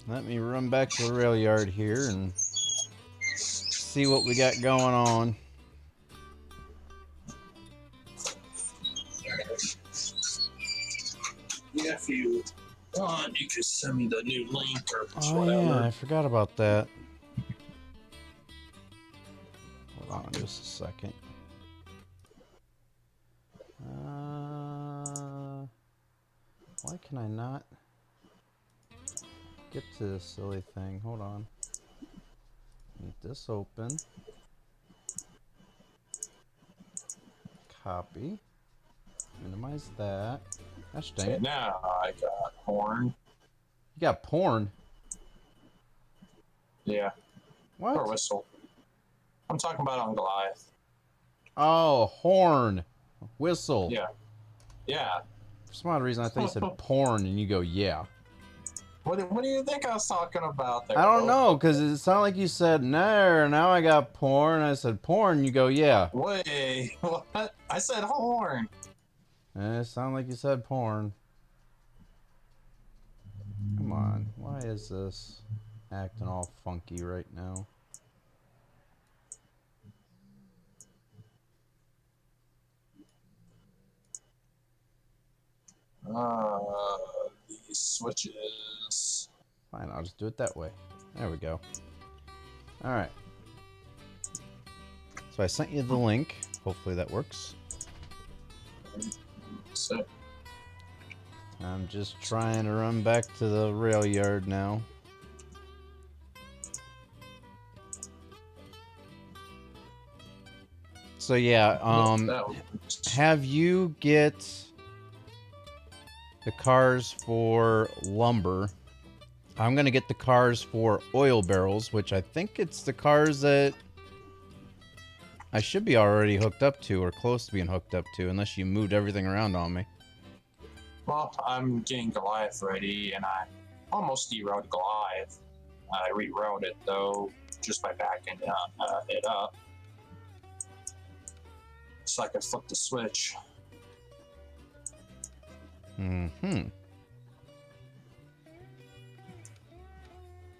Let me run back to the rail yard here and see what we got going on. Yeah, if you want, you could send me the new link or whatever. Yeah, I forgot about that. Hold on just a second. Why can I not get to this silly thing? Hold on. Need this open. Copy. Minimize that. Gosh dang it. Now I got porn. You got porn? Yeah. What? Or whistle. I'm talking about on Goliath. Oh, horn. Whistle. Yeah. Yeah. For some odd reason, I thought you said porn, and you go, yeah. What do you think I was talking about there? I don't know, because it sounded like you said, no, now I got porn. I said, porn, you go, yeah. Wait, what? I said horn. It sounded like you said porn. Come on, why is this acting all funky right now? These switches. Fine, I'll just do it that way. There we go. Alright. So I sent you the link. Hopefully that works. So. I'm just trying to run back to the rail yard now. So yeah, have you get the cars for lumber? I'm gonna get the cars for oil barrels, which I think it's the cars that I should be already hooked up to or close to being hooked up to, unless you moved everything around on me. Well, I'm getting Goliath ready, and I almost derailed Goliath. I rerouted it, though, just by backing it up. So I could flip the switch. Mm-hmm.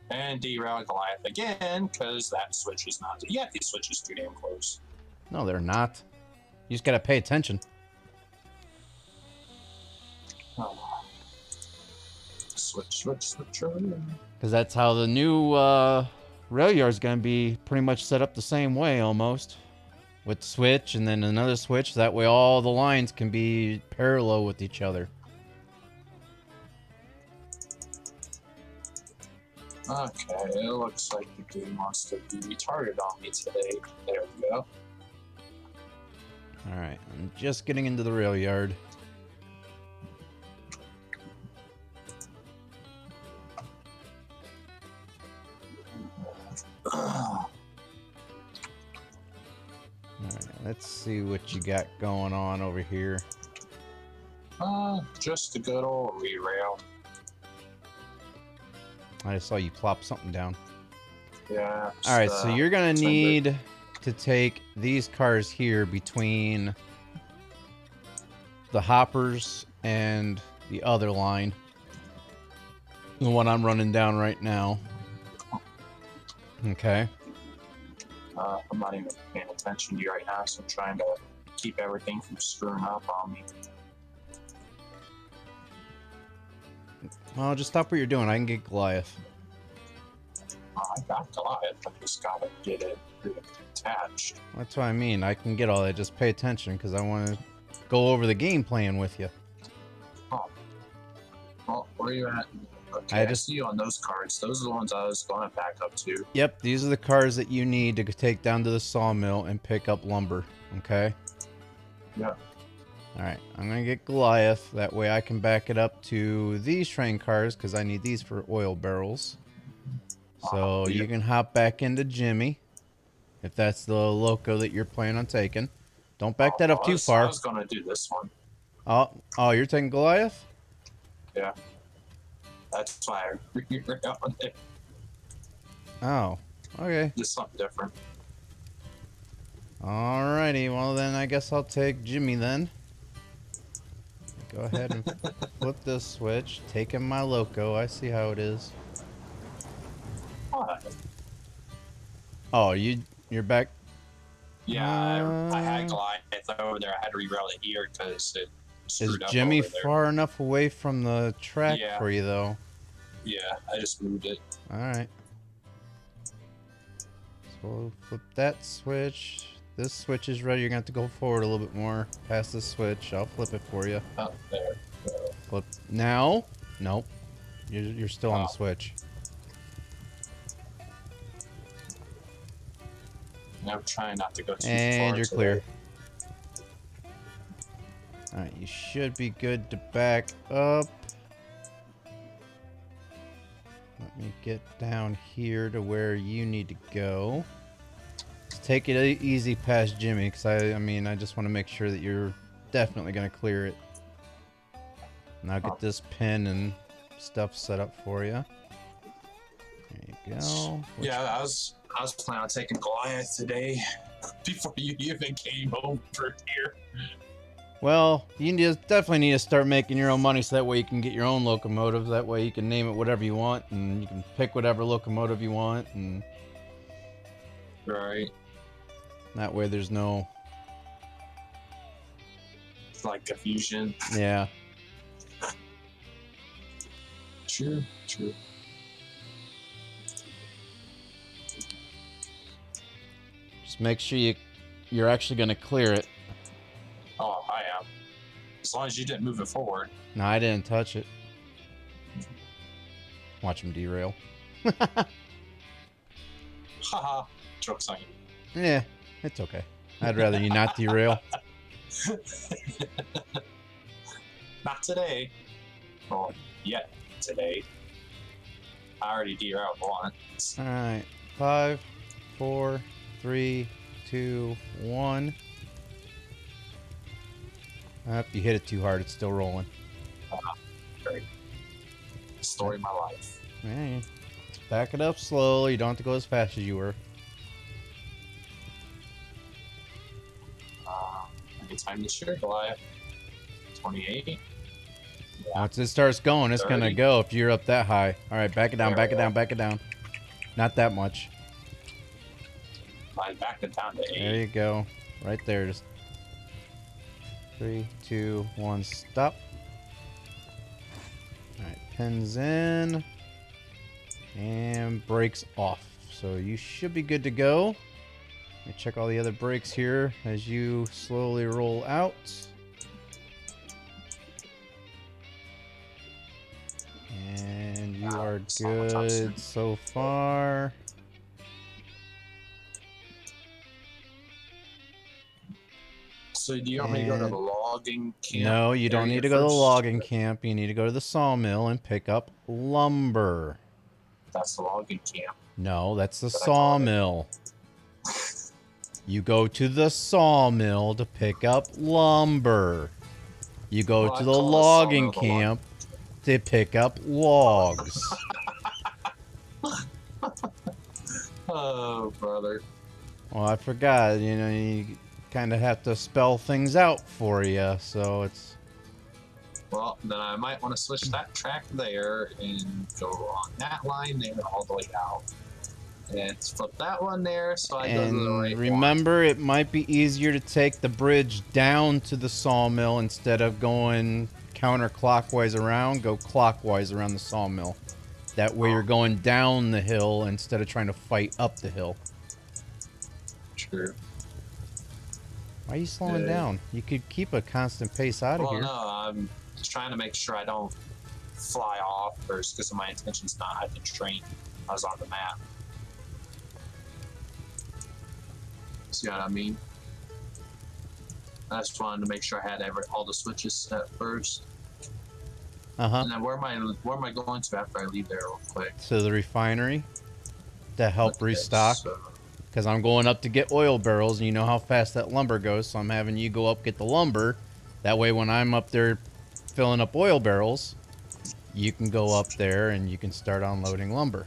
And derail Goliath again, because that switch is not. Yeah, these switches too damn close. No, they're not. You just gotta pay attention. Oh. Switch. Because that's how the new rail yard's gonna be pretty much set up the same way almost. With switch and then another switch. That way all the lines can be parallel with each other. Okay, it looks like the game wants to be retarded on me today. There we go. Alright, I'm just getting into the rail yard. Alright, let's see what you got going on over here. Just a good old re-rail. I just saw you plop something down. Yeah. Alright, so you're gonna turned it. need to take these cars here between the hoppers and the other line. The one I'm running down right now. Okay. I'm not even paying attention to you right now, so I'm trying to keep everything from screwing up on me. Well, just stop what you're doing. I can get Goliath. I got Goliath, I just gotta get it attached. That's what I mean. I can get all that. Just pay attention because I want to go over the game plan with you. Oh. Well, where are you at? Okay, I see you on those cards. Those are the ones I was going to back up to. Yep, these are the cars that you need to take down to the sawmill and pick up lumber. Okay? Yeah. Alright, I'm going to get Goliath. That way I can back it up to these train cars because I need these for oil barrels. So you can hop back into Jimmy if that's the loco that you're planning on taking. Don't back that up too far. I was going to do this one. Oh, you're taking Goliath? Yeah. That's why I rerouted it. Oh, okay. Just something different. Alrighty, well then I guess I'll take Jimmy then. Go ahead and flip this switch. Taking my loco. I see how it is. What? Oh, you're back. Yeah, I had Goliath over there. I had to reroute it here because it screwed up. Is Jimmy over there. far enough away from the track for you though? Yeah, I just moved it. Alright. So we'll flip that switch. This switch is ready. You're going to have to go forward a little bit more past this switch. I'll flip it for you. Oh, there. Flip. Now? Nope. You're still on the switch. I'm trying not to go too far. And you're clear. today. Alright, you should be good to back up. Let me get down here to where you need to go. Just take it easy past Jimmy, because I mean, I just want to make sure that you're definitely going to clear it. And I'll get this pin and stuff set up for you. There you go. Yeah, I was planning on taking Goliath today before you even came over here. Well, you definitely need to start making your own money so that way you can get your own locomotive. That way you can name it whatever you want and you can pick whatever locomotive you want. And Right. that way there's no... It's like confusion. Yeah. True. Just make sure you're actually going to clear it. Oh, I am. As long as you didn't move it forward. No, I didn't touch it. Watch him derail. Haha. Joke's on you. Yeah, it's okay. I'd rather you not derail. Not today. Well, yet today. I already derailed once. Alright. 5, 4, 3, 2, 1. You hit it too hard. It's still rolling. Great. Story of my life. Hey, back it up slowly. You don't have to go as fast as you were. It's time to share Goliath. 28. Yeah. Once it starts going, it's 30. gonna go if you're up that high. All right, back it down, back it down, back it down. Not that much. I backed it down to 8. There you go. Right there. Just 3, 2, 1, stop. Alright, pins in. And brakes off. So you should be good to go. Let me check all the other brakes here as you slowly roll out. And you are good so far. So do you want me to go to the logging camp? No, you don't need to go to the first? logging camp. You need to go to the sawmill and pick up lumber. That's the logging camp. No, that's the But I thought sawmill. You go to the sawmill to pick up lumber. You go Well, to I the call the logging sawmill the camp to pick up logs. Oh, brother. Well, I forgot. You know, you kind of have to spell things out for you, so it's... Well, then I might want to switch that track there and go on that line there all the way out. And flip that one there so I go to the And right remember, it might be easier to take the bridge down to the sawmill instead of going counterclockwise around. Go clockwise around the sawmill. That way you're going down the hill instead of trying to fight up the hill. True. Why are you slowing down? You could keep a constant pace out of Well, here. no, I'm just trying to make sure I don't fly off first because my intention's not at the train. I was on the map. See what I mean? I just wanted to make sure I had all the switches set first. Uh-huh. And then where am I going to after I leave there real quick? To the refinery to help Okay, restock. so- Because I'm going up to get oil barrels, and you know how fast that lumber goes, so I'm having you go up get the lumber. That way when I'm up there filling up oil barrels, you can go up there and you can start unloading lumber.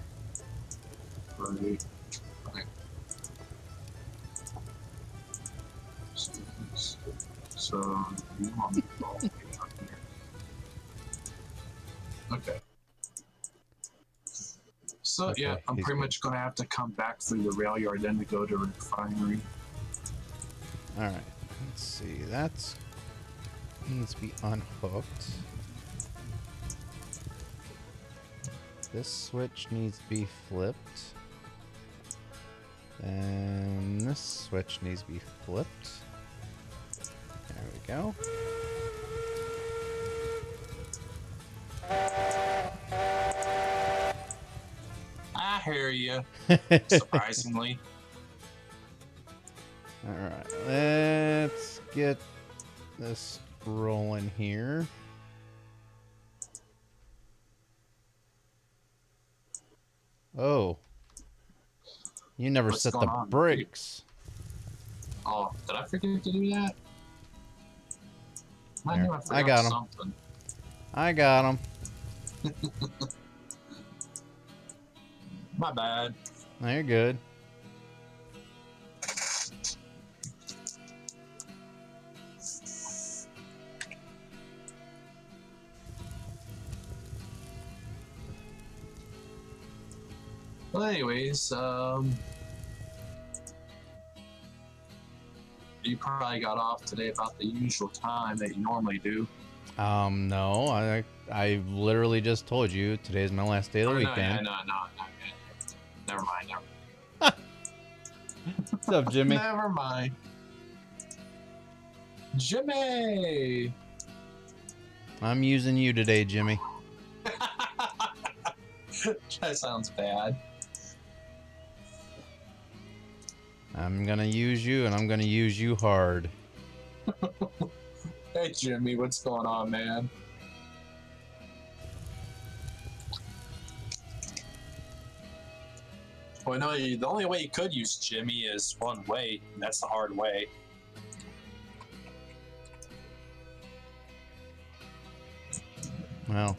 Right. Okay. So you want me to go all the way out here? Okay. So Okay, yeah, I'm he's pretty good. much gonna have to come back through the rail yard then to go to refinery. Alright, let's see. That's needs to be unhooked. This switch needs to be flipped. And this switch needs to be flipped. There we go. I hear you. Surprisingly. Alright, let's get this rolling here. Oh. You never What's set the going on? brakes. Oh, did I forget to do that? I There, knew I I forgot got 'em. something. I got him. My bad. No, you're good. Well, anyways, you probably got off today about the usual time that you normally do. No, I literally just told you today's my last day of the Oh, weekend. No. Never mind. What's up, Jimmy? Never mind. Jimmy! I'm using you today, Jimmy. That sounds bad. I'm gonna use you, and I'm gonna use you hard. Hey, Jimmy, what's going on, man? Well, no, the only way you could use Jimmy is one way, and that's the hard way. Well,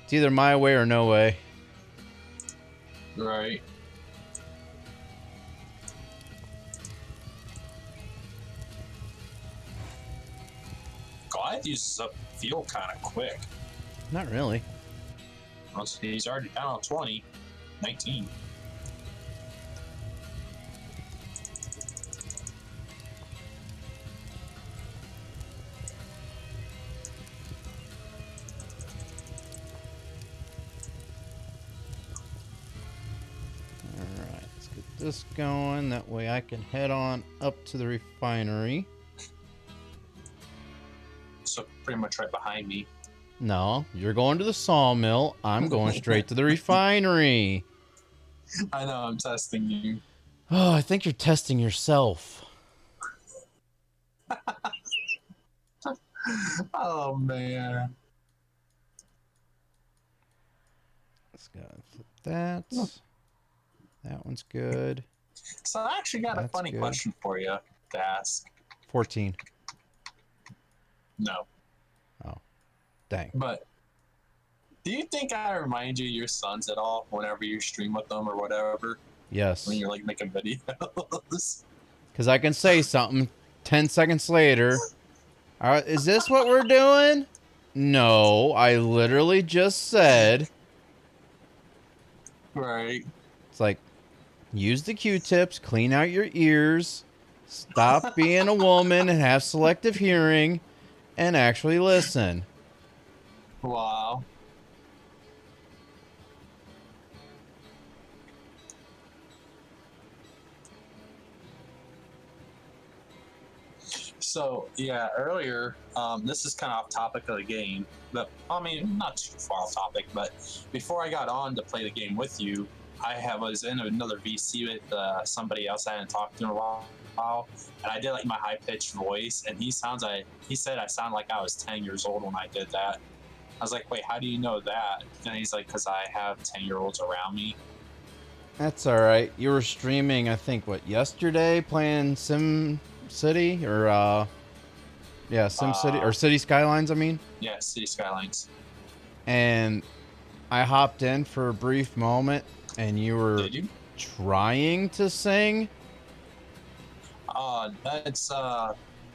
it's either my way or no way. Right. Goliath uses up fuel kind of quick. Not really. He's already down on 20, 19. Alright, let's get this going. That way I can head on up to the refinery. So pretty much right behind me. No, you're going to the sawmill. I'm going straight to the refinery. I know, I'm testing you. Oh, I think you're testing yourself. Oh, man. Let's go flip that. That one's good. So I actually got a That's funny good. question for you to ask. 14. No. Dang. But do you think I remind you of your sons at all whenever you stream with them or whatever? Yes. When you're like making videos? Because I can say something 10 seconds later. Is this what we're doing? No, I literally just said. Right. It's like, use the Q-tips, clean out your ears, stop being a woman and have selective hearing, and actually listen. Wow. So yeah, earlier, this is kind of off topic of the game, but I mean not too far off topic. But before I got on to play the game with you, was in another VC with somebody else I hadn't talked to in a while, and I did like my high pitched voice, and he said I sound like I was 10 years old when I did that. I was like, wait, how do you know that? And he's like, because I have 10-year-olds around me. That's all right. You were streaming, I think, what, yesterday, playing Sim City or Sim City or City Skylines, I mean. Yeah, City Skylines. And I hopped in for a brief moment, and you were Did you? trying to sing, That's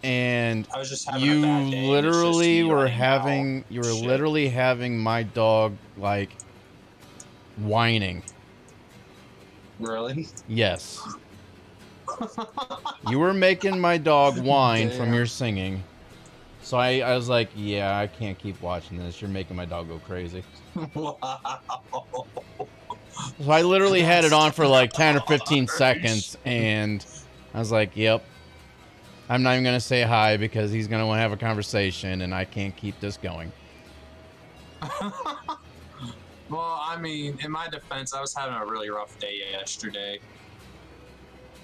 and I was just having you a bad day. literally were running having out. you were Shit. literally having my dog like whining. Really? Yes. You were making my dog whine from Damn. your singing. So I was like, yeah, I can't keep watching this. You're making my dog go crazy. Wow. So I literally had it on for like 10 or That's 15 harsh. seconds, and I was like, yep. I'm not even going to say hi because he's going to want to have a conversation, and I can't keep this going. Well, I mean, in my defense, I was having a really rough day yesterday.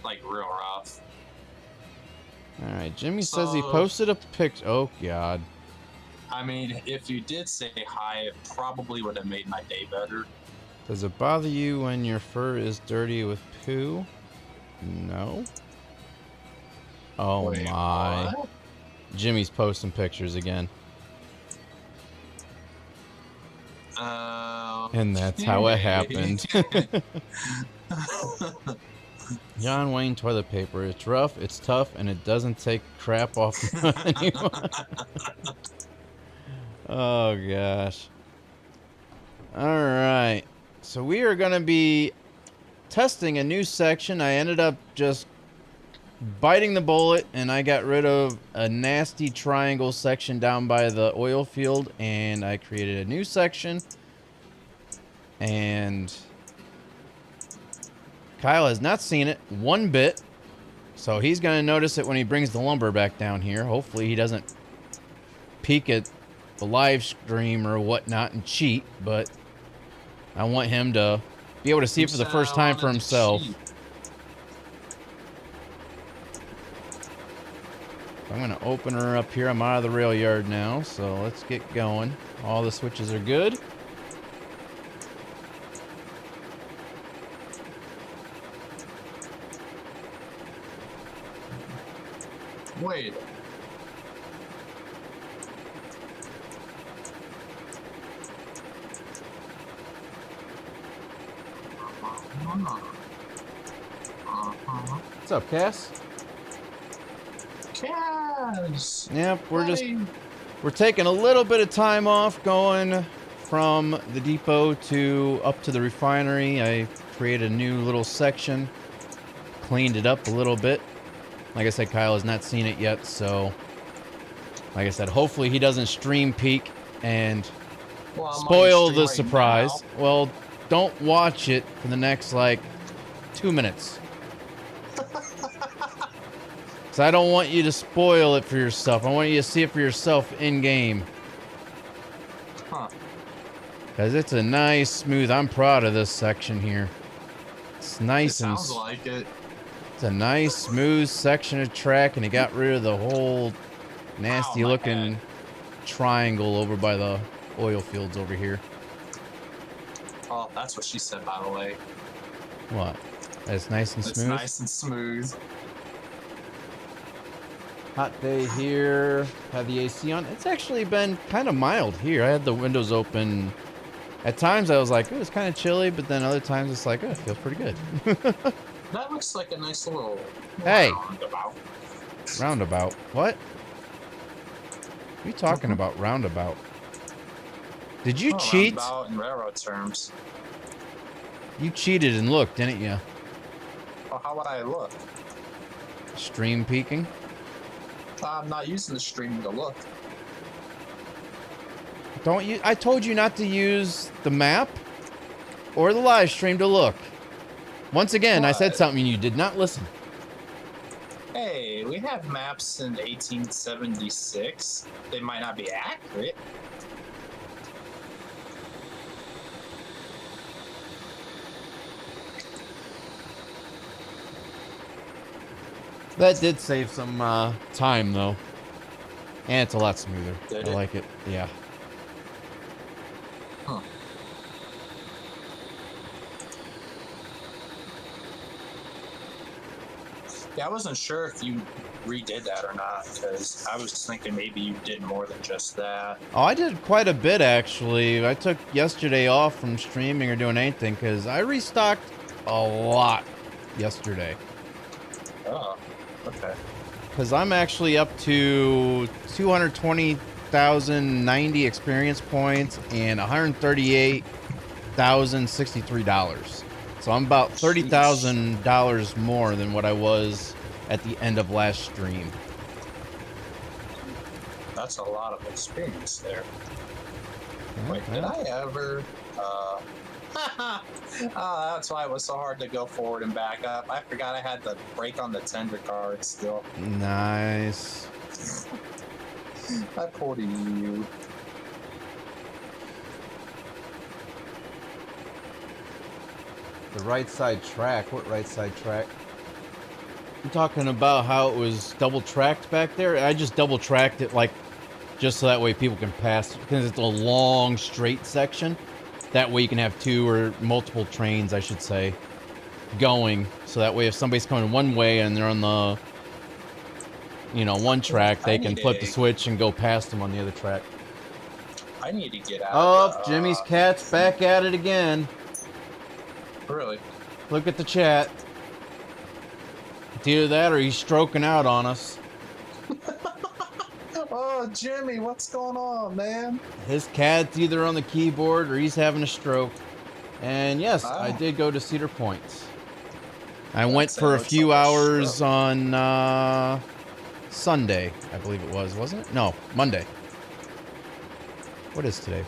Like, real rough. All right, Jimmy says he So- posted a picture. Oh, God. I mean, if you did say hi, it probably would have made my day better. Does it bother you when your fur is dirty with poo? No. Oh, Wait, my. what? Jimmy's posting pictures again. And that's how it happened. John Wayne toilet paper. It's rough, it's tough, and it doesn't take crap off anyone. Oh, gosh. Alright. So we are going to be testing a new section. I ended up just biting the bullet, and I got rid of a nasty triangle section down by the oil field, and I created a new section. And Kyle has not seen it one bit, so he's going to notice it when he brings the lumber back down here. Hopefully he doesn't peek at the live stream or whatnot and cheat, but I want him to be able to see it for the first time for himself. I'm going to open her up here. I'm out of the rail yard now, so let's get going. All the switches are good. Wait. What's up, Cass? Cass! Yep, we're Buddy. we're taking a little bit of time off going from the depot to up to the refinery. I created a new little section, cleaned it up a little bit. Like I said, Kyle has not seen it yet, so like I said, hopefully he doesn't stream peek and Well, I'm on spoil stream the right surprise. now. Well, don't watch it for the next like 2 minutes. Because I don't want you to spoil it for yourself. I want you to see it for yourself in game. Huh. Because it's a nice, smooth. I'm proud of this section here. It's It nice and sounds like it. it's a nice, smooth section of track, and it got rid of the whole nasty Ow, my looking head. triangle over by the oil fields over here. Oh, that's what she said, by the way. What? It's nice and It's smooth. nice and smooth. Hot day here. Have the AC on. It's actually been kind of mild here. I had the windows open. At times I was like, it's kind of chilly, but then other times it's like, it feels pretty good. That looks like a nice little Hey. roundabout. Roundabout. What? What are you talking about, roundabout? Did you cheat? Roundabout in railroad terms. You cheated and looked, didn't you? Well, how would I look? Stream peeking? I'm not using the stream to look. Don't you? I told you not to use the map or the live stream to look. Once again, I said What? something and you did not listen. Hey, we have maps in 1876. They might not be accurate. That did save some time, though. And it's a lot smoother. Did I it? like it. Yeah. Huh. Yeah, I wasn't sure if you redid that or not, because I was thinking maybe you did more than just that. Oh, I did quite a bit, actually. I took yesterday off from streaming or doing anything because I restocked a lot yesterday. Oh, okay. Because I'm actually up to 220,090 experience points and $138,063. So I'm about $30,000 more than what I was at the end of last stream. That's a lot of experience there. Wait, Okay. did I ever? Oh, that's why it was so hard to go forward and back up. I forgot I had the brake on the tender card still. Nice. I pulled a U. The right side track. What right side track? I'm talking about how it was double tracked back there. I just double tracked it like just so that way people can pass because it's a long straight section. That way you can have two or multiple trains, I should say, going. So that way if somebody's coming one way and they're on the, you know, one track, they can flip the switch and go past them on the other track. I need to get out. Oh, Jimmy's cat's back at it again. Really? Look at the chat. It's either that or he's stroking out on us. Oh, Jimmy, what's going on, man? His cat's either on the keyboard or he's having a stroke. And yes, Ah. I did go to Cedar Point. I went say for a looks few like a hours stroke. on Sunday, I believe it was, wasn't it? No, Monday. What is today?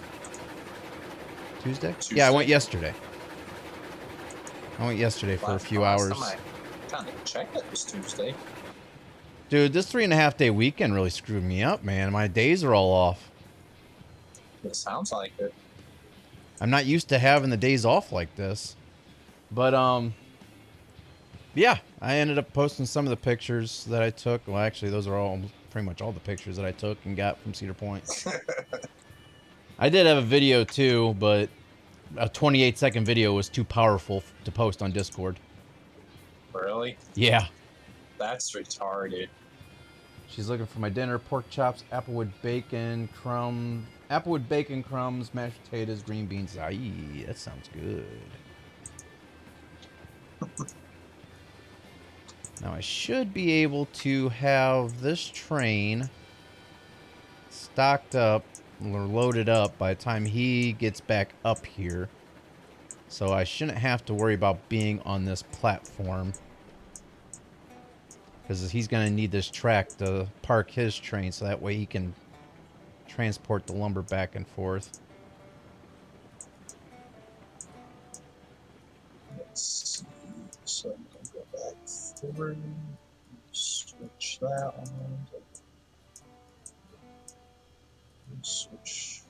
Tuesday? Yeah, I went Tuesday. yesterday. I went yesterday for a few hours. I kind of checked it was Tuesday. Dude, this 3.5 day weekend really screwed me up, man. My days are all off. It sounds like it. I'm not used to having the days off like this. But, yeah, I ended up posting some of the pictures that I took. Well, actually, those are all pretty much all the pictures that I took and got from Cedar Point. I did have a video, too, but a 28-second video was too powerful to post on Discord. Really? Yeah. That's retarded. She's looking for my dinner: pork chops, applewood bacon, crumbs, mashed potatoes, green beans. Aye, that sounds good. Now I should be able to have this train stocked up or loaded up by the time he gets back up here. So I shouldn't have to worry about being on this platform. Because he's going to need this track to park his train so that way he can transport the lumber back and forth. Let's see. So I'm going to go back through. Switch that one. Switch.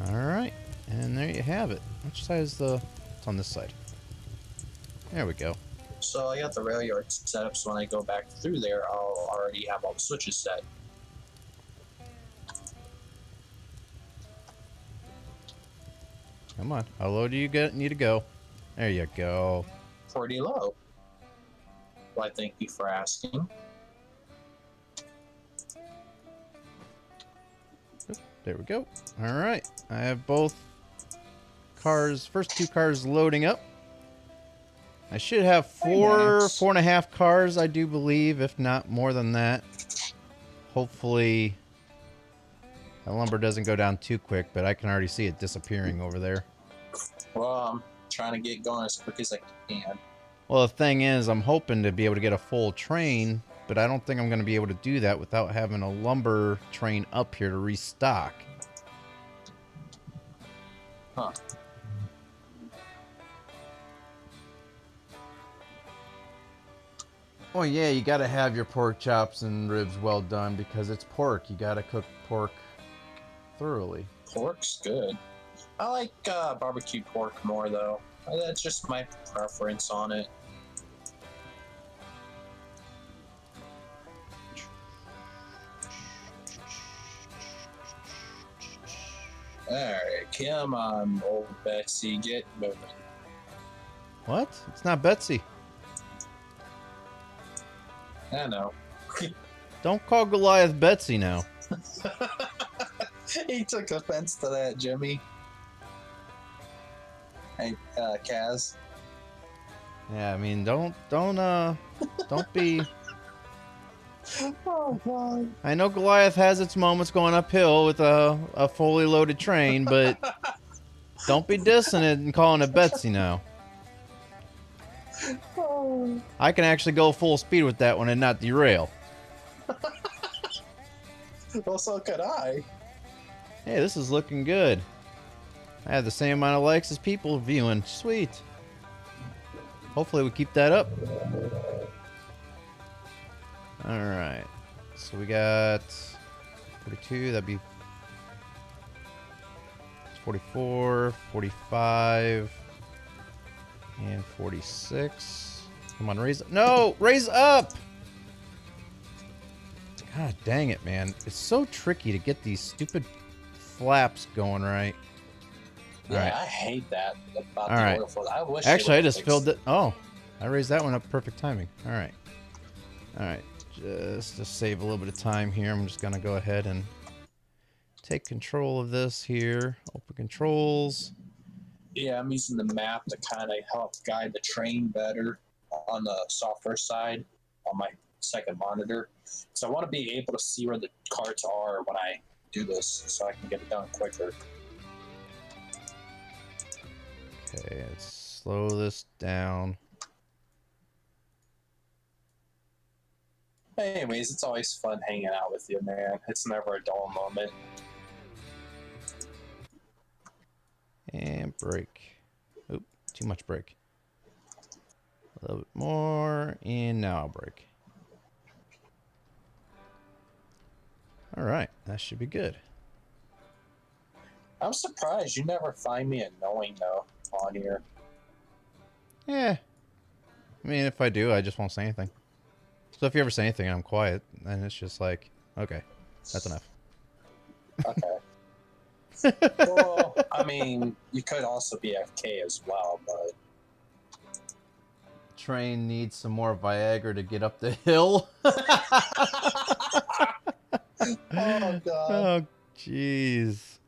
Alright. And there you have it. Which side is the... It's on this side. There we go. So I got the rail yard set up, so when I go back through there, I'll already have all the switches set. Come on. How low do you need to go? There you go. Pretty low. Well, thank you for asking. There we go. Alright. I have both cars, first two cars loading up. I should have four and a half cars, I do believe, if not more than that. Hopefully, the lumber doesn't go down too quick, but I can already see it disappearing over there. Well, I'm trying to get going as quick as I can. Well, the thing is, I'm hoping to be able to get a full train, but I don't think I'm going to be able to do that without having a lumber train up here to restock. Huh. Oh yeah, you gotta have your pork chops and ribs well done because it's pork. You gotta cook pork thoroughly. Pork's good. I like barbecue pork more though. That's just my preference on it. Alright, come on, old Betsy, get moving. What? It's not Betsy. I know. Don't call Goliath Betsy now. He took offense to that, Jimmy. Hey, Kaz. Yeah, I mean, don't be. Oh God. I know Goliath has its moments going uphill with a fully loaded train, but don't be dissing it and calling it Betsy now. Oh. I can actually go full speed with that one and not derail. Well, so could I. Hey, this is looking good. I have the same amount of likes as people viewing. Sweet. Hopefully we keep that up. Alright. So we got 42, that'd be 44, 45, and 46. Come on, raise up. No! Raise up! God dang it, man. It's so tricky to get these stupid flaps going right. Yeah, Alright. I hate that about Alright. the oil flow. I wish Actually, I they just filled it. Oh, I raised that one up perfect timing. Alright. Alright. Just to save a little bit of time here, I'm just going to go ahead and take control of this here. Open controls. Yeah, I'm using the map to kind of help guide the train better on the software side on my second monitor. So I want to be able to see where the carts are when I do this so I can get it done quicker. Okay, let's slow this down. Anyways, it's always fun hanging out with you, man. It's never a dull moment. And brake. Oop, too much brake. A little bit more, and now I'll brake. Alright, that should be good. I'm surprised you never find me annoying, though, on here. Yeah. I mean, if I do, I just won't say anything. So if you ever say anything and I'm quiet, then it's just like, okay, that's enough. Okay. Well, I mean, you could also be FK as well, but... train needs some more Viagra to get up the hill. Oh, God. Oh, jeez.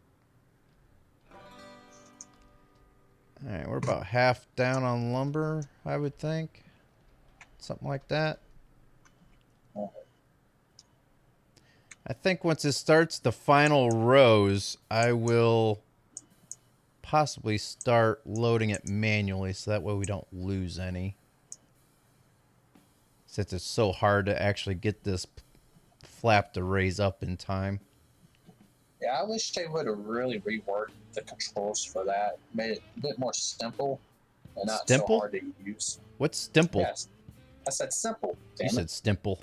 Alright, we're about half down on lumber, I would think. Something like that. I think once it starts the final rows, I will possibly start loading it manually so that way we don't lose any. Since it's so hard to actually get this flap to raise up in time. Yeah, I wish they would have really reworked the controls for that. Made it a bit more simple and not Stimple? so hard to use. What's Stimple? Yes. I said simple. You Damn said it. Stimple.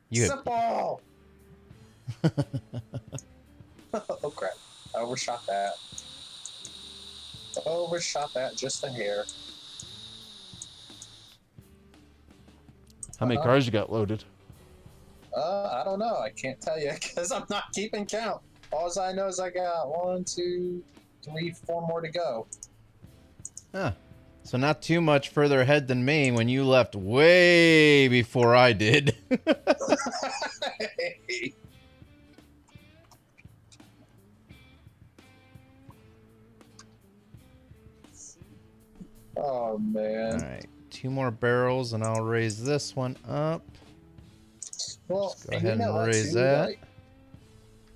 You Simple! Oh, crap. I overshot that. Overshot that just a hair. How many cars you got loaded? I don't know. I can't tell you because I'm not keeping count. All I know is I got 1, 2, 3, 4 more to go. Huh. So not too much further ahead than me when you left way before I did. Oh, man. Alright, 2 more barrels and I'll raise this one up. Well, Go ahead and what, raise too, that. like,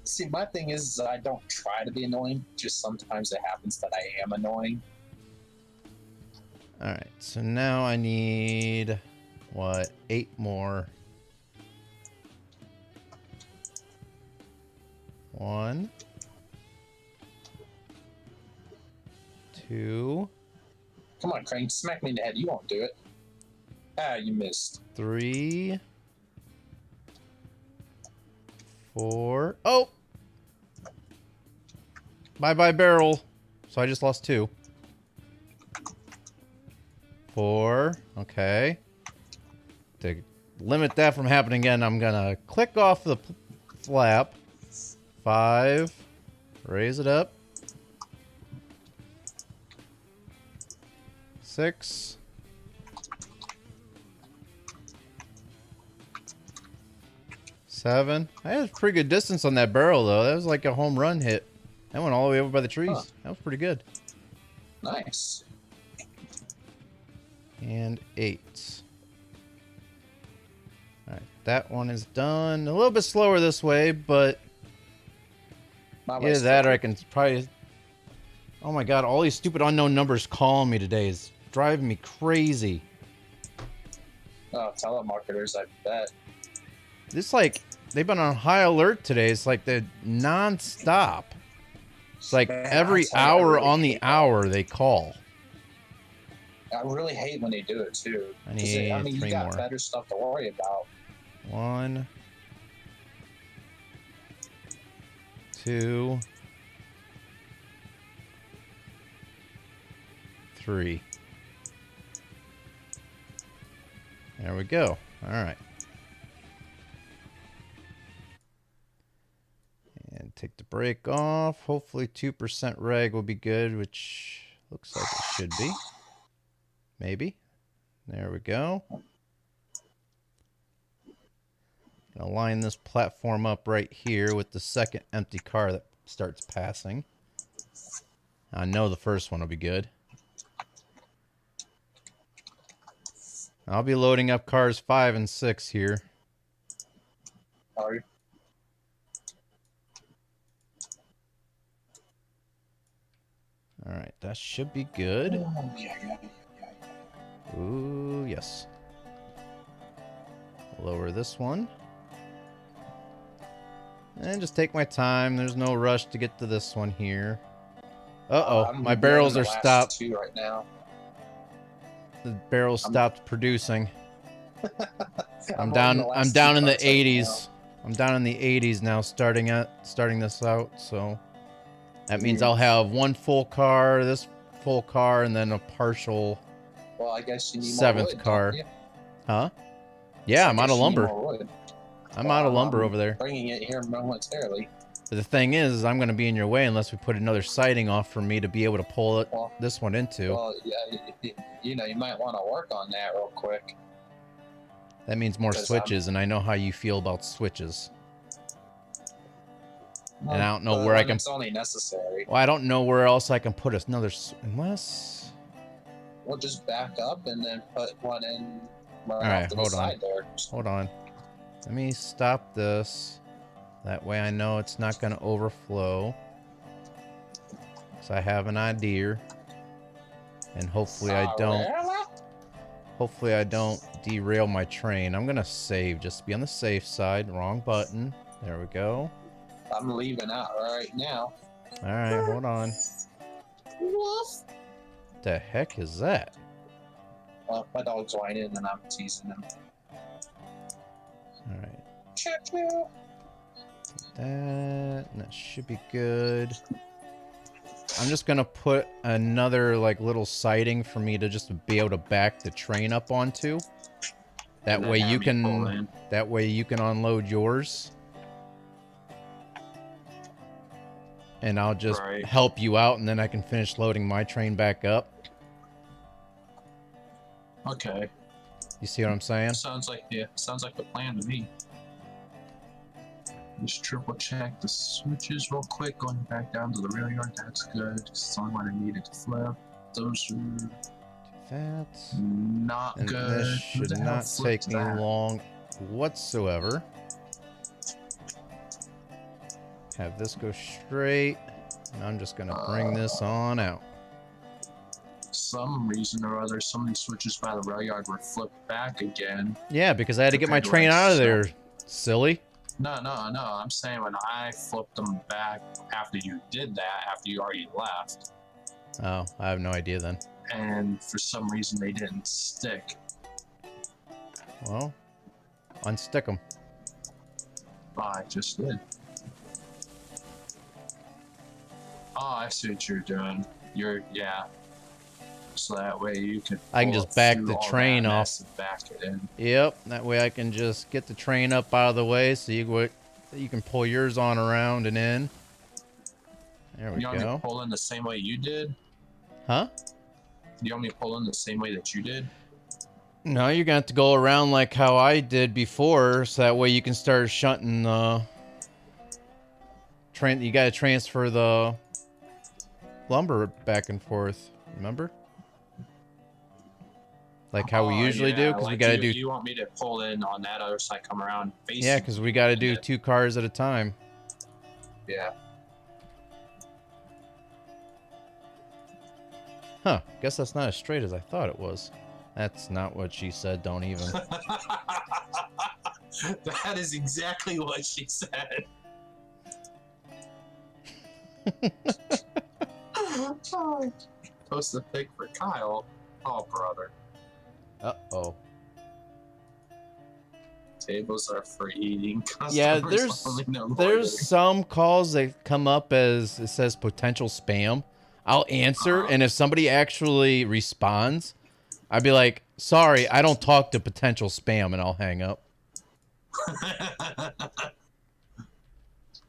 see, my thing is I don't try to be annoying. Just sometimes it happens that I am annoying. Alright, so now I need, what, 8 more. 1, 2, Come on, Crane. Smack me in the head. You won't do it. Ah, you missed. 3, 4. Oh! Bye-bye barrel. So I just lost 2. 4. Okay. To limit that from happening again, I'm gonna click off the flap. 5. Raise it up. 6. 7. I had a pretty good distance on that barrel, though. That was like a home run hit. That went all the way over by the trees. Huh. That was pretty good. Nice. And 8. Alright, that one is done. A little bit slower this way, but My either way's that or I quicker. can probably... Oh my god, all these stupid unknown numbers calling me today is driving me crazy. Oh, telemarketers, I bet. This like, they've been on high alert today. It's like they're non-stop. It's like Man, every I tell you, I hour really on the hate that. hour they call. I really hate when they do it, too. I 'Cause need I mean, 3 you got more. better stuff to worry about. 1, 2, 3. There we go. All right. And take the brake off. Hopefully 2% reg will be good, which looks like it should be. Maybe. There we go. Gonna line this platform up right here with the second empty car that starts passing. I know the first one will be good. I'll be loading up cars 5 and 6 here. Are you? All right, that should be good. Oh, yeah. Ooh, yes. Lower this one. And just take my time. There's no rush to get to this one here. Uh-oh, I'm my doing barrels the are last stopped. 2 right now. The barrels stopped producing. I'm on down the last I'm down 2 in the parts right 80s. I'm down in the 80s now starting this out, so that means I'll have 1 full car, this full car, and then a partial Well, I guess you need 7th more wood, car. don't you? Huh? Yeah, I'm I out guess of you need lumber. more wood. I'm out of Well, lumber I'm over there. Bringing it here momentarily. But the thing is I'm going to be in your way unless we put another siding off for me to be able to pull it, Well, this one into. well, yeah, you know, you might want to work on that real quick. That means more 'Cause switches, and I know how you feel about switches. And I don't know But where I when can. It's only necessary. Well, I don't know where else I can put another. Unless. We'll just back up and then put one in right Alright, off to the hold on. side there. Hold on. Let me stop this. That way I know it's not going to overflow. So I have an idea. And hopefully I don't. Hopefully I don't derail my train. I'm going to save just to be on the safe side. Wrong button. There we go. I'm leaving out right now. Alright, hold on. The heck is that? Well, my dog's whining and I'm teasing him. Alright. Choo-choo. That should be good. I'm just gonna put another like little siding for me to just be able to back the train up onto. That And then way have you me pull can in. that way you can unload yours. And I'll just Right. help you out and then I can finish loading my train back up. Okay. You see what I'm saying? Sounds like the plan to me. Just triple check the switches real quick, going back down to the rail yard. That's good. It's the only one I needed to flip. Those are That. not And good. this Who should the hell not flipped take me that? long whatsoever. Have this go straight. And I'm just gonna bring this on out. Some reason or other, some of these switches by the rail yard were flipped back again. Yeah, because I had to get my Compared to train what I out of saw. there, silly. No. I'm saying when I flipped them back after you did that, after you already left, Oh, I have no idea then. and for some reason they didn't stick. Well, unstick them. I just did. Oh, I see what you're doing. Yeah. So that way you can. I can pull just back through the all train that off. mess and back it in. Yep, that way I can just get the train up out of the way so you can pull yours on around and in. There we You want me to go. pull in the same way you did? Huh? You want me to pull in the same way that you did? No, you're gonna have to go around like how I did before, so that way you can start shunting the train. You gotta transfer the lumber back and forth. Remember? Like how we Oh, usually yeah, do, because we like gotta you, do. You want me to pull in on that other side, come around facing? Yeah, because we gotta do Yeah. 2 cars at a time. Yeah. Huh? Guess that's not as straight as I thought it was. That's not what she said. Don't even. That is exactly what she said. Post a pic for Kyle. Oh, brother. Uh-oh. Tables are for eating. Yeah, Customers only know there's loitering. some calls that come up as it says potential spam. I'll answer, and if somebody actually responds, I'd be like, sorry, I don't talk to potential spam, and I'll hang up.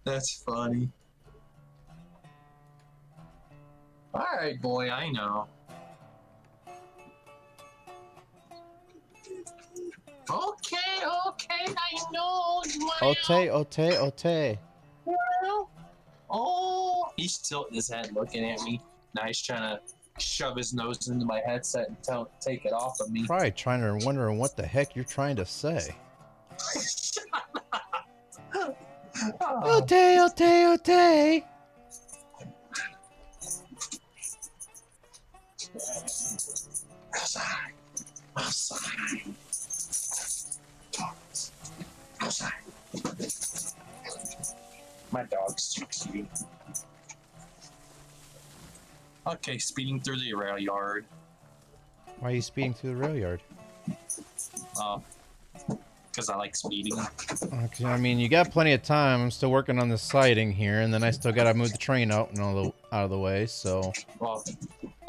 That's funny. Alright, boy, I know. Okay, I know. Ote. Oh, he's tilting his head looking at me. Now he's trying to shove his nose into my headset and take it off of me. Probably trying to wondering what the heck you're trying to say. Oh, Ote. outside. Outside. My dog's too cute. Okay, speeding through the rail yard. Why are you speeding through the rail yard? Because I like speeding. Okay, I mean, you got plenty of time. I'm still working on the siding here, and then I still gotta move the train out and out of the way. So Well,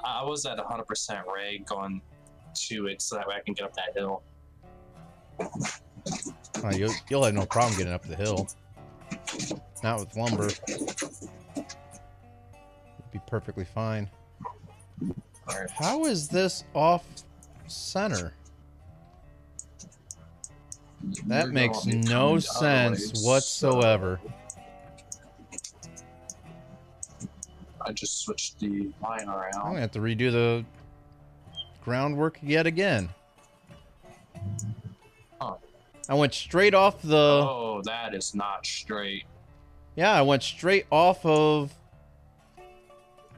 I was at 100% reg going to it so that way I can get up that hill. you'll have no problem getting up the hill. Not with lumber. It'd be perfectly fine. Alright. How is this off center? That You're makes gonna be no coming the other sense way, whatsoever. so I just switched the line I'm around. gonna have to redo the groundwork yet again. Huh. I went straight off the... Oh, that is not straight. Yeah, I went straight off of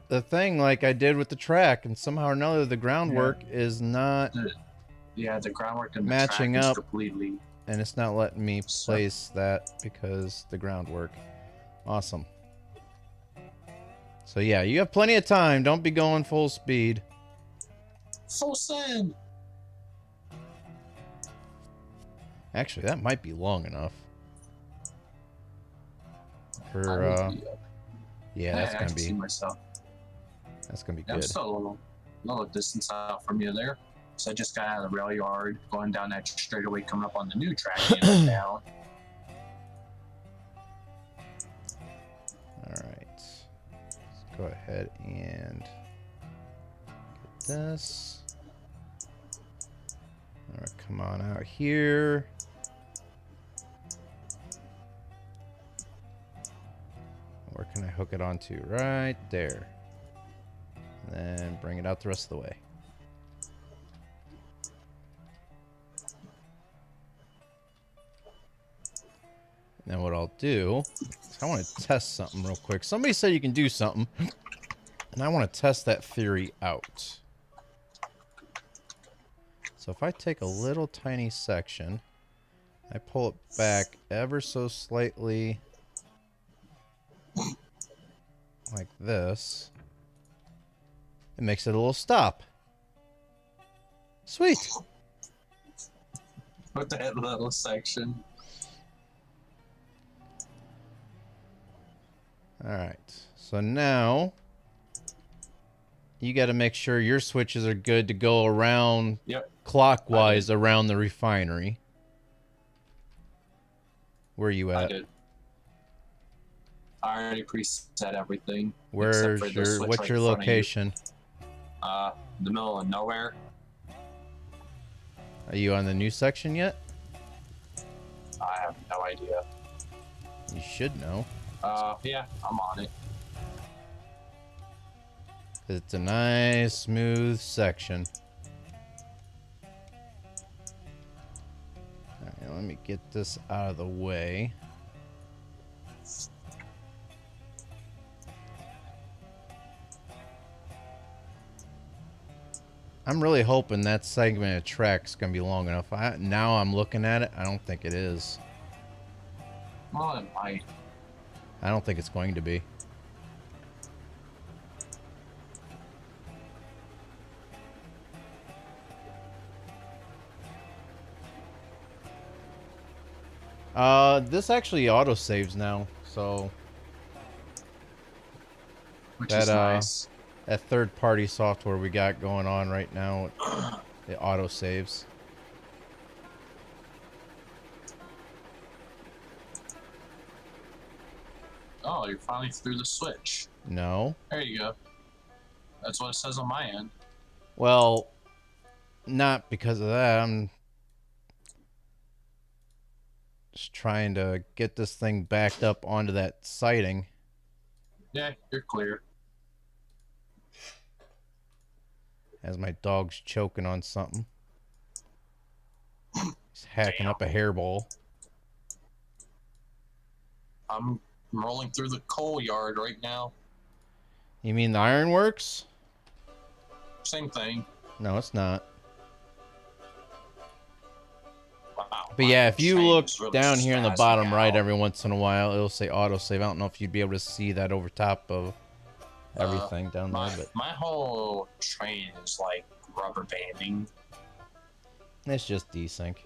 the thing like I did with the track, and somehow or another the groundwork is not... Yeah, the groundwork and the Matching track is up. completely. And it's not letting me So- place that because the groundwork. Awesome. So yeah, you have plenty of time. Don't be going full speed. Full send. Actually, that might be long enough. I For, would be, yeah, that's I gonna can see be, myself. that's gonna be Yeah, I'm good. still a little distance out from you there. So I just got out of the rail yard, going down that straightaway, coming up on the new track down. Alright. Let's go ahead and get this. Alright, come on out here. Where can I hook it onto? Right there. And then bring it out the rest of the way. Now what I'll do is I want to test something real quick. Somebody said you can do something, and I want to test that theory out. So if I take a little tiny section, I pull it back ever so slightly like this, it makes it a little stop. Sweet. With that little section. Alright, so now you got to make sure your switches are good to go around Yep. clockwise around the refinery. Where are you I at? did. I already preset everything. Where's except for the your switch what's right your in front of you. location? The middle of nowhere. Are you on the new section yet? I have no idea. You should know. Yeah, I'm on it. It's a nice smooth section. Alright, let me get this out of the way. I'm really hoping that segment of track's gonna be long enough. Now I'm looking at it, I don't think it is. Well, it might. I don't think it's going to be. This actually auto saves now, so Which That, is nice. that third-party software we got going on right now, it auto saves. Oh, you're finally through the switch. No. There you go. That's what it says on my end. Well, not because of that. I'm just trying to get this thing backed up onto that siding. Yeah, you're clear. As my dog's choking on something. He's hacking up a hairball. I'm rolling through the coal yard right now. You mean the ironworks? Same thing. No, it's not. Wow. But yeah, if you look Train's really down here in the spazzing bottom right out. every once in a while, it'll say autosave. I don't know if you'd be able to see that over top of everything down there, but My whole train is like rubber banding. it's just desync.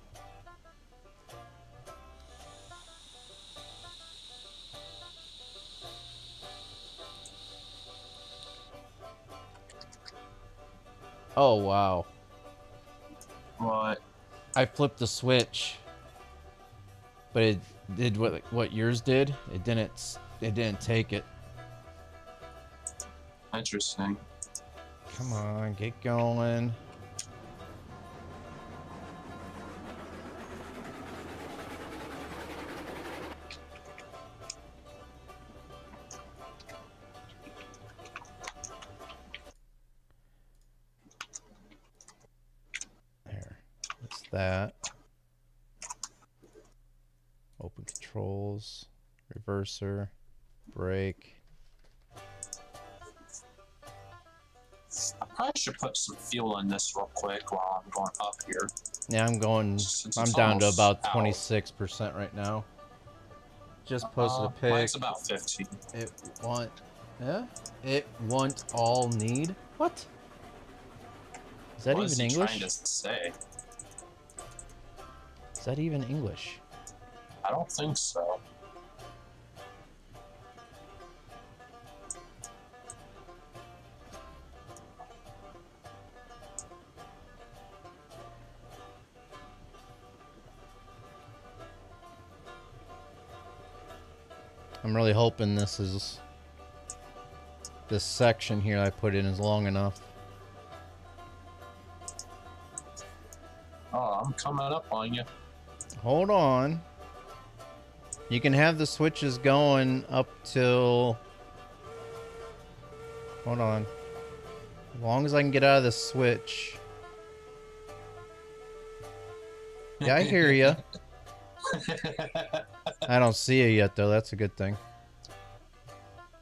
Oh, wow. What? I flipped the switch, but did what yours did. It didn't take it. Interesting. Come on, get going. There. What's that? Open controls, reverser, brake. I probably should put some fuel in this real quick while I'm going up here. Yeah, I'm Since I'm it's down to almost about out. 26% right now. Just posted a pic. Mine's about 15. It want all need? What? Is that What even is he English? trying to say? Is that even English? I don't think so. I'm really hoping this section here I put in is long enough. Oh, I'm coming up on you. Hold on. You can have the switches going up till... Hold on. As long as I can get out of the switch. Yeah, I hear you. I don't see you yet, though. That's a good thing.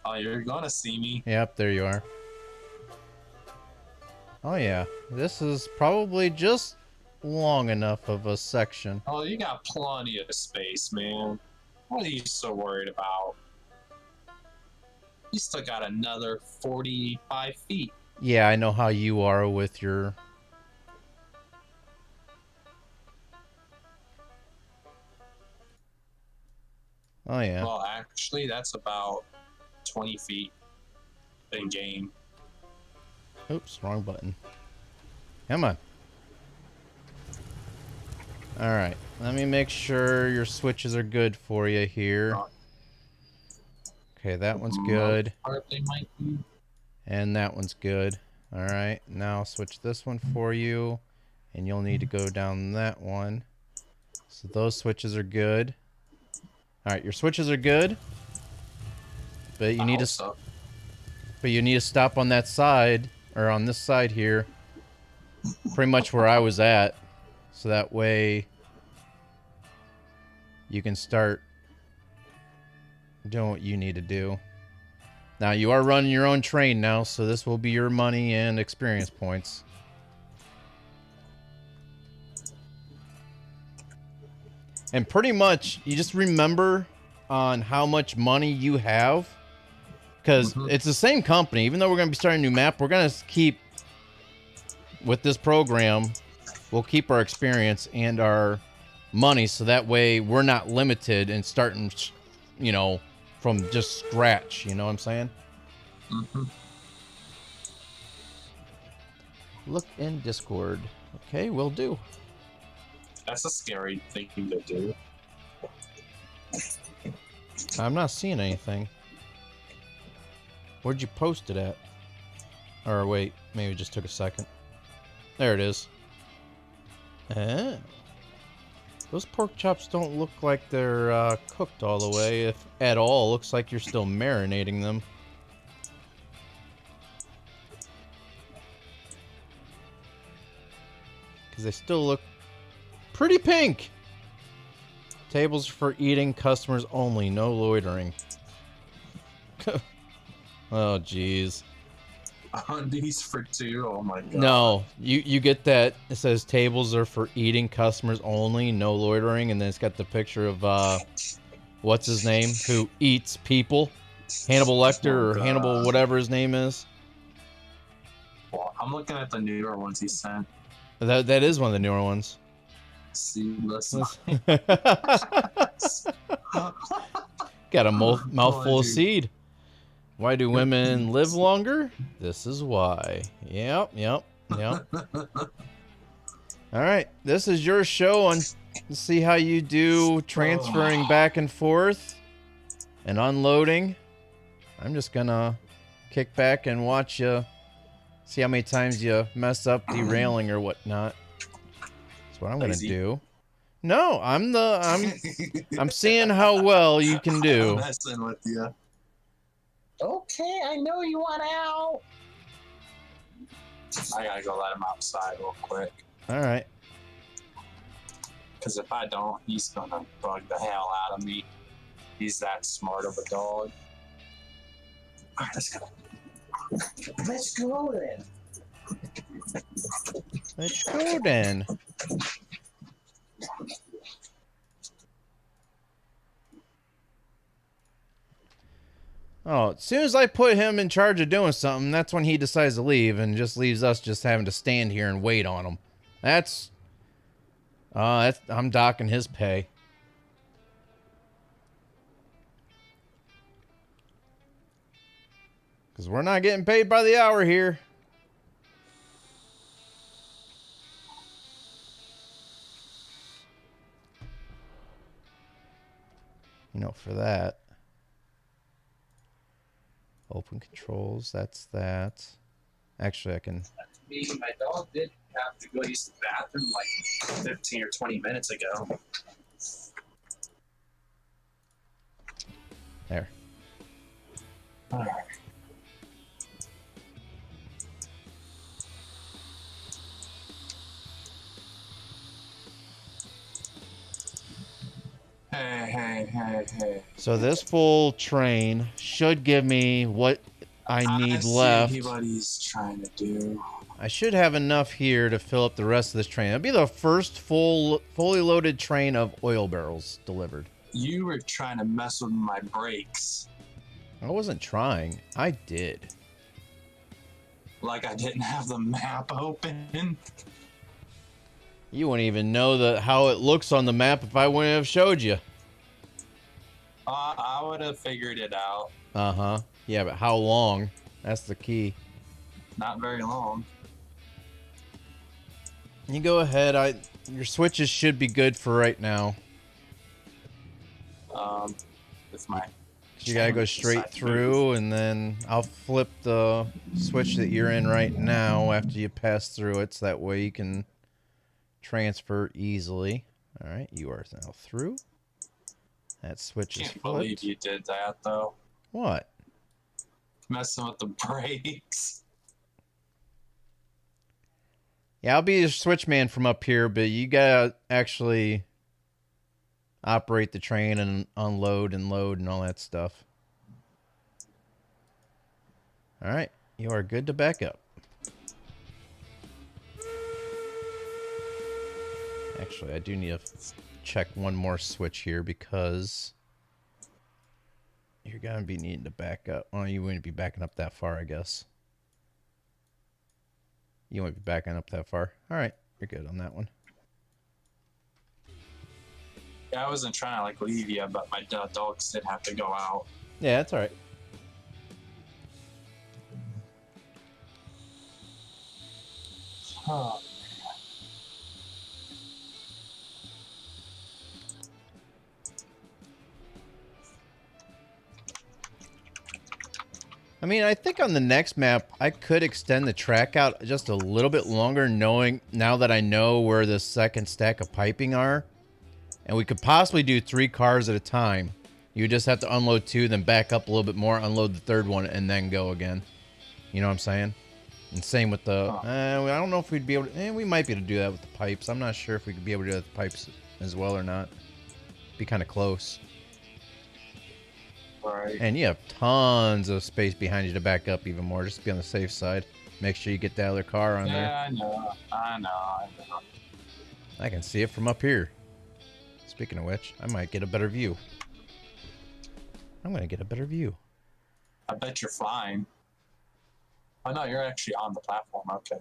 Oh, you're gonna see me. Yep, there you are. Oh, yeah. This is probably just long enough of a section. Oh, you got plenty of space, man. What are you so worried about? You still got another 45 feet. Yeah, I know how you are with your... Oh, yeah. Well, actually, that's about 20 feet in game. Oops, wrong button. Come on. Alright, let me make sure your switches are good for you here. Okay, that one's good. They might be. And that one's good. Alright, now I'll switch this one for you. And you'll need to go down that one. So those switches are good. Alright, your switches are good. But you need to stop on that side, or on this side here. Pretty much where I was at. So that way you can start doing what you need to do. Now you are running your own train now, so this will be your money and experience points. And pretty much you just remember on how much money you have, because it's the same company. Even though we're going to be starting a new map, we're going to keep with this program, we'll keep our experience and our money, so that way we're not limited and starting, you know, from just scratch. You know what I'm saying? Look in Discord. Okay, will do. That's a scary thing to do. I'm not seeing anything. Where'd you post it at? Or wait, maybe it just took a second. There it is. Ah. Those pork chops don't look like they're cooked all the way, if at all. Looks like you're still marinating them. Because they still look pretty pink. Tables for eating, customers only, no loitering. Oh, jeez. Undies for two. Oh my god. No, you get that. It says tables are for eating, customers only, no loitering, and then it's got the picture of what's his name, who eats people, Hannibal Lecter or Hannibal whatever his name is. Well, I'm looking at the newer ones he sent. That is one of the newer ones. Seedless. Got a mouthful of seed. Why do women live longer? This is why. Yep. All right, this is your show on see how you do transferring back and forth and unloading. I'm just gonna kick back and watch you. See how many times you mess up derailing or whatnot. That's what I'm gonna do. No, I'm seeing how well you can do. I'm messing with you. Okay, I know you want out. I gotta go let him outside real quick. All right. Because if I don't, he's gonna bug the hell out of me. He's that smart of a dog. All right, let's go. Let's go then. Let's go then. Oh, as soon as I put him in charge of doing something, that's when he decides to leave and just leaves us just having to stand here and wait on him. That's I'm docking his pay. Because we're not getting paid by the hour here. You know, for that. Open controls, that's that. Actually, I can... My dog did have to go use the bathroom like 15 or 20 minutes ago. There. All right. Hey. So this full train should give me what I need left. See what he's trying to do. I should have enough here to fill up the rest of this train. It'll be the first fully loaded train of oil barrels delivered. You were trying to mess with my brakes. I wasn't trying. I did. Like I didn't have the map open. You wouldn't even know how it looks on the map if I wouldn't have showed you. I would have figured it out. Uh-huh. Yeah, but how long? That's the key. Not very long. You go ahead. Your switches should be good for right now. With my... You gotta go straight through, and then I'll flip the switch that you're in right now after you pass through it, so that way you can transfer easily. All right, you are now through. That switch is flipped. Can't believe you did that, though. What? Messing with the brakes. Yeah, I'll be a switchman from up here, but you gotta actually operate the train and unload and load and all that stuff. All right, you are good to back up. Actually, I do need to check one more switch here because you're gonna be needing to back up. Oh, you wouldn't be backing up that far, I guess. You won't be backing up that far. All right, you're good on that one. Yeah, I wasn't trying to like leave you, but my dogs did have to go out. Yeah, that's all right. Oh. I mean, I think on the next map, I could extend the track out just a little bit longer, knowing now that I know where the second stack of piping are. And we could possibly do 3 cars at a time. You just have to unload 2, then back up a little bit more, unload the 3rd one, and then go again. You know what I'm saying? And same with the... I don't know if we'd be able to... we might be able to do that with the pipes. I'm not sure if we could be able to do that with the pipes as well or not. Be kind of close. Right. And you have tons of space behind you to back up even more, just to be on the safe side. Make sure you get that other car on there. Yeah, I know. I can see it from up here. Speaking of which, I might get a better view. I'm going to get a better view. I bet you're flying. Oh, no, you're actually on the platform. Okay.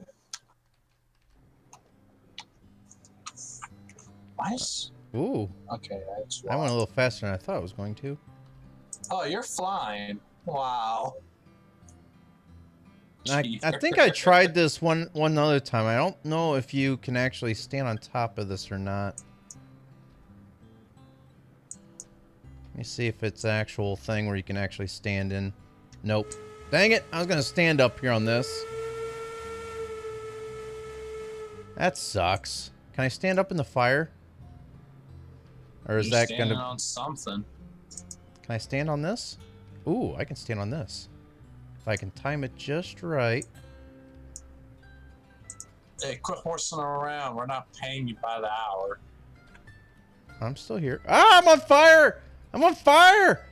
Nice. Ooh. Okay, I went a little faster than I thought I was going to. Oh, you're flying. Wow. I think I tried this one other time. I don't know if you can actually stand on top of this or not. Let me see if it's an actual thing where you can actually stand in. Nope. Dang it! I was gonna stand up here on this. That sucks. Can I stand up in the fire? Or is You're that standing gonna... on something? Can I stand on this? Ooh, I can stand on this. If I can time it just right. Hey, quit horsing around. We're not paying you by the hour. I'm still here. Ah, I'm on fire! I'm on fire!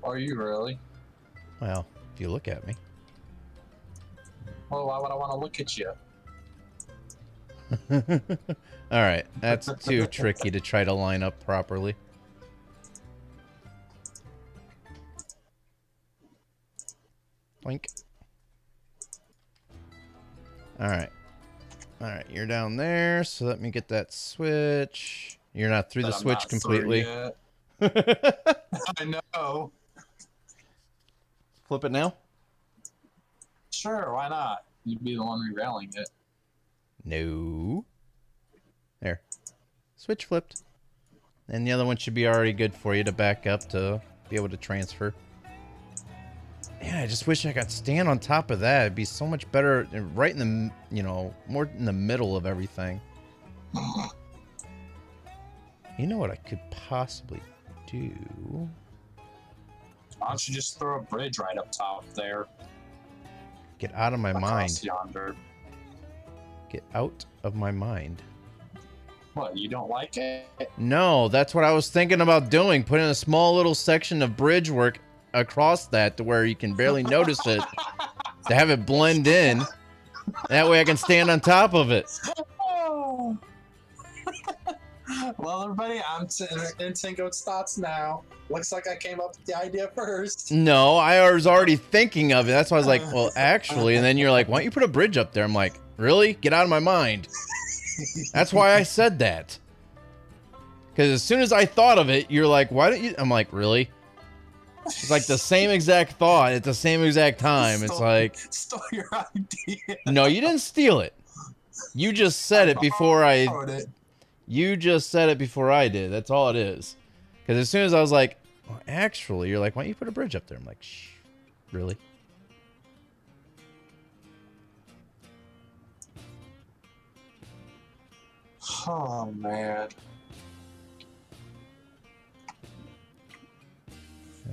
Are you really? Well, if you look at me. Well, why would I want to look at you? Alright, that's too tricky to try to line up properly. Blink. Alright. Alright, you're down there, so let me get that switch. You're not through the I'm switch not completely. through yet. I know. Flip it now? Sure, why not? You'd be the one rerailing it. No. There. Switch flipped. And the other one should be already good for you to back up to be able to transfer. Man, I just wish I could stand on top of that. It'd be so much better right in the, you know, more in the middle of everything. You know what I could possibly do? Why don't you just throw a bridge right up top there? Get out of my mind. Across yonder. Get out of my mind. What, you don't like it? No, that's what I was thinking about doing. Putting a small little section of bridge work across that to where you can barely notice it. To have it blend in. That way I can stand on top of it. Oh. Well, everybody, I'm in Tinko's thoughts now. Looks like I came up with the idea first. No, I was already thinking of it. That's why I was like, well, actually. And then you're like, why don't you put a bridge up there? I'm like, really? Get out of my mind. That's why I said that. Because as soon as I thought of it, you're like, why don't you? I'm like, really? It's like the same exact thought at the same exact time. It's like, Stole your idea. no, you didn't steal it. You just said it before You just said it before I did. That's all it is. Because as soon as I was like, well, actually, you're like, why don't you put a bridge up there? I'm like, shh, really? Oh, man.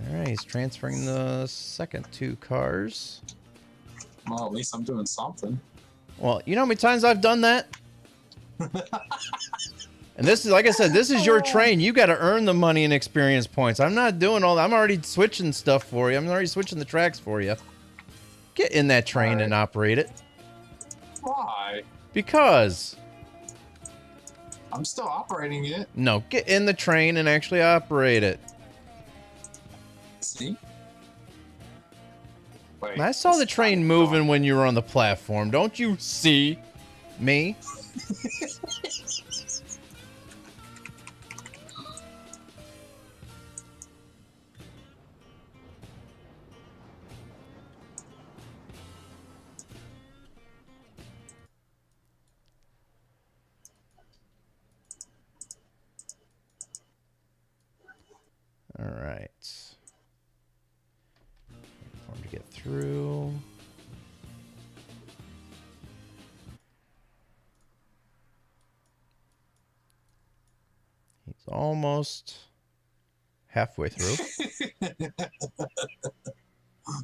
All right, he's transferring the second two cars. Well, at least I'm doing something. Well, you know how many times I've done that? And this is, like I said, this is your train. You got to earn the money and experience points. I'm not doing all that. I'm already switching stuff for you. I'm already switching the tracks for you. Get in that train and operate it. Why? Because. I'm still operating it. No, get in the train and actually operate it. See? Wait, And I saw the train moving when you were on the platform. Don't you see me? All right. Wait for him to get through. He's almost halfway through.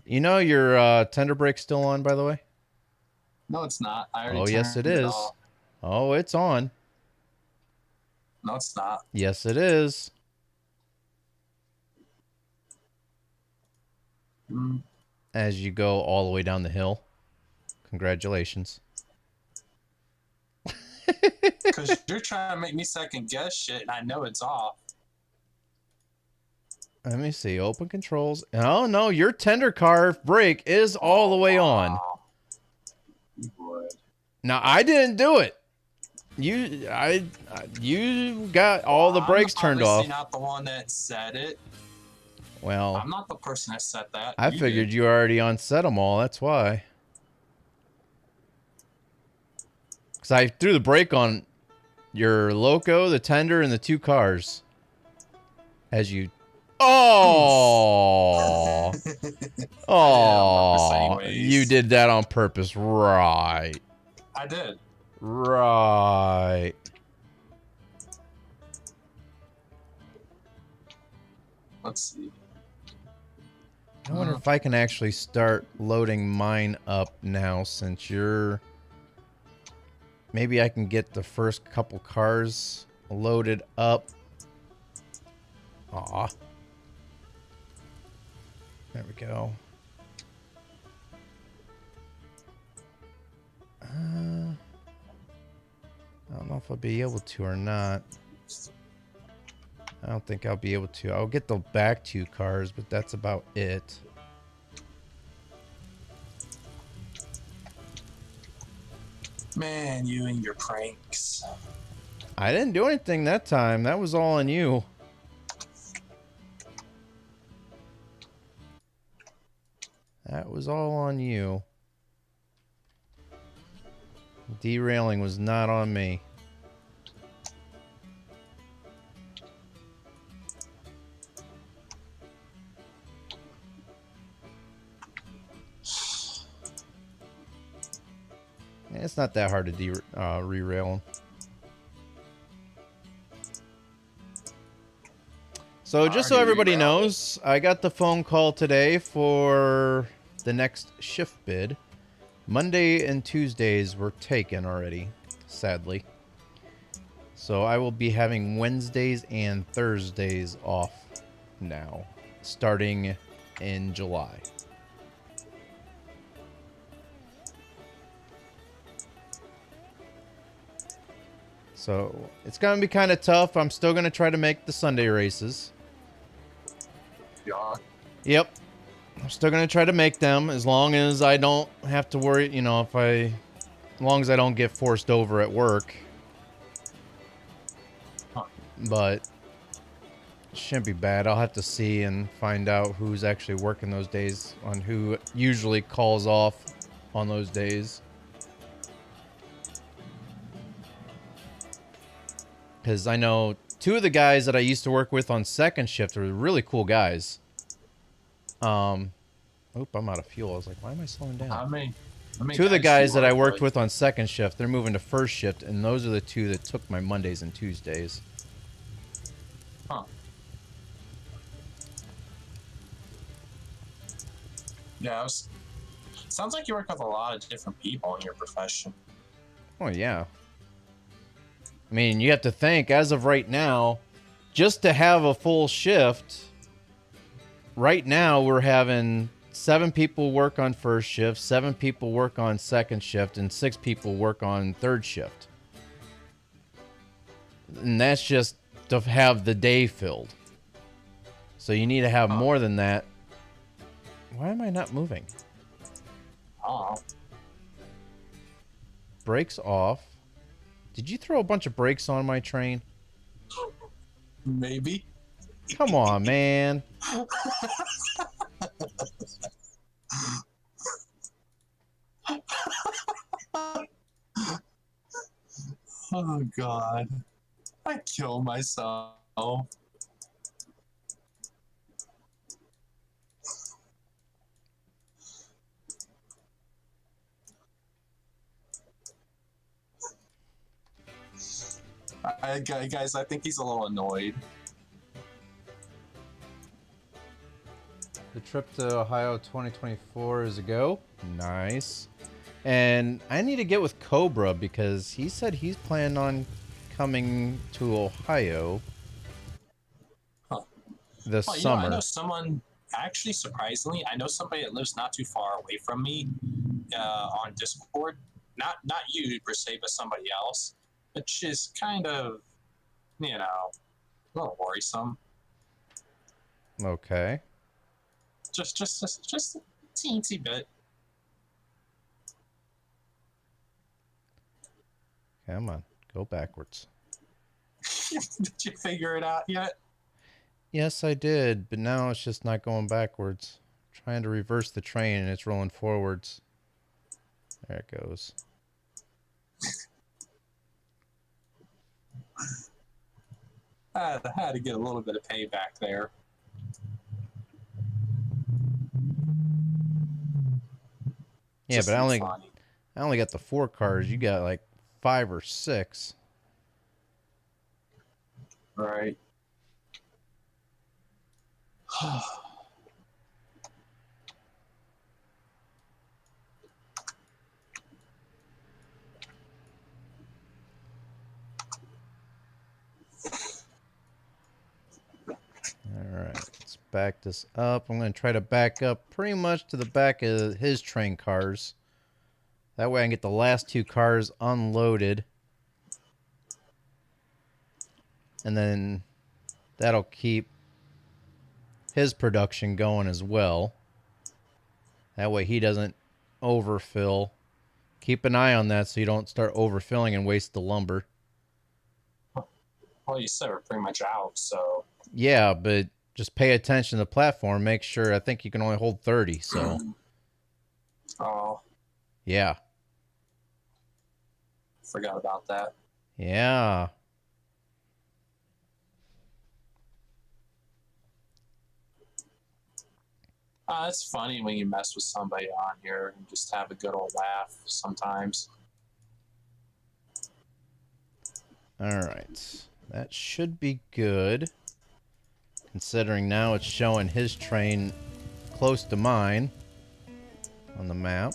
You know your tender brake's still on, by the way? No, it's not. I already Oh, yes, it turned is. off. Oh, it's on. No, it's not. Yes, it is. Mm. As you go all the way down the hill. Congratulations. Because you're trying to make me second guess shit, and I know it's off. Let me see. Open controls. Oh, no. Your tender car brake is all the way on. Wow. You would. Now, I didn't do it. You got all the brakes turned off. I'm not the one that said it. Well, I'm not the person that said that. I figured you already unset them all. That's why. Because I threw the brake on your Loco, the tender, and the two cars. As you Oh. I did it on purpose Oh. anyways. You did that on purpose. Right. I did. Right. Let's see. I wonder if I can actually start loading mine up now since you're... Maybe I can get the first couple cars loaded up. Aw. There we go. I don't know if I'll be able to or not. I don't think I'll be able to. I'll get the back two cars, but that's about it. Man, you and your pranks. I didn't do anything that time. That was all on you. That was all on you. Derailing was not on me. It's not that hard to re-rail them. So just so everybody knows, I got the phone call today for the next shift bid. Monday and Tuesdays were taken already, sadly. So I will be having Wednesdays and Thursdays off now, starting in July. So it's going to be kind of tough. I'm still going to try to make the Sunday races. Yeah. Yep. I'm still going to try to make them as long as I don't have to worry, you know, as long as I don't get forced over at work. Huh. But it shouldn't be bad. I'll have to see and find out who's actually working those days, on who usually calls off on those days. Because I know two of the guys that I used to work with on second shift are really cool guys. Oop, I'm out of fuel. I was like, why am I slowing down? Two of the guys that I worked with on second shift, they're moving to first shift, and those are the two that took my Mondays and Tuesdays. Huh. Yeah, sounds like you work with a lot of different people in your profession. Oh, yeah. I mean, you have to think, as of right now, just to have a full shift, right now we're having 7 people work on first shift, 7 people work on second shift, and 6 people work on third shift. And that's just to have the day filled. So you need to have more than that. Why am I not moving? Oh. Brakes off. Did you throw a bunch of brakes on my train? Maybe. Come on, man. Oh, God. I killed myself. Guys, I think he's a little annoyed. The trip to Ohio 2024 is a go. Nice. And I need to get with Cobra because he said he's planning on coming to Ohio this summer. I know someone, actually, surprisingly, I know somebody that lives not too far away from me on Discord. Not you per se, but somebody else, which is kind of, you know, a little worrisome. Okay. Just a teensy bit. Come on, go backwards. Did you figure it out yet? Yes, I did, but now it's just not going backwards. I'm trying to reverse the train and it's rolling forwards. There it goes. I had to get a little bit of payback there. Yeah, Just but to be funny. I only got the 4 cars. You got like 5 or 6. Right. Alright, let's back this up. I'm going to try to back up pretty much to the back of his train cars. That way I can get the last 2 cars unloaded. And then that'll keep his production going as well. That way he doesn't overfill. Keep an eye on that so you don't start overfilling and waste the lumber. Well, you said we're pretty much out, so. Yeah, but just pay attention to the platform. Make sure, I think you can only hold 30, so. Oh, Yeah. forgot about that. Yeah. It's funny when you mess with somebody on here and just have a good old laugh sometimes. Alright. That should be good. Considering now it's showing his train close to mine on the map.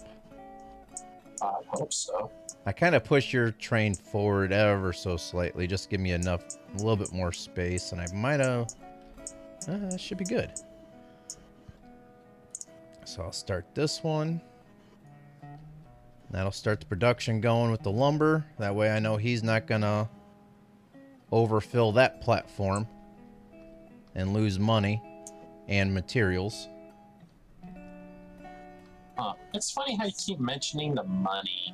I hope so. I kind of push your train forward ever so slightly. Just give me enough, a little bit more space. And I might have... that should be good. So I'll start this one. That'll start the production going with the lumber. That way I know he's not going to overfill that platform and lose money and materials. It's funny how you keep mentioning the money.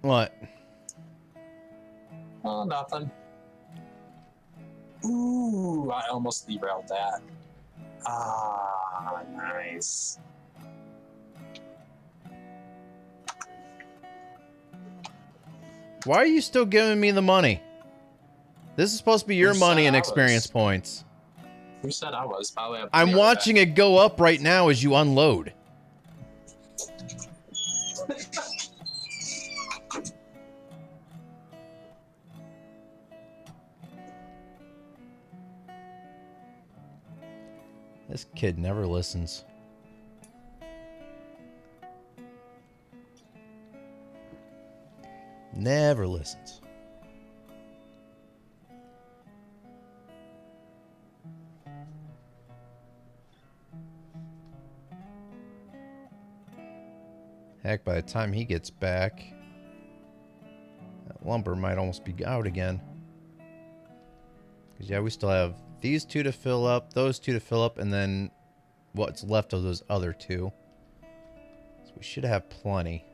What? Oh, nothing. Ooh, I almost derailed that. Ah, nice. Why are you still giving me the money? This is supposed to be your Who money said and I experience was? points. Who said I was? By the way, I'm watching it go up right now as you unload. This kid never listens. Never listens. Heck, by the time he gets back, that lumber might almost be out again. Because, yeah, we still have these 2 to fill up, those 2 to fill up, and then what's left of those other 2. So we should have plenty.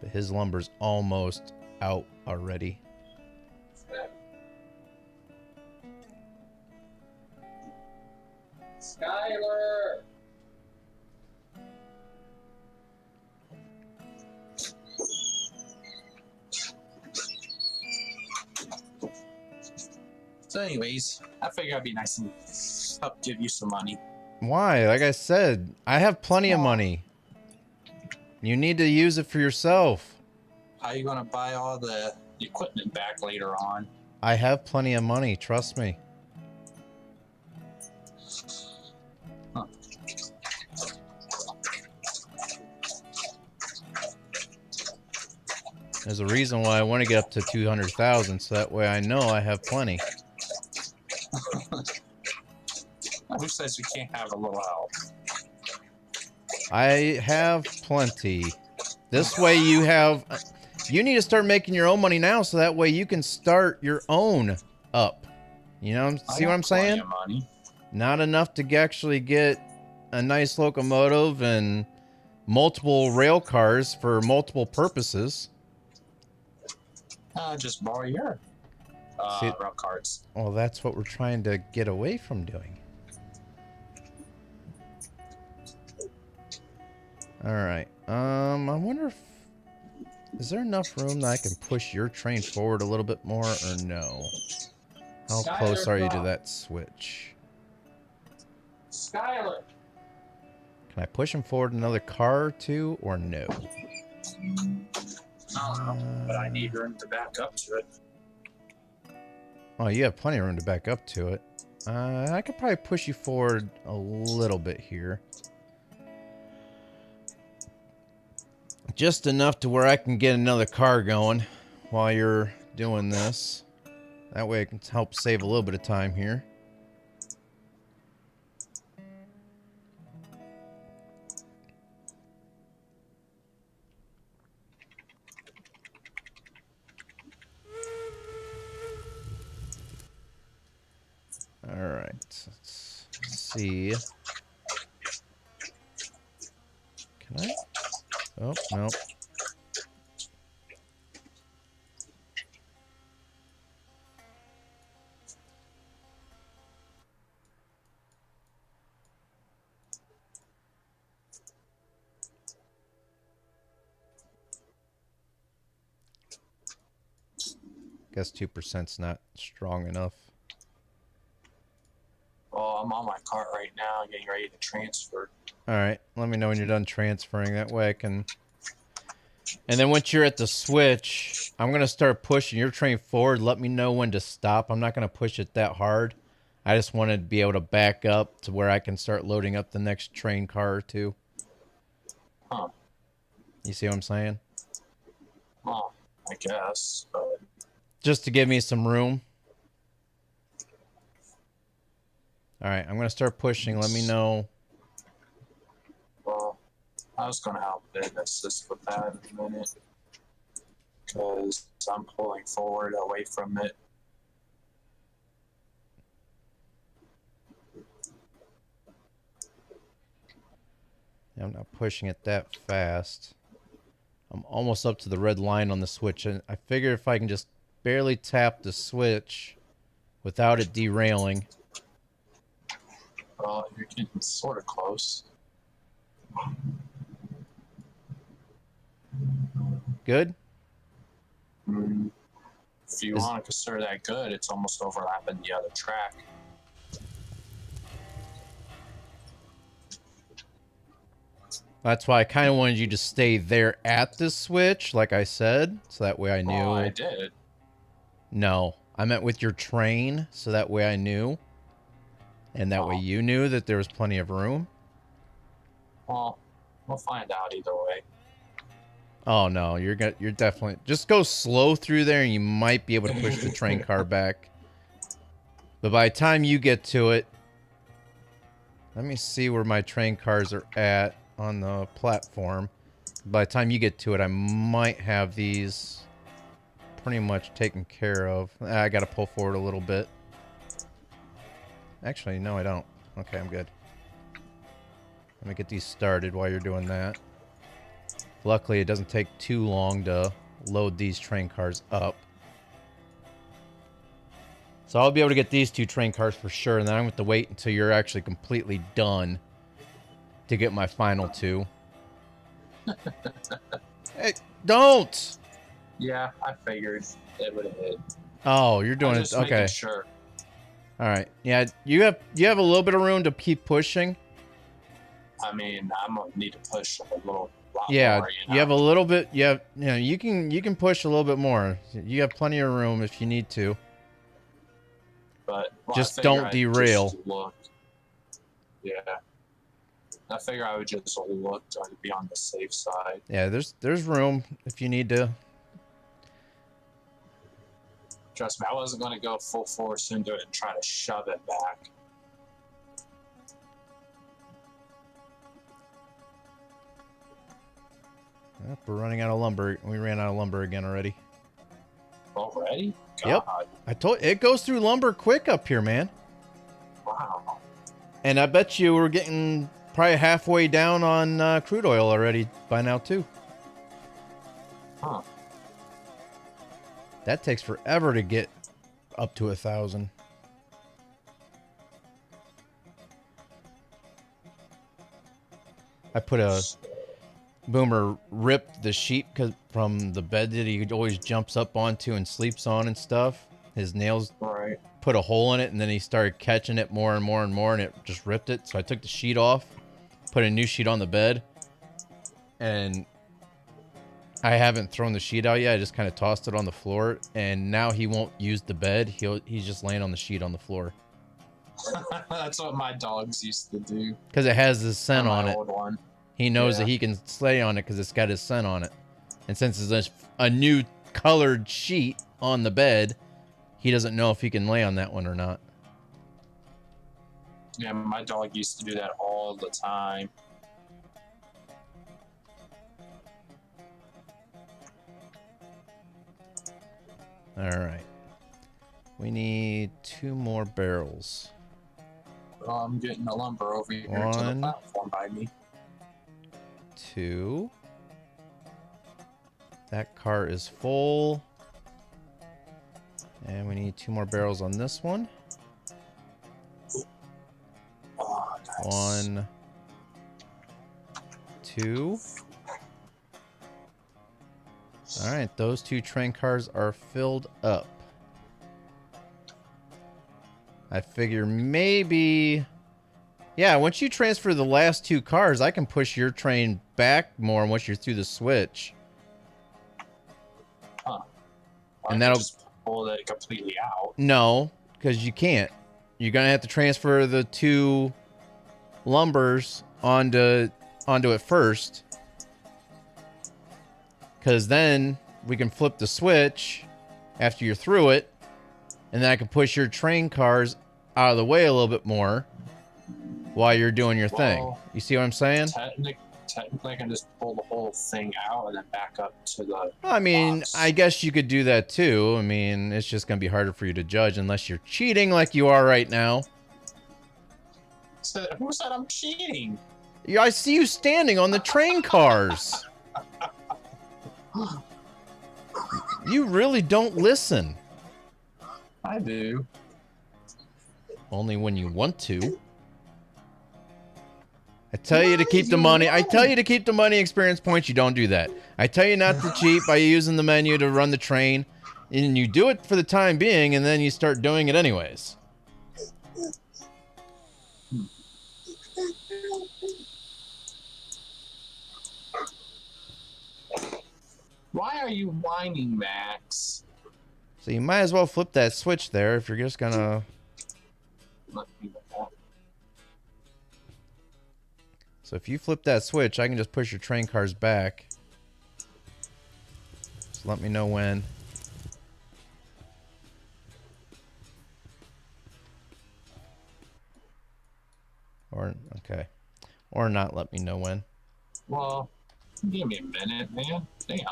But his lumber's almost out already. Skyler! So anyways, I figured I'd be nice and help give you some money. Why? Like I said, I have plenty of money. You need to use it for yourself. How are you going to buy all the equipment back later on? I have plenty of money, trust me. Huh. There's a reason why I want to get up to 200,000, so that way I know I have plenty. Who says you can't have a little help? I have plenty. This way you have... You need to start making your own money now, so that way you can start your own up. You know, see what I'm saying? Money. Not enough to actually get a nice locomotive and multiple rail cars for multiple purposes. Just borrow your See- rail carts. Well, that's what we're trying to get away from doing. Alright. I wonder if... Is there enough room that I can push your train forward a little bit more, or no? How close are you to that switch? Skyler! Can I push him forward another car or two, or no? I don't know, but I need room to back up to it. Oh, you have plenty of room to back up to it. I could probably push you forward a little bit here. Just enough to where I can get another car going while you're doing this. That way I can help save a little bit of time here. Alright, let's see. Can I? Oh, no. Guess 2%'s not strong enough. Oh, I'm on my cart right now, getting ready to transfer. Alright, let me know when you're done transferring. That way I can... And then once you're at the switch, I'm going to start pushing your train forward. Let me know when to stop. I'm not going to push it that hard. I just want to be able to back up to where I can start loading up the next train car or two. Huh. You see what I'm saying? Oh, I guess, but... Just to give me some room. Alright, I'm going to start pushing. Let me know. Well, I was going to help and assist with that in a minute. Because I'm pulling forward away from it. I'm not pushing it that fast. I'm almost up to the red line on the switch. And I figure if I can just barely tap the switch without it derailing. Well, you're getting sort of close. Good? If you want to consider that good, it's almost overlapping the other track. That's why I kind of wanted you to stay there at the switch, like I said, so that way I knew. Oh, I did. No, I meant with your train, so that way I knew. And that way you knew that there was plenty of room. Well, we'll find out either way. Oh no, you're definitely just go slow through there, and you might be able to push the train car back. But by the time you get to it, let me see where my train cars are at on the platform. By the time you get to it, I might have these pretty much taken care of. I got to pull forward a little bit. Actually, no, I don't. Okay, I'm good. Let me get these started while you're doing that. Luckily, it doesn't take too long to load these train cars up. So I'll be able to get these two train cars for sure, and then I'm going to have to wait until you're actually completely done to get my final two. Hey, don't! Yeah, I figured it would have hit. Oh, you're doing it. Okay. Sure. All right. Yeah, you have a little bit of room to keep pushing. I mean, I'm gonna need to push a little. Yeah, more, you have a little bit. You can push a little bit more. You have plenty of room if you need to. But just don't derail. Yeah. I figure I would just look to be on the safe side. Yeah, there's room if you need to. Trust me, I wasn't going to go full force into it and try to shove it back. Yep, we're running out of lumber. We ran out of lumber again already. Already? God. Yep. I told it goes through lumber quick up here, man. Wow. And I bet you we're getting probably halfway down on crude oil already by now too. Huh. That takes forever to get up to 1,000. I put a Boomer ripped the sheep from the bed that he always jumps up onto and sleeps on and stuff. His nails put a hole in it, and then he started catching it more and more and more, and it just ripped it. So I took the sheet off, put a new sheet on the bed, and I haven't thrown the sheet out yet. I just kind of tossed it on the floor, and now he won't use the bed. He's just laying on the sheet on the floor That's what my dogs used to do. because it has his scent on My it. old one. He knows Yeah. that he can slay on it because it's got his scent on it. And since it's a new colored sheet on the bed, he doesn't know if he can lay on that one or not. Yeah, my dog used to do that all the time. All right. We need 2 more barrels. I'm getting the lumber over here to the One. platform by me. 2. That car is full. And we need 2 more barrels on this one. Oh, nice. 1, 2. All right, those 2 train cars are filled up. I figure maybe... Yeah, once you transfer the last 2 cars, I can push your train back more once you're through the switch. I And can that'll- just pull it completely out. No, because you can't. You're going to have to transfer the 2 lumbers onto it first. Because then we can flip the switch after you're through it. And then I can push your train cars out of the way a little bit more while you're doing your thing. Well, You see what I'm saying? Technically, I can just pull the whole thing out and then back up to the. I mean, box. I guess you could do that too. I mean, it's just going to be harder for you to judge unless you're cheating like you are right now. Who said I'm cheating? Yeah, I see you standing on the train cars. You really don't listen. I do. Only when you want to. I tell you to keep the money. I tell you to keep the money experience points. You don't do that. I tell you not to cheat by using the menu to run the train. And you do it for the time being, and then you start doing it anyways. Why are you whining, Max? So you might as well flip that switch there if you're just gonna... Let me know that. So if you flip that switch, I can just push your train cars back. Just let me know when. Or, okay. Or not let me know when. Well, give me a minute, man. Damn.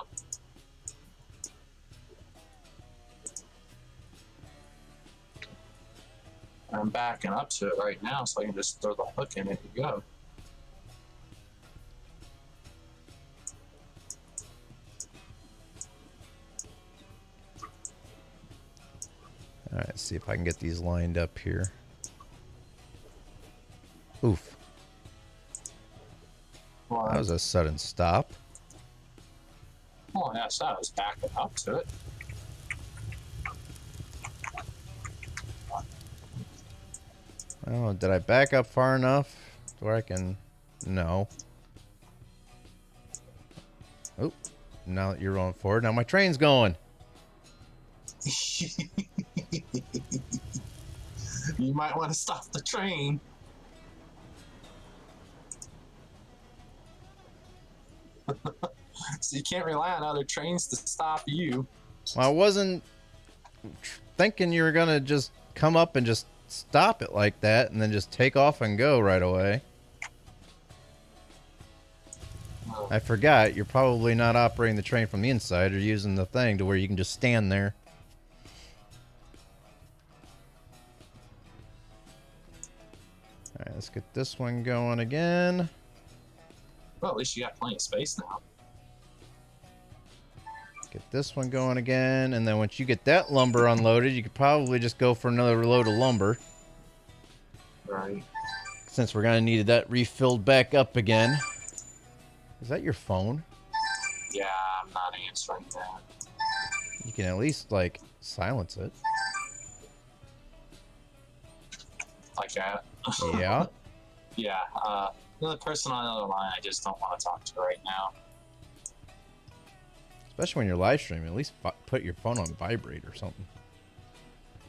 I'm backing up to it right now, so I can just throw the hook in it and go. Alright, let's see if I can get these lined up here. Oof. Well, That was a sudden stop. oh, yeah, so I was backing up to it. Oh, did I back up far enough to where I can... No. Oh, now that you're rolling forward, now my train's going. You might want to stop the train. So you can't rely on other trains to stop you. Well, I wasn't thinking you were gonna just come up and just stop it like that and then just take off and go right away. I forgot, you're probably not operating the train from the inside or using the thing to where you can just stand there. Alright, let's get this one going again. Well, at least you got plenty of space now. Get this one going again, and then once you get that lumber unloaded, you could probably just go for another load of lumber. Right. Since we're gonna need that refilled back up again. Is that your phone? Yeah, I'm not answering that. You can at least, like, silence it. Like that. Yeah. Yeah, the person on the other line, I just don't want to talk to right now. Especially when you're live streaming, at least put your phone on vibrate or something.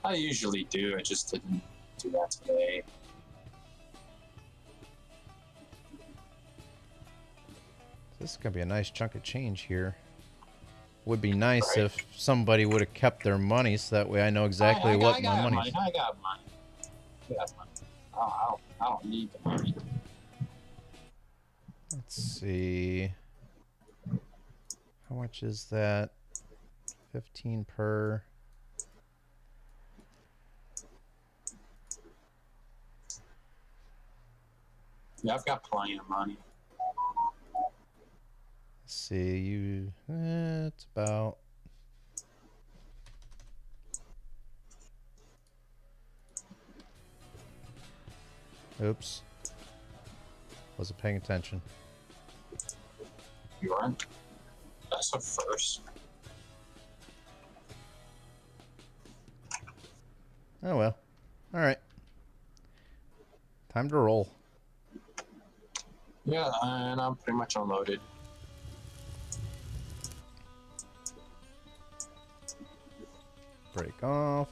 I usually do, I just didn't do that today. This is gonna be a nice chunk of change here. Would be nice Right. if somebody would have kept their money, so that way I know exactly what my money is. I got money. I got money. I don't need the money. Let's see. How much is that? 15 per. Yeah, I've got plenty of money. Let's see, it's about. Oops. Wasn't paying attention. You aren't? That's a first. Oh well. Alright. Time to roll. Yeah, and I'm pretty much unloaded. Break off.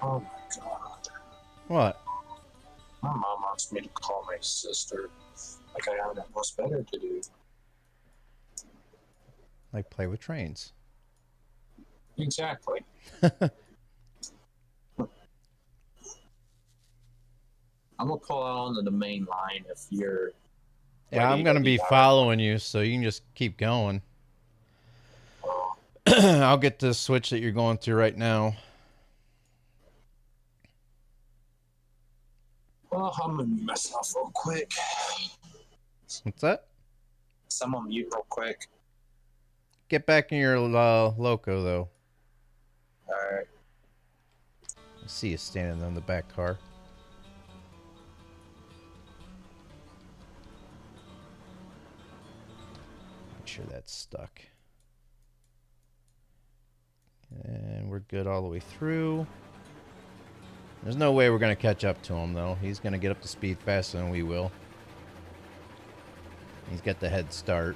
Oh my god. What? My mom wants me to call my sister. Like I have nothing else better to do. Like play with trains. Exactly. I'm gonna call out onto the main line if you're. Yeah, I'm ready gonna to be out. following you, so you can just keep going. Oh, I'll get the switch that you're going through right now. well, I'm gonna mute myself real quick. What's that? Someone mute real quick. Get back in your loco, though. Alright. I see you standing on the back car. Make sure that's stuck. And we're good all the way through. There's no way we're going to catch up to him, though. He's going to get up to speed faster than we will. He's got the head start.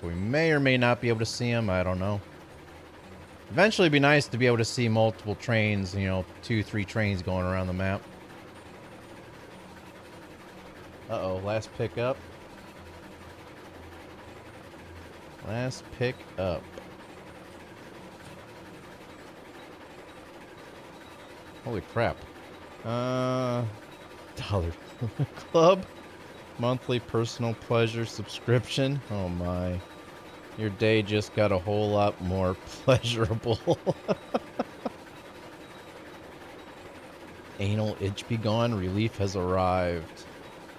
So we may or may not be able to see him. I don't know. Eventually it'd be nice to be able to see multiple trains, you know, 2-3 trains going around the map. Uh-oh, last pick up. Last pick up. Holy crap. Dollar Club monthly personal pleasure subscription. Oh my. Your day just got a whole lot more pleasurable. Anal itch be gone. Relief has arrived.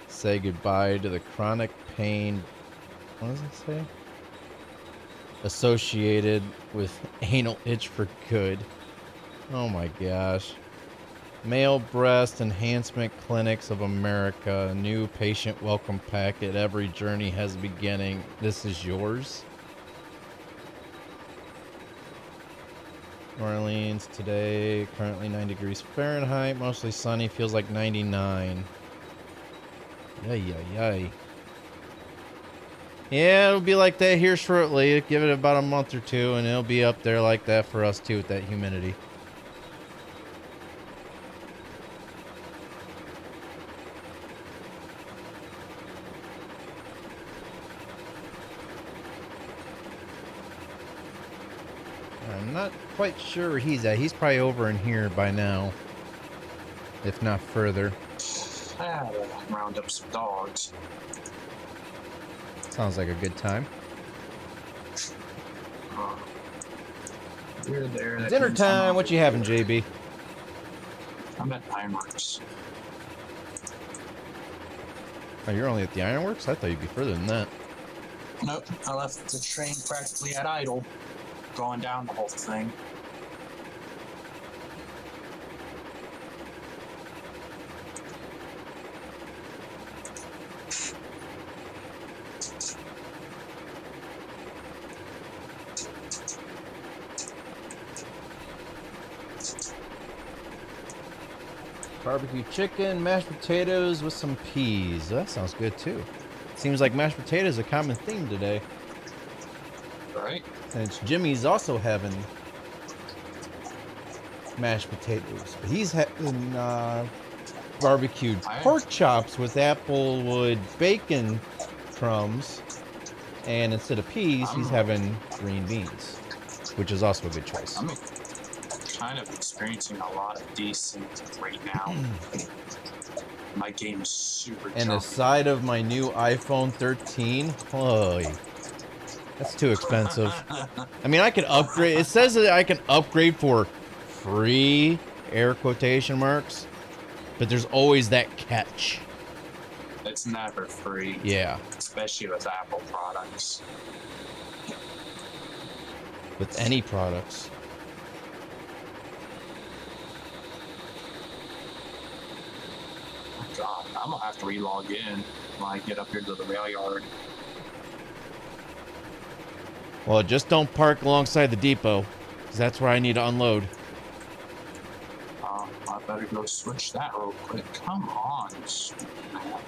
Say goodbye to the chronic pain. What does it say? Associated with anal itch for good. Oh my gosh. Male Breast Enhancement Clinics of America. New patient welcome packet. Every journey has a beginning. This is yours. New Orleans today, currently 9 degrees Fahrenheit, mostly sunny, feels like 99. Yay, yay, yay. Yeah, it'll be like that here shortly. Give it about a month or two, and it'll be up there like that for us too with that humidity. I'm not quite sure where he's at. He's probably over in here by now, if not further. I had to round up some dogs. Sounds like a good time. You're there. That Dinner means I'm time. over What you having, here. JB? I'm at Ironworks. Oh, you're only at the Ironworks? I thought you'd be further than that. Nope, I left the train practically at idle, going down the whole thing. Barbecue chicken, mashed potatoes with some peas. That sounds good too. Seems like mashed potatoes are a common theme today. Right? And it's Jimmy's also having mashed potatoes. But he's having barbecued pork chops with applewood bacon crumbs. And instead of peas, he's having green beans, which is also a good choice. I'm kind of experiencing a lot of decent right now. My game is super And the jumpy. side of my new iPhone 13, oh, that's too expensive. I mean, I could upgrade. It says that I can upgrade for free, air quotation marks, but there's always that catch. It's never free. Yeah. Especially with Apple products. With any products. Oh God, I'm gonna have to re-log in when I get up here to the rail yard. Well, just don't park alongside the depot, because that's where I need to unload. I better go switch that real quick. Come on, man.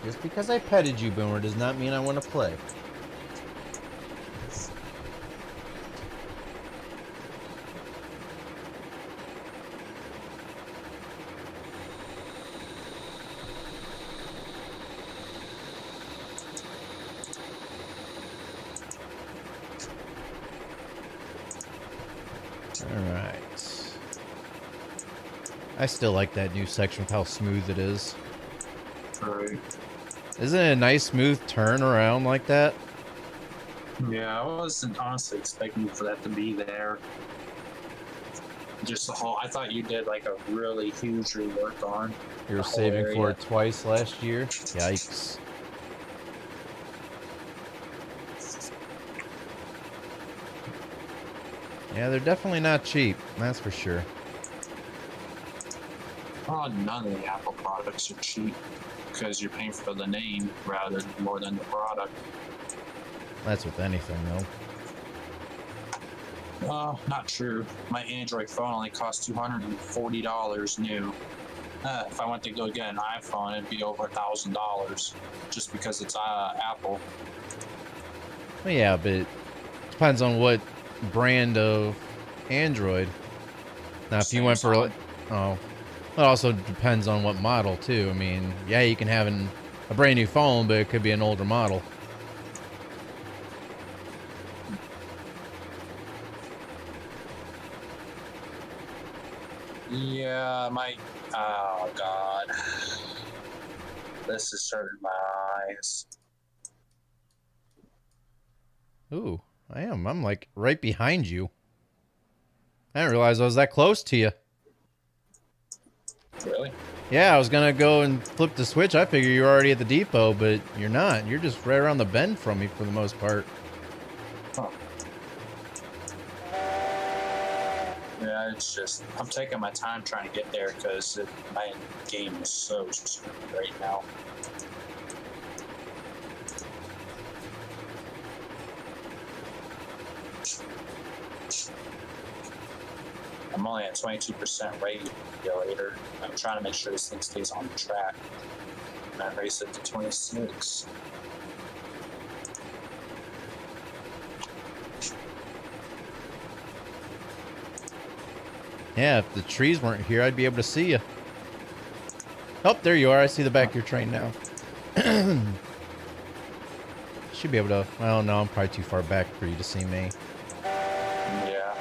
Just because I petted you, Boomer, does not mean I want to play. Alright. I still like that new section with how smooth it is. Right. Isn't it a nice smooth turn around like that? Yeah, I wasn't honestly expecting for that to be there. Just the whole, I thought you did like a really huge rework on. You were the whole saving for area. it twice last year? Yikes. Yeah, they're definitely not cheap, that's for sure. Oh, none of the Apple products are cheap because you're paying for the name rather than more than the product. That's with anything, though. Not true. My Android phone only costs $240 new. If I went to go get an iPhone, it'd be over $1,000 just because it's Apple. Well, yeah, but it depends on what brand of Android. Now, if you went for... Samsung. Oh. It also depends on what model, too. I mean, yeah, you can have a brand new phone, but it could be an older model. Yeah, oh God. This is hurting my eyes. Ooh, I am. I'm like right behind you. I didn't realize I was that close to you. Really? Yeah, I was gonna go and flip the switch. I figured you were already at the depot, but you're not. You're just right around the bend from me for the most part. Huh. Yeah, it's just, I'm taking my time trying to get there because my game is so screwed right now. I'm only at 22% regulator. I'm trying to make sure this thing stays on the track. And I race it to 26. Yeah, if the trees weren't here, I'd be able to see you. Oh, there you are. I see the back of your train now. Should be able to... Well, no, I'm probably too far back for you to see me. Yeah.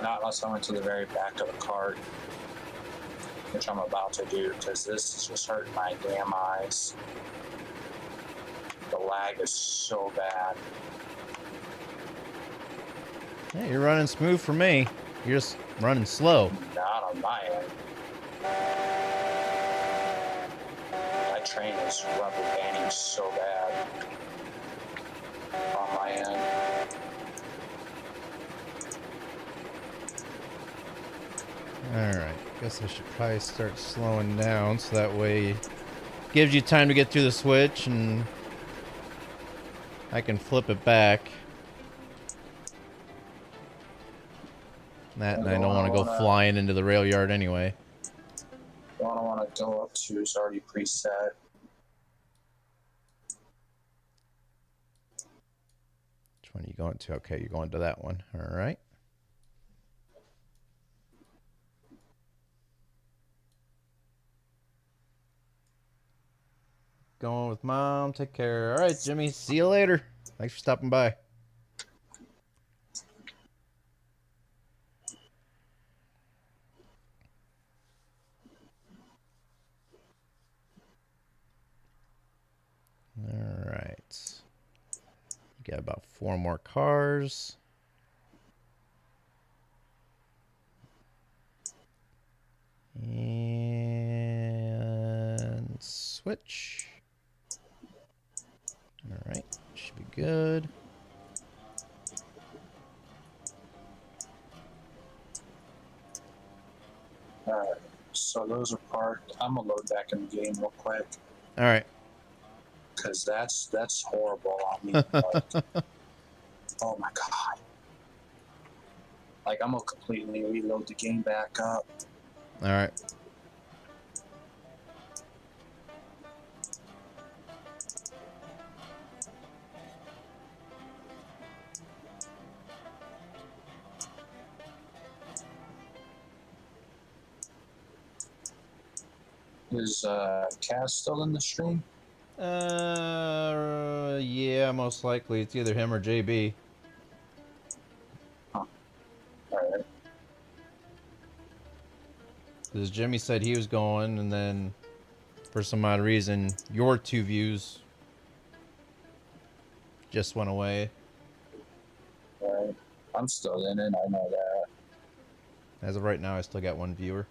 Not unless I went to the very back of the cart, which I'm about to do, because this is just hurting my damn eyes. The lag is so bad. Yeah, you're running smooth for me. You're just running slow. Not on my end. My train is rubber banding so bad. on my end. Alright, guess I should probably start slowing down so that way it gives you time to get through the switch and I can flip it back. That, and I don't want to go flying into the rail yard anyway. The one I want to go up to is already preset. Which one are you going to? Okay, you're going to that one. Alright. Going with Mom. Take care. Alright, Jimmy. See you later. Thanks for stopping by. Alright. You got about 4 more cars. And switch. Alright, should be good. Alright, so those are parked. I'm gonna load back in the game real quick. Alright. Because that's horrible on me. Like, oh my god. Like, I'm gonna completely reload the game back up. Alright. Is Kaz still in the stream? Yeah, most likely. It's either him or JB. Huh. Alright. Because Jimmy said he was going, and then for some odd reason, your 2 views just went away. Alright. I'm still in it, I know that. As of right now, I still got 1 viewer.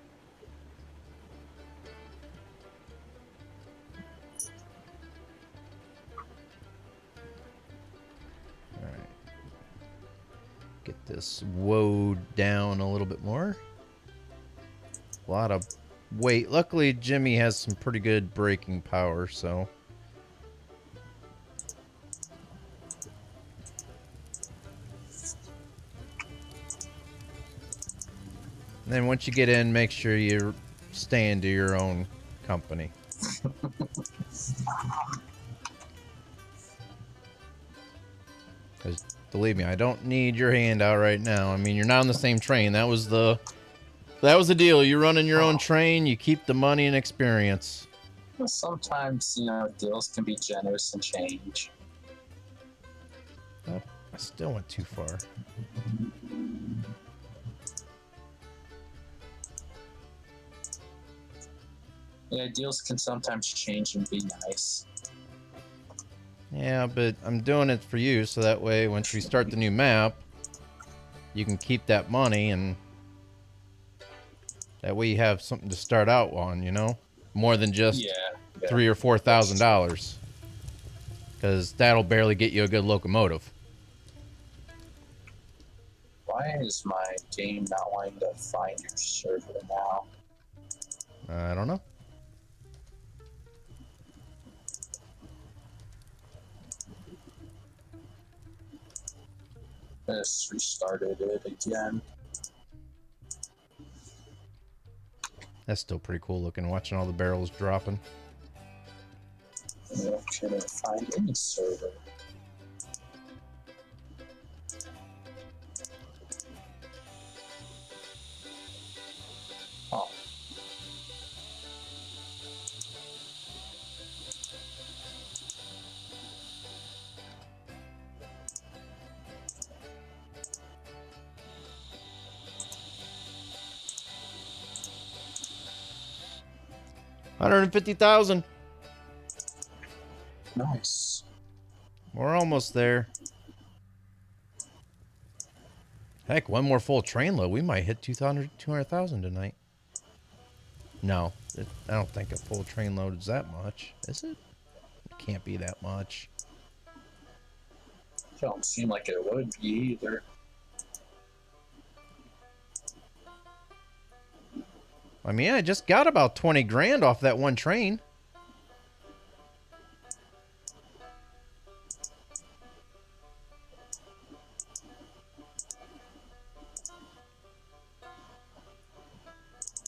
Alright. Get this woe down a little bit more. A lot of weight. Luckily, Jimmy has some pretty good braking power, so... And then once you get in, make sure you stay into your own company. Because believe me, I don't need your handout right now. I mean, you're not on the same train. That was the deal. You're running your own train. You keep the money and experience. Sometimes, you know, deals can be generous and change. Oh, I still went too far. Yeah, deals can sometimes change and be nice. Yeah, but I'm doing it for you, so that way once we start the new map, you can keep that money, and that way you have something to start out on, you know? More than just $3,000 or $4,000. Because that'll barely get you a good locomotive. Why is my game not wanting to find your server now? I don't know. I just restarted it again. That's still pretty cool looking, watching all the barrels dropping. I couldn't find any server. Oh. $150,000. Nice. We're almost there. Heck, 1 more full train load. We might hit 200,000 tonight. No, I don't think a full train load is that much. Is it? It can't be that much. Don't seem like it would be either. I mean, I just got about 20 grand off that one train.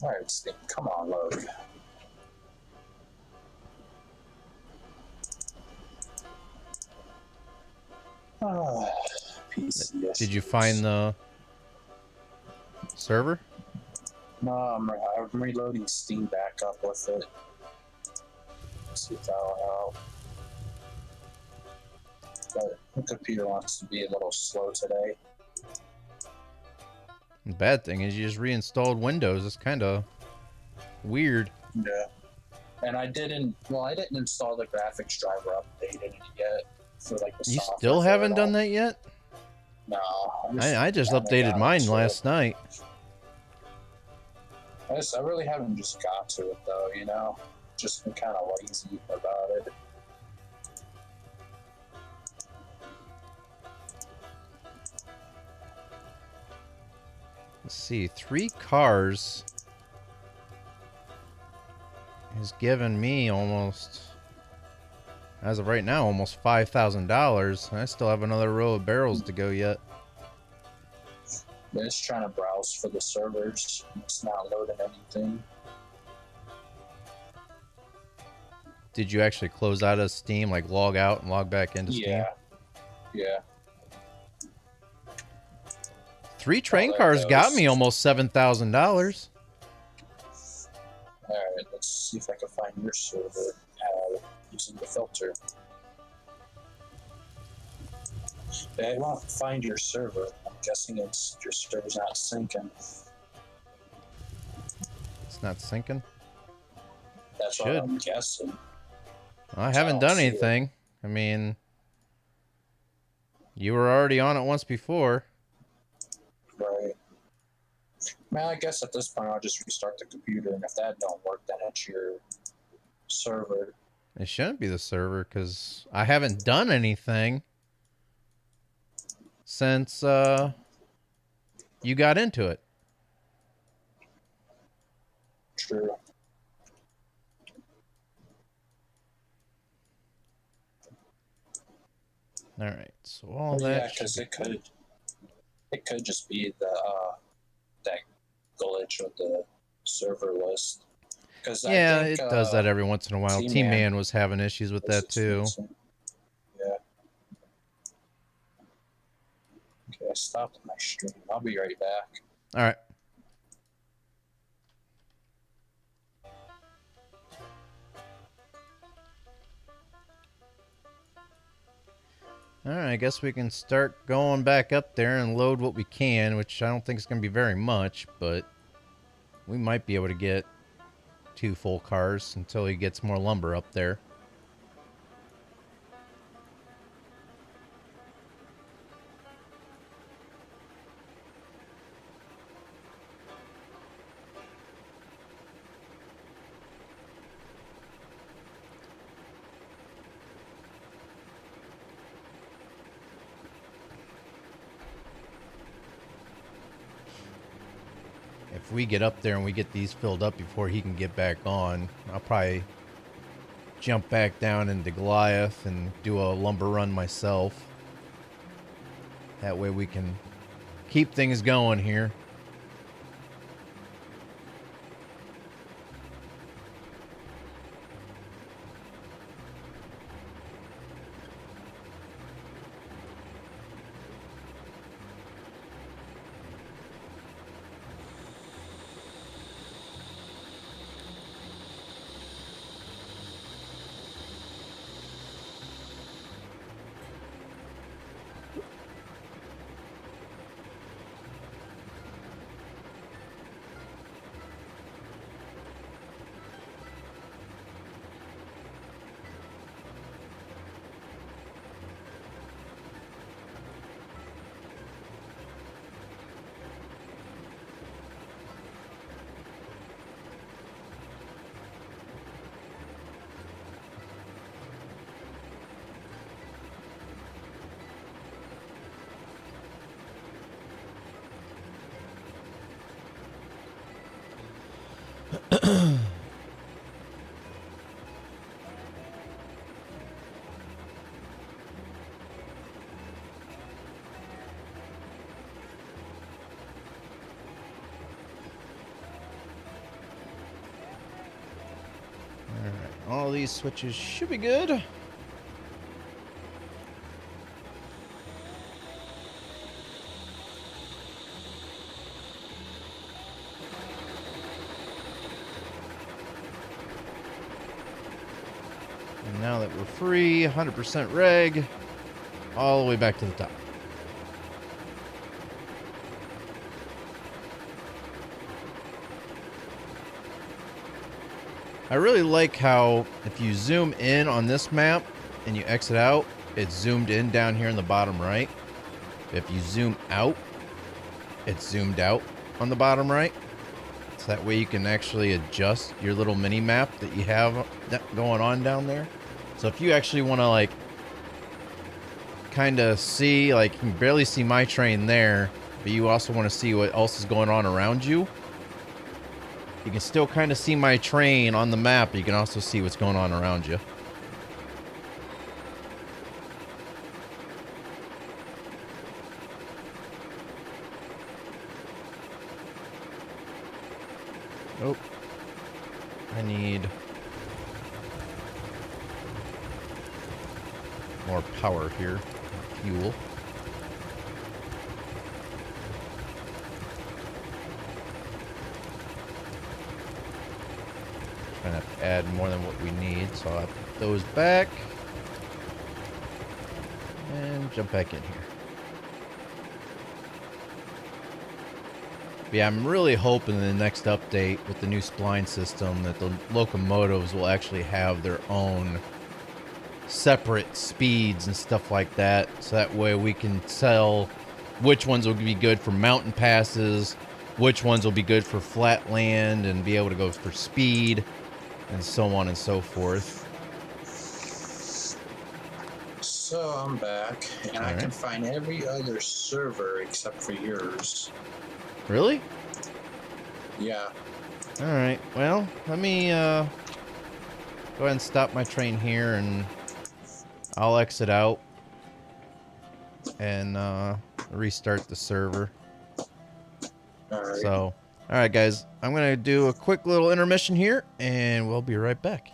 Alright, Steam, come on, load. Ah, PC. Did you find the server? No, I'm reloading Steam back up with it. See if that'll help. But the computer wants to be a little slow today. The bad thing is you just reinstalled Windows. It's kind of weird. Yeah. And I didn't install the graphics driver update in it yet. For like the You software still for haven't it done all. that yet? No. I just haven't updated gotten mine to last it. night. I really haven't just got to it though, you know? Just been kind of lazy about it. Let's see, 3 cars has given me almost, as of right now, almost $5,000. I still have another row of barrels to go yet. But it's trying to browse for the servers. It's not loading anything. Did you actually close out of Steam, like log out and log back into Steam? Yeah. Yeah. 3 train that cars got goes. me almost $7,000. Alright, let's see if I can find your server using the filter. I won't find your server. I'm guessing it's your server's not syncing. It's not syncing. That's Should. what I'm guessing. I haven't don't done see it. anything. I mean, you were already on it once before. Right. Man, I guess at this point I'll just restart the computer, and if that don't work, then it's your server. It shouldn't be the server because I haven't done anything since you got into it. True. All right, so all Well, yeah, that. because should be it could just be the that glitch with the server list. Because yeah, I think, it does that every once in a while. T-Man T-Man was having issues with that too. Yeah. Okay, I stopped my stream. I'll be right back. All right. All right, I guess we can start going back up there and load what we can, which I don't think is going to be very much, but we might be able to get 2 full cars until he gets more lumber up there. If we get up there and we get these filled up before he can get back on, I'll probably jump back down into Goliath and do a lumber run myself. That way we can keep things going here. All these switches should be good. And now that we're free, 100% reg, all the way back to the top. I really like how if you zoom in on this map and you exit out, it's zoomed in down here in the bottom right. If you zoom out, it's zoomed out on the bottom right. So that way you can actually adjust your little mini map that you have going on down there. So if you actually want to like kind of see, like you can barely see my train there, but you also want to see what else is going on around you. You can still kind of see my train on the map, but you can also see what's going on around you. Oh, I need more power here, fuel. Trying to add more than what we need, so I'll put those back and jump back in here. But yeah, I'm really hoping in the next update with the new spline system that the locomotives will actually have their own separate speeds and stuff like that, so that way we can tell which ones will be good for mountain passes, which ones will be good for flat land and be able to go for speed, and so on and so forth. So I'm back, and I can find every other server except for yours. Really? Yeah. Alright, well, let me go ahead and stop my train here, and I'll exit out and restart the server. Alright. So, alright guys, I'm going to do a quick little intermission here, and we'll be right back.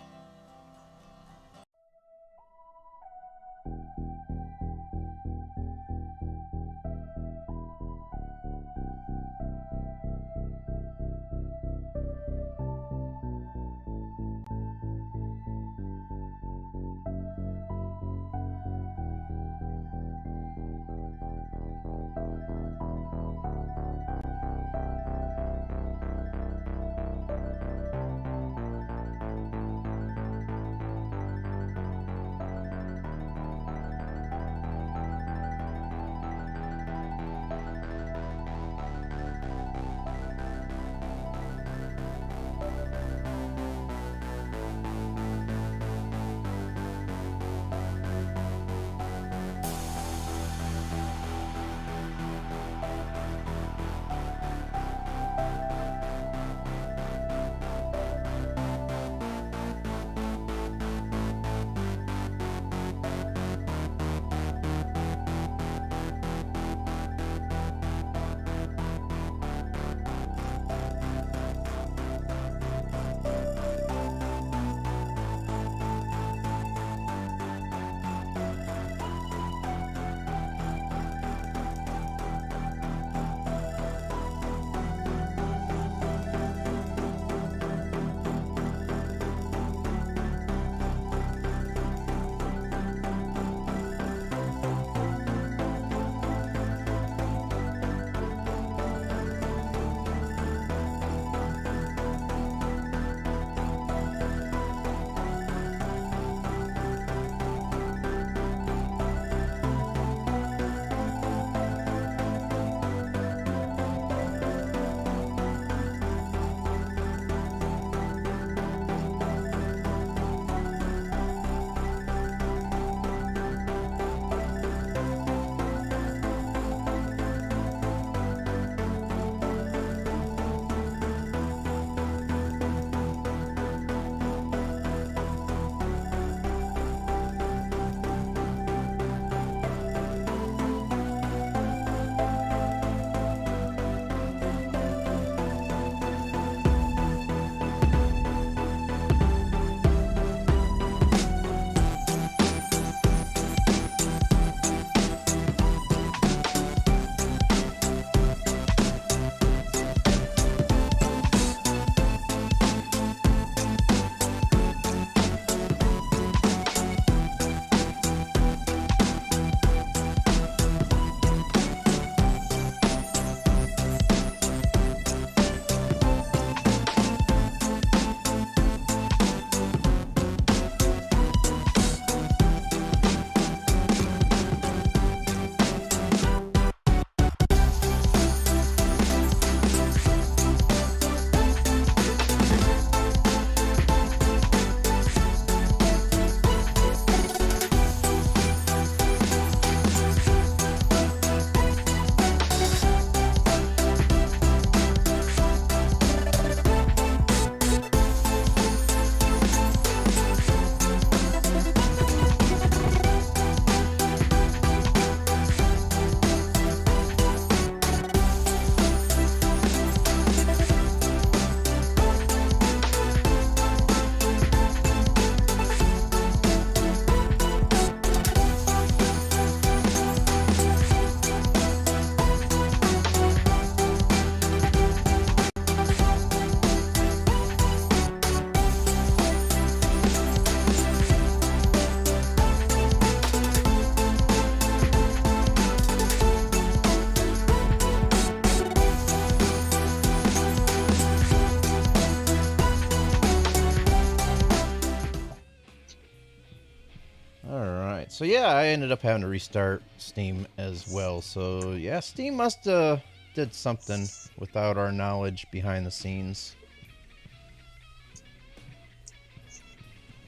Alright, so yeah, I ended up having to restart Steam as well. So yeah, Steam must have did something without our knowledge behind the scenes.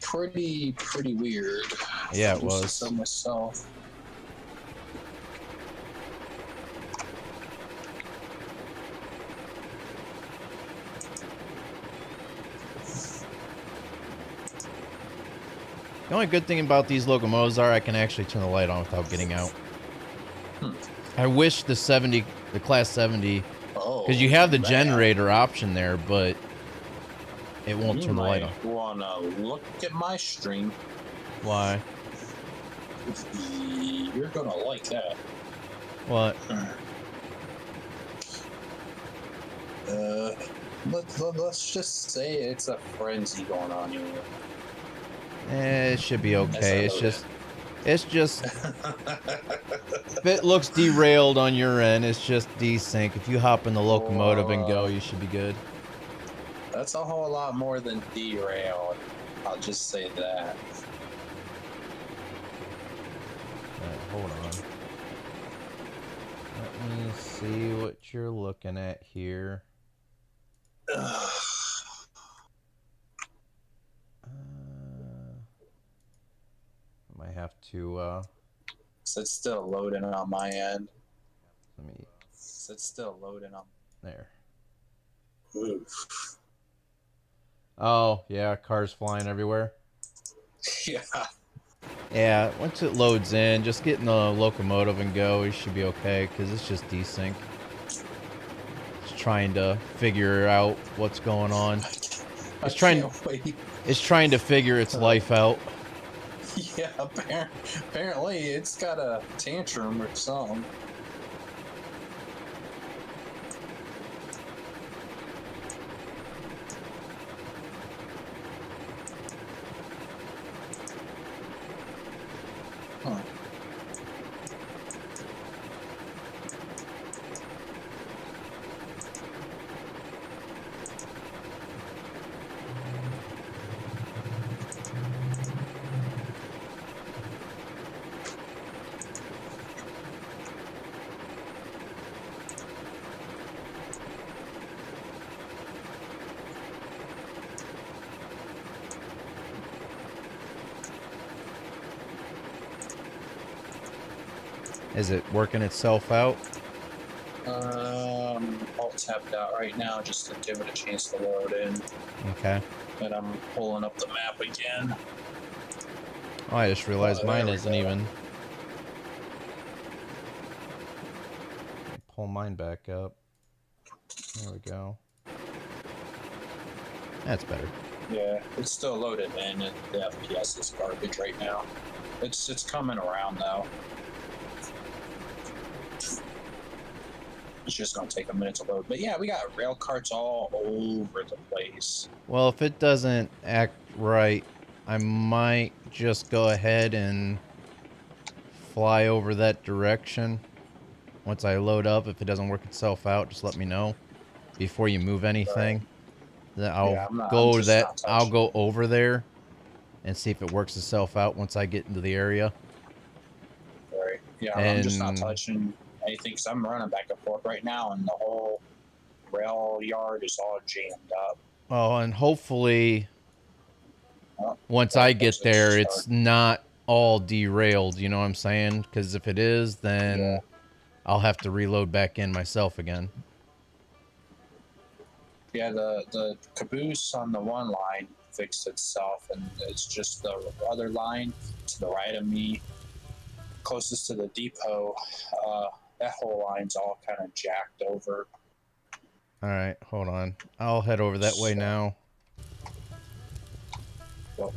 Pretty weird. Yeah, it If I do say was. so myself. The only good thing about these locomotives are I can actually turn the light on without getting out. I wish the Class 70, Oh, because you have the man. generator option there, but it won't You turn the light on. might wanna look at my stream. Why? You're gonna like that. What? Let's just say it's a frenzy going on here. It should be okay. Yes, I know It's just, if it looks derailed on your end, it's just desync. If you hop in the locomotive and go, you should be good. That's a whole lot more than derailed. I'll just say that. Alright, hold on. Let me see what you're looking at here. I might have to, So it's still loading on my end. let me, So it's still loading on. there. Oof. Oh, yeah, cars flying everywhere. Yeah. Yeah, once it loads in, just get in the locomotive and go. You should be okay, because it's just desync. It's trying to figure out what's going on. It's trying. Wait. It's trying to figure its life out. Yeah, apparently it's got a tantrum or something. Huh. Is it working itself out? Alt tapped out right now just to give it a chance to load in. Okay. And I'm pulling up the map again. Oh, I just realized Oh, there mine we isn't go. even. Pull mine back up. There we go. That's better. Yeah, it's still loaded in, and the FPS is garbage right now. It's coming around though. It's just gonna take a minute to load. But yeah, we got rail carts all over the place. Well, if it doesn't act right, I might just go ahead and fly over that direction. Once I load up, if it doesn't work itself out, just let me know before you move anything. Then I'll Yeah, I'm go just that. not I'll touching. go over there and see if it works itself out once I get into the area. Right. Yeah, I'm just not And- touching anything because I'm running back and forth right now, and the whole rail yard is all jammed up. Oh, and hopefully, Oh, once that I looks get like there, a it's start. not all derailed. You know what I'm saying? Because if it is, then Yeah. I'll have to reload back in myself again. Yeah, the caboose on the one line fixed itself, and it's just the other line to the right of me, closest to the depot. That whole line's all kind of jacked over. All right, hold on. I'll head over that way So- now. Well,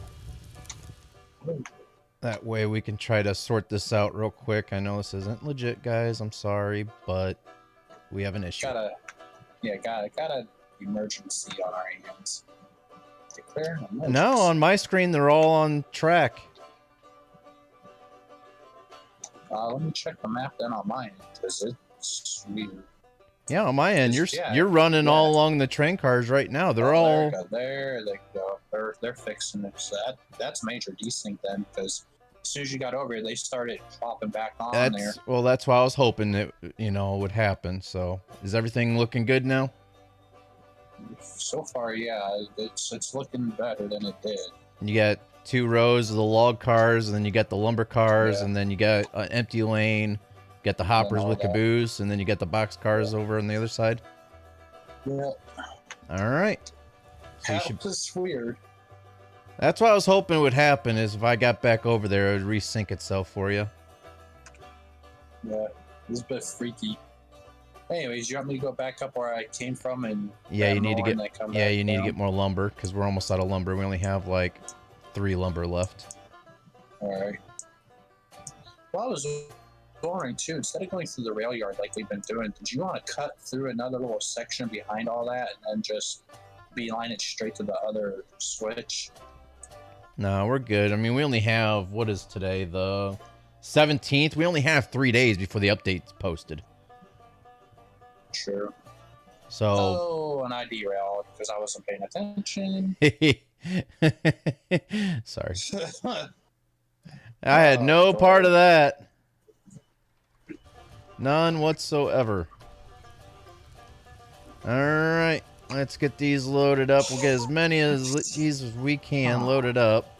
That way we can try to sort this out real quick. I know this isn't legit, guys. I'm sorry, but we have an issue. got a emergency on our hands. Declare an emergency. No, on my screen, they're all on track. Let me check the map then on mine, because it's weird. Yeah, on my end, Yeah, you're running yeah. all along the train cars right now. They're Oh, all... there they go. They're fixing it. So that's major desync then, because as soon as you got over here, they started popping back on there. That's why I was hoping that would happen. So is everything looking good now? So far, yeah, it's looking better than it did. You got 2 rows of the log cars, and then you got the lumber cars, Yeah. and then you got an empty lane. You got the hoppers all with that. caboose, and then you got the box cars over on the other side. Yeah, All right. So you that should. was weird. That's what I was hoping would happen. Is if I got back over there, it would resync itself for you. Yeah, it was a bit freaky. Anyways, you want me to go back up where I came from and Yeah, grab you need to more get. and then come Yeah, back you need to down? get more lumber because we're almost out of lumber. We only have like 3 lumber left. All right. Well, I was wondering too. Instead of going through the rail yard like we've been doing, did you want to cut through another little section behind all that and then just beeline it straight to the other switch? No, we're good. I mean, we only have, what is today, the 17th? We only have 3 days before the update's posted. Sure. So. Oh, and I derailed because I wasn't paying attention. Sorry. I had no part of that. None whatsoever. Alright. Let's get these loaded up. We'll get as many of these as we can loaded up.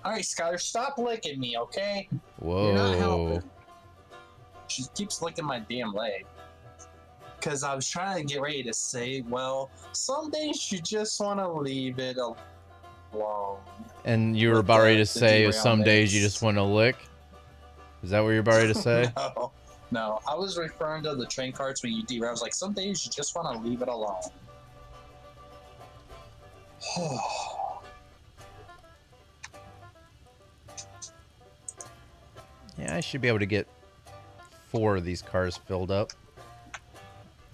All right, Skyler, stop licking me, okay? Whoa. You're not helping. She keeps licking my damn leg. Because I was trying to get ready to say, well, some days you just want to leave it alone. And you were With about ready the to say some days you derailments. just want to lick? Is that what you're about ready to say? No, I was referring to the train carts when you derail. I was like, some days you just want to leave it alone. Yeah, I should be able to get 4 of these cars filled up.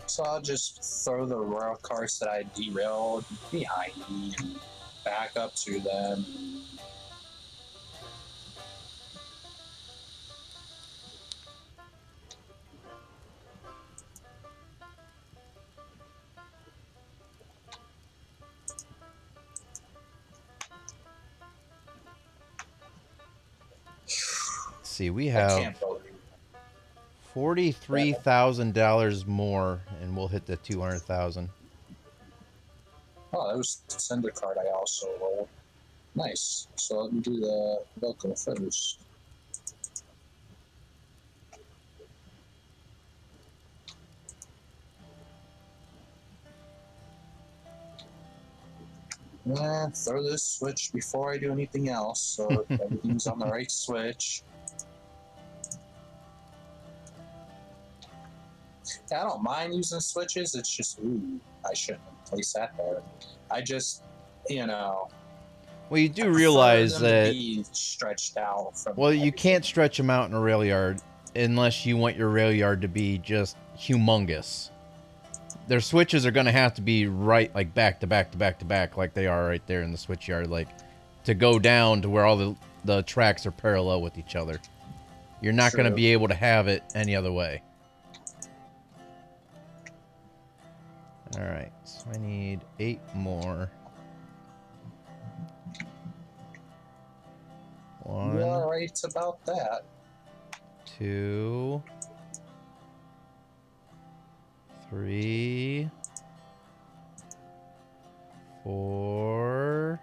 So I'll just throw the rail cars that I derailed behind me and back up to them. Let's see, we I have can't believe it. $43,000 more, and we'll hit the 200,000. Oh, that was the sender card I also rolled. Nice. So let me do the local first. Throw this switch before I do anything else, so everything's on the right switch. Yeah, I don't mind using switches. It's just, I shouldn't place that there. I just, Well, you do I prefer realize them to that. be stretched out from. Well, you everything. can't stretch them out in a rail yard unless you want your rail yard to be just humongous. Their switches are going to have to be right, like back to back to back to back, like they are right there in the switch yard, like to go down to where all the tracks are parallel with each other. You're not going to True. be able to have it any other way. All right, so I need 8 more. You are right about that. 2, 3, 4,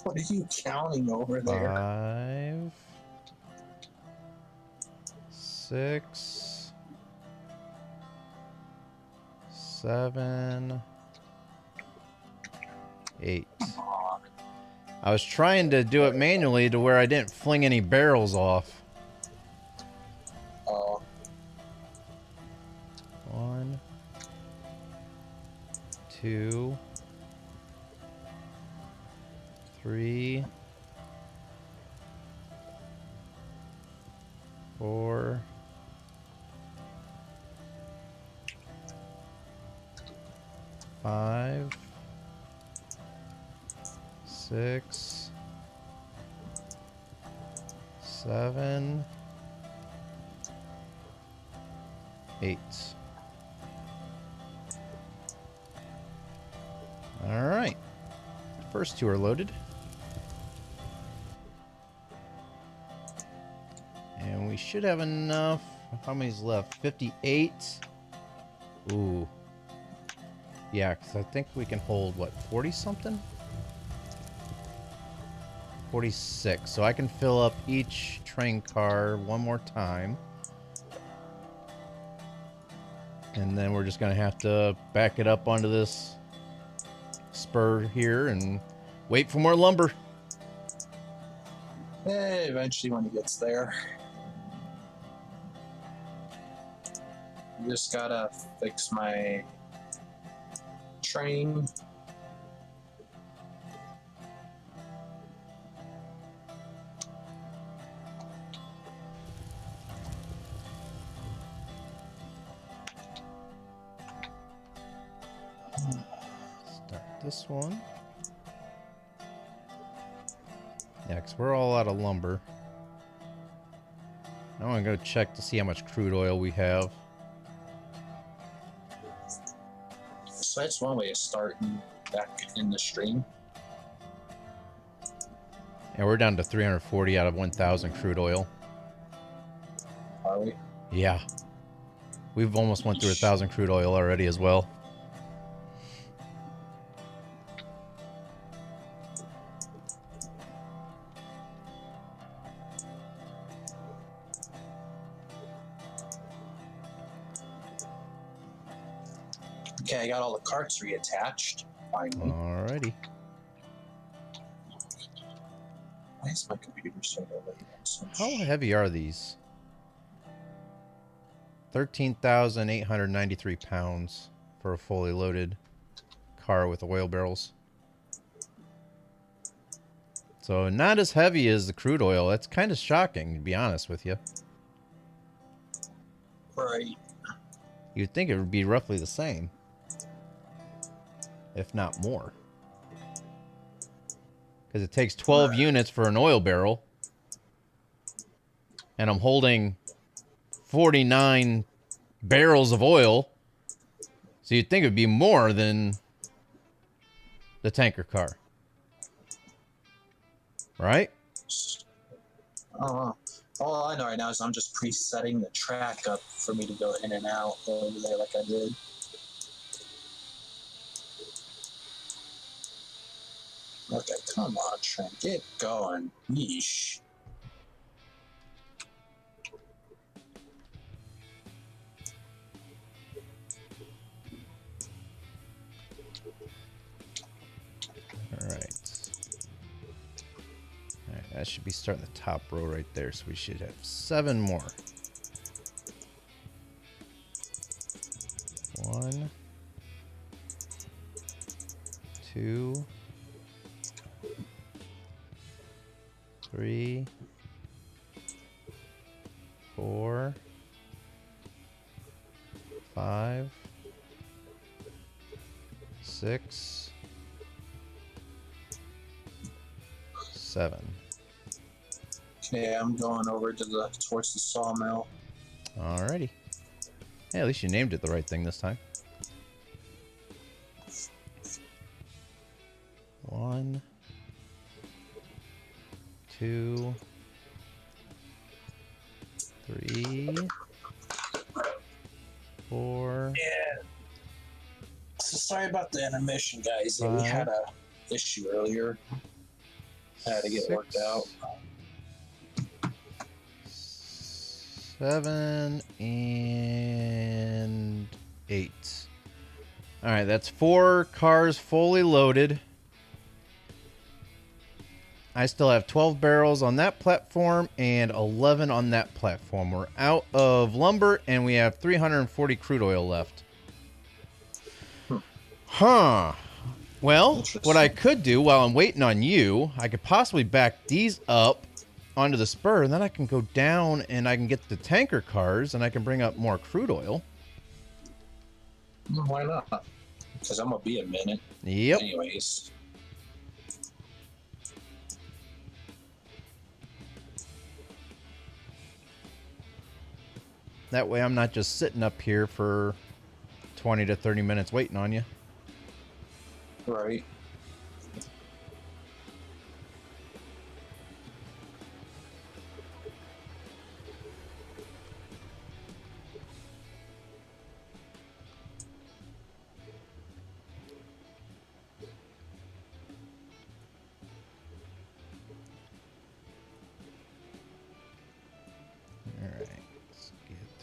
What are you counting over there? 5, 6, 7, 8. Come on. I was trying to do it manually to where I didn't fling any barrels off. 1, 2, 3, 4, 5, 6, 7, 8. All right. First 2 are loaded. And we should have enough. How many's left? 58. Ooh. Yeah, because I think we can hold, what, 40 something? 46. So I can fill up each train car one more time. And then we're just going to have to back it up onto this spur here and wait for more lumber. Eventually when it gets there. Just gotta fix my train. Start this one. Yeah, because we're all out of lumber. Now I'm going to go check to see how much crude oil we have. So that's one way of starting back in the stream. And we're down to 340 out of 1,000 crude oil. Are we? Yeah. We've almost went through 1,000 crude oil already as well. Okay, I got all the carts reattached. Finally. Alrighty. Why is my computer so late? How heavy are these? 13,893 pounds for a fully loaded car with oil barrels. So not as heavy as the crude oil. That's kind of shocking, to be honest with you. Right. You'd think it would be roughly the same, if not more. Because it takes 12 units for an oil barrel. And I'm holding 49 barrels of oil. So you'd think it would be more than the tanker car. Right? All I know right now is I'm just presetting the track up for me to go in and out over there like I did. Okay, come on, Trent, get going. Yeesh. Alright. Alright, that should be starting the top row right there, so we should have 7 more. 1, 2, 3, 4, 5, 6, 7. Okay, I'm going over to towards the sawmill. Alrighty. Hey, at least you named it the right thing this time. 1, 2, 3, 4. Yeah. So sorry about the intermission, guys. Yeah, we had a issue earlier. I had to get worked out. 7 and 8. All right, that's 4 cars fully loaded. I still have 12 barrels on that platform and 11 on that platform. We're out of lumber and we have 340 crude oil left. Huh. Well, what I could do while I'm waiting on you, I could possibly back these up onto the spur, and then I can go down and I can get the tanker cars and I can bring up more crude oil. Why not? Because I'm going to be a minute. Yep. Anyways. That way I'm not just sitting up here for 20 to 30 minutes waiting on you. Right.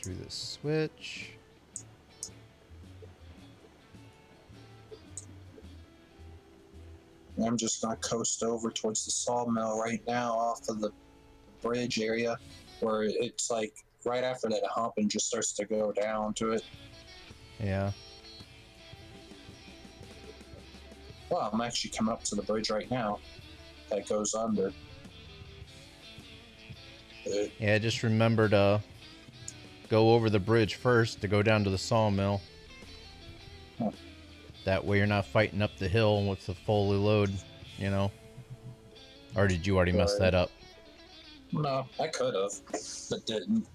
through this switch. I'm just gonna coast over towards the sawmill right now off of the bridge area where it's like right after that hump and just starts to go down to it. Yeah. Well, I'm actually coming up to the bridge right now that goes under. Yeah, just remember to go over the bridge first to go down to the sawmill. Huh. That way you're not fighting up the hill with the fully load, you know? Or did you already mess that up? No, I could have, but didn't.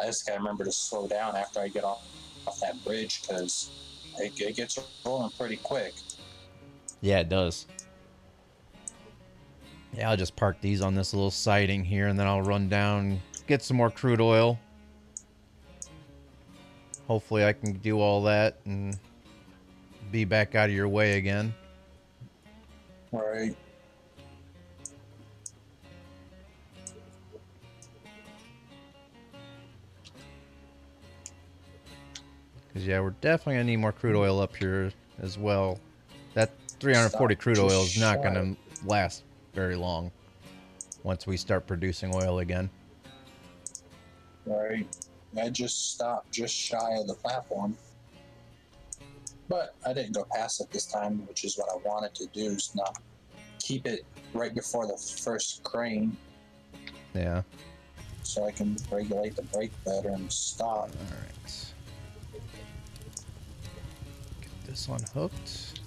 I just gotta remember to slow down after I get off that bridge because it gets rolling pretty quick. Yeah, it does. Yeah, I'll just park these on this little siding here, and then I'll run down, get some more crude oil. Hopefully I can do all that and be back out of your way again. Right. Because, yeah, we're definitely going to need more crude oil up here as well. That 340 crude oil is not going to last very long once we start producing oil again. Right. I just stopped just shy of the platform. But I didn't go past it this time, which is what I wanted to do, is not keep it right before the first crane Yeah. so I can regulate the brake better and stop. Alright. Get this one hooked.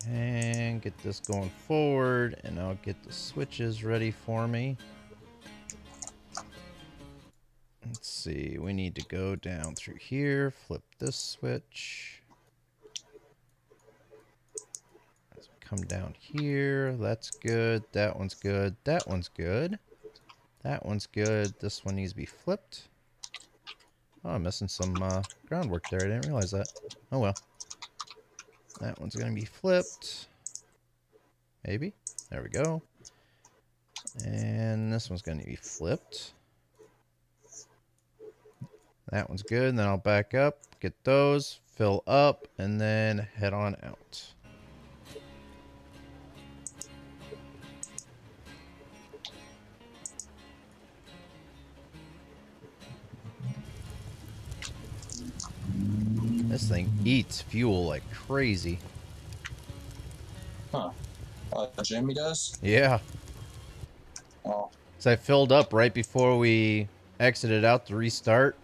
And get this going forward, and I'll get the switches ready for me. Let's see, we need to go down through here, flip this switch. As we come down here, that's good, that one's good, that one's good. That one's good, this one needs to be flipped. Oh, I'm missing some groundwork there, I didn't realize that. Oh well. That one's going to be flipped. Maybe. There we go. And this one's going to be flipped. That one's good. And then I'll back up, get those, fill up, and then head on out. This thing eats fuel like crazy. Huh. Jimmy does? Yeah. Oh. So I filled up right before we exited out to restart.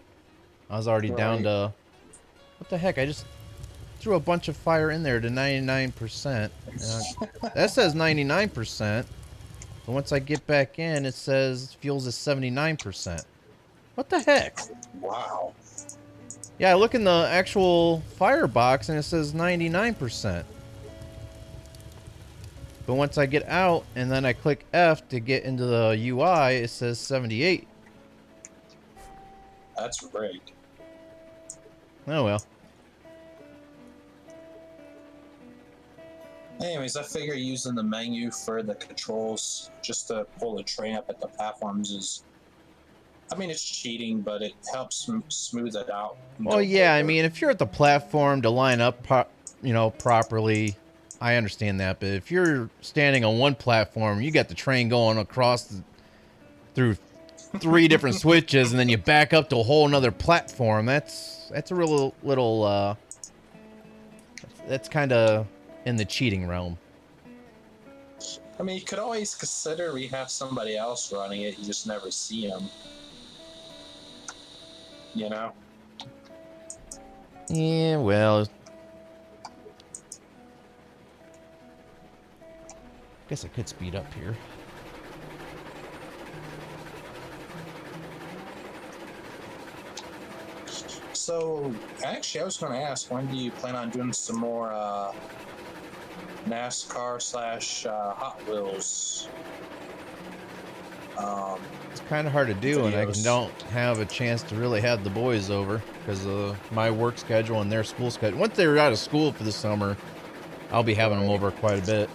I was already down to... What the heck? I just threw a bunch of fire in there to 99%. That says 99%. But once I get back in, it says fuel's at 79%. What the heck? Wow. Yeah, I look in the actual firebox and it says 99%. But once I get out and then I click F to get into the UI, it says 78. That's rigged. Oh well. Anyways, I figure using the menu for the controls just to pull the train up at the platforms is... I mean, it's cheating, but it helps smooth it out. Well, yeah, I mean, if you're at the platform to line up, properly, I understand that. But if you're standing on one platform, you got the train going across through 3 different switches, and then you back up to a whole another platform. That's a real little. That's kind of in the cheating realm. I mean, you could always consider we have somebody else running it. You just never see them. You know? Yeah, well, guess I could speed up here. So, actually, I was going to ask, when do you plan on doing some more NASCAR / Hot Wheels It's kind of hard to do, and I Videos. don't have a chance to really have the boys over because of my work schedule and their school schedule. Once they're out of school for the summer, I'll be having them Right. over quite a bit.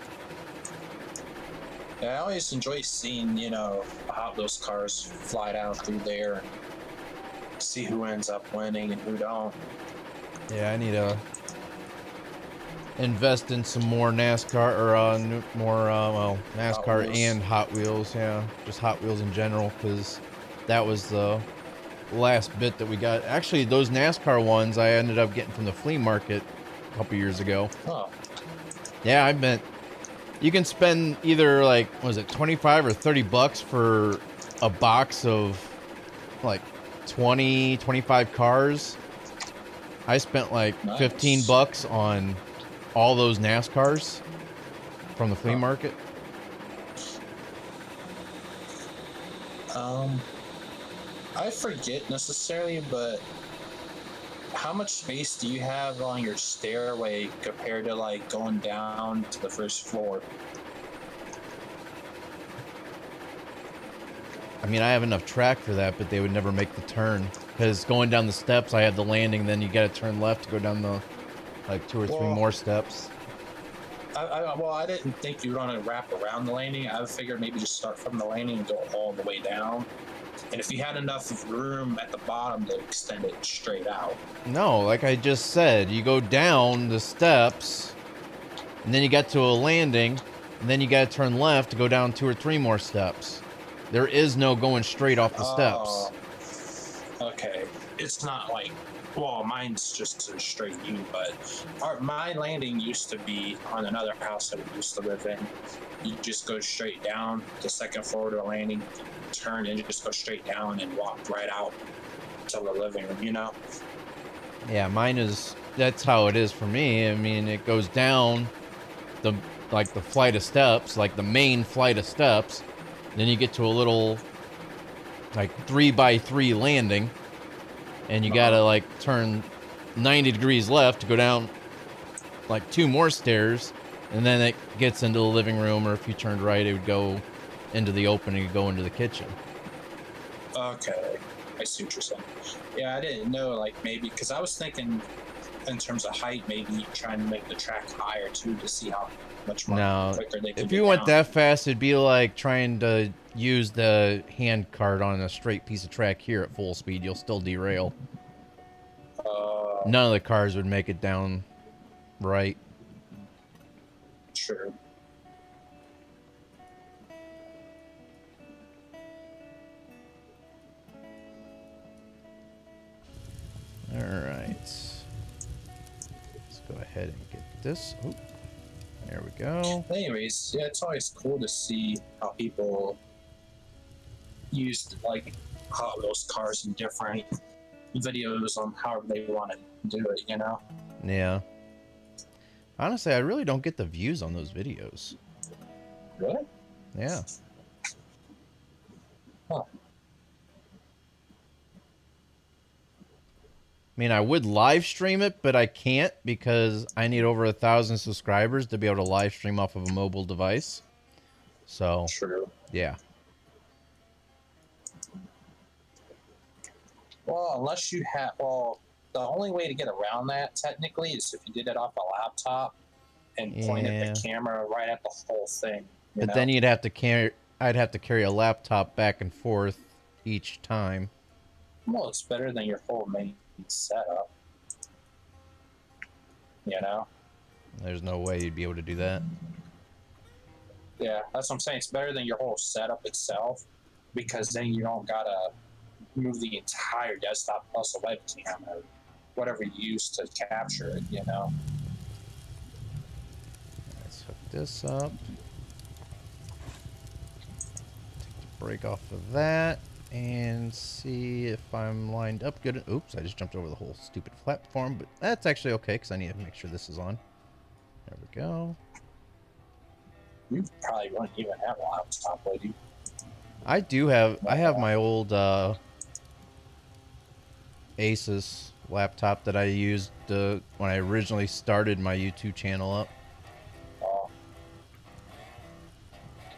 Yeah, I always enjoy seeing, how those cars fly down through there and see who ends up winning and who don't. Yeah, I need to invest in some more NASCAR or NASCAR Hot Wheels. and Hot Wheels. Yeah, just Hot Wheels in general because that was the last bit that we got. Actually, those NASCAR ones I ended up getting from the flea market a couple years ago. Oh, Yeah, I bet you can spend either like, was it 25 or 30 bucks for a box of like 20, 25 cars. I spent like Nice. 15 bucks on all those NASCARs from the flea Huh. market. I forget necessarily, but how much space do you have on your stairway compared to like going down to the first floor? I mean, I have enough track for that, but they would never make the turn because going down the steps, I have the landing. Then you got to turn left to go down the like 2 or 3 Well, more steps. I didn't think you were gonna wrap around the landing. I figured maybe just start from the landing and go all the way down. And if you had enough room at the bottom to extend it straight out. No, like I just said, you go down the steps, and then you get to a landing, and then you got to turn left to go down 2 or 3 more steps. There is no going straight off the steps. Okay. It's not like, well, mine's just a straight U, but my landing used to be on another house that we used to live in. You just go straight down the second floor to the landing, turn and just go straight down and walk right out to the living room, Yeah, mine is. That's how it is for me. I mean, it goes down the flight of steps, like the main flight of steps. Then you get to a little like 3x3 landing, and you gotta like turn 90 degrees left to go down like 2 more stairs, and then it gets into the living room. Or if you turned right, it would go into the opening and go into the kitchen. Okay. I see what you're saying. Yeah, I didn't know, like, maybe, because I was thinking in terms of height, maybe trying to make the track higher, too, to see how much more No, quicker they can if get you went down. that fast, it'd be like trying to use the hand cart on a straight piece of track here at full speed. You'll still derail. None of the cars would make it down right. Sure. All right. Let's go ahead and get this. Oh, there we go. Anyways, yeah, it's always cool to see how people use, like, Hot Wheels cars in different videos on however they want to do it. Yeah. Honestly, I really don't get the views on those videos. Really? Yeah. Huh. I mean, I would live stream it, but I can't because I need over 1,000 subscribers to be able to live stream off of a mobile device. So, True. yeah. Well, unless you have, the only way to get around that technically is if you did it off a laptop and pointed the camera right at the whole thing. But then you'd have to carry. I'd have to carry a laptop back and forth each time. Well, it's better than your whole main setup. There's no way you'd be able to do that. Yeah, that's what I'm saying. It's better than your whole setup itself because then you don't gotta move the entire desktop plus a webcam or whatever you use to capture it. Let's hook this up. Take the brake off of that and see if I'm lined up good. Oops, I just jumped over the whole stupid platform, but that's actually okay because I need to make sure this is on. There we go. You probably wouldn't even have a laptop, would you? I do have. I have my old Asus laptop that I used when I originally started my YouTube channel up. Oh.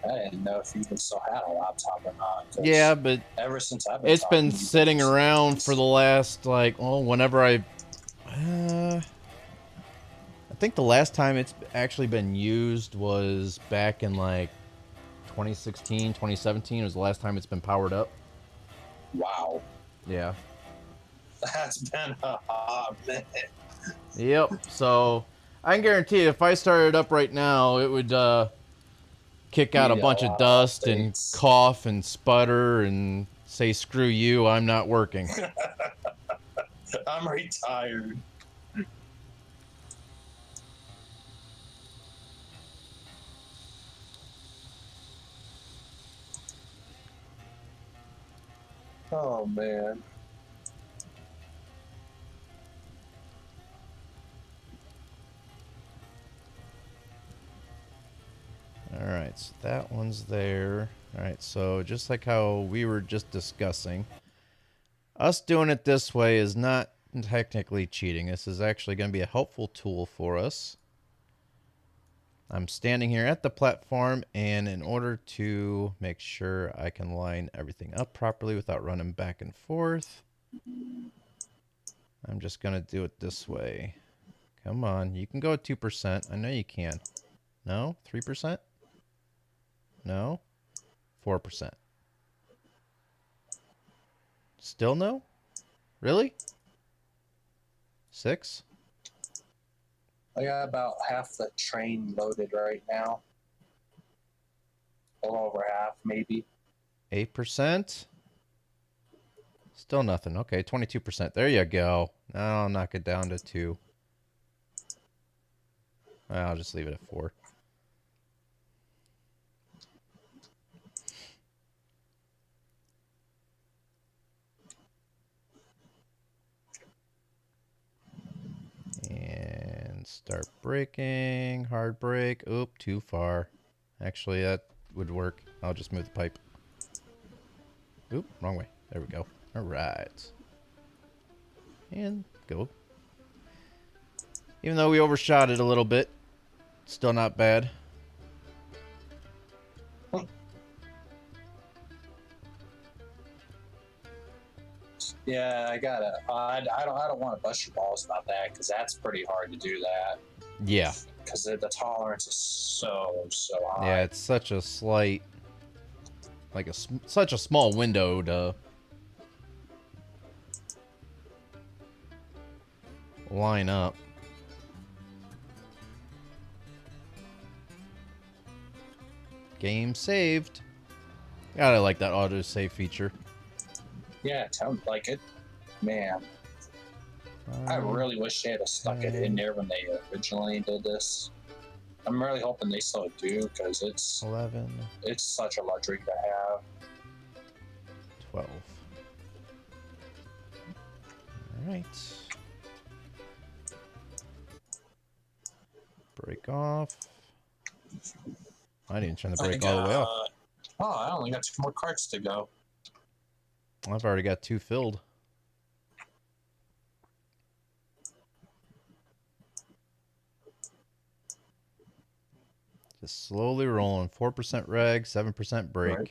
I didn't know if you even still had a laptop or not. 'cause Yeah, but ever since I've been it's talking been to you sitting guys, around for the last, like, well, whenever I think the last time it's actually been used was back in, like, 2016, 2017 was the last time it's been powered up. Wow, Yeah. that's been a hot minute. Yep. So I can guarantee if I started up right now, it would kick out a Need a bunch of lot of dust and updates. cough and sputter and say, screw you, I'm not working. I'm retired. Oh man. Alright, so that one's there. Alright, so just like how we were just discussing, us doing it this way is not technically cheating. This is actually going to be a helpful tool for us. I'm standing here at the platform, and in order to make sure I can line everything up properly without running back and forth, I'm just going to do it this way. Come on, you can go at 2%. I know you can. No? 3%? No? 4%. Still no? Really? 6? I got about half the train loaded right now. A little over half, maybe. 8%? Still nothing. Okay, 22%. There you go. Now I'll knock it down to 2. I'll just leave it at 4. And start braking. Hard brake. Oop, too far. Actually, that would work. I'll just move the pipe. Oop, wrong way. There we go. All right. And go. Even though we overshot it a little bit, still not bad. Yeah, I gotta. I don't want to bust your balls about that because that's pretty hard to do that. Yeah. Because the tolerance is so high. Yeah, it's such a slight, like such a small window to line up. Game saved. Gotta like that auto save feature. Yeah, sounds like it. Man, I really wish they had stuck it in there when they originally did this. I'm really hoping they still do because it's 11, such a luxury to have. 12. All right. Break off. I didn't turn the brake all the way off. Oh, I only got 2 more carts to go. I've already got 2 filled. Just slowly rolling. 4% reg, 7% brake. Right.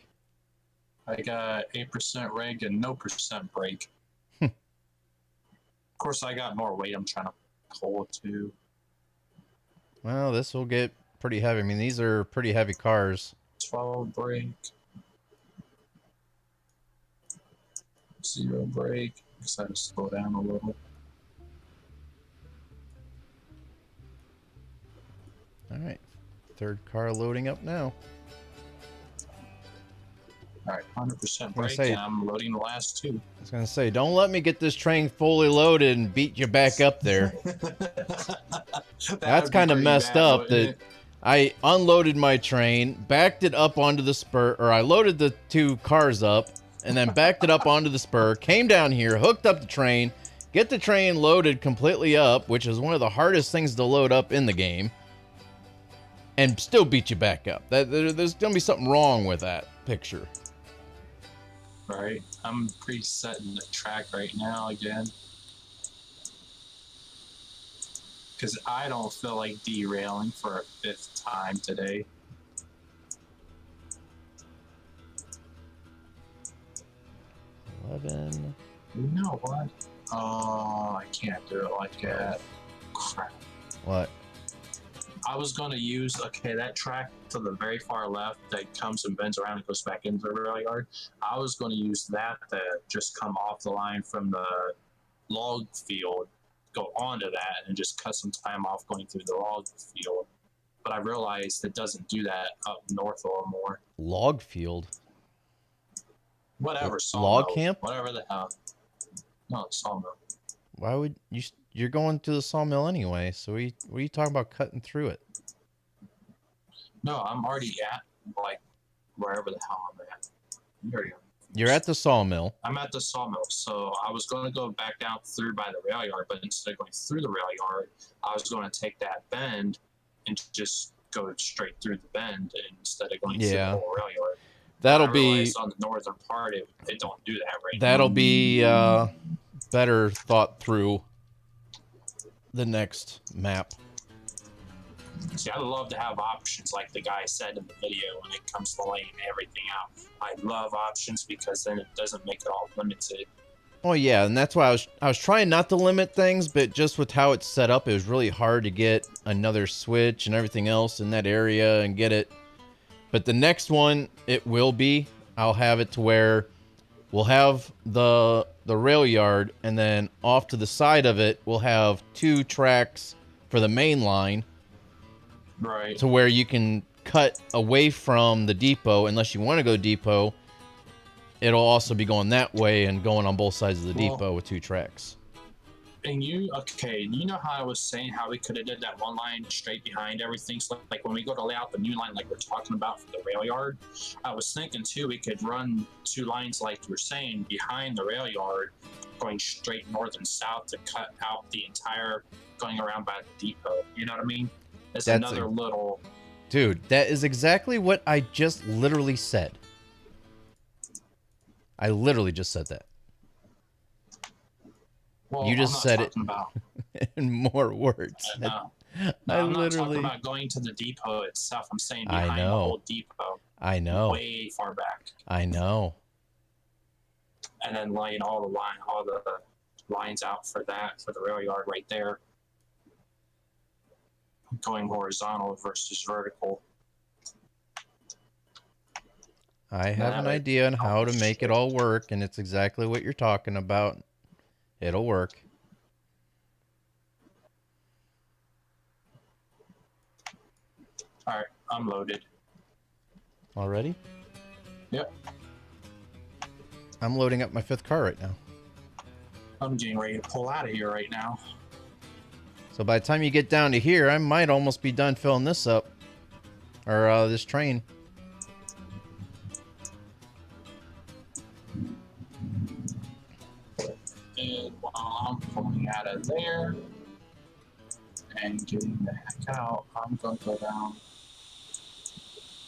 I got 8% reg and no percent brake. Hmm. Of course, I got more weight I'm trying to pull too. Well, this will get pretty heavy. I mean, these are pretty heavy cars. 12 brake. 0 brake. Just had to slow down a little. All right. 3rd car loading up now. All right, 100% brake, say- and I'm loading the last 2. I was going to say, don't let me get this train fully loaded and beat you back up there. That's kind of messed up that I unloaded my train, backed it up onto the spur, or I loaded the 2 cars up, and then backed it up onto the spur, came down here, hooked up the train, get the train loaded completely up, which is one of the hardest things to load up in the game, and still beat you back up. There's going to be something wrong with that picture. Right, I'm presetting the track right now again. Because I don't feel like derailing for a 5th time today. 11. You know what? Oh, I can't do it like that. Crap. What? I was going to use, that track to the very far left that comes and bends around and goes back into the rail yard. I was going to use that to just come off the line from the log field, go onto that, and just cut some time off going through the log field. But I realized it doesn't do that up north or more. Log field. Whatever, Log sawmill, camp? whatever the hell. No, sawmill. Why would you? You're going to the sawmill anyway. So what are you talking about cutting through it? No, I'm already at like wherever the hell I'm at. You're at the sawmill. I'm at the sawmill, so I was going to go back down through by the rail yard, but instead of going through the rail yard, I was going to take that bend and just go straight through the bend instead of going through the whole rail yard. That'll I be realized on the northern part. It don't do that right that'll now. be better thought through the next map. See, I love to have options, like the guy said in the video, when it comes to laying everything out. I love options because then it doesn't make it all limited. Oh yeah, and that's why I was trying not to limit things, but just with how it's set up, it was really hard to get another switch and everything else in that area and get it. But the next one, it will be. I'll have it to where we'll have the rail yard, and then off to the side of it, we'll have 2 tracks for the main line. Right. To where you can cut away from the depot, unless you want to go depot. It'll also be going that way and going on both sides of the depot with 2 tracks. And you know how I was saying how we could have did that one line straight behind everything? So like when we go to lay out the new line like we're talking about for the rail yard, I was thinking too we could run 2 lines like you're saying behind the rail yard, going straight north and south to cut out the entire going around by the depot. You know what I mean? It's another little... Dude, that is exactly what I just literally said. I literally just said that. Well, you just said it about... in more words. No, I I'm literally... not talking about going to the depot itself. I'm saying behind the whole depot. I know. Way far back. I know. And then laying all the lines out for the rail yard right there. Going horizontal versus vertical. I have an idea on how to make it all work, and it's exactly what you're talking about. It'll work. All right, I'm loaded. Already? Yep. I'm loading up my 5th car right now. I'm getting ready to pull out of here right now. So by the time you get down to here, I might almost be done filling this up. Or this train. And while I'm pulling out of there and getting the heck out, I'm going to go down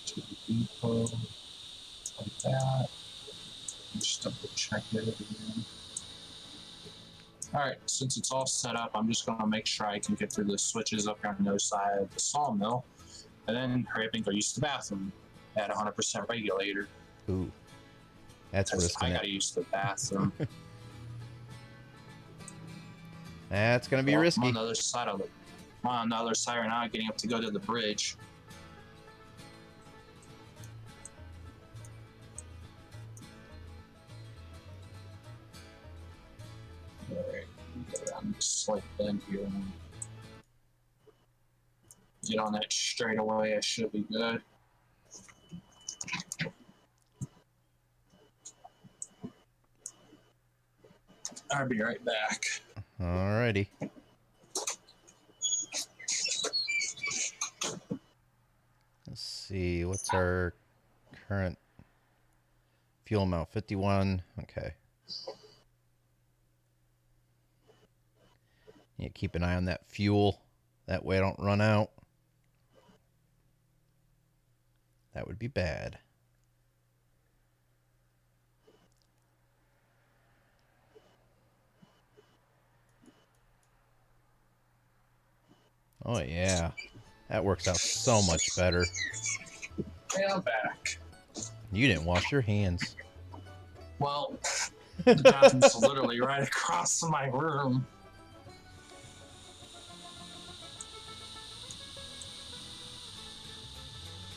to the depot like that. Just double check it again. Alright, since it's all set up, I'm just going to make sure I can get through the switches up here on the other side of the sawmill, and then hurry up and go use the bathroom at 100% regulator. Ooh. That's risking I it. got to use the bathroom. That's going to be risky. I'm on the other side of it. I'm on the other side right now, getting up to go to the bridge. Alright, go down this slight bend here and get on that straightaway. I should be good. I'll be right back. Alrighty. Let's see, what's our current fuel amount? 51. Okay. Yeah, keep an eye on that fuel. That way I don't run out. That would be bad. Oh yeah, that works out so much better. Hey, I'm back. You didn't wash your hands. Well, The bathroom's literally right across from my room.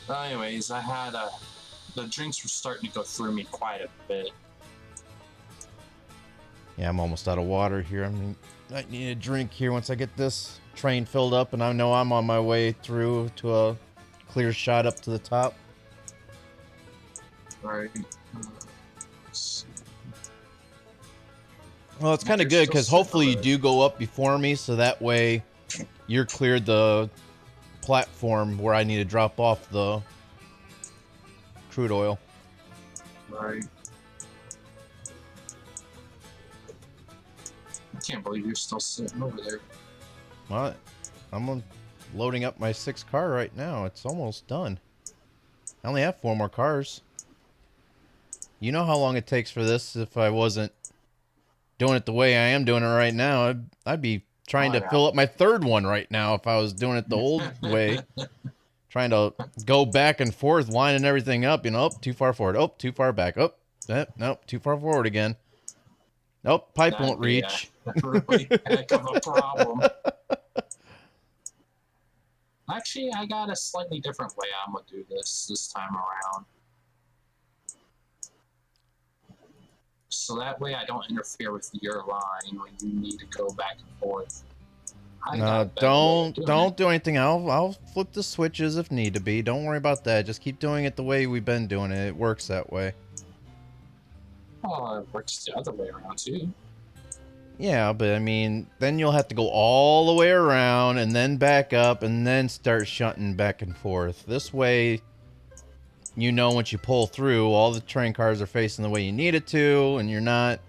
Well, anyways, I had the drinks were starting to go through me quite a bit. Yeah, I'm almost out of water here. I need a drink here once I get this train filled up, and I know I'm on my way through to a clear shot up to the top. Right. Well, it's kind of good because hopefully you do go up before me, so that way you're cleared the platform where I need to drop off the crude oil. Right. I can't believe you're still sitting over there. Well, I'm loading up my 6th car right now. It's almost done. I only have 4 more cars. You know how long it takes for this. If I wasn't doing it the way I am doing it right now, I'd be trying to fill up my 3rd one right now if I was doing it the old way. Trying to go back and forth, lining everything up, you know, oh, too far forward, oh, too far back, oh, nope, too far forward again. Nope, pipe won't reach. Really heck of a problem. Actually, I got a slightly different way I'm gonna do this time around. So that way I don't interfere with your line when you need to go back and forth. No, don't do anything. I'll flip the switches if need to be. Don't worry about that. Just keep doing it the way we've been doing it. It works that way. Oh, it works the other way around too. Yeah, but I mean, then you'll have to go all the way around and then back up and then start shunting back and forth. This way, you know, once you pull through, all the train cars are facing the way you need it to, and you're not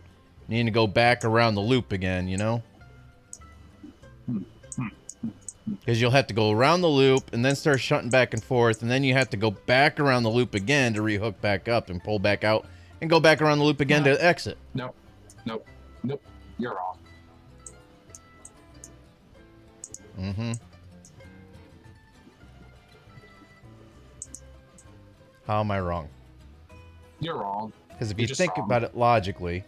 needing to go back around the loop again, you know? Because you'll have to go around the loop and then start shunting back and forth, and then you have to go back around the loop again to rehook back up and pull back out and go back around the loop again to exit. Nope. You're wrong. Mm-hmm. How am I wrong? You're wrong. Because if you think about it logically,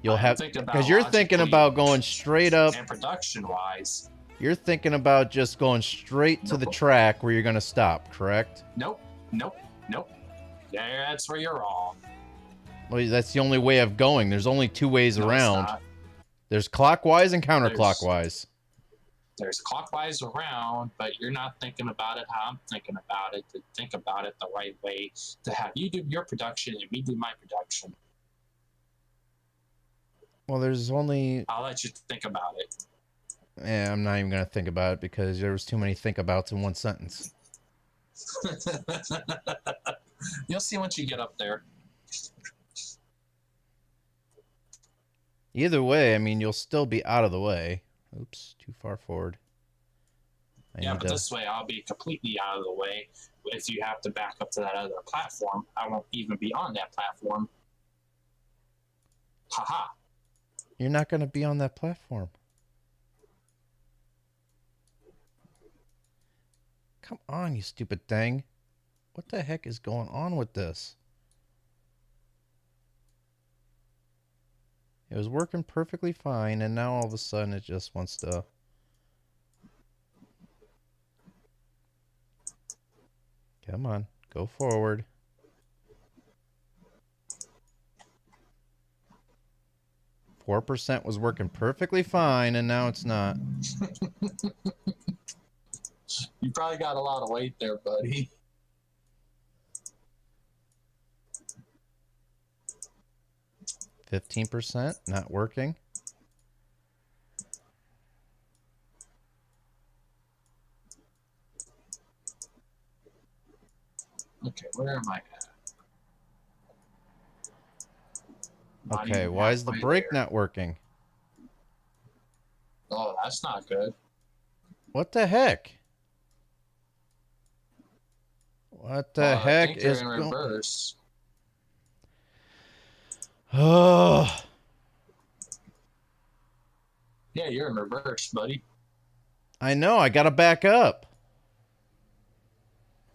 you'll have... Because Because you're thinking about going straight up... And production-wise... You're thinking about just going straight to the track where you're going to stop, correct? Nope. Yeah, that's where you're wrong. Well, that's the only way of going. There's only 2 ways around. There's clockwise and counterclockwise. There's clockwise around, but you're not thinking about it how I'm thinking about it. To think about it the right way, to have you do your production and me do my production. Well, there's only... I'll let you think about it. Yeah, I'm not even going to think about it because there was too many think-abouts in one sentence. You'll see once you get up there. Either way, I mean, you'll still be out of the way. Oops, too far forward. But this way I'll be completely out of the way. If you have to back up to that other platform, I won't even be on that platform. Haha. You're not going to be on that platform. Come on, you stupid thing. What the heck is going on with this? It was working perfectly fine, and now all of a sudden it just wants to... Come on, go forward. %, was working perfectly fine, and now it's not. You probably got a lot of weight there, buddy. %, not working. Okay, where am I at? Okay, why is the brake not working? Oh, that's not good. What the heck? What the heck I think you're is in reverse. Oh. Yeah, you're in reverse, buddy. I know, I gotta back up.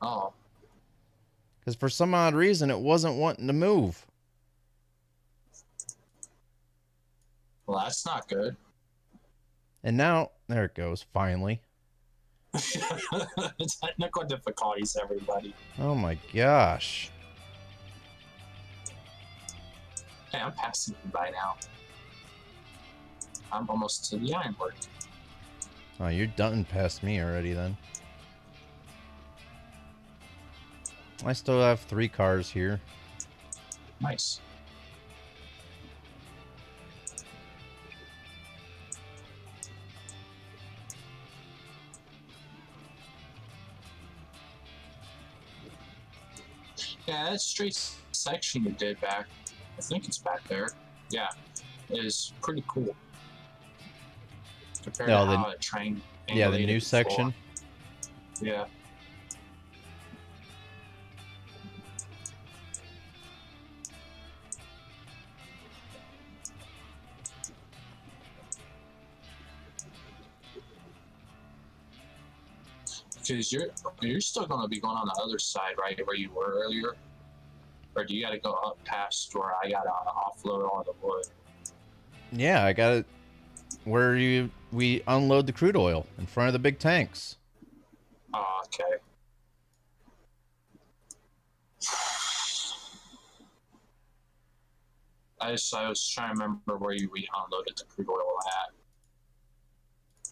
Oh. Because for some odd reason, it wasn't wanting to move. Well, that's not good. And now, there it goes, finally. Technical difficulties, everybody. Oh my gosh. Hey, I'm passing you by now. I'm almost to the ironwork. Oh, you're done past me already then. I still have 3 cars here. Nice. Yeah, that straight section you did back, I think it's back there. Yeah, is pretty cool. Compared No, to the- how a train. Yeah, the angulated new before. section. Yeah. Because you're still gonna be going on the other side, right, where you were earlier, or do you got to go up past where I got to offload all the wood? Yeah, I got it where we unload the crude oil in front of the big tanks. Oh, okay. I was trying to remember where we unloaded the crude oil at.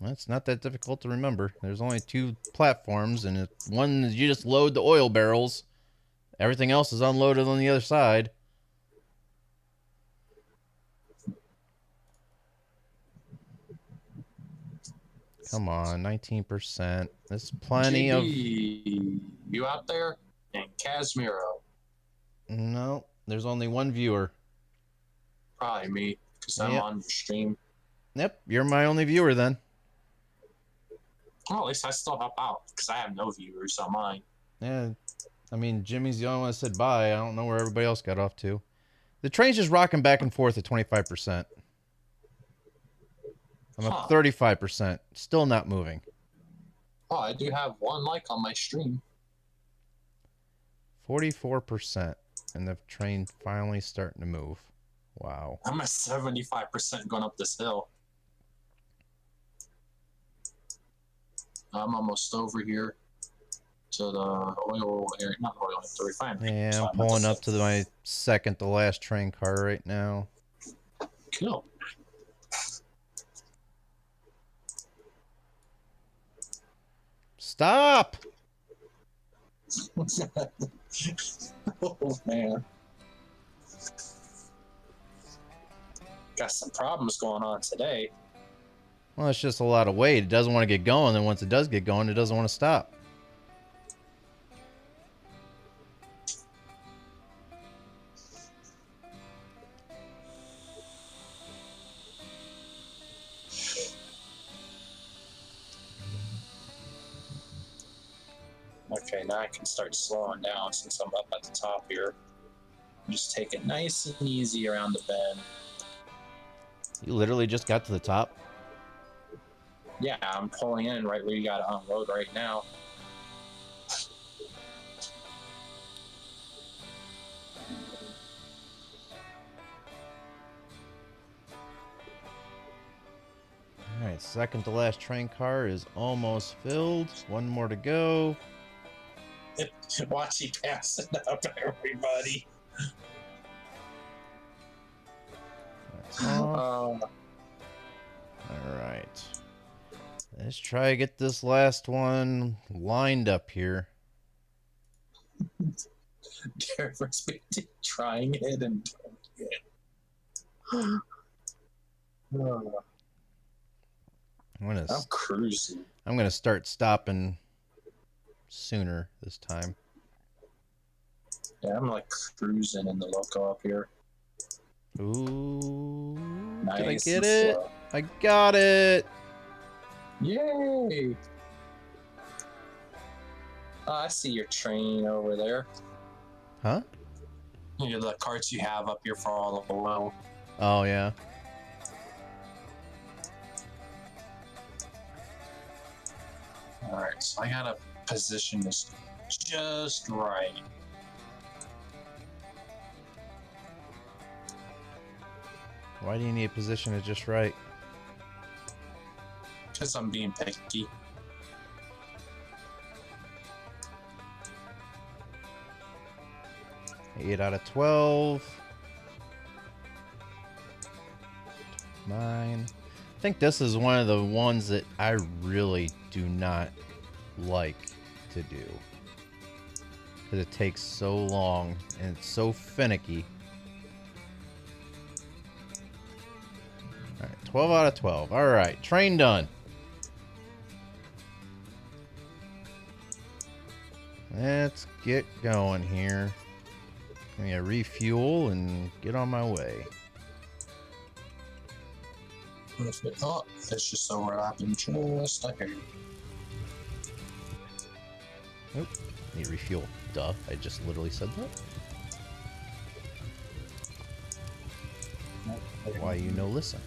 Well, it's not that difficult to remember. There's only 2 platforms, and one is you just load the oil barrels. Everything else is unloaded on the other side. Come on, 19%. There's plenty of... JB, you out there? And Casimiro. No, there's only 1 viewer. Probably me, because I'm Yep. on your stream. Yep, you're my only viewer then. Well, at least I still help out, because I have no viewers on mine. Yeah, I mean, Jimmy's the only one that said bye. I don't know where everybody else got off to. The train's just rocking back and forth at 25%. I'm Huh. at 35%. Still not moving. Oh, I do have 1 like on my stream. 44%. And the train finally starting to move. Wow. I'm at 75% going up this hill. I'm almost over here to the oil area, not oil, the refinery. Yeah, So I'm pulling up to my second to last train car right now. Cool. Stop! Oh, man. Got some problems going on today. Well, it's just a lot of weight. It doesn't want to get going, and once it does get going, it doesn't want to stop. Okay, now I can start slowing down since I'm up at the top here. Just take it nice and easy around the bend. You literally just got to the top. Yeah, I'm pulling in right where you gotta unload right now. Alright, second to last train car is almost filled. 1 more to go. Watch you pass it up, everybody. That's off. Alright. Let's try to get this last one lined up here. Difference between trying it and doing it. I'm cruising. I'm gonna start stopping sooner this time. Yeah, I'm like cruising in the loco up here. Ooh. Nice Did I and get it? slow. I got it! Yay! Oh, I see your train over there. Huh? You know, the carts you have up here for all the oil. Oh, yeah. Alright, so I gotta position this just right. Why do you need to position it just right? Because I'm being picky. Eight out of 12. 9. I think this is one of the ones that I really do not like to do. Because it takes so long and it's so finicky. Alright, 12 out of 12. Alright, train done. Let's get going here. Give me a refuel and get on my way. Oh, it's just overlapping just a hair. Nope. Need refuel. Duh. I just literally said that. Why you no listen?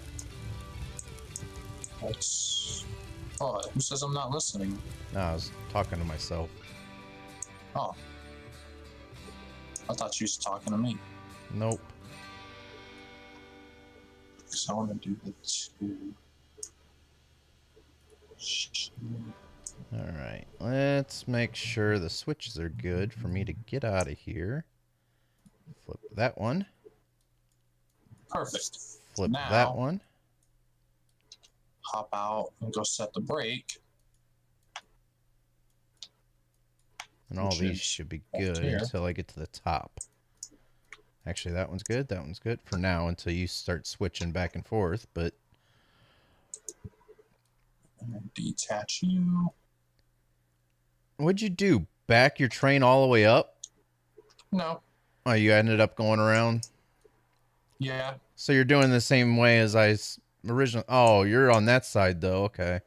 That's... Oh, who says I'm not listening? No, I was talking to myself. Oh. I thought you was talking to me. Nope. Because I want to do the two. Alright. Let's make sure the switches are good for me to get out of here. Flip that one. Perfect. Flip Now- that one. Hop out and go set the brake. And all Which these is should be up good here. until I get to the top. Actually, that one's good. That one's good for now until you start switching back and forth. But And detach you. what'd you do? Back your train all the way up? No. Oh, you ended up going around? Yeah. So you're doing the same way as I originally... Oh, you're on that side, though. Okay.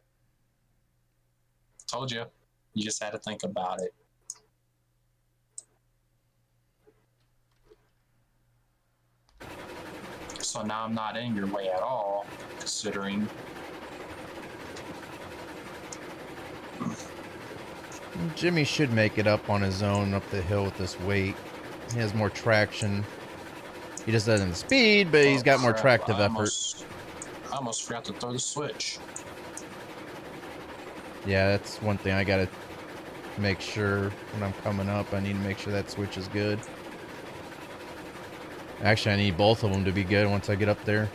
Told you. You just had to think about it. So now I'm not in your way at all, considering. Jimmy should make it up on his own up the hill with this weight. He has more traction. He just doesn't have the speed, but he's got more crap, tractive I effort. I almost forgot to throw the switch. Yeah, that's one thing I gotta make sure when I'm coming up. I need to make sure that switch is good. Actually, I need both of them to be good once I get up there.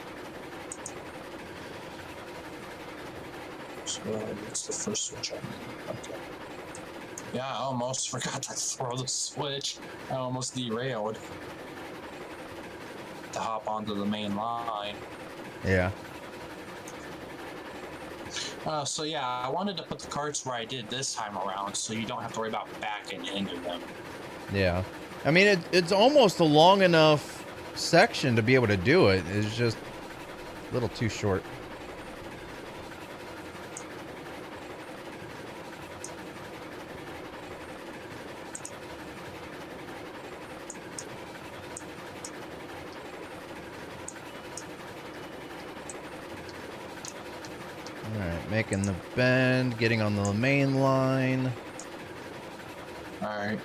So it's the first switch I need. Okay. Yeah, I almost forgot to throw the switch. I almost derailed to hop onto the main line. Yeah. So yeah, I wanted to put the carts where I did this time around, so you don't have to worry about backing into them. Yeah. I mean, it's almost a long enough section to be able to do it. It's just a little too short. Alright, making the bend, getting on the main line. Alright.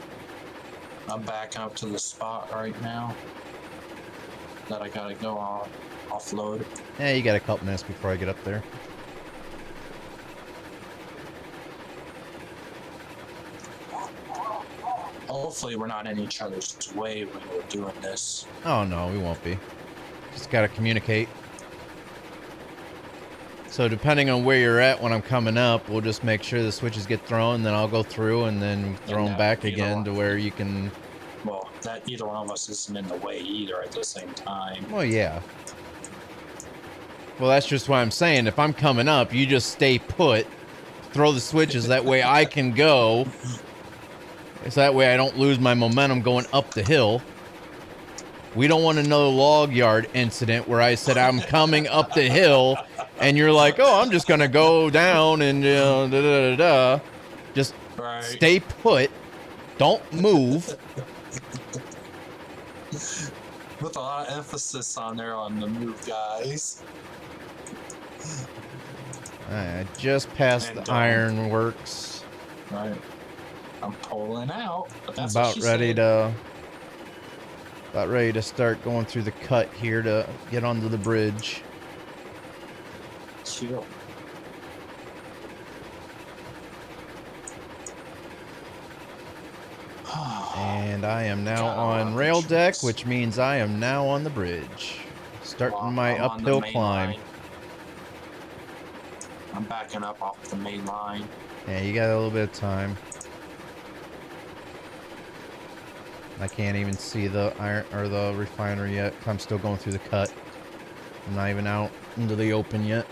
I'm backing up to the spot right now that I gotta go offload. Yeah, you got a couple minutes before I get up there. Hopefully we're not in each other's way when we're doing this. Oh no, we won't be. Just gotta communicate. So depending on where you're at when I'm coming up, we'll just make sure the switches get thrown, then I'll go through and then throw them that back either again one. to where you can... Well, that either one of us isn't in the way either at the same time. Well, yeah. Well, that's just what I'm saying. If I'm coming up, you just stay put, throw the switches, that way I can go. So that way I don't lose my momentum going up the hill. We don't want another log yard incident where I said I'm coming up the hill and you're like, oh, I'm just going to go down and da-da-da-da. Just Right. stay put. Don't move. With a lot of emphasis on there on the move, guys. I just passed And the don't. ironworks. Right. I'm pulling out. But that's what About she ready said. to... About ready to start going through the cut here to get onto the bridge. Chill. And I am now Gotta on love rail the deck, tricks. which means I am now on the bridge. Starting Well, my I'm on the uphill main climb. line. I'm backing up off the main line. Yeah, you got a little bit of time. I can't even see the iron or the refinery yet. 'Cause I'm still going through the cut. I'm not even out into the open yet.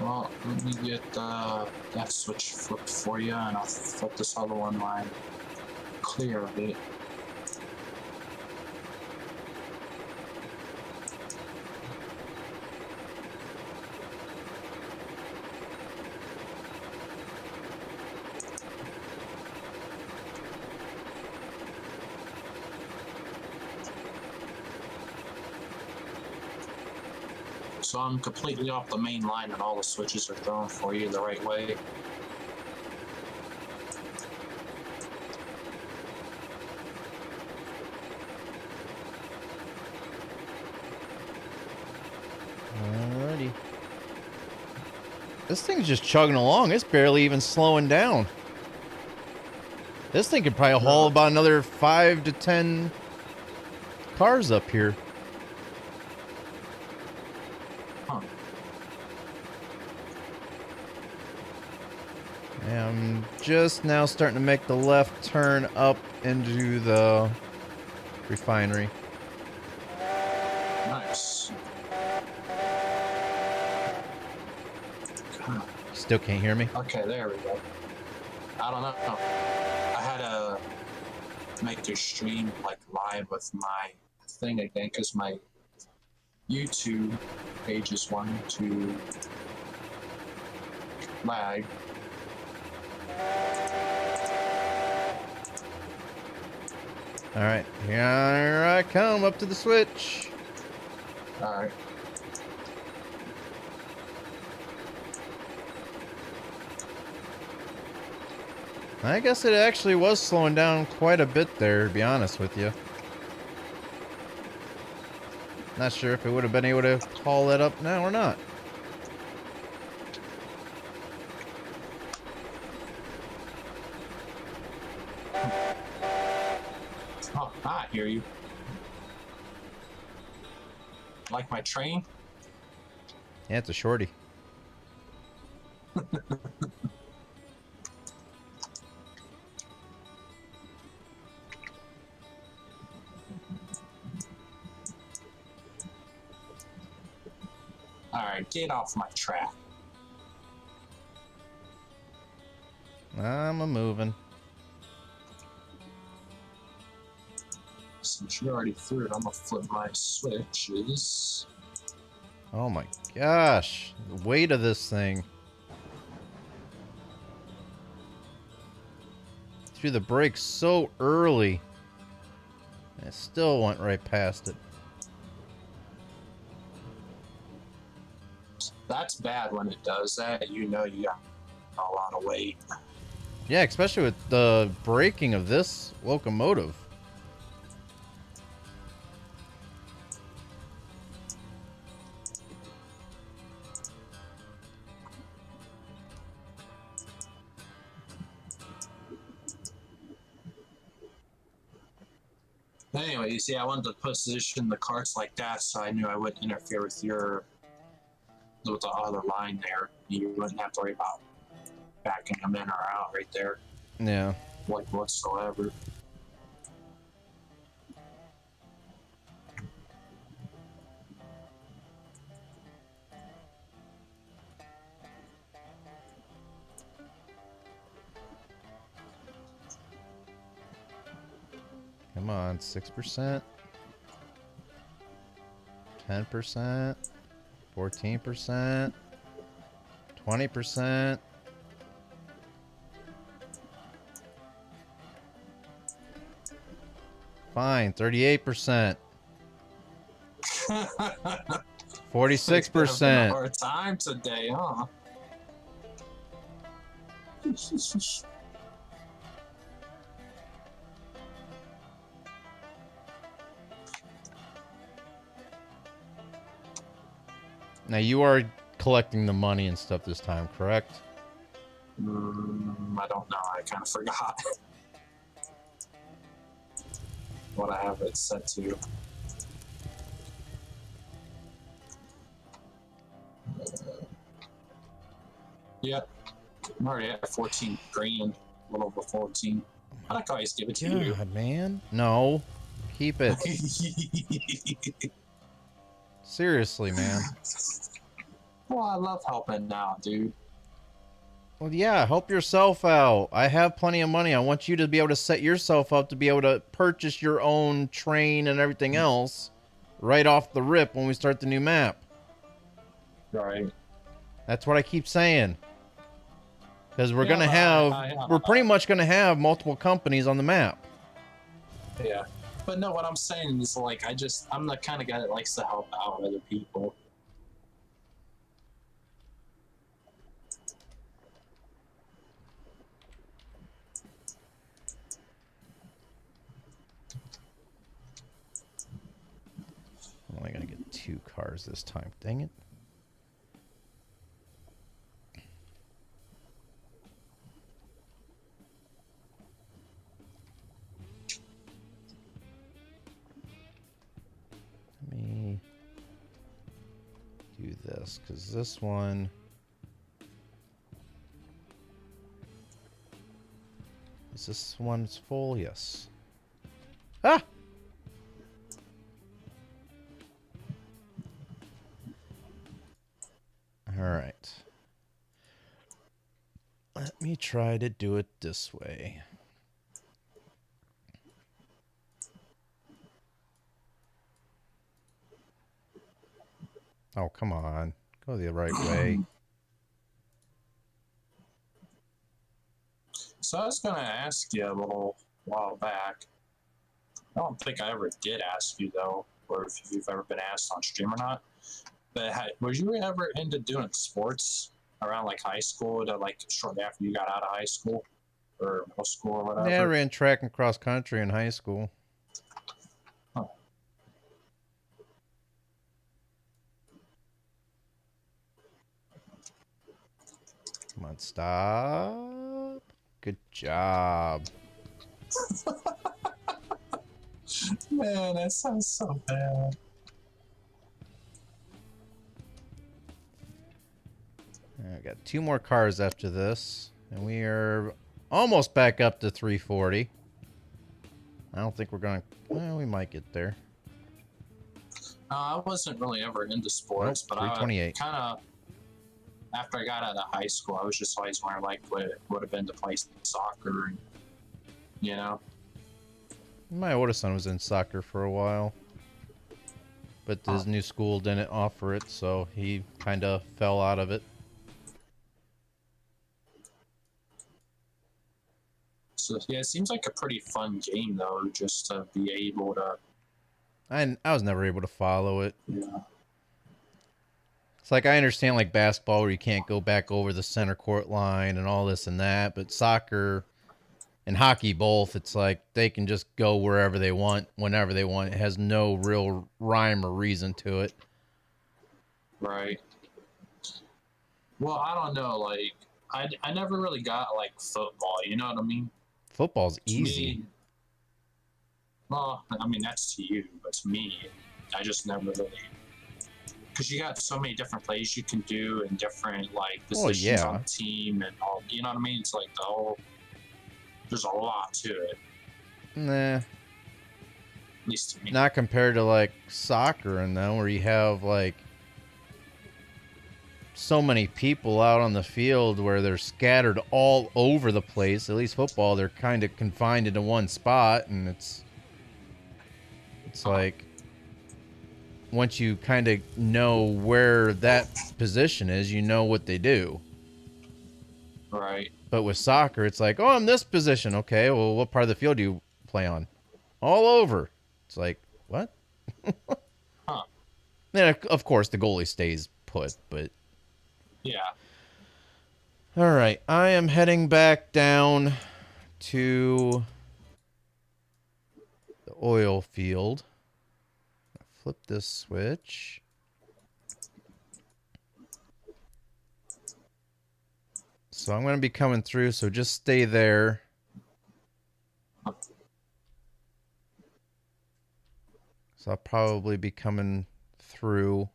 Well, let me get that switch flipped for you, and I'll flip this other one line clear of it. So I'm completely off the main line, and all the switches are thrown for you the right way. Alrighty. This thing's just chugging along. It's barely even slowing down. This thing could probably haul about another 5 to 10 cars up here. Huh. Yeah, I'm just now starting to make the left turn up into the refinery. Nice. God. Still can't hear me? Okay, there we go. I don't know. I had to make a stream like live with my thing again because my YouTube page is wanting to lag. Alright, here I come up to the switch. Alright. I guess it actually was slowing down quite a bit there, to be honest with you. Not sure if it would have been able to haul that up now or not. Oh, I hear you. Like my train? Yeah, it's a shorty. Alright, get off my track. I'm a moving. Since you already threw it, I'm gonna flip my switches. Oh my gosh. The weight of this thing. Threw the brakes so early. And it still went right past it. That's bad when it does that. You know you got a lot of weight. Yeah, especially with the braking of this locomotive. Anyway, you see, I wanted to position the carts like that so I knew I wouldn't interfere with the other line there. You wouldn't have to worry about backing them in or out right there, Yeah. like whatsoever. Come on, 6%. 10%. 14%. 20%. Fine, 38%. 46%. Hard time today, huh? Now you are collecting the money and stuff this time, correct? I don't know. I kind of forgot what I have it set to. Yeah, I'm already at 14 grand, a little over 14. I like always give it to you. God, man. No. Keep it. Seriously, man. Well, I love helping out, dude. Well, yeah, help yourself out. I have plenty of money. I want you to be able to set yourself up to be able to purchase your own train and everything else right off the rip when we start the new map. Right. That's what I keep saying. Because we're gonna have, we're pretty much gonna have multiple companies on the map. Yeah. But no, what I'm saying is, like, I'm the kind of guy that likes to help out other people. I'm only gonna get 2 cars this time. Dang it. Let me do this, because this one... Is this one's full? Yes. Ah! Alright. Let me try to do it this way. Oh, come on. Go the right way. So I was going to ask you a little while back. I don't think I ever did ask you, though, or if you've ever been asked on stream or not. But were you ever into doing sports around, like, high school, to, like, shortly after you got out of high school or middle school or whatever? Yeah, I ran track and cross country in high school. Huh. Come on, stop. Good job. Man, that sounds so bad. I got 2 more cars after this, and we are almost back up to 340. I don't think we're going to... Well, we might get there. I wasn't really ever into sports, Nope, but I 328. kind of, after I got out of high school, I was just always wondering, like, what it would have been to play soccer, and, you know? My oldest son was in soccer for a while, but his new school didn't offer it, so he kind of fell out of it. So, yeah, it seems like a pretty fun game, though, just to be able to... I was never able to follow it. Yeah. It's like, I understand, like, basketball where you can't go back over the center court line and all this and that, but soccer and hockey both, it's like they can just go wherever they want, whenever they want. It has no real rhyme or reason to it. Right. Well, I don't know, like, I never really got, like, football, you know what I mean? Football's To easy. me, well, I mean, that's to you, but to me, I just never really... Because you got so many different plays you can do and different, like, positions on the team and all, you know what I mean? It's like the whole... There's a lot to it, Nah, at least to me. not compared to, like, soccer and then where you have, like, so many people out on the field where they're scattered all over the place. At least football, they're kind of confined into one spot, and it's like, once you kind of know where that position is, you know what they do. Right. But with soccer, it's like, oh, I'm this position. Okay, well, what part of the field do you play on? All over. It's like, what? Huh. Then, of course, the goalie stays put, but... Yeah. All right, I am heading back down to the oil field. Flip this switch. So I'm going to be coming through, so just stay there. So I'll probably be coming through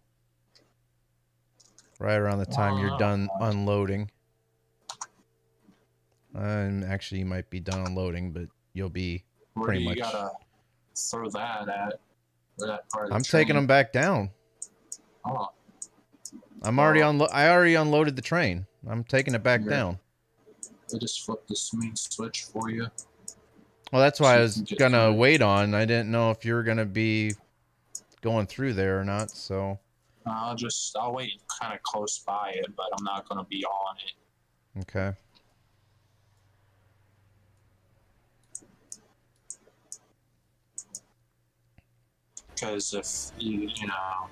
right around the time you're done unloading. And actually, you might be done unloading, but you'll be pretty much. Where do you gotta throw that at? That part of the I'm taking them back down. Oh. I'm already I already unloaded the train. I'm taking it back down. I just flipped this main switch for you. Well, that's why I was gonna through. wait on. I didn't know if you were gonna be going through there or not. So I'll wait kind of close by it, but I'm not gonna be on it. Okay. Because if you know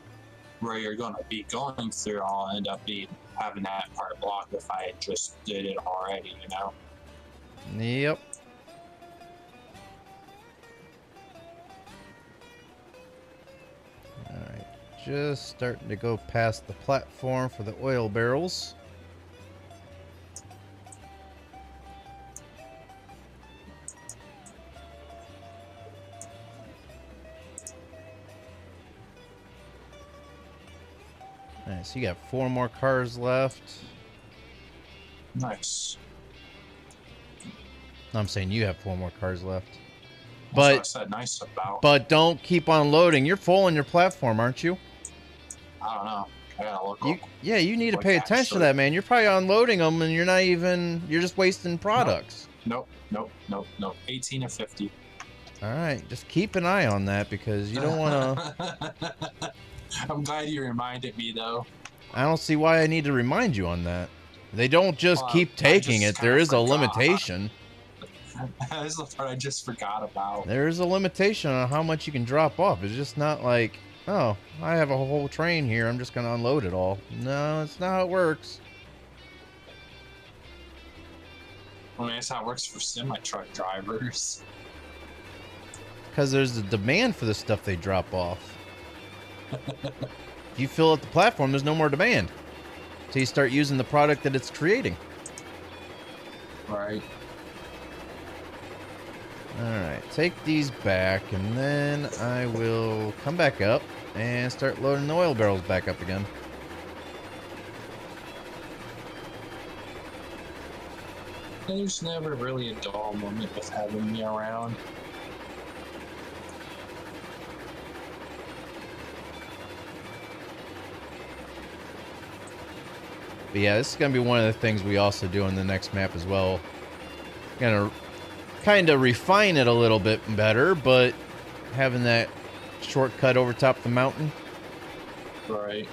where you're gonna be going through, I'll end up having that part blocked if I just did it already, you know? Yep. Alright, just starting to go past the platform for the oil barrels. Alright, so you got 4 more cars left. Nice. I'm saying you have 4 more cars left. That's what I said nice about. But don't keep on loading. You're full on your platform, aren't you? I don't know. I gotta look up. Yeah, you need to pay attention to that, man. You're probably unloading them and you're not even, you're just wasting products. Nope. 18 and 50. Alright, just keep an eye on that because you don't want to... I'm glad you reminded me, though. I don't see why I need to remind you on that. They don't just keep taking it. There is a limitation. That is the part I just forgot about. There is a limitation on how much you can drop off. It's just not like, oh, I have a whole train here. I'm just going to unload it all. No, it's not how it works. I mean, that's how it works for semi-truck drivers. Because there's a demand for the stuff they drop off. If you fill up the platform, there's no more demand. So you start using the product that it's creating. Right. Alright, take these back, and then I will come back up and start loading the oil barrels back up again. There's never really a dull moment with having me around. But yeah, this is going to be one of the things we also do in the next map as well. Going to kind of refine it a little bit better, but having that shortcut over top the mountain. Right.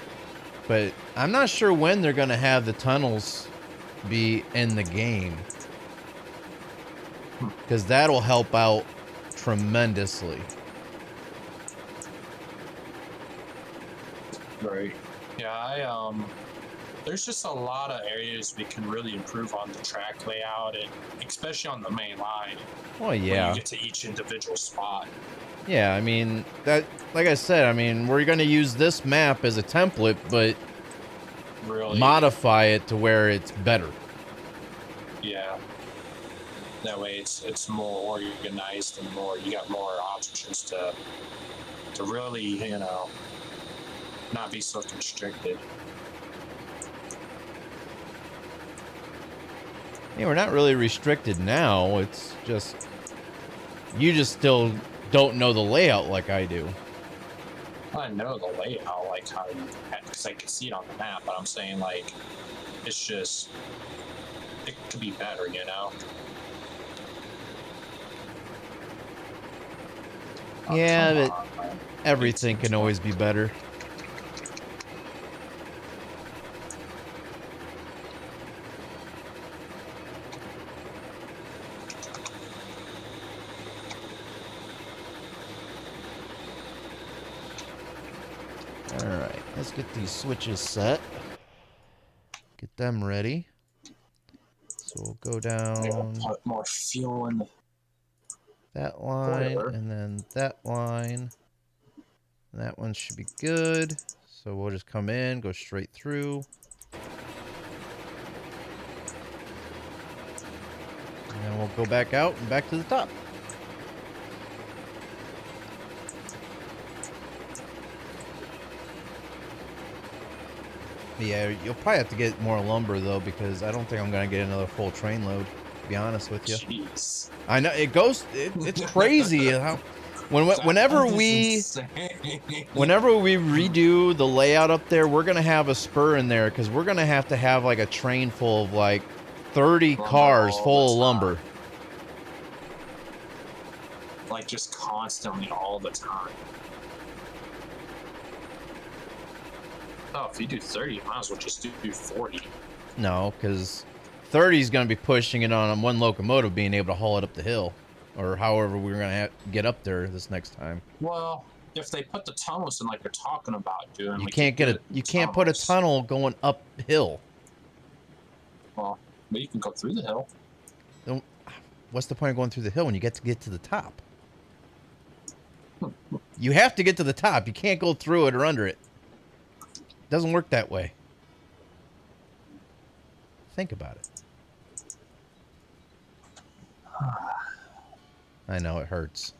But I'm not sure when they're going to have the tunnels be in the game. Because that'll help out tremendously. Right. Yeah, there's just a lot of areas we can really improve on the track layout, and especially on the main line. Well, yeah. When you get to each individual spot. Yeah, I mean, that, like I said, I mean, we're going to use this map as a template, but really modify it to where it's better. Yeah. That way it's more organized and you got more options to really, you know, not be so constricted. Yeah, we're not really restricted now. It's just, you just still don't know the layout like I do. I know the layout, like how you, because I can see it on the map, but I'm saying, like, it's just, it could be better, you know? Yeah, but everything can always be better. Alright, let's get these switches set. Get them ready. So we'll go down. Put more fuel in that line, and then that line. That one should be good. So we'll just come in, go straight through. And then we'll go back out and back to the top. Yeah, you'll probably have to get more lumber though, because I don't think I'm gonna get another full train load. To be honest with you, Jeez. I know it goes. It's crazy how whenever That we is insane. whenever we redo the layout up there, we're gonna have a spur in there because we're gonna have to have like a train full of like 30 Lumber cars all full the of lumber. Like just constantly all the time. Oh, if you do 30, you might as well just do 40. No, because 30 is gonna be pushing it on one locomotive being able to haul it up the hill, or however we're gonna get up there this next time. Well, if they put the tunnels in like they're talking about doing, You we can't could get do a you can't put a tunnels. tunnel going uphill. Well, but you can go through the hill. What's the point of going through the hill when you get to the top? You have to get to the top. You can't go through it or under it. Doesn't work that way. Think about it. I know it hurts.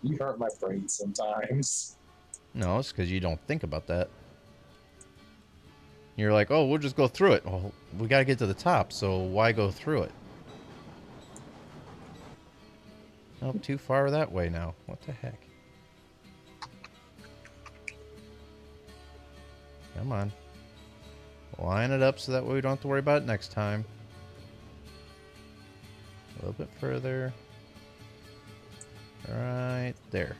You hurt my brain sometimes. No, it's because you don't think about that. You're like, oh, we'll just go through it. Well, we got to get to the top, so why go through it? Oh, too far that way now. What the heck? Come on. Line it up so that way we don't have to worry about it next time. A little bit further. Right there.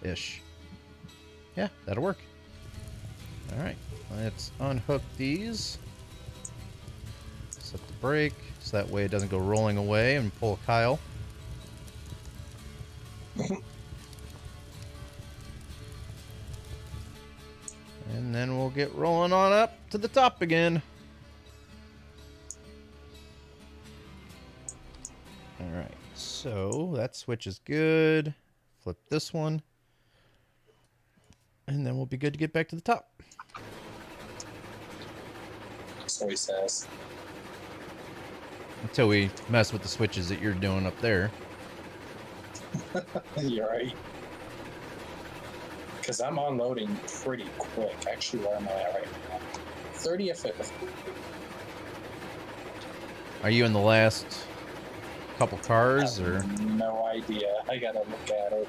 Ish. Yeah, that'll work. Alright, let's unhook these. Set the brake so that way it doesn't go rolling away and pull a Kyle. And then we'll get rolling on up to the top again. Alright, so that switch is good. Flip this one. And then we'll be good to get back to the top. So he says. Until we mess with the switches that you're doing up there. You're right. Because I'm unloading pretty quick. Actually, where am I at right now? 30th. Are you in the last couple cars, or? No idea. I gotta look at it.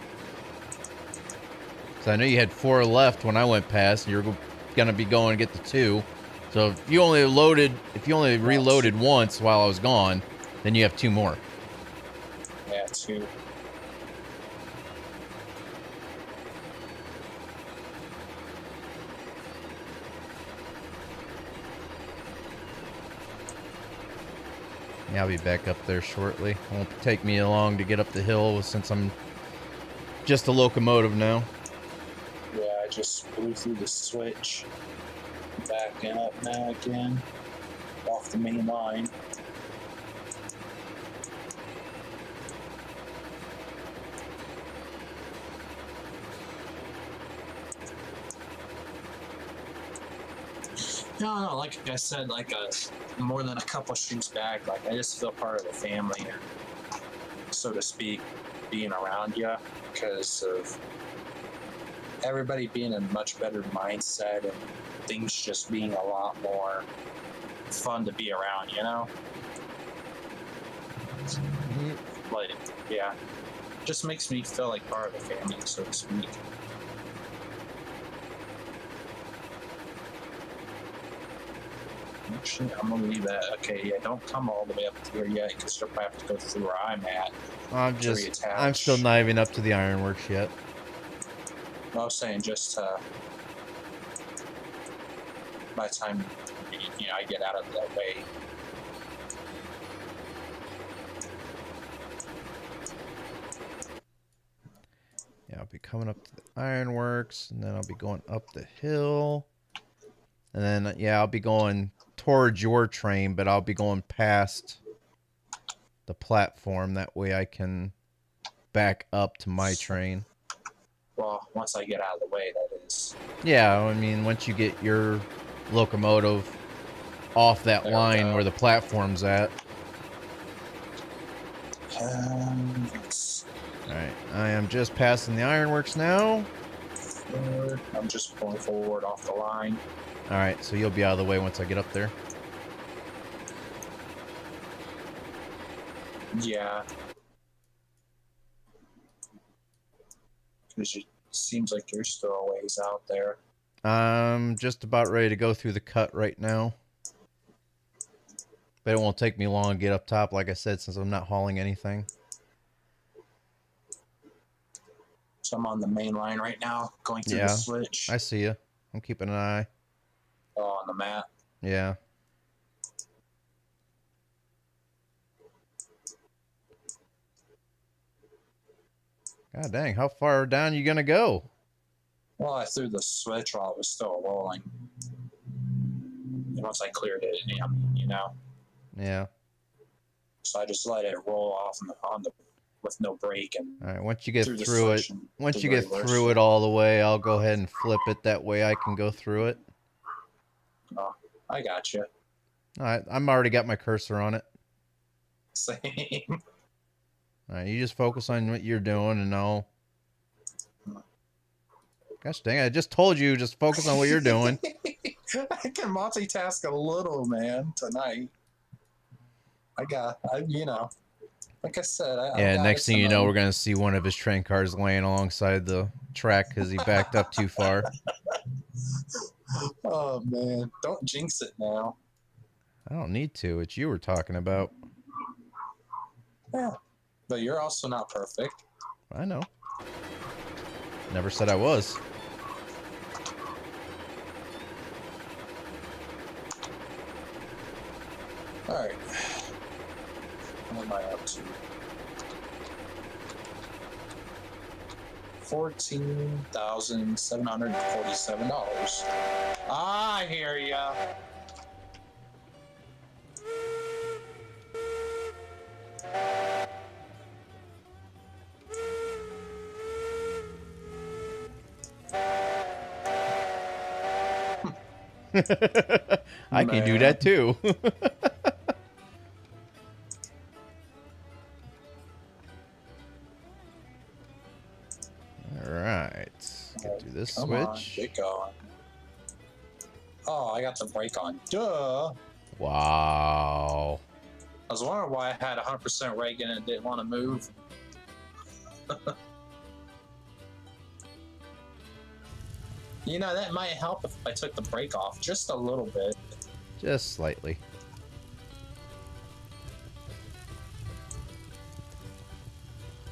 So I know you had 4 left when I went past, and you're gonna be going to get the 2. So if you only reloaded once while I was gone, then you have 2 more. Yeah, 2. Yeah, I'll be back up there shortly. Won't take me long to get up the hill since I'm just a locomotive now. Yeah, I just blew through the switch. Backing up now again. Off the main line. No, like I said, like more than a couple streams back, like I just feel part of the family, and so to speak, being around you because of everybody being in a much better mindset and things just being a lot more fun to be around, you know? Like, yeah, just makes me feel like part of the family, so to speak. Actually, I'm gonna leave that. Okay, yeah, don't come all the way up here yet, because you'll probably have to go through where I'm at. I'm reattach. still not even up to the ironworks yet. I was saying just by the time I get out of the way. Yeah, I'll be coming up to the ironworks, and then I'll be going up the hill. And then, yeah, I'll be going towards your train, but I'll be going past the platform. That way I can back up to my train. Well, once I get out of the way, that is. Yeah, I mean, once you get your locomotive off that There we line go. where the platform's at. Let's Alright, I am just passing the ironworks now. forward. I'm just pulling forward off the line. Alright, so you'll be out of the way once I get up there. Yeah. Because it seems like you're still a ways out there. I'm just about ready to go through the cut right now. But it won't take me long to get up top, like I said, since I'm not hauling anything. So I'm on the main line right now, going through Yeah, the switch. I see you. I'm keeping an eye. Oh, on the map. Yeah. God dang, how far down you gonna go? Well, I threw the switch while it was still rolling. And once I cleared it, you know. Yeah. So I just let it roll off on the with no brake and Alright, once you get the through it, switch and once through you the get reverse. through it all the way, I'll go ahead and flip it. That way I can go through it. Oh, I got you. Alright, I'm already got my cursor on it. Same. Alright, you just focus on what you're doing and I'll... Gosh dang, I just told you, just focus on what you're doing. I can multitask a little, man, tonight. You know, like I said, I Yeah, got next it thing you know, tonight. we're going to see one of his train cars laying alongside the track because he backed up too far. Oh, man. Don't jinx it now. I don't need to. It's you we're talking about. Yeah. But you're also not perfect. I know. Never said I was. All right. What am I up to? $14,747. I hear ya. I can do Man. that too. Alright. Get through this Come on, switch. get going. Oh, I got the brake on. Duh. Wow. I was wondering why I had 100% Reagan and didn't want to move. You know, that might help if I took the brake off just a little bit. Just slightly.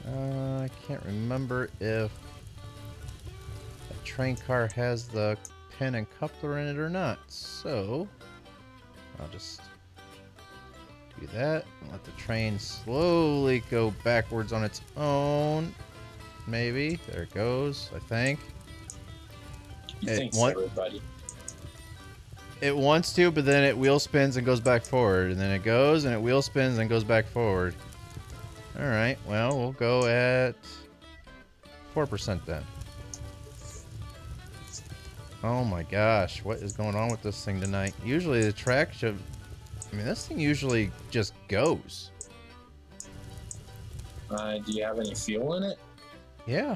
I can't remember if a train car has the pin and coupler in it or not. So, I'll just do that and let the train slowly go backwards on its own. Maybe. There it goes, I think. You It think want- so, everybody? It wants to, but then it wheel spins and goes back forward. And then it goes and it wheel spins and goes back forward. Alright, well, we'll go at 4% then. Oh my gosh, what is going on with this thing tonight? Usually the track should... I mean, this thing usually just goes. Do you have any fuel in it? Yeah.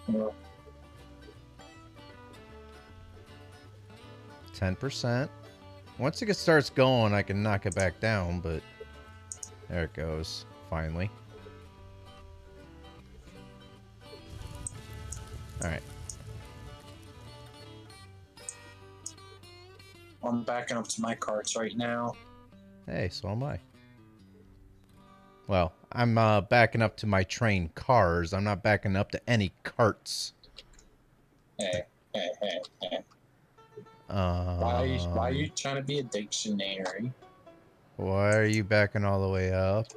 No. 10%. Once it starts going, I can knock it back down, but... There it goes, finally. Alright. I'm backing up to my carts right now. Hey, so am I. Well, I'm backing up to my train cars. I'm not backing up to any carts. Hey. Um, Why are you trying to be a dictionary? Why are you backing all the way up?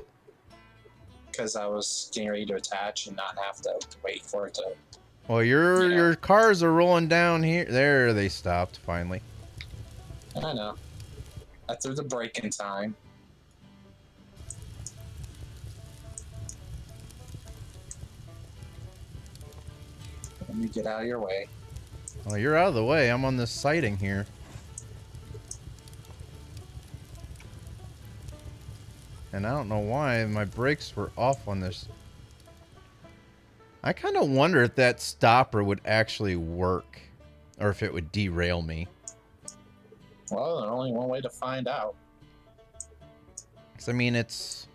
Because I was getting ready to attach and not have to wait for it to... Well, Yeah. your cars are rolling down here. There, they stopped finally. I know. I threw the brake in time. Let me get out of your way. Well, you're out of the way. I'm on this siding here. and I don't know why my brakes were off on this. I kind of wonder if that stopper would actually work, or if it would derail me. Well, there's only one way to find out. 'Cause, I mean, it's...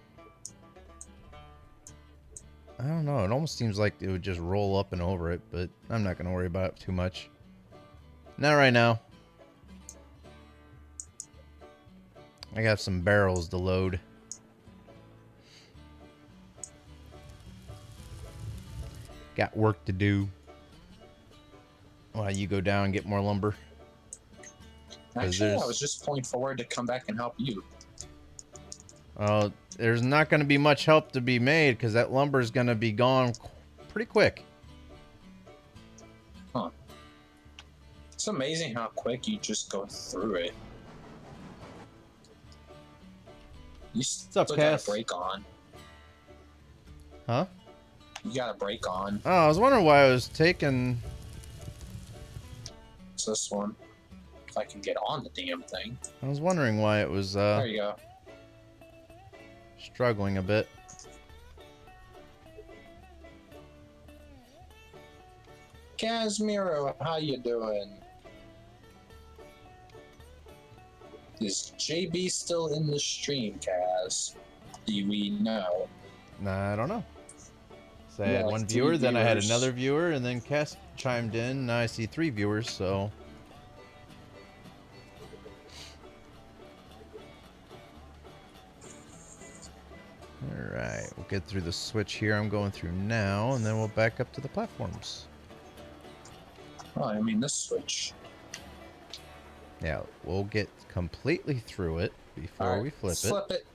I don't know. It almost seems like it would just roll up and over it, but I'm not going to worry about it too much. Not right now. I got some barrels to load. Got work to do. While you go down and get more lumber. Actually, I was just pulling forward to come back and help you. There's not going to be much help to be made because that lumber is going to be gone pretty quick. Huh. It's amazing how quick you just go through it. You still up, got Cass? a brake on. Huh? You got a brake on. Oh, I was wondering why I was taking... It's this one. If I can get on the damn thing. I was wondering why it was There you go. struggling a bit. Casimiro, how you doing? Is JB still in the stream, Kaz? Do we know? Nah, I don't know. So I had Yeah, one 3 viewer, then I had viewers. another viewer, and then Cass chimed in. Now I see 3 viewers, so... Alright, we'll get through the switch here I'm going through now, and then we'll back up to the platforms. Oh, I mean this switch. Yeah, we'll get completely through it before Alright, we flip it.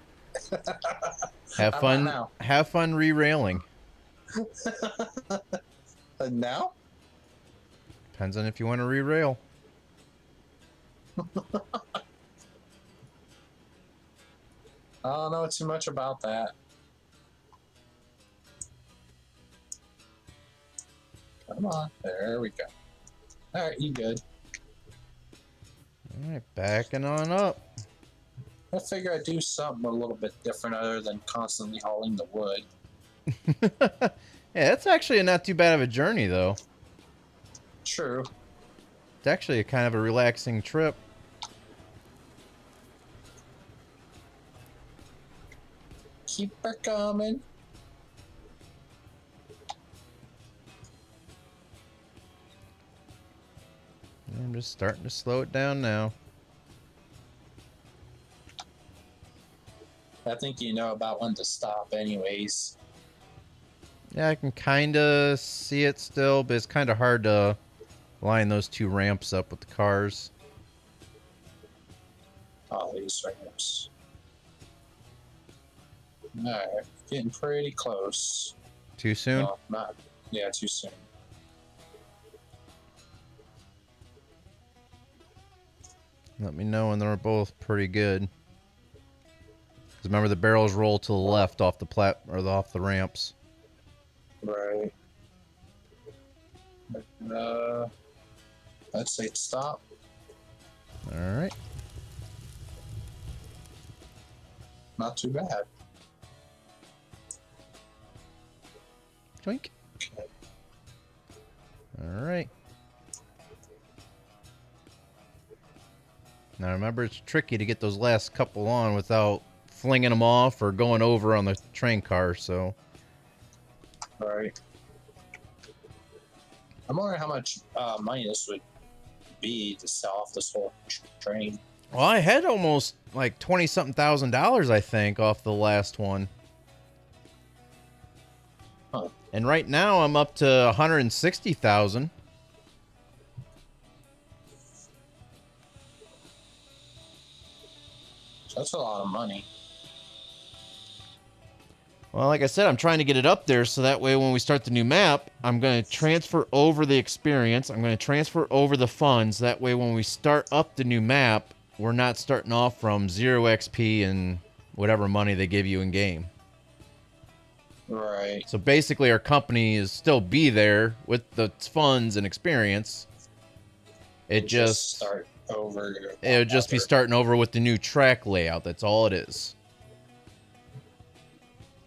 Flip it. Have How fun. about Have fun re-railing. And now? Depends on if you want to re-rail. I don't know too much about that. Come on, there we go. Alright, you good. Alright, backing on up. I figure I'd do something a little bit different other than constantly hauling the wood. Yeah, that's actually not too bad of a journey, though. True. It's actually a kind of a relaxing trip. Keep her coming. I'm just starting to slow it down now. I think you know about when to stop anyways. Yeah, I can kind of see it still, but it's kind of hard to line those 2 ramps up with the cars. Oh, these ramps. Alright, getting pretty close. Too soon? No, not. Yeah, too soon. Let me know when they're both pretty good. Because remember, the barrels roll to the left off the off the ramps. Right. Let's say stop. All right. Not too bad. Twink. Okay. All right. Now remember, it's tricky to get those last couple on without flinging them off or going over on the train car, so... Right. I'm wondering how much money this would be to sell off this whole train. Well, I had almost like $20-something thousand, I think, off the last one. Huh. And right now I'm up to 160,000. So that's a lot of money. Well, like I said, I'm trying to get it up there so that way when we start the new map, I'm going to transfer over the experience. I'm going to transfer over the funds. That way when we start up the new map, we're not starting off from 0 XP and whatever money they give you in game. Right. So basically our company is still be there with the funds and experience. It just start over. it would just be starting over with the new track layout. That's all it is.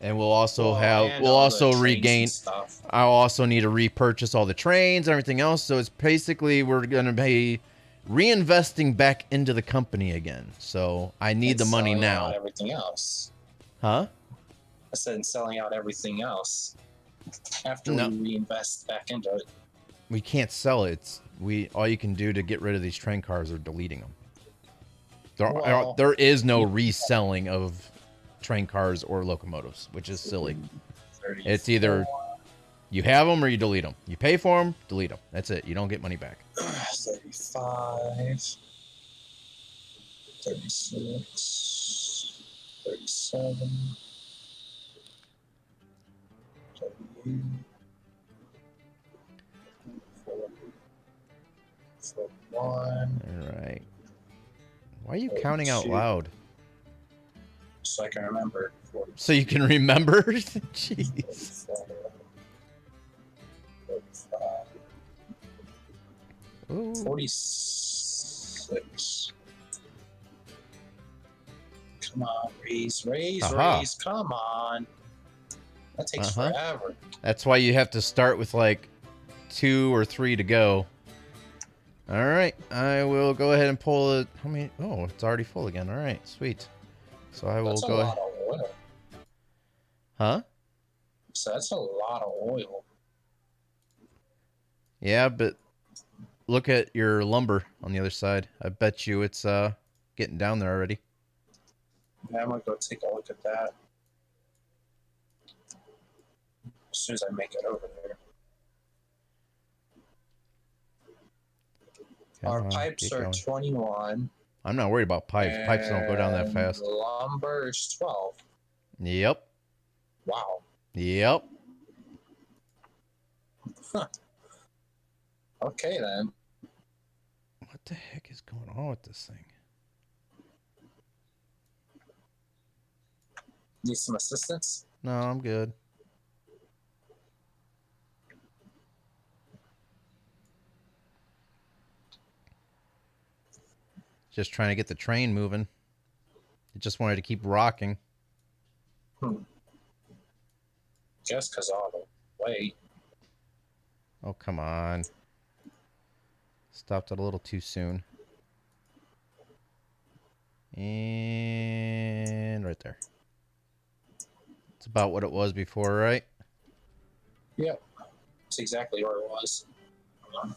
And we'll also and we'll all the also trains and regain. stuff. I'll also need to repurchase all the trains and everything else. So it's basically we're gonna be reinvesting back into the company again. So I need And the money selling now. out everything else. Huh? I said selling out everything else after No. we reinvest back into it. We can't sell it. All you can do to get rid of these train cars are deleting them. There is no reselling of train cars or locomotives, which is silly. It's either you have them or you delete them. You pay for them, delete them. That's it. You don't get money back. 35, 36, 37, 38, 41. All right. Why are you counting out loud? So I can remember. 40, So you can remember? Jeez. 45, Ooh. 46. Come on, raise, Aha. raise. Come on. That takes forever. That's why you have to start with like 2 or 3 to go. All right, I will go ahead and pull it. How many? Oh, it's already full again. All right, sweet. So I will That's go a ahead. lot of oil. Huh? So that's a lot of oil. Yeah, but look at your lumber on the other side. I bet you it's getting down there already. Yeah, I'm gonna go take a look at that as soon as I make it over there. Our Come on, pipes keep are going. 21. I'm not worried about pipes. Pipes don't go down that and fast. Lumber is 12. Yep. Wow. Yep. Okay then. What the heck is going on with this thing? Need some assistance? No, I'm good. Just trying to get the train moving. It just wanted to keep rocking. Just because all the weight. Oh, come on. Stopped it a little too soon. And right there. It's about what it was before, right? Yep. That's exactly where it was. Hold on.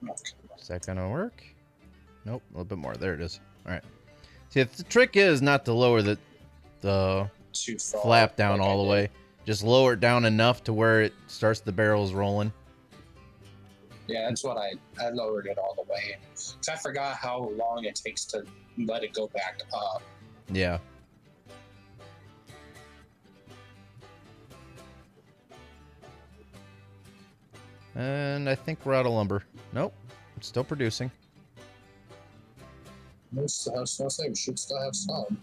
Okay. Is that going to work? Nope, a little bit more. There it is. All right. See, the trick is not to lower the Too far. flap down like all I the did. way. Just lower it down enough to where it starts the barrels rolling. Yeah, that's what I lowered it all the way. 'Cause I forgot how long it takes to let it go back up. Yeah. And I think we're out of lumber. Nope. It's still producing. I was gonna say we should still have some.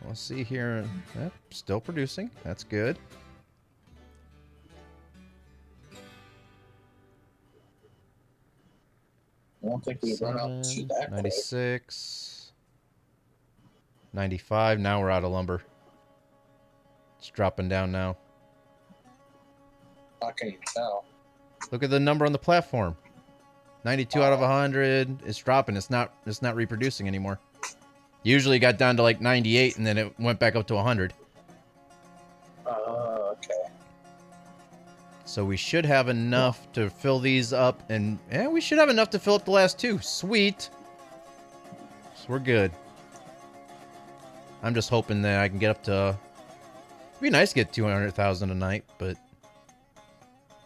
We'll see here. Yep, still producing. That's good. I don't think we run out to that quick. 96. 95. Now we're out of lumber. It's dropping down now. How can you tell? Look at the number on the platform. 92 out of 100. It's dropping. It's not reproducing anymore. Usually got down to like 98 and then it went back up to 100. Okay. So we should have enough to fill these up, and yeah, we should have enough to fill up the last 2. Sweet. So we're good. I'm just hoping that I can get up to. It'd be nice to get 200,000 a night, but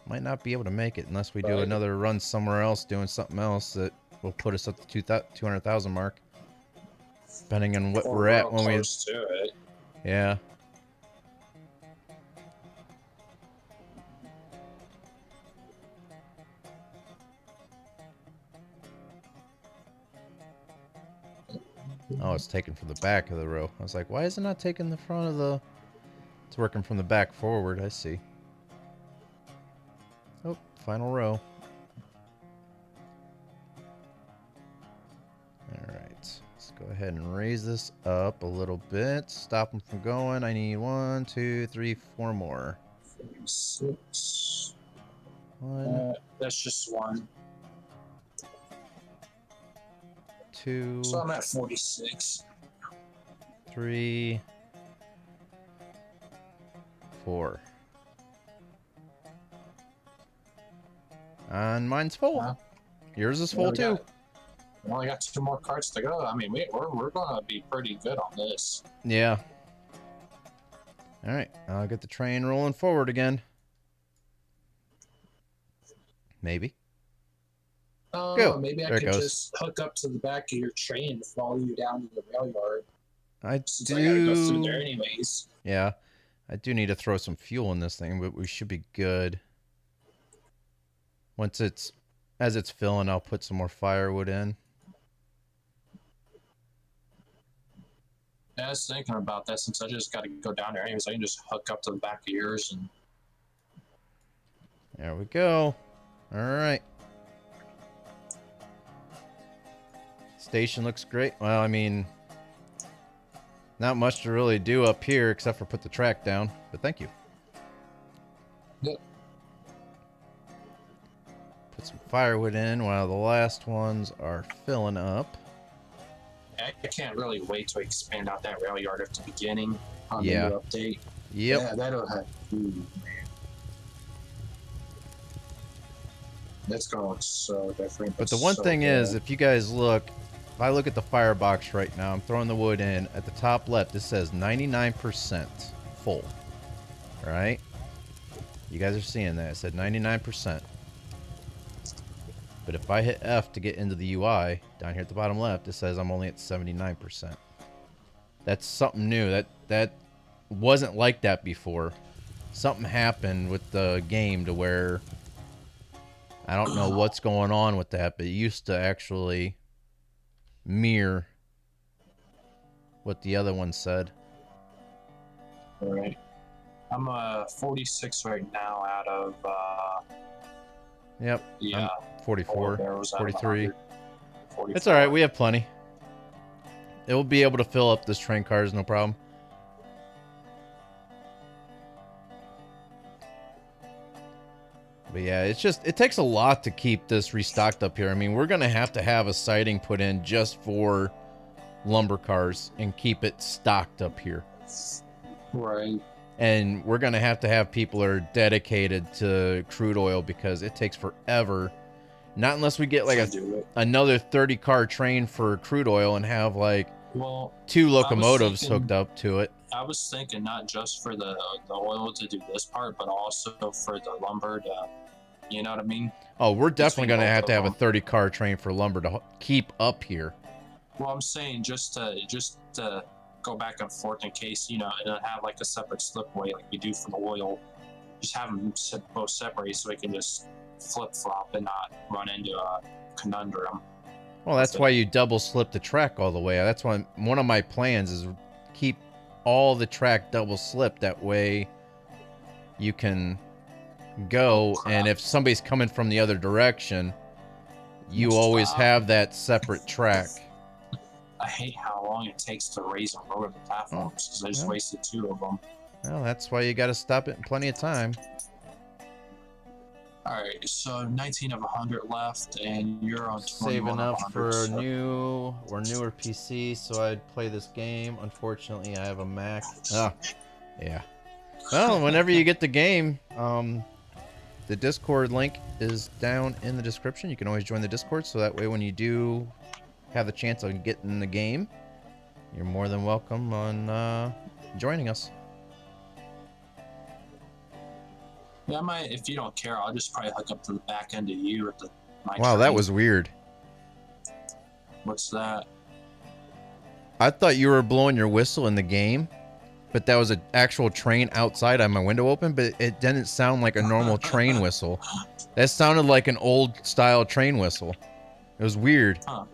might not be able to make it unless we do Right. another run somewhere else doing something else that will put us at the 200,000 mark, depending on what we're at when we. Close to it. Yeah. Oh, it's taken from the back of the row. I was like, why is it not taking the front of the... It's working from the back forward. I see. Oh, final row. All right. go ahead and raise this up a little bit. Stop them from going. I need 1, 2, 3, 4 more. 46. 1, That's just one. 2, So I'm at 46. 3, 4. And mine's full. Huh? Yours is full too. We only got 2 more cards to go. I mean, we're gonna be pretty good on this. Yeah. All right, I'll get the train rolling forward again. Go. Maybe I There it could goes. just hook up to the back of your train and follow you down to the rail yard. I Since I gotta go through there do. anyways. Yeah, I do need to throw some fuel in this thing, but we should be good. Once as it's filling, I'll put some more firewood in. Yeah, I was thinking about that since I just gotta go down there anyways. I can just hook up to the back of yours and There we go. All right. Station looks great. Well, I mean, not much to really do up here except for put the track down, but thank you. Yep. Put some firewood in while the last ones are filling up. I can't really wait to expand out that rail yard at the beginning on Yeah. the new update. Yep. Yeah, that'll have man. That's gonna look so different. But the one so thing good. is, if you guys look, if I look at the firebox right now, I'm throwing the wood in. At the top left, it says 99% full. All right? You guys are seeing that. It said 99%. But if I hit F to get into the UI, down here at the bottom left, it says I'm only at 79%. That's something new. That wasn't like that before. Something happened with the game to where I don't know what's going on with that, but it used to actually mirror what the other one said. All right. I'm 46 right now out of Yep. yeah. 44, barrels out of 43. 100. 44. It's all right. We have plenty. It will be able to fill up this train cars, no problem. But yeah, it's just, it takes a lot to keep this restocked up here. I mean, we're going to have a siding put in just for lumber cars and keep it stocked up here. Right. And we're going to have people that are dedicated to crude oil because it takes forever. Not unless we get like Do it. another 30 car train for crude oil and have like Well, 2 locomotives thinking- hooked up to it. I was thinking not just for the oil to do this part, but also for the lumber to, you know what I mean? Oh, we're definitely Between going to both have of a 30 car train for lumber to keep up here. Well, I'm saying just to go back and forth in case, you know, and then have like a separate slipway like we do for the oil. Just have them both separate so we can just flip flop and not run into a conundrum. Well, that's why you double slip the track all the way. That's why one of my plans is keep all the track double slip. That way you can go, and if somebody's coming from the other direction, you always have that separate track. I hate how long it takes to raise and lower the platforms because I just Yeah. wasted 2 of them. Well, that's why you got to stop it in plenty of time. All right, so 19 of 100 left, and you're on 21 Saving of up 100, for a so- new or newer PC so I'd play this game. Unfortunately, I have a Mac. Ah, yeah. Well, whenever you get the game, the Discord link is down in the description. You can always join the Discord, so that way when you do have the chance of getting the game, you're more than welcome on joining us. Yeah, I might. If you don't care, I'll just probably hook up to the back end of you at my. Wow, that train. was weird. What's that? I thought you were blowing your whistle in the game, but that was an actual train outside. I had my window open, but it didn't sound like a normal train whistle. That sounded like an old style train whistle. It was weird. Huh.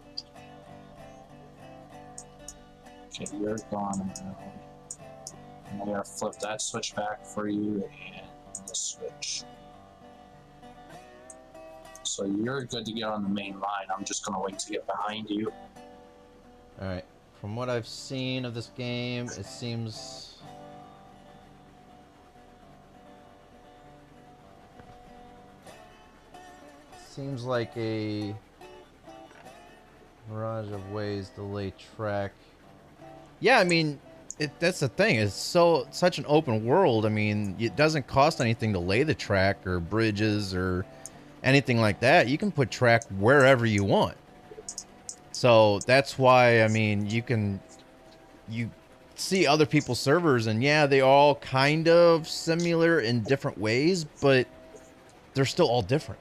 Okay, you're gone. I'm gonna flip that switch back for you and the switch. So you're good to get on the main line. I'm just gonna wait to get behind you. All right. from what I've seen of this game, it seems like a mirage of ways to lay track. Yeah, I mean, that's the thing. It's such an open world. I mean, it doesn't cost anything to lay the track or bridges or anything like that. You can put track wherever you want. So that's why, I mean, you see other people's servers, and yeah, they all kind of similar in different ways, but they're still all different.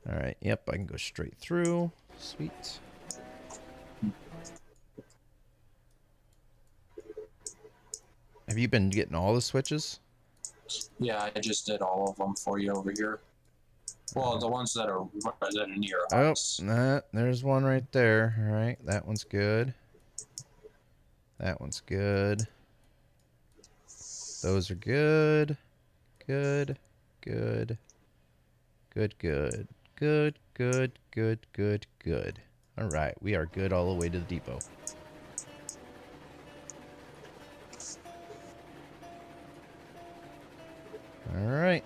All right, yep, I can go straight through. Sweet. Have you been getting all the switches? Yeah, I just did all of them for you over here. Well, the ones that are near Oh, us. there's one right there. All right, that one's good. That one's good. Those are good. Good. Good. Good, good. Good, good, good, good, good. All right, we are good all the way to the depot. All right.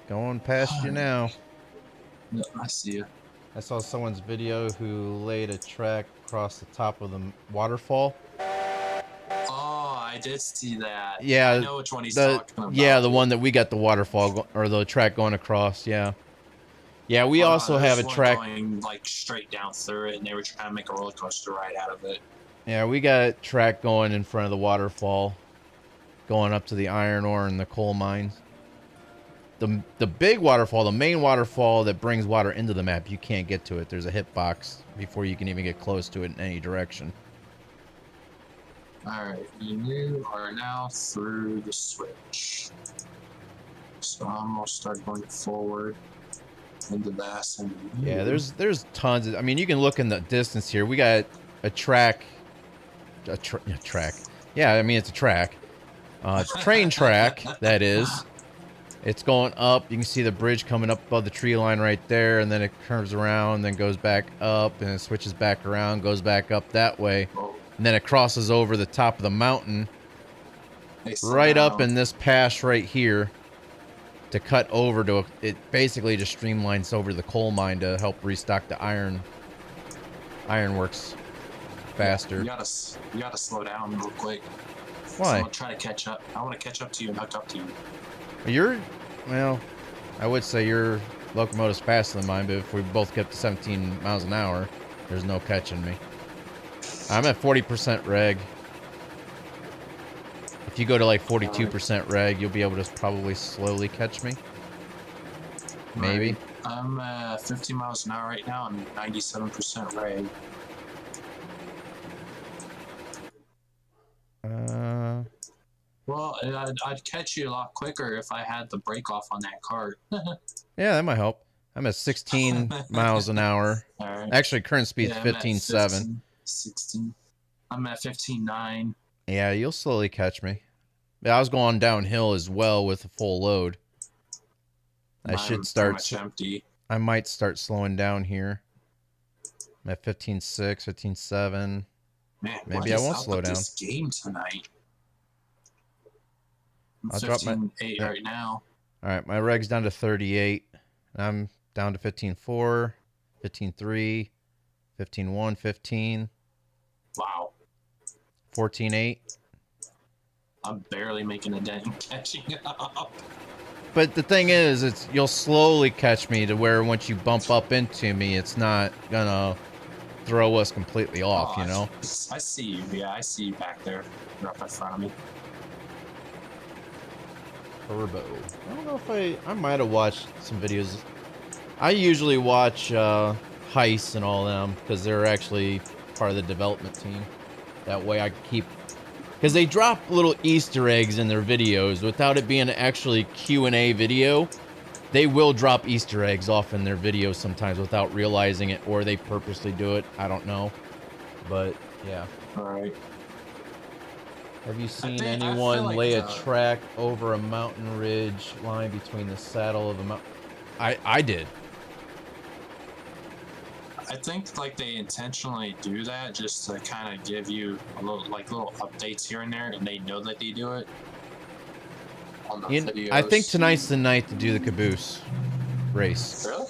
Going past you now. Yep, I see you. I saw someone's video who laid a track across the top of the waterfall. Oh, I did see that. Yeah, I know which one he's talking about. Yeah, the one that we got the waterfall or the track going across. Yeah. Yeah, we also have a track going like straight down through it, and they were trying to make a roller coaster ride out of it. Yeah, we got a track going in front of the waterfall, going up to the iron ore and the coal mines. The big waterfall, the main waterfall that brings water into the map, you can't get to it. There's a hitbox before you can even get close to it in any direction. Alright, you are now through the switch. So I'm gonna start going forward into that. And yeah, there's tons of, I mean, you can look in the distance here. We got a track. A track. Yeah, I mean, it's a track. Train track, that is. It's going up. You can see the bridge coming up above the tree line right there, and then it curves around, then goes back up, and it switches back around, goes back up that way. And then it crosses over the top of the mountain, right up in this pass right here, to cut over to, it basically just streamlines over the coal mine to help restock the ironworks faster. You gotta slow down real quick. Why? I'm gonna try to catch up. I want to catch up to you and hook up to you. Well, I would say your locomotive's faster than mine, but if we both get to 17 miles an hour, there's no catching me. I'm at 40% reg. If you go to like 42% reg, you'll be able to probably slowly catch me. Maybe. I'm at 15 miles an hour right now and 97% reg. Well, I'd catch you a lot quicker if I had the brake off on that cart. Yeah, that might help. I'm at 16 miles an hour. All right. Actually, current speed's 15.7. 16. I'm at 15.9. Yeah, you'll slowly catch me. Yeah, I was going downhill as well with a full load. I should start. Empty. I might start slowing down here. I'm at 15.6, 15.7. Man, maybe I won't slow down. This game tonight. I'll drop my 8 right now. All right, my reg's down to 38. I'm down to 15.4, 15.3, 15.1, 15. Wow. 14.8. I'm barely making a dent and catching up. But the thing is, you'll slowly catch me to where once you bump up into me, it's not gonna throw us completely off, you know? I see you. Yeah, I see you back there. You're up in front of me. Turbo. I don't know if I might have watched some videos. I usually watch Heist and all them because they're actually part of the development team. That way I can keep, because they drop little Easter eggs in their videos without it being actually Q&A video. They will drop Easter eggs off in their videos sometimes without realizing it, or they purposely do it. I don't know, but yeah. All right. Have you seen I feel anyone like, lay a track over a mountain ridge line between the saddle of the mountain? I did. I think like they intentionally do that just to kind of give you a little little updates here and there, and they know that they do it on the videos. I think tonight's the night to do the caboose race. Really?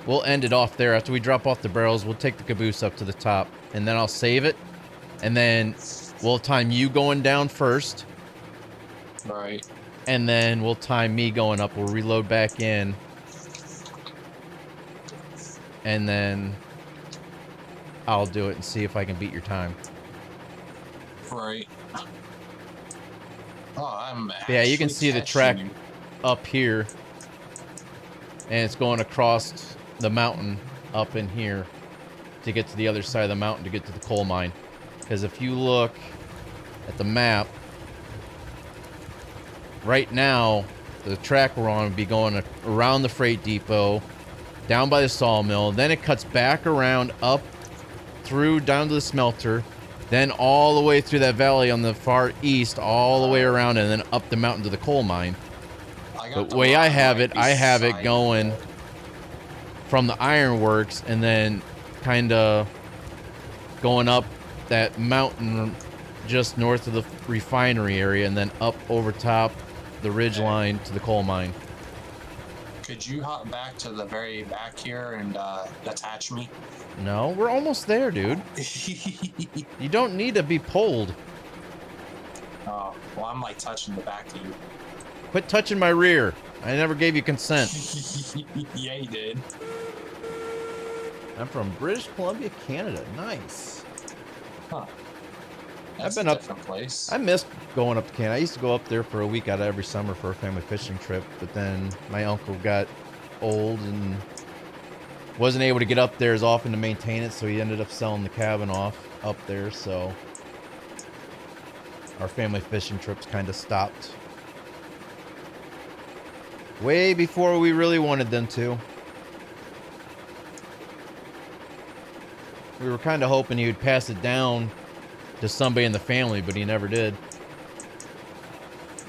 We'll end it off there. After we drop off the barrels, we'll take the caboose up to the top, and then I'll save it, and then we'll time you going down first. Right. And then we'll time me going up. We'll reload back in. And then I'll do it and see if I can beat your time. Right. Oh, I'm Yeah, you can see the track you. up here. And it's going across the mountain up in here to get to the other side of the mountain to get to the coal mine. Because if you look at the map, right now, the track we're on would be going around the freight depot, down by the sawmill, then it cuts back around, up, through, down to the smelter, then all the way through that valley on the far east, all the way around, and then up the mountain to the coal mine. The way I have it going from the ironworks, and then kind of going up that mountain just north of the refinery area, and then up over top the ridge line to the coal mine. Could you hop back to the very back here and attach me? No, we're almost there, dude. You don't need to be pulled. Oh, well, I'm like touching the back of you. Quit touching my rear. I never gave you consent. Yeah, you did. I'm from British Columbia, Canada. Nice. Huh. I've That's been a up. different place. I missed going up to Canada. I used to go up there for a week out of every summer for a family fishing trip, but then my uncle got old and wasn't able to get up there as often to maintain it, so he ended up selling the cabin off up there, so our family fishing trips kind of stopped way before we really wanted them to. We were kind of hoping he would pass it down to somebody in the family, but he never did.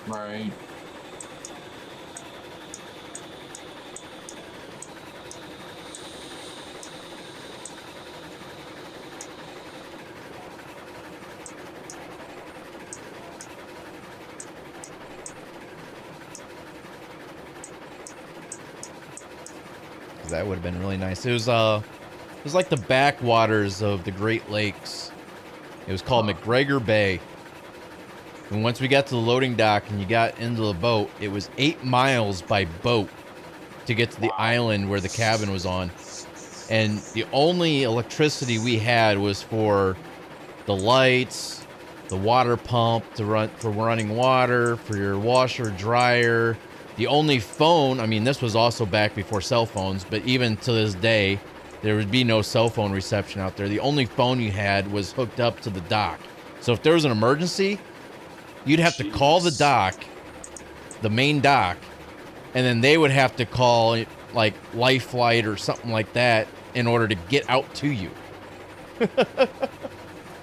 Right. That would have been really nice. It was like the backwaters of the Great Lakes. It was called McGregor Bay. And once we got to the loading dock and you got into the boat, it was 8 miles by boat to get to the island where the cabin was on. And the only electricity we had was for the lights, the water pump to run for running water, for your washer, dryer. The only phone, I mean, this was also back before cell phones, but even to this day, there would be no cell phone reception out there. The only phone you had was hooked up to the dock. So if there was an emergency, you'd have to call the dock, the main dock, and then they would have to call like Life Flight or something like that in order to get out to you.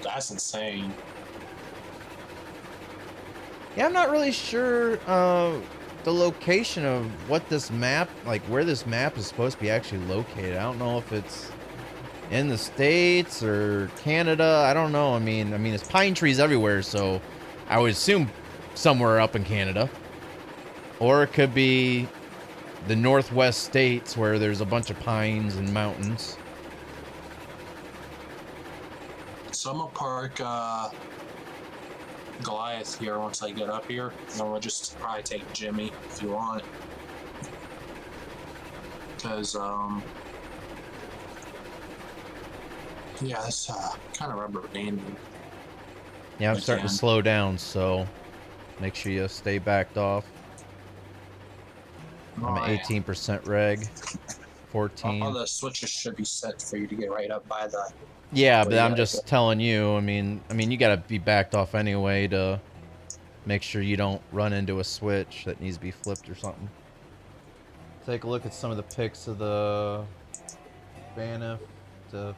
That's insane. Yeah, I'm not really sure the location of what this map, like where this map is supposed to be actually located. I don't know if it's in the States or Canada. I don't know. I mean, there's pine trees everywhere, so I would assume somewhere up in Canada. Or it could be the Northwest states where there's a bunch of pines and mountains. Summer Park, Goliath here once I get up here. And we'll just probably take Jimmy if you want. Because, yeah, this kind of rubber banding. Yeah, I'm starting to slow down, so make sure you stay backed off. I'm at 18% reg, 14. All the switches should be set for you to get right up by the... Yeah, but I'm just telling you, I mean, you gotta be backed off anyway to make sure you don't run into a switch that needs to be flipped or something. Take a look at some of the pics of the Banff to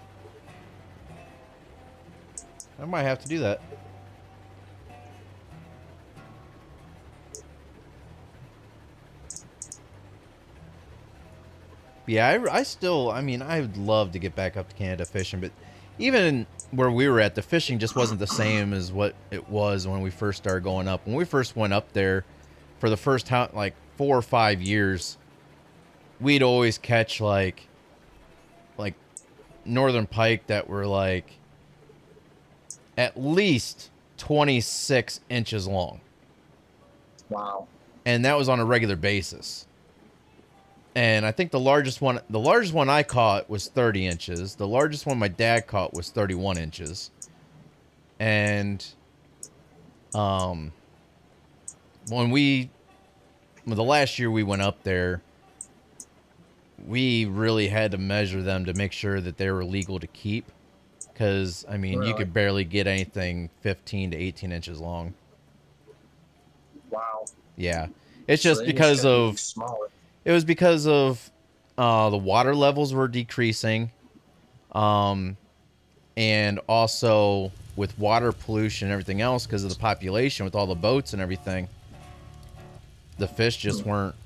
I might have to do that. Yeah, I still, I mean, I would love to get back up to Canada fishing, but even where we were at, the fishing just wasn't the same as what it was when we first started going up. When we first went up there, for the first time, like 4 or 5 years, we'd always catch like northern pike that were like at least 26 inches long. Wow. And that was on a regular basis. And I think the largest one I caught was 30 inches. The largest one my dad caught was 31 inches. And when the last year we went up there, we really had to measure them to make sure that they were legal to keep. Because, I mean, you could barely get anything 15 to 18 inches long. Wow. Yeah. It's just because of... It was because of the water levels were decreasing. And also with water pollution and everything else, because of the population, with all the boats and everything, the fish just weren't,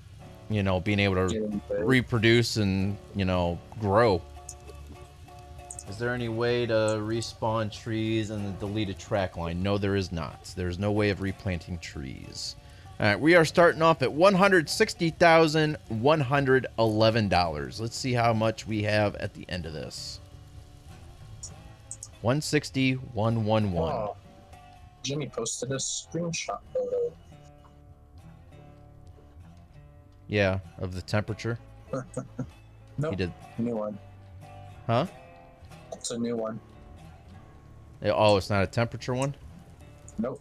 you know, being able to reproduce and, you know, grow. Is there any way to respawn trees and delete a track line? No, there is not. There's no way of replanting trees. All right, we are starting off at $160,111. Let's see how much we have at the end of this. 160,111. Oh, Jimmy posted a screenshot photo. Yeah, of the temperature. Nope. He did. New one. Huh? It's a new one. Oh, it's not a temperature one? Nope.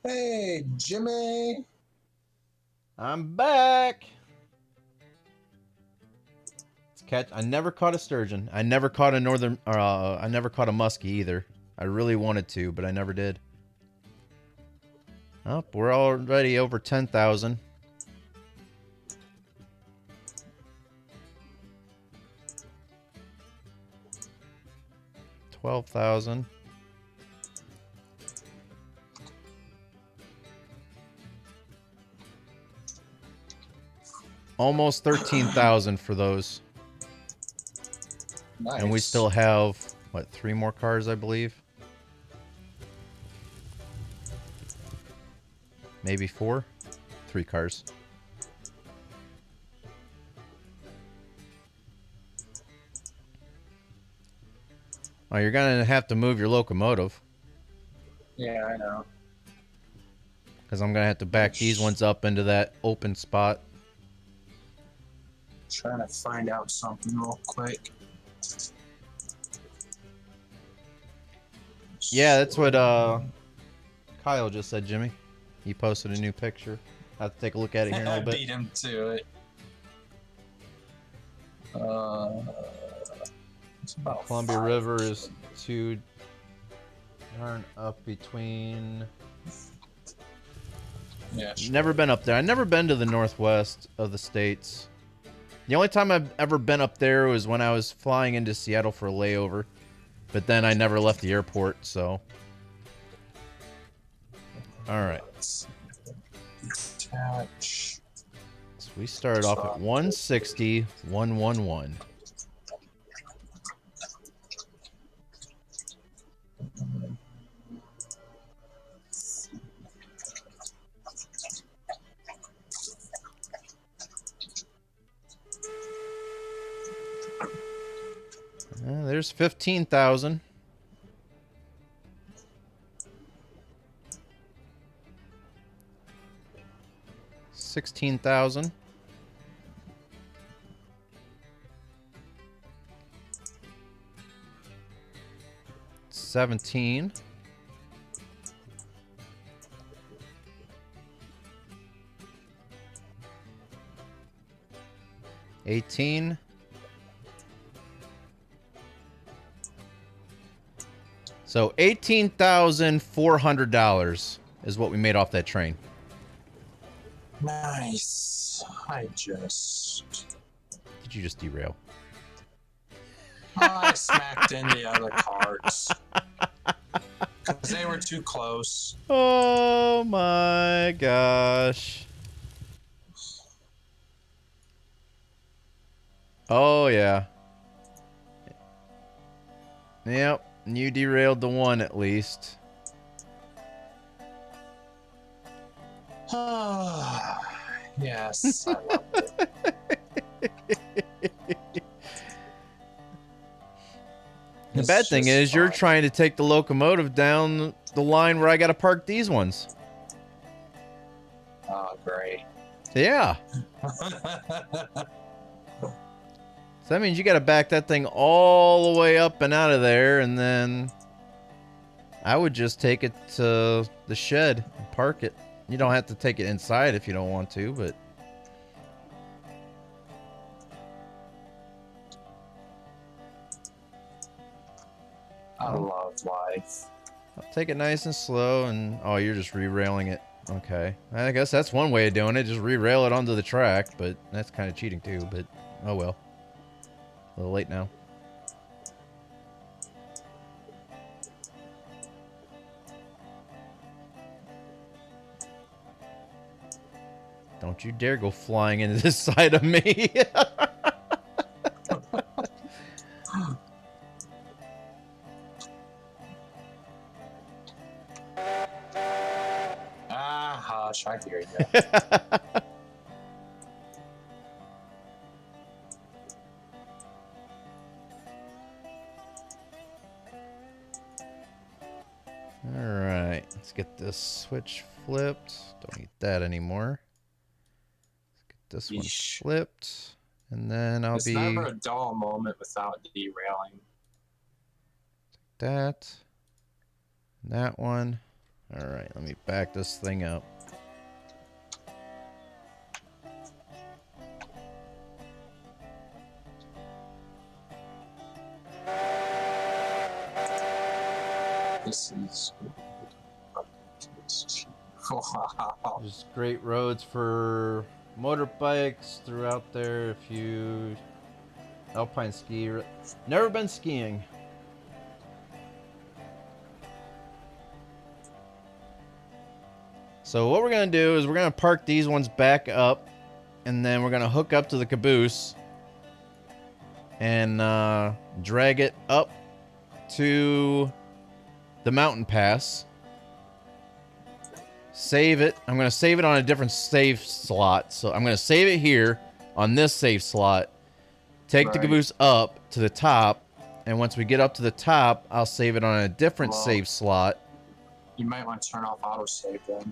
Hey, Jimmy. I'm back. I never caught a sturgeon. I never caught a northern. I never caught a muskie either. I really wanted to, but I never did. Oh, we're already over 10,000. $12,000. Almost 13,000 for those. Nice. And we still have, what, 3 more cars, I believe? Maybe 4? 3 cars. Oh, you're going to have to move your locomotive. Yeah, I know. Because I'm going to have to back these ones up into that open spot. Trying to find out something real quick. Yeah, that's what Kyle just said, Jimmy. He posted a new picture. I'll have to take a look at it here in a I little bit. beat him to it. It's about Columbia 5. River is too darn up between... Yeah, sure. Never been up there. I've never been to the northwest of the states. The only time I've ever been up there was when I was flying into Seattle for a layover. But then I never left the airport, so... Alright. Attach. So we started off at 160, 111. There's 15,000. $16,000. $17,000. $18,000. So $18,400 is what we made off that train. Nice. Did you just derail? I smacked in the other carts. Because they were too close. Oh my gosh. Oh yeah. Yep, you derailed the one at least. Yes, I loved it. The bad thing is you're trying to take the locomotive down the line where I gotta park these ones. Oh, great. Yeah. So that means you gotta back that thing all the way up and out of there, and then I would just take it to the shed and park it. You don't have to take it inside if you don't want to, but... I love life. I'll take it nice and slow, and... Oh, you're just re-railing it. Okay. I guess that's one way of doing it, just re-rail it onto the track, but that's kind of cheating too, but oh well. A little late now. Don't you dare go flying into this side of me. Hush, I hear you. Alright, let's get this switch flipped. Don't need that anymore. Let's get this one Yeesh. flipped. And then I'll It's be... never a dull moment without derailing. that. And that one. Alright, let me back this thing up. This is... Wow. There's great roads for motorbikes throughout there if you... Alpine ski. Never been skiing. So what we're going to do is we're going to park these ones back up, and then we're going to hook up to the caboose and drag it up to the mountain pass. Save it. I'm going to save it on a different save slot. So I'm going to save it here on this save slot. Take the Right. caboose up to the top, and once we get up to the top, I'll save it on a different Well, save slot. You might want to turn off autosave then.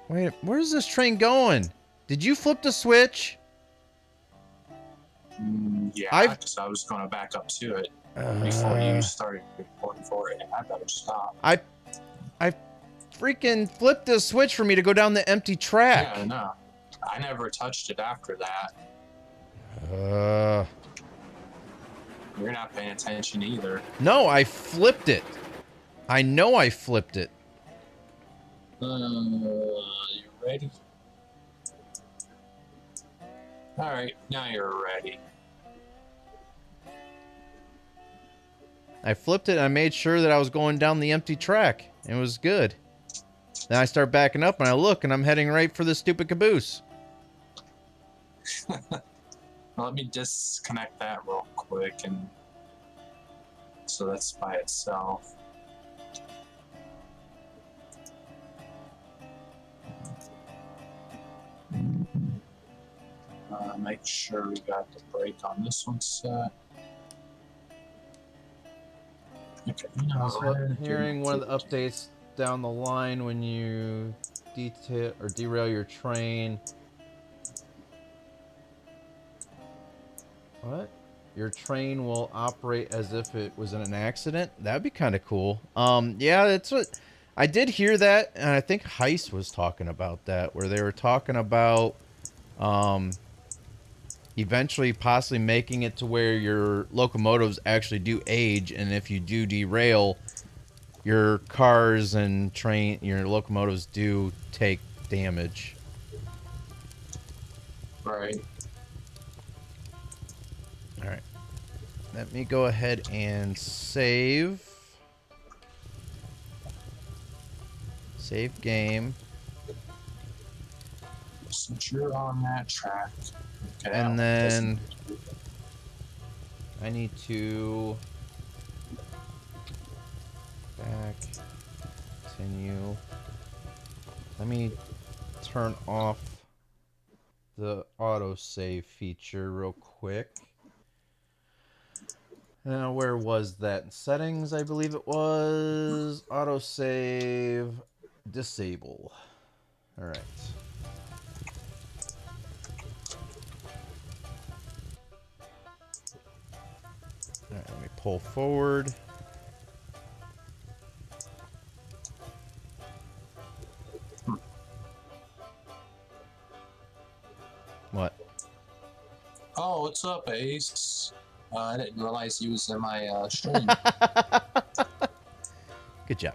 Wait, where's this train going? Did you flip the switch? Yeah, I've- because I was going to back up to it before you started recording for it, and I better stop. I freaking flipped the switch for me to go down the empty track. Yeah, no. I never touched it after that. You're not paying attention either. No, I flipped it. I know I flipped it. You ready? Alright, now you're ready. I flipped it and I made sure that I was going down the empty track. It was good. Then I start backing up and I look and I'm heading right for the stupid caboose. Let me disconnect that real quick, and so that's by itself. Make sure we got the brake on this one set. Okay, you know, I was hearing one of the updates down the line when you detail or derail your train. What? Your train will operate as if it was in an accident? That'd be kind of cool. Yeah, that's what I did hear that, and I think Heist was talking about that, where they were talking about eventually possibly making it to where your locomotives actually do age, and if you do derail, your cars and your locomotives do take damage. Right. All right. Let me go ahead and save. Save game. Since you're on that track. Okay, And then listen. I need to back, continue. Let me turn off the autosave feature real quick. Now, where was that? Settings, I believe it was. Autosave, disable. All right. All right, let me pull forward. What? Oh, what's up, Ace? I didn't realize he was in my stream. Good job.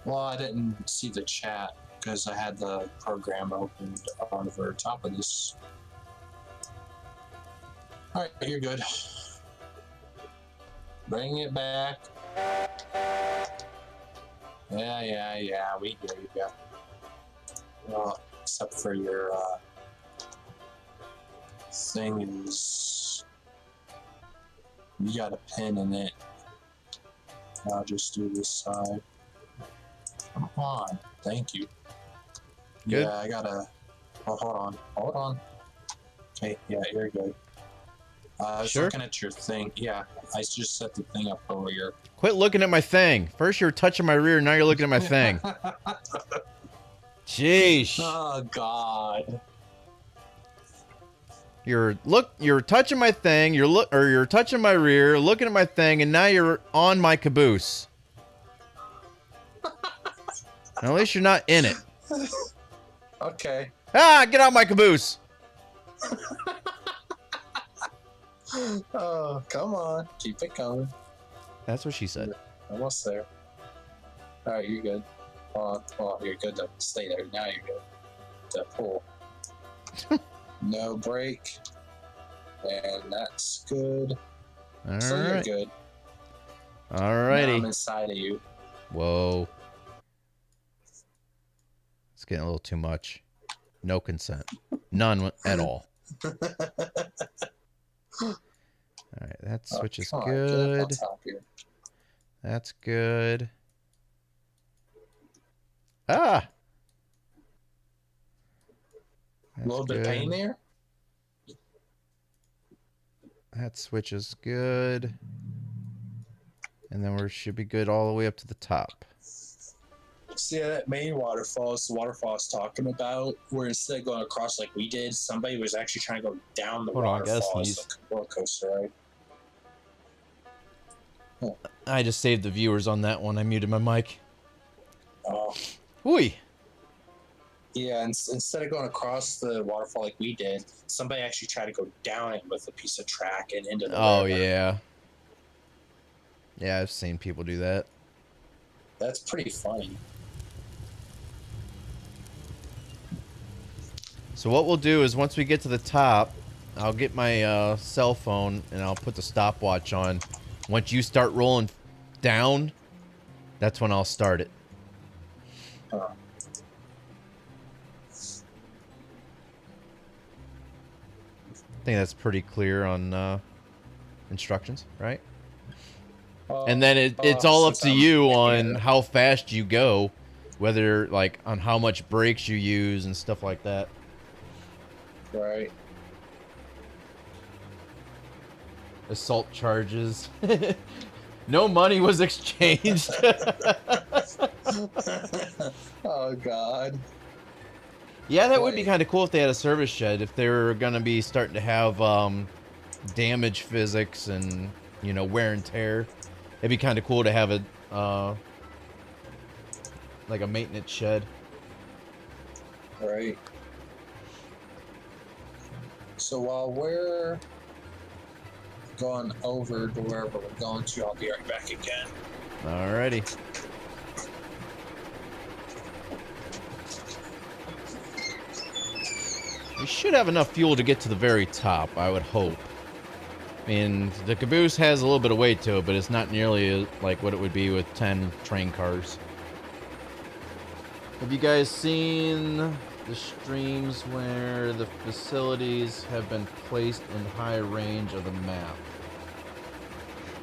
Well, I didn't see the chat because I had the program opened on the very top of this. All right, you're good. Bring it back. Yeah. We hear you. Yeah. Well, except for your thing is, you got a pin in it. I'll just do this side. Come on. Thank you. Good. Yeah, I gotta. Oh, hold on. Okay, yeah, you're good. I was Sure. looking at your thing. Yeah, I just set the thing up over here. Quit looking at my thing. First you were touching my rear, now you're looking at my thing. Jeez. Oh God. You're touching my thing, you're touching my rear, looking at my thing, and now you're on my caboose. At least you're not in it. Okay. Ah, get out my caboose. Oh, come on. Keep it coming. That's what she said. Almost there. Alright, you're good. Well, you're good to stay there. Now you're good to pull. No brake. And that's good. So you're Alright. good. Now I'm Alrighty. inside of you. Whoa. It's getting a little too much. No consent. None at all. Alright, that switch is Come on, get up on good. top here. That's good. Ah! A little bit of pain there. That switch is good. And then we should be good all the way up to the top. See that main waterfall is the waterfall I was talking about, where instead of going across like we did, somebody was actually trying to go down the Hold on, I gotta waterfall. sneeze. It's like a roller coaster, right? I just saved the viewers on that one. I muted my mic. Oh. Ooh. Yeah, and instead of going across the waterfall like we did, somebody actually tried to go down it with a piece of track and into the Oh, river. yeah. Yeah, I've seen people do that. That's pretty funny. So what we'll do is once we get to the top, I'll get my cell phone and I'll put the stopwatch on. Once you start rolling down, that's when I'll start it. Huh. I think that's pretty clear on instructions, right? And then it's all up to you on how fast you go, whether like on how much brakes you use and stuff like that. Right. Assault charges. No money was exchanged. Oh God. Yeah, that would be kind of cool if they had a service shed. If they were going to be starting to have damage physics and, you know, wear and tear. It'd be kind of cool to have a like a maintenance shed. Right. So while we're going over to wherever we're going to, I'll be right back again. Alrighty. We should have enough fuel to get to the very top, I would hope. I mean, the caboose has a little bit of weight to it, but it's not nearly like what it would be with 10 train cars. Have you guys seen the streams where the facilities have been placed in high range of the map?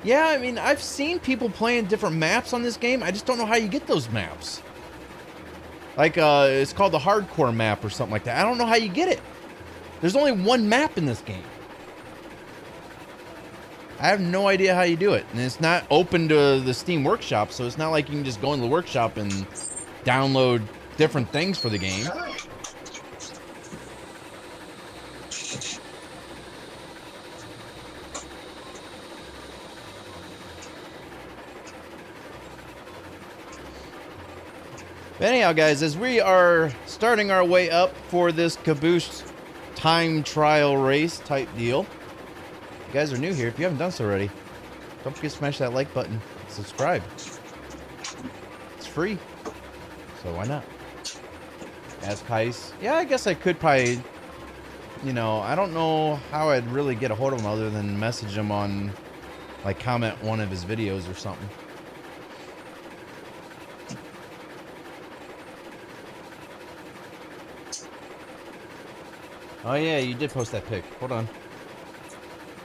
Yeah, I mean, I've seen people playing different maps on this game. I just don't know how you get those maps. Like, it's called the hardcore map or something like that. I don't know how you get it. There's only one map in this game. I have no idea how you do it. And it's not open to the Steam Workshop, so it's not like you can just go into the workshop and download different things for the game. But anyhow, guys, as we are starting our way up for this caboose time trial race type deal, if you guys are new here, if you haven't done so already, don't forget to smash that like button, subscribe. It's free, so why not? Ask Heist. Yeah, I guess I could probably, you know, I don't know how I'd really get a hold of him other than message him on, like, comment one of his videos or something. Oh yeah, you did post that pic. Hold on.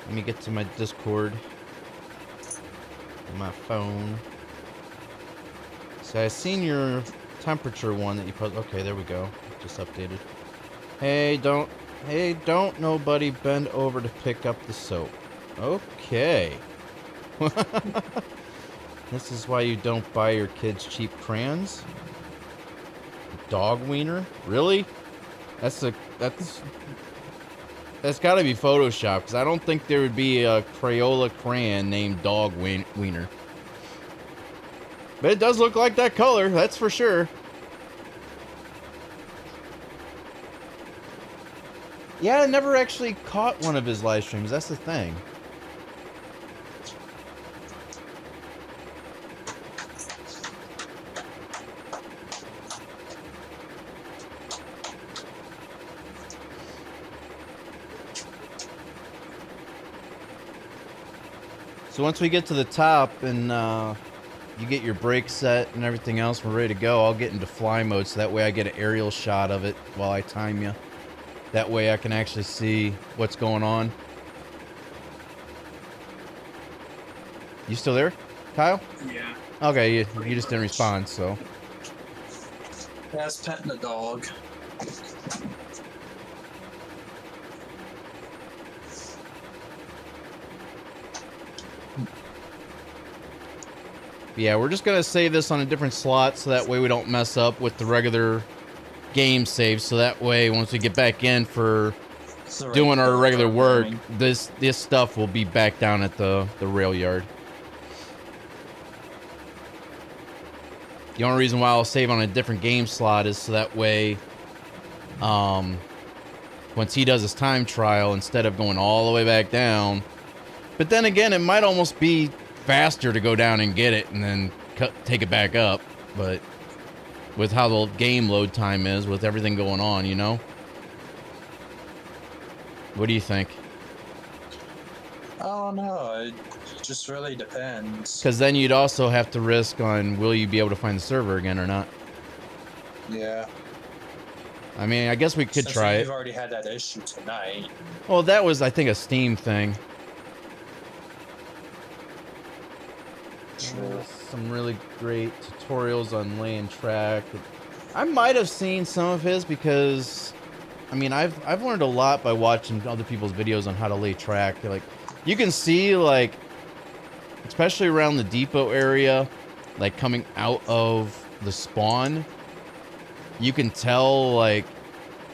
Let me get to my Discord. On my phone. So I seen your temperature one that you posted. Okay, there we go. Just updated. Hey, don't nobody bend over to pick up the soap. Okay. This is why you don't buy your kids cheap crayons? Dog wiener? Really? That's gotta be Photoshop, because I don't think there would be a Crayola crayon named Dog Wiener. But it does look like that color, that's for sure. Yeah, I never actually caught one of his live streams, that's the thing. So once we get to the top and you get your brake set and everything else, we're ready to go, I'll get into fly mode so that way I get an aerial shot of it while I time you. That way I can actually see what's going on. You still there, Kyle? Yeah. Okay, you just didn't respond, so. Yeah, I was petting the dog. Yeah, we're just gonna save this on a different slot so that way we don't mess up with the regular game save. So that way, once we get back in for doing our regular work, this stuff will be back down at the rail yard. The only reason why I'll save on a different game slot is so that way, once he does his time trial, instead of going all the way back down. But then again, it might almost be faster to go down and get it and then take it back up, but with how the game load time is with everything going on, you know. What do you think? I don't know, it just really depends. Because then you'd also have to risk on will you be able to find the server again or not. Yeah. I mean, I guess we could try it. We've already had that issue tonight. Well, that was, I think, a Steam thing. Some really great tutorials on laying track. I might have seen some of his because, I mean, I've learned a lot by watching other people's videos on how to lay track. Like, you can see, like, especially around the depot area, like coming out of the spawn, you can tell, like,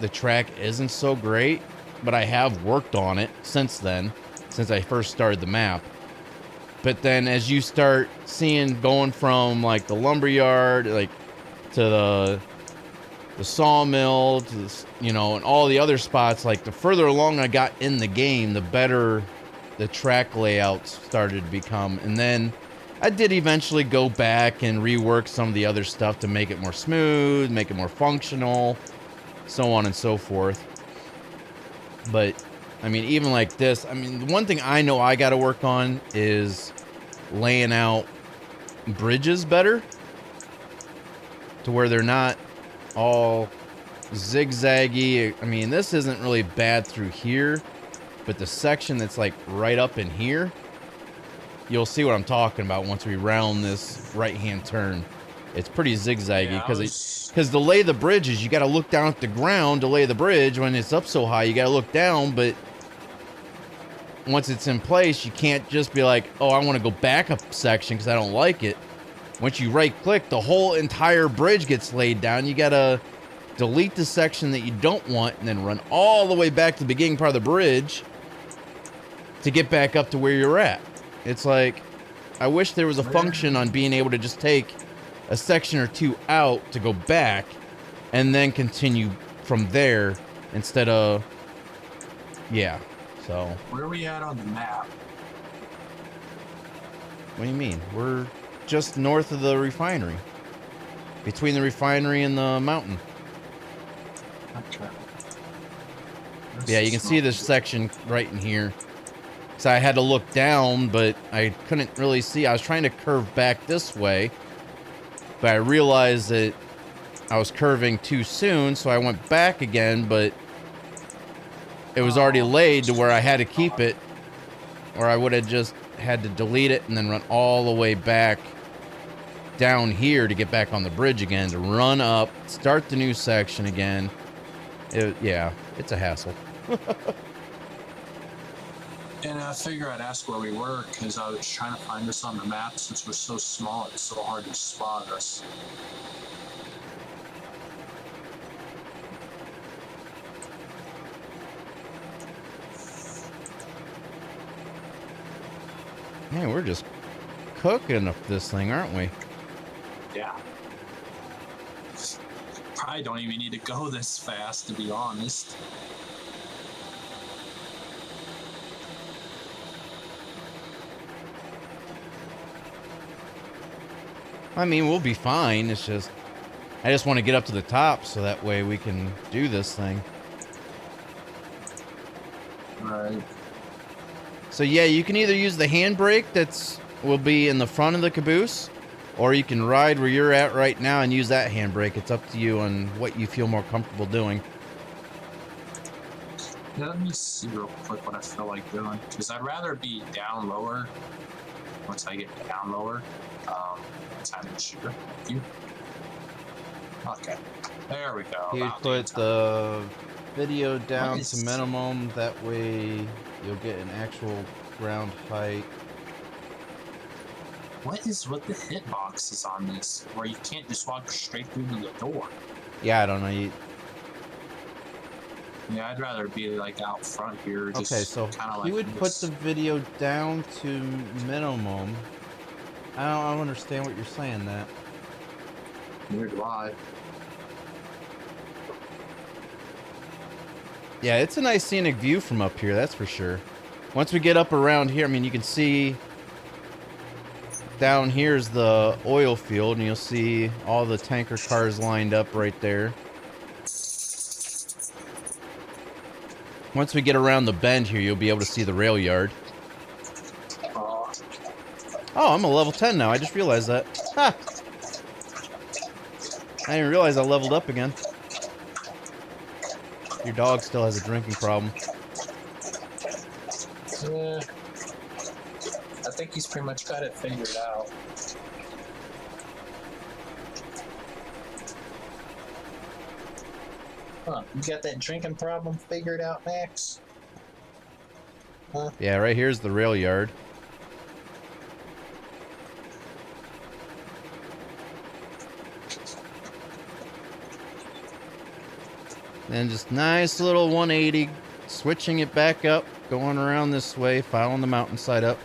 the track isn't so great, but I have worked on it since then, since I first started the map. But then as you start seeing going from like the lumberyard, like to the sawmill to you know, and all the other spots. Like the further along I got in the game, the better the track layouts started to become. And then I did eventually go back and rework some of the other stuff to make it more smooth, make it more functional, so on and so forth. But I mean, even like this, I mean, the one thing I know I got to work on is laying out bridges better to where they're not all zigzaggy. I mean, this isn't really bad through here, but the section that's like right up in here, you'll see what I'm talking about once we round this right-hand turn. It's pretty zigzaggy because to lay the bridges, you got to look down at the ground to lay the bridge. When it's up so high, you got to look down, but once it's in place, you can't just be like, oh, I want to go back a section because I don't like it. Once you right-click, the whole entire bridge gets laid down. You got to delete the section that you don't want and then run all the way back to the beginning part of the bridge to get back up to where you're at. It's like, I wish there was a function on being able to just take a section or two out to go back and then continue from there instead of, yeah, so. Where are we at on the map? What do you mean? We're just north of the refinery. Between the refinery and the mountain. Okay. Yeah, you can see this section right in here. So I had to look down, but I couldn't really see. I was trying to curve back this way, but I realized that I was curving too soon, so I went back again, but it was already laid to where I had to keep it, or I would have just had to delete it and then run all the way back down here to get back on the bridge again, to run up, start the new section again. Yeah, it's a hassle. And I figure I'd ask where we were because I was trying to find us on the map since we're so small. It's so hard to spot us. Man, we're just cooking up this thing, aren't we? Yeah. Probably don't even need to go this fast, to be honest. I mean, we'll be fine. It's just, I just want to get up to the top so that way we can do this thing. Right. So yeah, you can either use the handbrake will be in the front of the caboose, or you can ride where you're at right now and use that handbrake. It's up to you on what you feel more comfortable doing. Yeah, let me see real quick what I feel like doing. Because I'd rather be down lower. Once I get down lower, time to shoot. Thank you. Okay, there we go. You About put time. the video down is- to minimum. That way you'll get an actual ground height. What is with the hitboxes on this, where you can't just walk straight through to the door? Yeah, I don't know. Yeah, I'd rather be like out front here. Just Okay, so kinda you like would put this. the video down to minimum. I don't understand what you're saying. That. Neither do I. Yeah, it's a nice scenic view from up here, that's for sure. Once we get up around here, I mean, you can see down here's the oil field, and you'll see all the tanker cars lined up right there. Once we get around the bend here, you'll be able to see the rail yard. Oh, I'm a level 10 now. I just realized that. Ha! I didn't realize I leveled up again. Your dog still has a drinking problem. Yeah. I think he's pretty much got it figured out. Huh, you got that drinking problem figured out, Max? Huh? Yeah, right here's the rail yard. And just nice little 180, switching it back up, going around this way, following the mountainside up.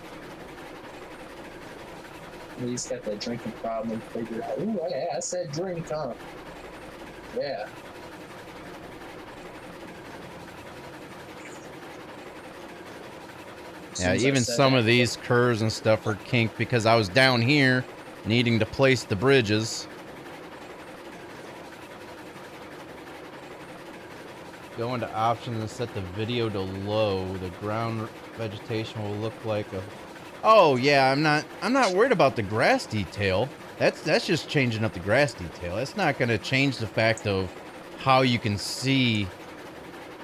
He's got that drinking problem figured out. Ooh, yeah, I said drink, huh? Yeah. Yeah, As soon as I even said some that, of these curves and stuff are kinked because I was down here needing to place the bridges. Go into options and set the video to low. The ground vegetation will look like a... Oh yeah, I'm not worried about the grass detail. That's just changing up the grass detail. That's not gonna change the fact of how you can see,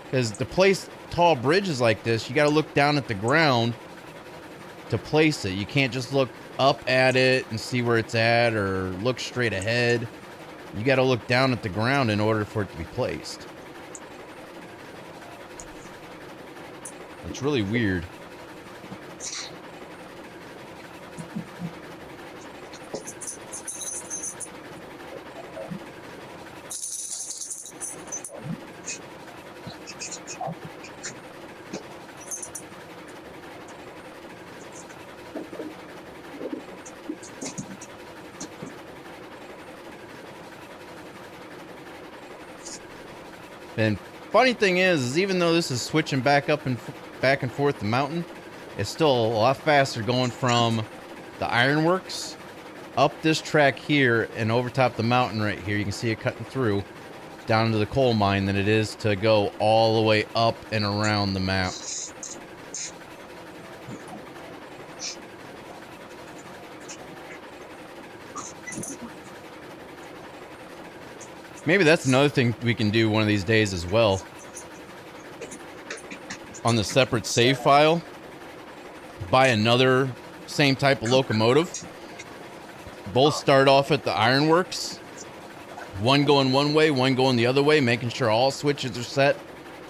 because to place tall bridges like this, you gotta look down at the ground to place it. You can't just look up at it and see where it's at or look straight ahead. You gotta look down at the ground in order for it to be placed. It's really weird. And funny thing is even though this is switching back up and back and forth the mountain, it's still a lot faster going from the ironworks up this track here and over top the mountain right here. You can see it cutting through down to the coal mine than it is to go all the way up and around the map. Maybe that's another thing we can do one of these days as well. On the separate save file, buy another same type of locomotive. Both start off at the ironworks. One going one way, one going the other way, making sure all switches are set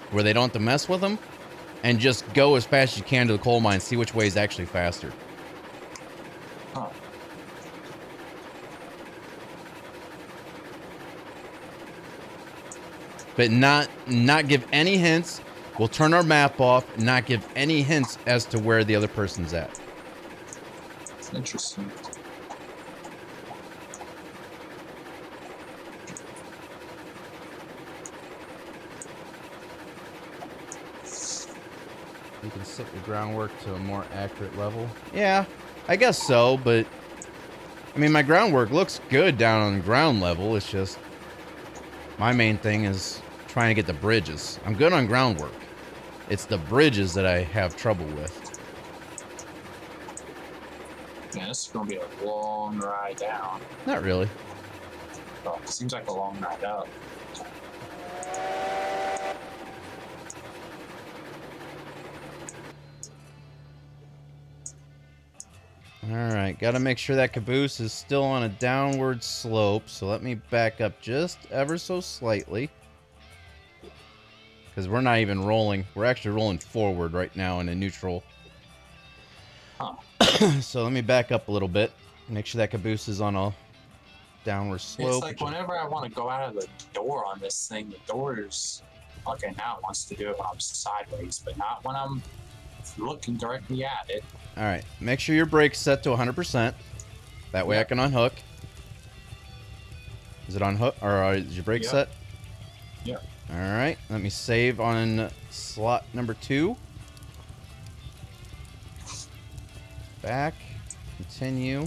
where they don't have to mess with them. And just go as fast as you can to the coal mine, see which way is actually faster. Huh. But not give any hints. We'll turn our map off and not give any hints as to where the other person's at. Interesting. You can set your groundwork to a more accurate level. Yeah, I guess so, but I mean, my groundwork looks good down on the ground level. It's just my main thing is trying to get the bridges. I'm good on groundwork. It's the bridges that I have trouble with. Man, this is gonna be a long ride down. Not really. Oh, seems like a long ride up. Alright, gotta make sure that caboose is still on a downward slope, so let me back up just ever so slightly. Because we're not even rolling. We're actually rolling forward right now in a neutral. Huh. So let me back up a little bit. Make sure that caboose is on a downward slope. It's like whenever I want to go out of the door on this thing, the door's... Okay, now it wants to do it when I'm sideways, but not when I'm looking directly at it. Alright, make sure your brake's set to 100%. That way I can unhook. Is it unhook? Or is your brake set? Yeah. Alright, let me save on slot number 2. Back. Continue.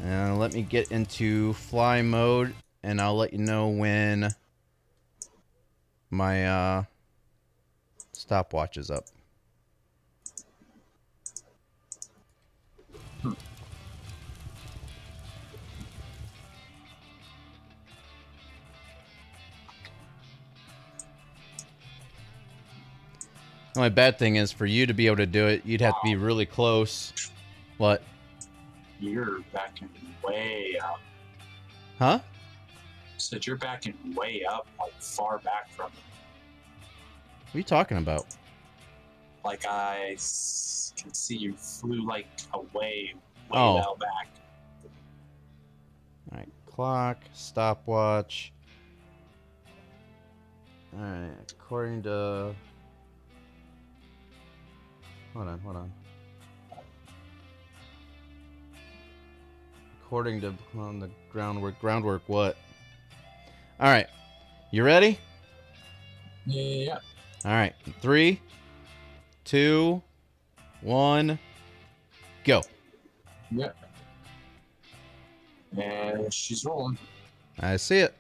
And let me get into fly mode, and I'll let you know when my stopwatch is up. The only bad thing is for you to be able to do it, you'd have to be really close. What? You're backing way up. Huh? Said you're backing way up, like far back from it. What are you talking about? Like can see you flew like way Oh. out back. Alright, clock, stopwatch. Alright, according to... Hold on. According to on the groundwork what? All right. You ready? Yeah. All right. 3, 2, 1, go. Yeah. And she's rolling. I see it.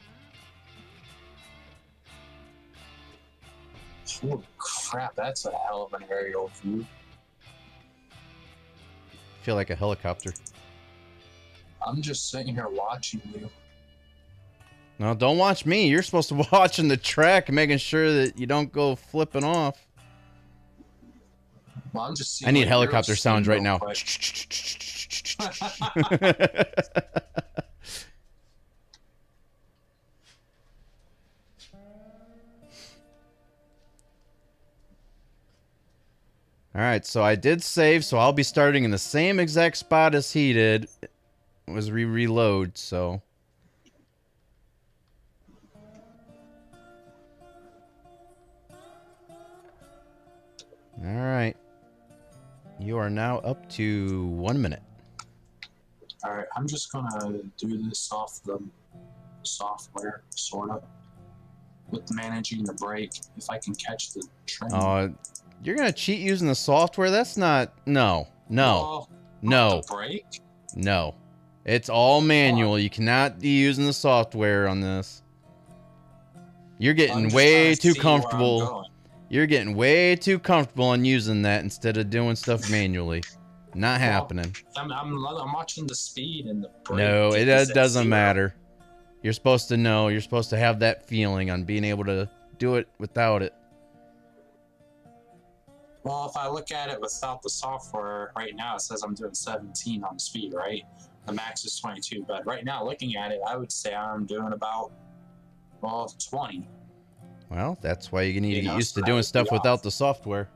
Holy crap, that's a hell of an aerial view. Feel like a helicopter. I'm just sitting here watching you. No, don't watch me. You're supposed to watch in the track, making sure that you don't go flipping off. Well, I'm just seeing I need what helicopter you're sounds seeing right real now. quick. All right, so I did save, so I'll be starting in the same exact spot as he did. It was reload, so. All right. You are now up to 1 minute. All right, I'm just gonna do this off the software, sort of, with managing the brake. If I can catch the train. You're gonna cheat using the software? That's not. No. Well, No. the brake. No. It's all manual. You cannot be using the software on this. You're I'm getting just way trying to too see where I'm comfortable. going. You're getting way too comfortable on using that instead of doing stuff manually. Not happening. I'm watching the speed and the brake. No, it is at doesn't 0. matter. You're supposed to know. You're supposed to have that feeling on being able to do it without it. Well, if I look at it without the software, right now it says I'm doing 17 on the speed, right? The max is 22, but right now looking at it, I would say I'm doing about, 20. Well, that's why you need to You get know, used to so doing that would stuff be without off. the software.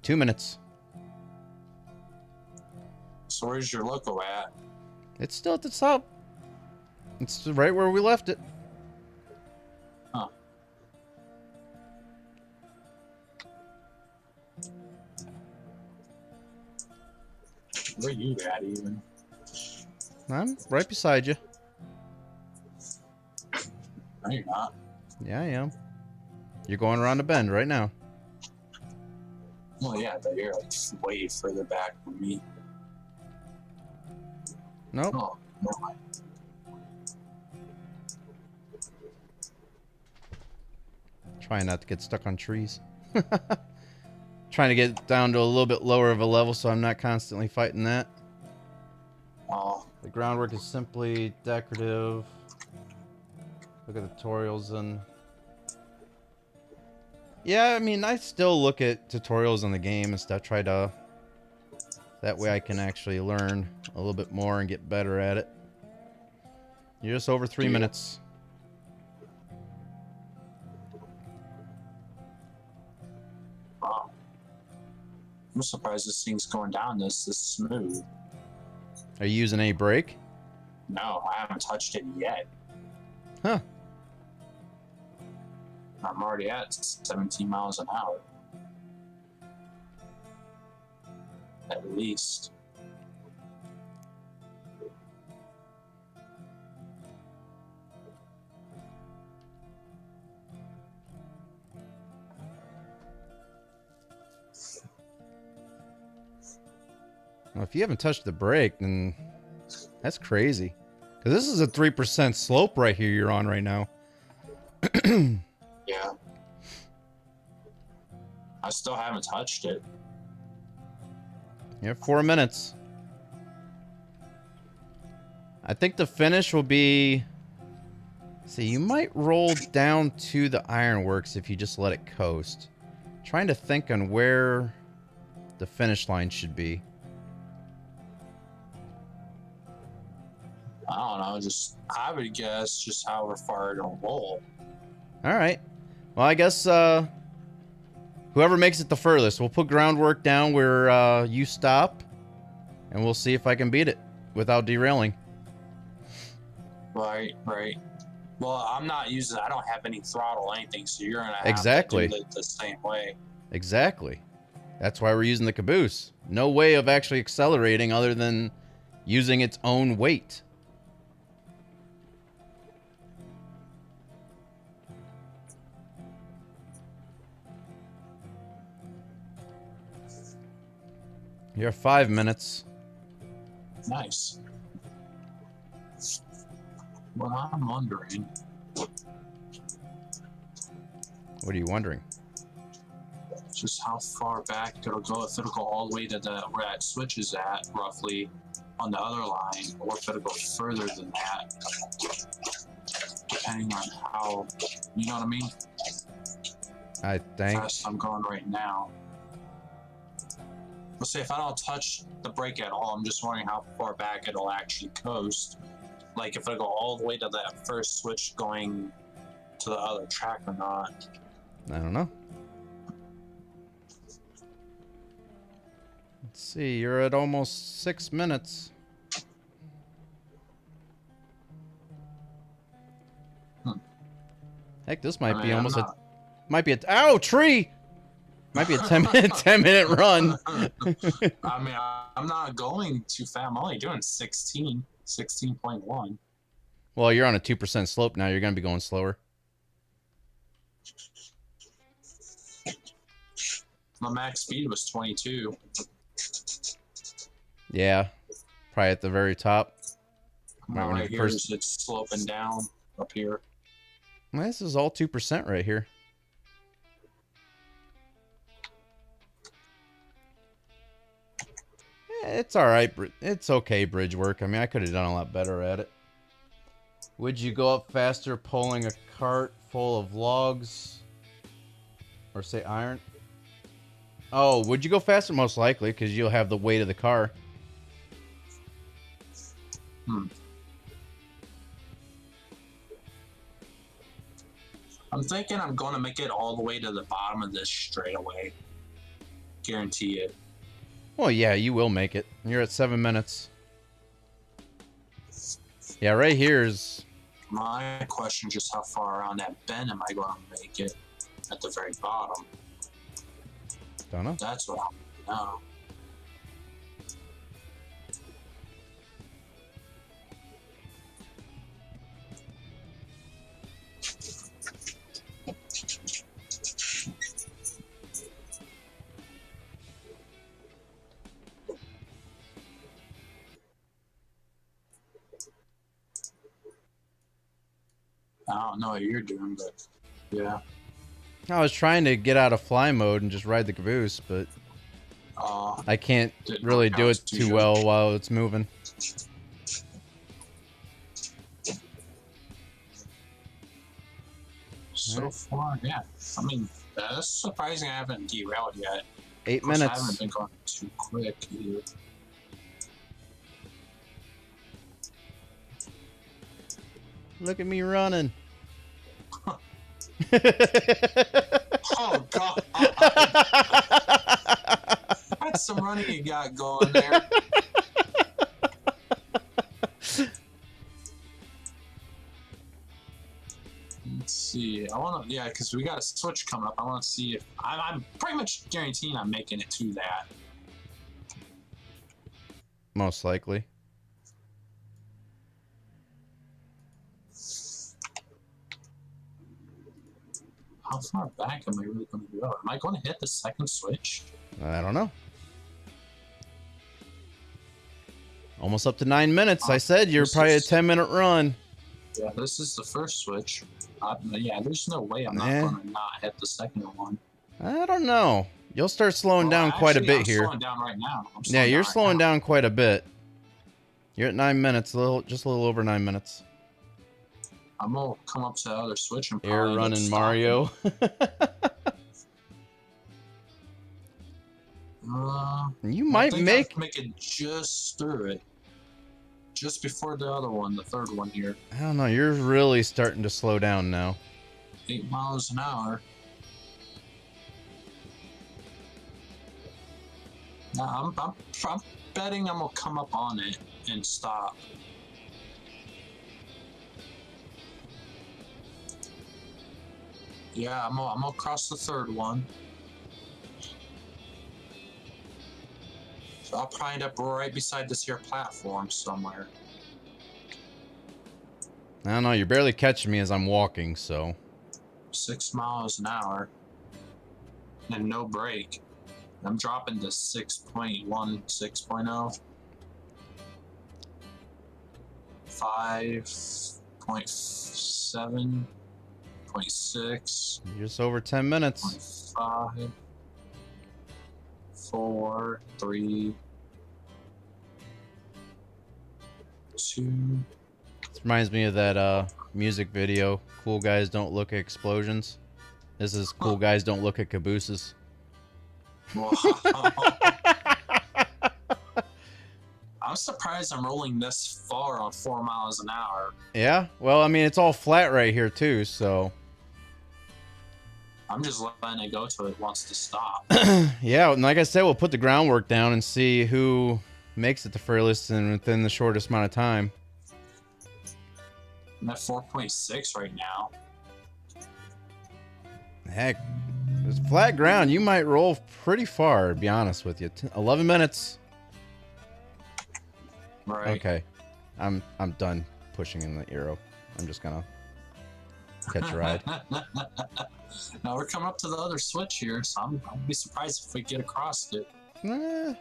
2 minutes. So where's your loco at? It's still at the top. It's right where we left it. Huh. Where you at even? I'm right beside you. No, you're not. Yeah, I am. You're going around the bend right now. Well, yeah, but you're like way further back from me. Nope. Oh, never mind. Trying not to get stuck on trees. Trying to get down to a little bit lower of a level so I'm not constantly fighting that. Oh, The groundwork is simply decorative. Look at the tutorials and... Yeah, I mean, I still look at tutorials on the game and stuff. Try to... That way I can actually learn a little bit more and get better at it. You're just over 3 Yeah. minutes. wow. I'm surprised this thing's going down this smooth. Are you using any brake? No, I haven't touched it yet. Huh. I'm already at 17 miles an hour. At least. Well, if you haven't touched the brake, then that's crazy. Because this is a 3% slope right here you're on right now. Yeah. I still haven't touched it. You have 4 minutes. I think the finish will be... See, you might roll down to the ironworks if you just let it coast. Trying to think on where the finish line should be. I don't know, I would guess just however far it'll roll. All right. Well, I guess whoever makes it the furthest, we'll put groundwork down where you stop, and we'll see if I can beat it without derailing. Right. Well, I don't have any throttle or anything, so you're gonna have Exactly. to do it the same way. Exactly. That's why we're using the caboose. No way of actually accelerating other than using its own weight. You're 5 minutes. Nice. What I'm wondering, What are you wondering? just how far back it'll go, if it'll go all the way to where that switch is at, roughly, on the other line, or if it'll go further than that, depending on how, you know what I mean? I think. Fast I'm going right now. Let's say if I don't touch the brake at all, I'm just wondering how far back it'll actually coast. Like if it'll go all the way to that first switch going to the other track or not. I don't know. Let's see. You're at almost 6 minutes. Heck, this might be almost a. Might be a. Ow, tree! Might be a 10-minute run. I mean, I'm not going too fast. I'm only doing 16.1. Well, you're on a 2% slope now. You're going to be going slower. My max speed was 22. Yeah. Probably at the very top. Right here, it's sloping down up here. Well, this is all 2% right here. It's all right. It's okay, bridge work. I mean, I could have done a lot better at it. Would you go up faster pulling a cart full of logs? Or say iron? Oh, would you go faster? Most likely, because you'll have the weight of the car. I'm thinking I'm going to make it all the way to the bottom of this straightaway. Guarantee it. Well, yeah, you will make it. You're at 7 minutes. Yeah, right here is... My question is just how far around that bend am I going to make it at the very bottom? Don't know. That's what I want to know. I don't know what you're doing, but yeah. I was trying to get out of fly mode and just ride the caboose, but I can't really do it too well while it's moving. So far, yeah. I mean, that's surprising I haven't derailed yet. 8 Of course, minutes. I haven't been going too quick either. Look at me running. Oh, God. That's some running you got going there. Let's see. I want to, yeah, because we got a switch coming up. I want to see if I'm pretty much guaranteeing I'm making it to that. Most likely. How far back am I really going to go? Am I going to hit the second switch? I don't know. Almost up to 9 minutes. I said you're probably a 10-minute run. Yeah, this is the first switch. Yeah, there's no way I'm not going to not hit the second one. I don't know. You'll start slowing down quite a bit I'm here. slowing down right now. Yeah, you're slowing down quite a bit. You're at 9 minutes, just a little over 9 minutes. I'm gonna come up to the other switch and Air running Mario. You might make it just through it, just before the other one, the third one here. I don't know. You're really starting to slow down now. 8 miles an hour. Now I'm betting I'm gonna come up on it and stop. Yeah, I'm gonna cross the third one. So I'll probably end up right beside this here platform somewhere. I don't know. You're barely catching me as I'm walking, so. 6 miles an hour. And no brake. I'm dropping to 6.1, 6.0. 5.7, 0.6, You're just over 10 minutes. 0.5, 4, 3, 2. This reminds me of that music video. Cool guys don't look at explosions. This is cool guys don't look at cabooses. Wow. I'm surprised I'm rolling this far on 4 miles an hour. Yeah, well, I mean, it's all flat right here too, so. I'm just letting it go till it wants to stop. Yeah, and like I said, we'll put the groundwork down and see who makes it the furthest and within the shortest amount of time. I'm at 4.6 right now. Heck, there's flat ground. You might roll pretty far, to be honest with you. 11 minutes. Right. Okay, I'm done pushing in the arrow. I'm just gonna catch a ride. Now we're coming up to the other switch here, so I'll be surprised if we get across it. It's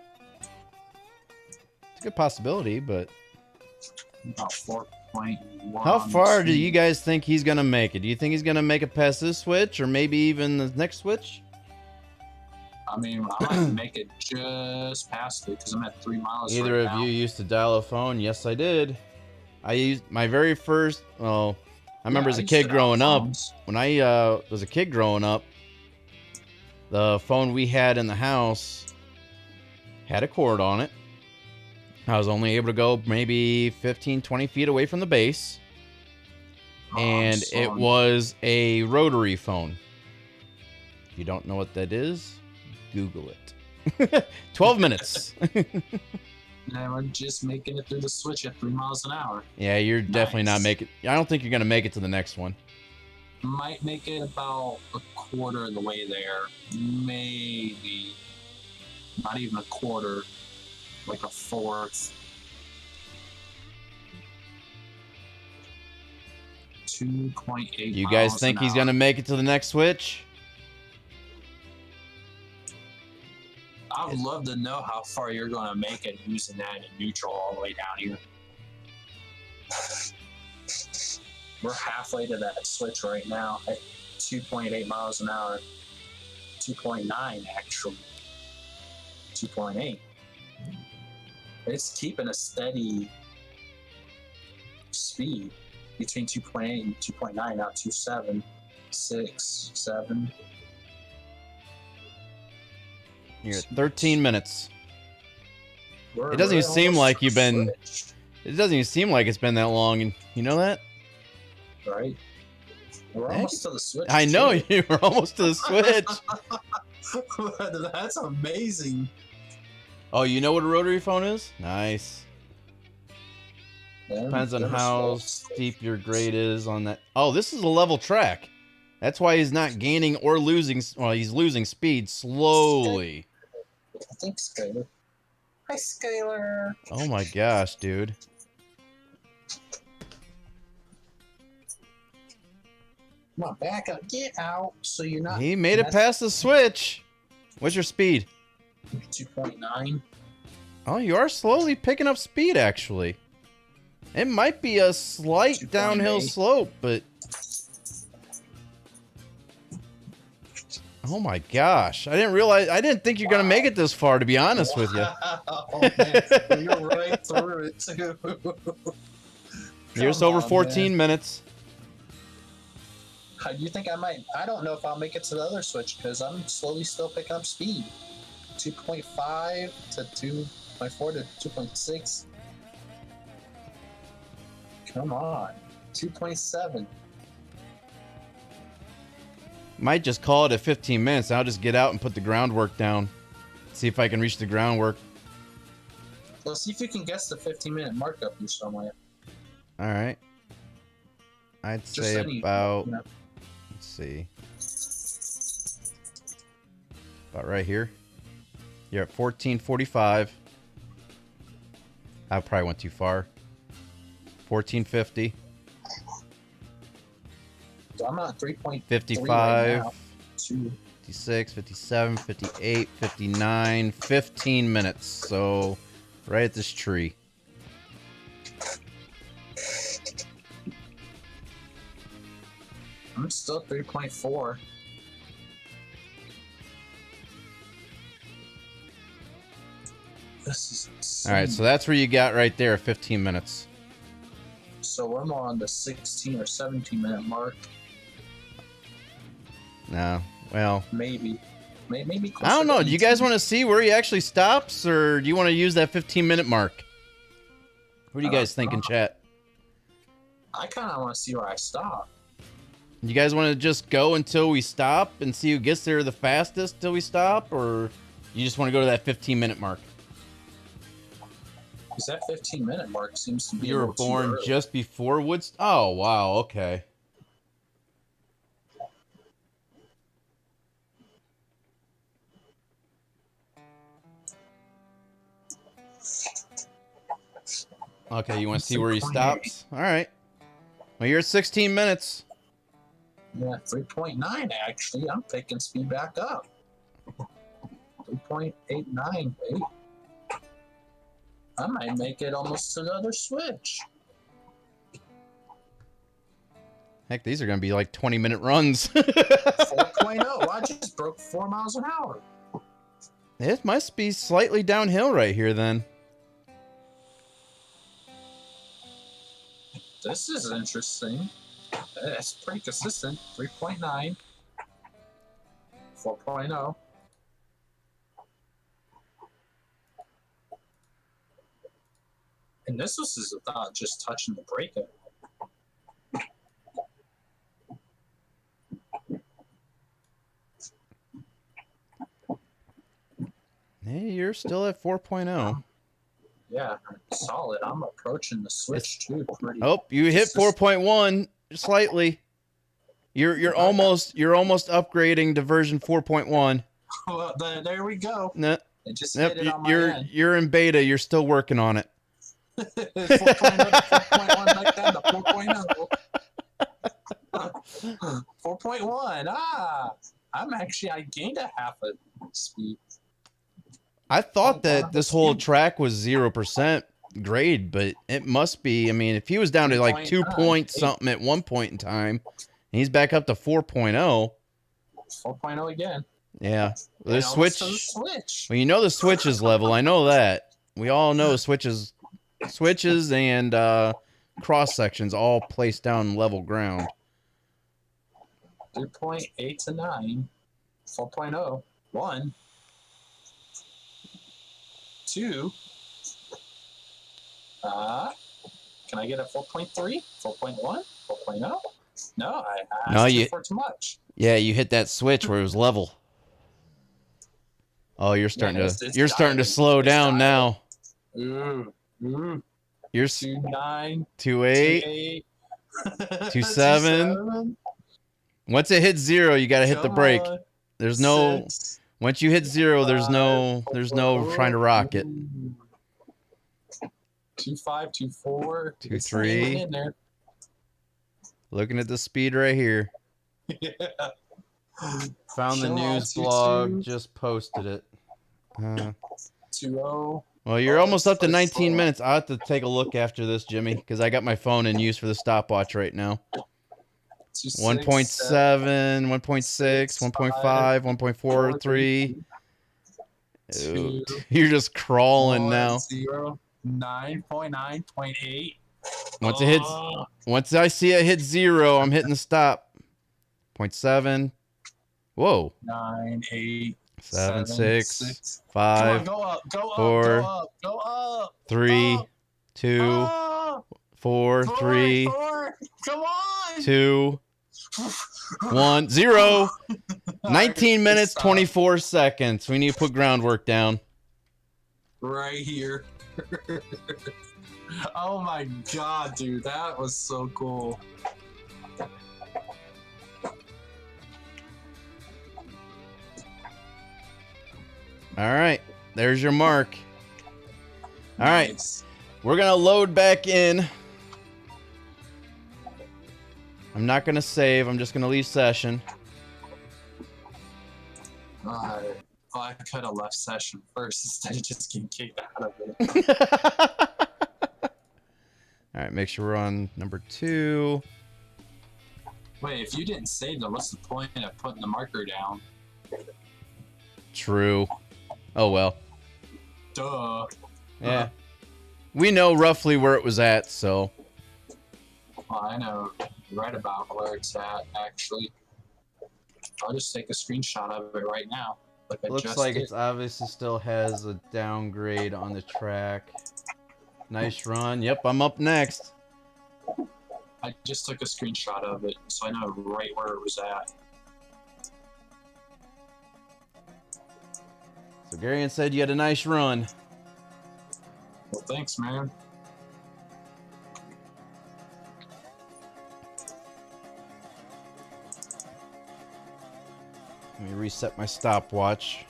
a good possibility, but About 4.1. how far do you guys think he's gonna make it? Do you think he's gonna make it past this switch, or maybe even the next switch? I mean, I might make it just past it because I'm at 3 miles. Either right of now. you used to dial a phone? Yes, I did. I used my very first. Well, I remember Yeah, as a used to kid have growing up. phones. When I was a kid growing up, the phone we had in the house had a cord on it. I was only able to go maybe 15, 20 feet away from the base. And it son. was a rotary phone. If you don't know what that is, Google it. 12 minutes. And we're just making it through the switch at 3 miles an hour. Yeah, you're definitely not Nice. making. I don't think you're gonna make it to the next one. Might make it about a quarter of the way there. Maybe. Not even a quarter. Like a fourth. 2.8. You guys think he's gonna make it to the next switch? I would love to know how far you're gonna make it using that in neutral all the way down here. We're halfway to that switch right now at 2.8 miles an hour. 2.9 actually. 2.8. It's keeping a steady speed between 2.8 and 2.9, now 2.7, 6, 7. You're at 13 minutes. We're It doesn't even right seem almost like to you've the been- switch, It doesn't even seem like it's been that long, and you know that? right? We're Heck, almost to the switch. I know too. you were almost to the switch. That's amazing. Oh, you know what a rotary phone is? Nice. Yeah, Depends on they're how slow. steep your grade is on that. Oh, this is a level track. That's why he's not gaining or losing. Well, he's losing speed slowly. I think Skylar. Hi, Skylar. Oh my gosh, dude. Come on, back up. Get out so you're not. He made it past the switch. What's your speed? 2.9. Oh, you are slowly picking up speed, actually. It might be a slight 2.8. downhill slope, but... Oh my gosh. I didn't think you're going to make it this far, to be honest with you. Oh, man. You're right through it, too. You're just Come over on, 14 minutes. You think I might? I don't know if I'll make it to the other switch because I'm slowly still picking up speed. 2.5 to 2.4 to 2.6. Come on. 2.7. Might just call it at 15 minutes. I'll just get out and put the groundwork down. See if I can reach the groundwork. Let's see if you can guess the 15-minute mark up here somewhere. All right. I'd Just say any- about... yeah. Let's see. About right here. You're at 1445. I probably went too far. 1450. So I'm on 3.3 55. right now. 2. 56, 57, 58, 59, 15 minutes. So, right at this tree. I'm still 3.4. This is insane. All right, so that's where you got right there, 15 minutes. So we're more on the 16 or 17-minute mark. No, well, Maybe. Maybe I don't know. closer Do to you guys 18. want to see where he actually stops, or do you want to use that 15-minute mark? What do you guys think in chat? I kind of want to see where I stop. You guys want to just go until we stop and see who gets there the fastest till we stop, or you just want to go to that 15-minute mark? Because that 15-minute mark seems to be You a were little too born early. just before Woodstock? Oh, wow, okay. Okay, you want to see where he stops? All right. Well, you're at 16 minutes. Yeah, 3.9 actually. I'm picking speed back up. 3.89. Wait. I might make it almost to the other switch. Heck, these are going to be like 20-minute runs. 4.0. I just broke 4 miles an hour. It must be slightly downhill right here, then. This is interesting. It's pretty consistent. 3.9. 4.0. And this was without just touching the brake. Hey, you're still at 4.0. Yeah, solid. I'm approaching the switch too. Pretty. Oh, you hit 4.1 slightly. You're almost upgrading to version 4.1. Well, there we go. No, It just nope, hit it on my end. you're in beta. You're still working on it. 4.0 to 4.1 back then to 4.0. 4.1. I gained a half a speed. I thought that this whole track was 0% grade, but it must be. I mean, if he was down to like 2 point something at one point in time, and he's back up to 4.0. 4.0 again. Yeah, the And switch. almost to the switch. Well, you know the switch is level. I know that. We all know switches and cross sections all placed down level ground. 3.8 to 9. 4.0. 1. 2. Can I get a 4.3? 4.1? 4.0? No, I asked for too much. Yeah, you hit that switch where it was level. Oh, you're starting to slow down now. Ooh. You're 2.9. 2.8. 2.7. Once it hits 0, you got to hit the brake. There's no 6, once you hit 0, there's no trying to rock it. 2.5, 2.4, 2.3. in there. Looking at the speed right here. Yeah. Found the Come on, news blog, 2.2. just posted it. 2.0. Well, you're almost up to it's 19 slow. minutes. I'll have to take a look after this, Jimmy, because I got my phone in use for the stopwatch right now. 2.6, 1.7, 1.6, 1.5, 1.4, 3. 2, You're just crawling now. 0, 9.9.8. Once I see it hit 0, I'm hitting the stop. 0.7. Whoa. 9, 8, 7, 6. 6, Come on, 5, go up, go 4, up, go up, go up. 3, up, 2, up. 4, 3, 4. Come on. 2, 1, 0. 19 minutes, Stop. 24 seconds. We need to put groundwork down. Right here. Oh my god, dude, that was so cool. All right. There's your mark. All right. Nice. We're going to load back in. I'm not going to save. I'm just going to leave session. Well, I could have left session first instead of just getting kicked out of it. All right, make sure we're on number 2. Wait, if you didn't save them, what's the point of putting the marker down? True. Oh well. Duh. Yeah. We know roughly where it was at, so. Well, I know right about where it's at, actually. I'll just take a screenshot of it right now. Like I Looks just like did. it's obviously still has a downgrade on the track. Nice run. Yep, I'm up next. I just took a screenshot of it, so I know right where it was at. So Garion said you had a nice run. Well, thanks, man. Let me reset my stopwatch.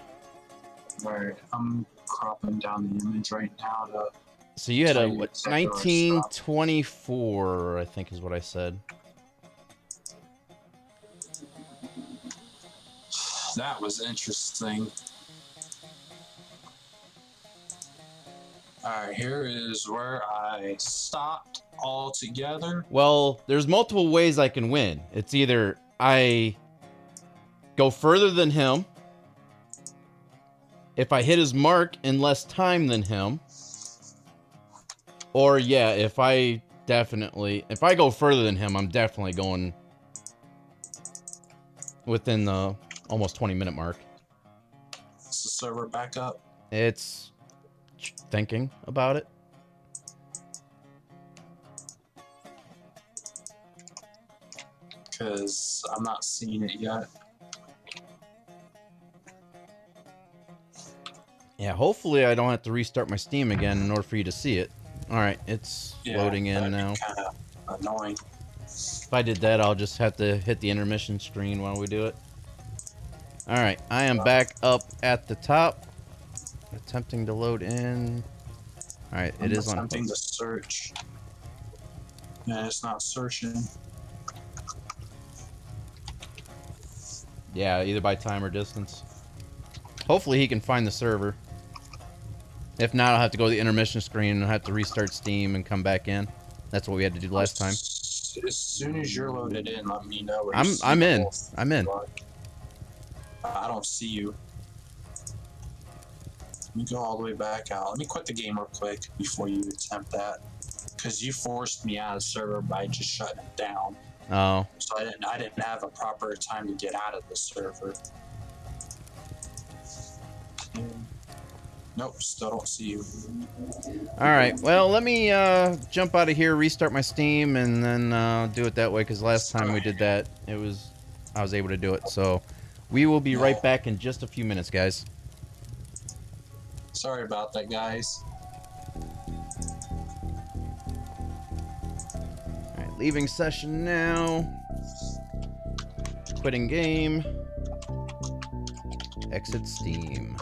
Alright, I'm cropping down the image right now to... So you had a Tell you what, exactly where I 1924, I think is what I said. That was interesting. Alright, here is where I stopped altogether. Well, there's multiple ways I can win. It's either I go further than him, if I hit his mark in less time than him, or yeah, if I go further than him, I'm definitely going within the almost 20-minute mark. Is the server back up? It's thinking about it. Because I'm not seeing it yet. Yeah, hopefully I don't have to restart my Steam again in order for you to see it. Alright, it's loading in now. Kind of annoying. If I did that, I'll just have to hit the intermission screen while we do it. Alright, I am back up at the top. Attempting to load in. Alright, it is on. Attempting to search. Yeah, it's not searching. Yeah, either by time or distance. Hopefully he can find the server. If not, I'll have to go to the intermission screen and I'll have to restart Steam and come back in. That's what we had to do last time. As soon as you're loaded in, let me know. Where I'm in. I'm in. I don't see you. Let me go all the way back out. Let me quit the game real quick before you attempt that. Because you forced me out of the server by just shutting it down. Oh. So I didn't have a proper time to get out of the server. Nope, still don't see you. Alright, well, let me jump out of here, restart my Steam, and then do it that way, because last time we did that, I was able to do it. So we will be right back in just a few minutes, guys. Sorry about that, guys. Alright, leaving session now. Quitting game. Exit Steam.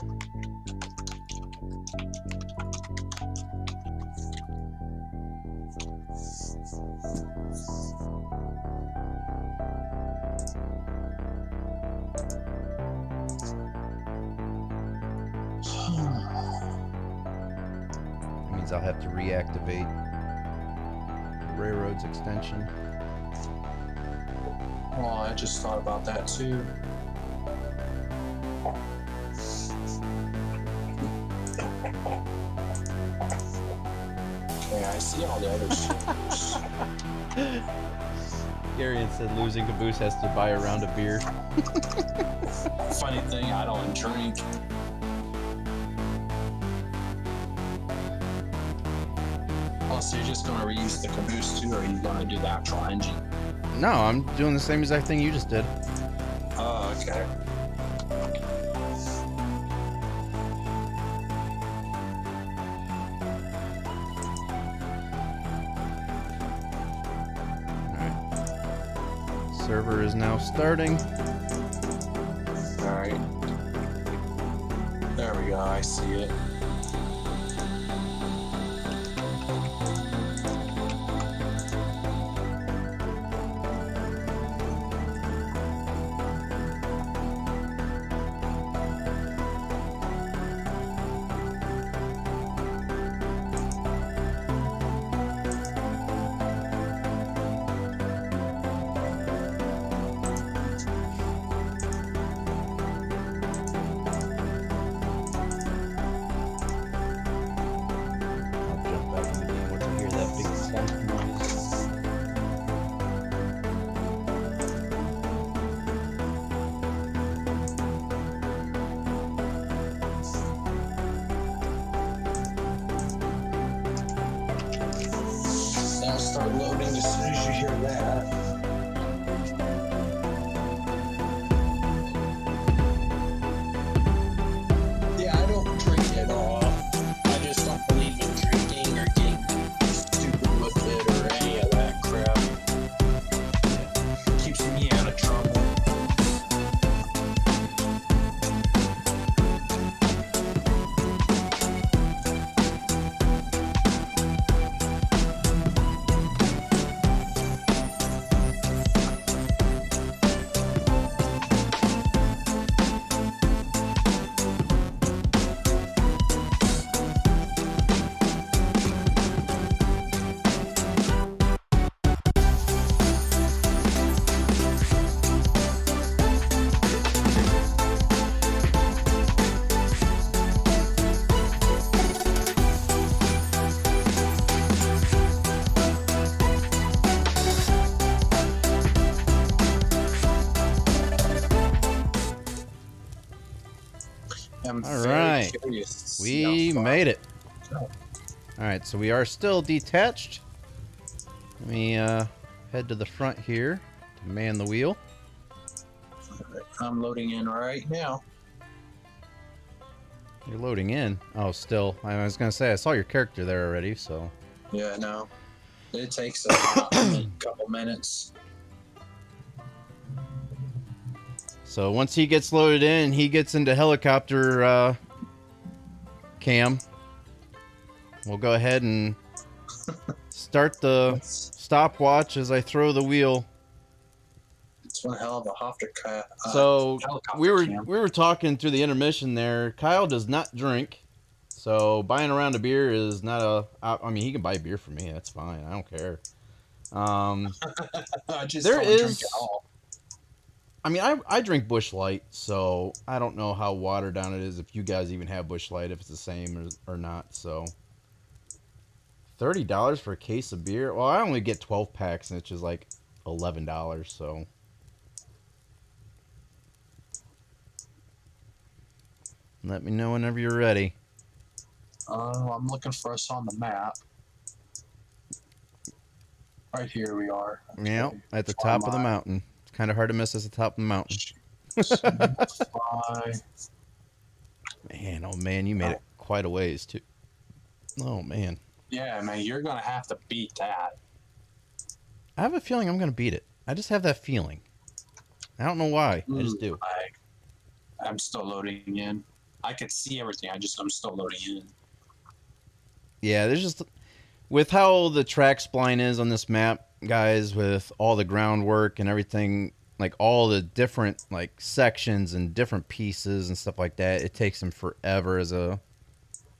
I'll have to reactivate Railroads extension. Well, I just thought about that too. Okay, I see all the other servers. Garion said losing Caboose has to buy a round of beer. Funny thing, I don't drink. Oh, so you're just going to reuse the Caboose too, or are you going to do the actual engine? No, I'm doing the same exact thing you just did. Oh, okay. Alright. Server is now starting. Alright. There we go, I see it. start loading as soon as you hear that. Yeah, I don't drink at all. I just don't believe in drinking or getting stupid with it or any of that crap. Keeps me out of trouble. I'm All very right. curious to see We how far- made it. Oh. All right, so we are still detached. Let me head to the front here to man the wheel. I'm loading in right now. You're loading in. Oh, still. I was gonna say I saw your character there already. So Yeah, no. It takes a couple minutes. so once he gets loaded in, he gets into helicopter cam. We'll go ahead and start the stopwatch as I throw the wheel. It's one hell of a helicopter. So helicopter we cam. were talking through the intermission there. Kyle does not drink, so buying a round of beer is not a. I mean, he can buy beer for me. That's fine. I don't care. I just there don't drink is- at all. I mean, I drink Busch Light, so I don't know how watered down it is. If you guys even have Busch Light, if it's the same or not. So $30 for a case of beer. Well, I only get 12 packs, and it's just like $11. So. Let me know whenever you're ready. I'm looking for us on the map. Right here we are. Yeah, at the Far top of the mile. mountain. It's kind of hard to miss us at the top of the mountain. Fly. Man, oh man, you made it quite a ways too. Oh man, Yeah, man, you're gonna have to beat that. I have a feeling I'm gonna beat it. I just have that feeling. I don't know why. I just do. I'm still loading in. I could see everything. I'm still loading in. Yeah, there's just with how the track spline is on this map, guys, with all the groundwork and everything, like all the different like sections and different pieces and stuff like that. It takes them forever as the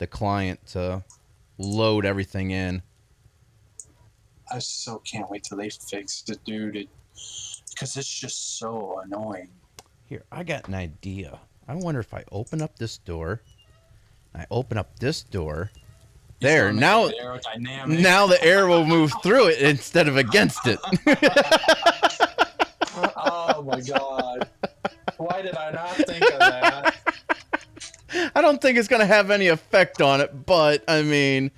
client to load everything in. I so can't wait till they fix it, dude. Because it's just so annoying. Here, I got an idea. I wonder if I open up this door. I open up this door. There, It's now, gonna make it aerodynamic. now the air will move through it instead of against it. Oh my god. Why did I not think of that? I don't think it's going to have any effect on it, but, I mean,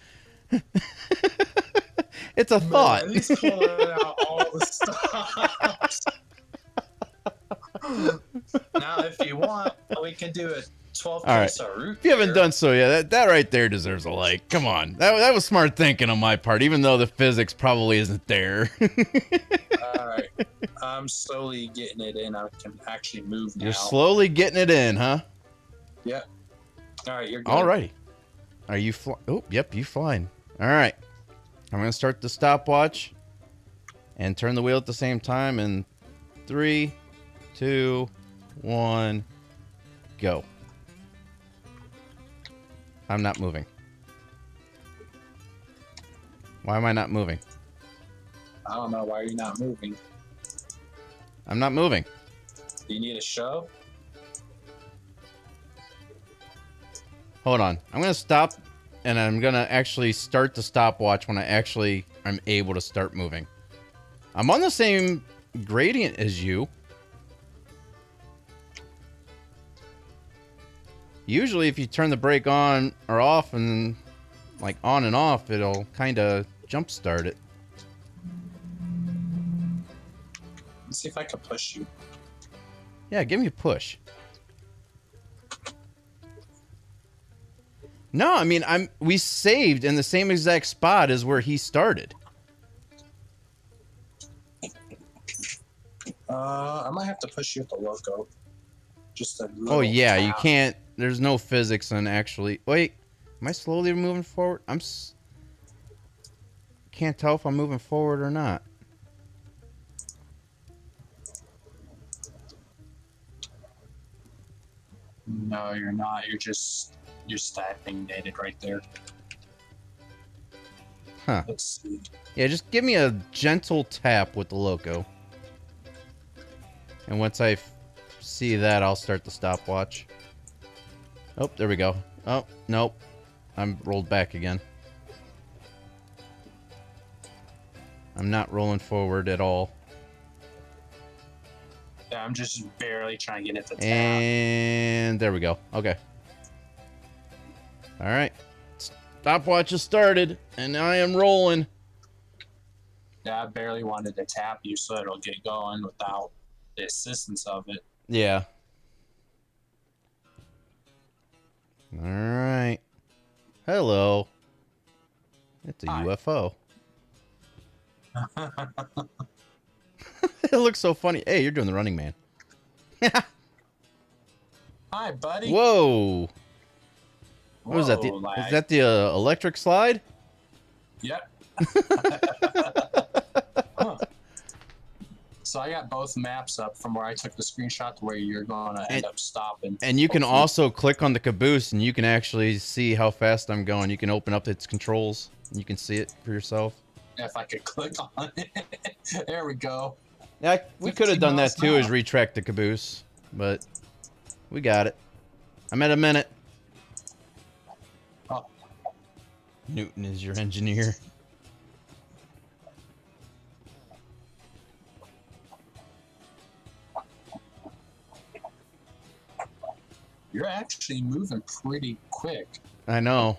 it's a thought. Man, he's pulling out all the stops. Now, if you want, we can do a 12 All right. piece of root If you haven't beer. done so yet, that right there deserves a like. Come on. That was smart thinking on my part, even though the physics probably isn't there. All right. I'm slowly getting it in. I can actually move now. You're slowly getting it in, huh? Yep. All right, you're good. Alrighty. Are you Oh, yep, you flying. All right. I'm going to start the stopwatch and turn the wheel at the same time in 3, 2, 1, go. I'm not moving. Why am I not moving? I don't know why you're not moving. I'm not moving. Do you need a shove? Hold on. I'm going to stop and I'm going to actually start the stopwatch when I'm able to start moving. I'm on the same gradient as you. Usually if you turn the brake on or off and like on and off, it'll kind of jump start it. Let's see if I can push you. Yeah, give me a push. No, I mean, we saved in the same exact spot as where he started. I might have to push you with the loco. Just a little Oh yeah, you tap. can't. There's no physics on actually. Wait, am I slowly moving forward? Can't tell if I'm moving forward or not. No, you're not. You're stagnated right there. Huh. Let's see. Yeah, just give me a gentle tap with the loco. And once I see that, I'll start the stopwatch. Oh, there we go. Oh, nope. I'm rolled back again. I'm not rolling forward at all. Yeah, I'm just barely trying to get it to tap. And there we go. Okay. All right. Stopwatch has started, and I am rolling. Yeah, I barely wanted to tap you so it'll get going without the assistance of it. Yeah. All right. Hello. It's a Hi. UFO. It looks so funny. Hey, you're doing the Running Man. Hi, buddy. Whoa. What was that? lag. Is that the electric slide? Yep. Huh. So I got both maps up from where I took the screenshot to where you're going to end up stopping. And you can Hopefully. also click on the caboose and you can actually see how fast I'm going. You can open up its controls. And you can see it for yourself. If I could click on it. There we go. Yeah, we could have 15 done that miles too, an is hour. retract the caboose. But we got it. I'm at a minute. Oh. Newton is your engineer. You're actually moving pretty quick. I know.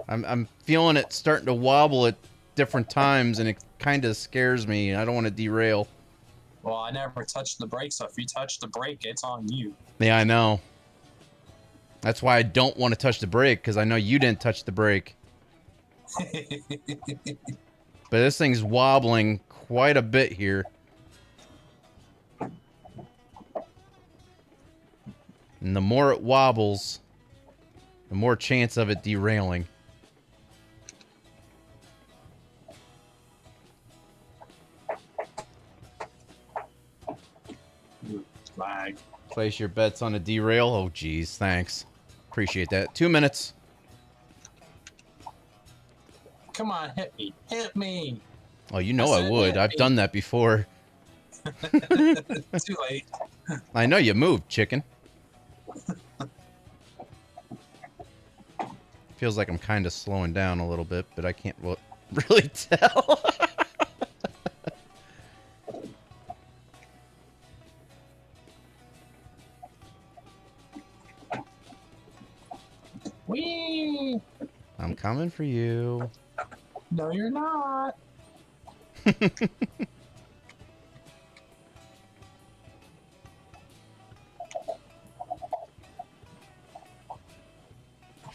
I'm feeling it starting to wobble at different times, and it kind of scares me. I don't want to derail. Well, I never touched the brake, so if you touch the brake, it's on you. Yeah, I know. That's why I don't want to touch the brake, because I know you didn't touch the brake. But this thing's wobbling quite a bit here. And the more it wobbles, the more chance of it derailing. Lag. Place your bets on a derail. Oh, geez. Thanks. Appreciate that. 2 minutes. Come on, hit me. Hit me. Oh, you know I would. I've done that before. Too late. I know you moved, chicken. Feels like I'm kind of slowing down a little bit, but I can't really tell. Whee! I'm coming for you. No, you're not. I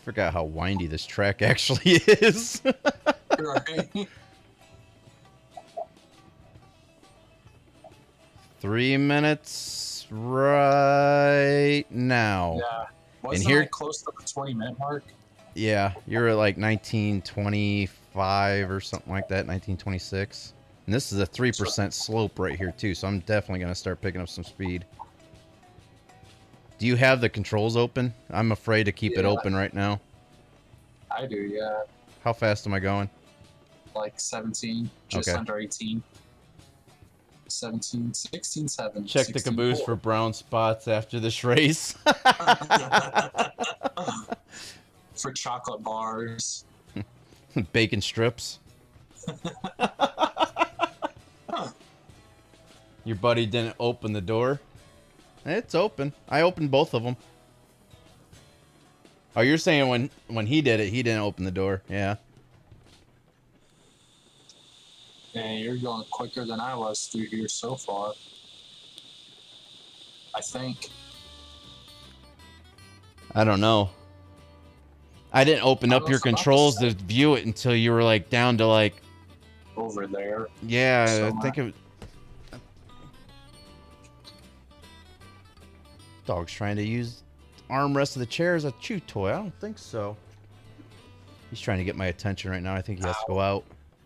forgot how windy this track actually is. Right. 3 minutes right now. Yeah. Wasn't here- I close to the 20-minute mark? Yeah, you're at like 1925 or something like that, 1926. And this is a 3% slope right here too, so I'm definitely going to start picking up some speed. Do you have the controls open? I'm afraid to keep it Yeah. open right now. I do, yeah. How fast am I going? Like 17, just Okay. under 18. 17, 16, 7. Check the 16, caboose 4. for brown spots after this race. For chocolate bars. Bacon strips. Your buddy didn't open the door. It's open. I opened both of them. Oh, you're saying when he did it, he didn't open the door. Yeah. And you're going quicker than I was through here so far. I think. I don't know. I didn't open up your Almost about the controls to same. view it until you were like down to like, Over there. yeah, I somewhere. think it. Dog's trying to use armrest of the chair as a chew toy. I don't think so. He's trying to get my attention right now. I think he has to go out.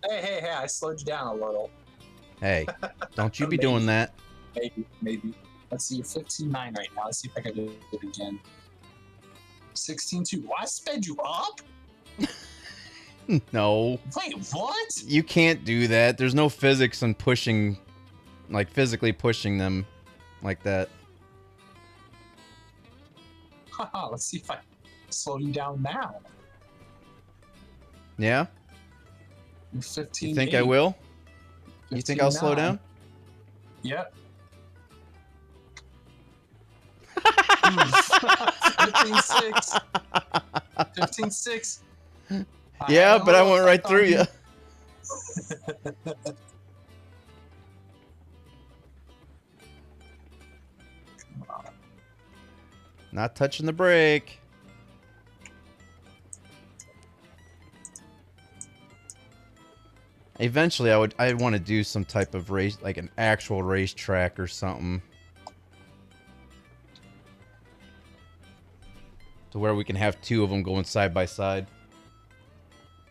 Hey, I slowed you down a little. Hey, don't you be doing that. Maybe. Let's see, you're 15.9 right now. Let's see if I can do it again. 16.2. Why I sped you up? No. Wait, what? You can't do that. There's no physics in pushing, like physically pushing them like that. Haha, let's see if I slow you down now. Yeah? You're 15. You think I will? You think I'll slow down? Yep. 15.6. 15.6. Yeah, but I went right through you. Not touching the brake. Eventually, I want to do some type of race, like an actual racetrack or something, to where we can have two of them going side by side.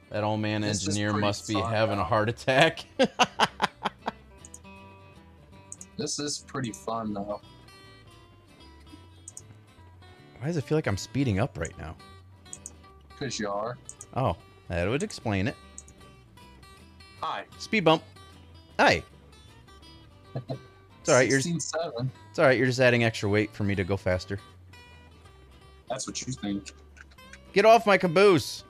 That old man This is engineer pretty must be fun, having a though. heart attack. This is pretty fun, though. Why does it feel like I'm speeding up right now? Because you are. Oh, that would explain it. Hi. Speed bump. Hi. It's all right. You're 16.7. It's all right. You're just adding extra weight for me to go faster. That's what you think. Get off my caboose.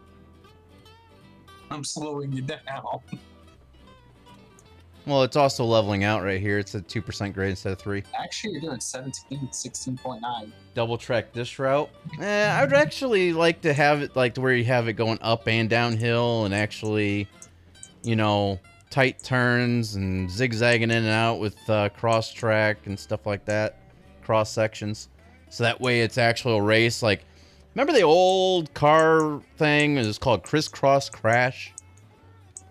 I'm slowing you down. Well, it's also leveling out right here. It's a 2% grade instead of 3. Actually, you're doing 16.9. Double track this route. I would actually like to have it like to where you have it going up and downhill and actually, you know, tight turns and zigzagging in and out with cross track and stuff like that. Cross sections. So that way it's actual race. Like, remember the old car thing? It was called Crisscross Crash.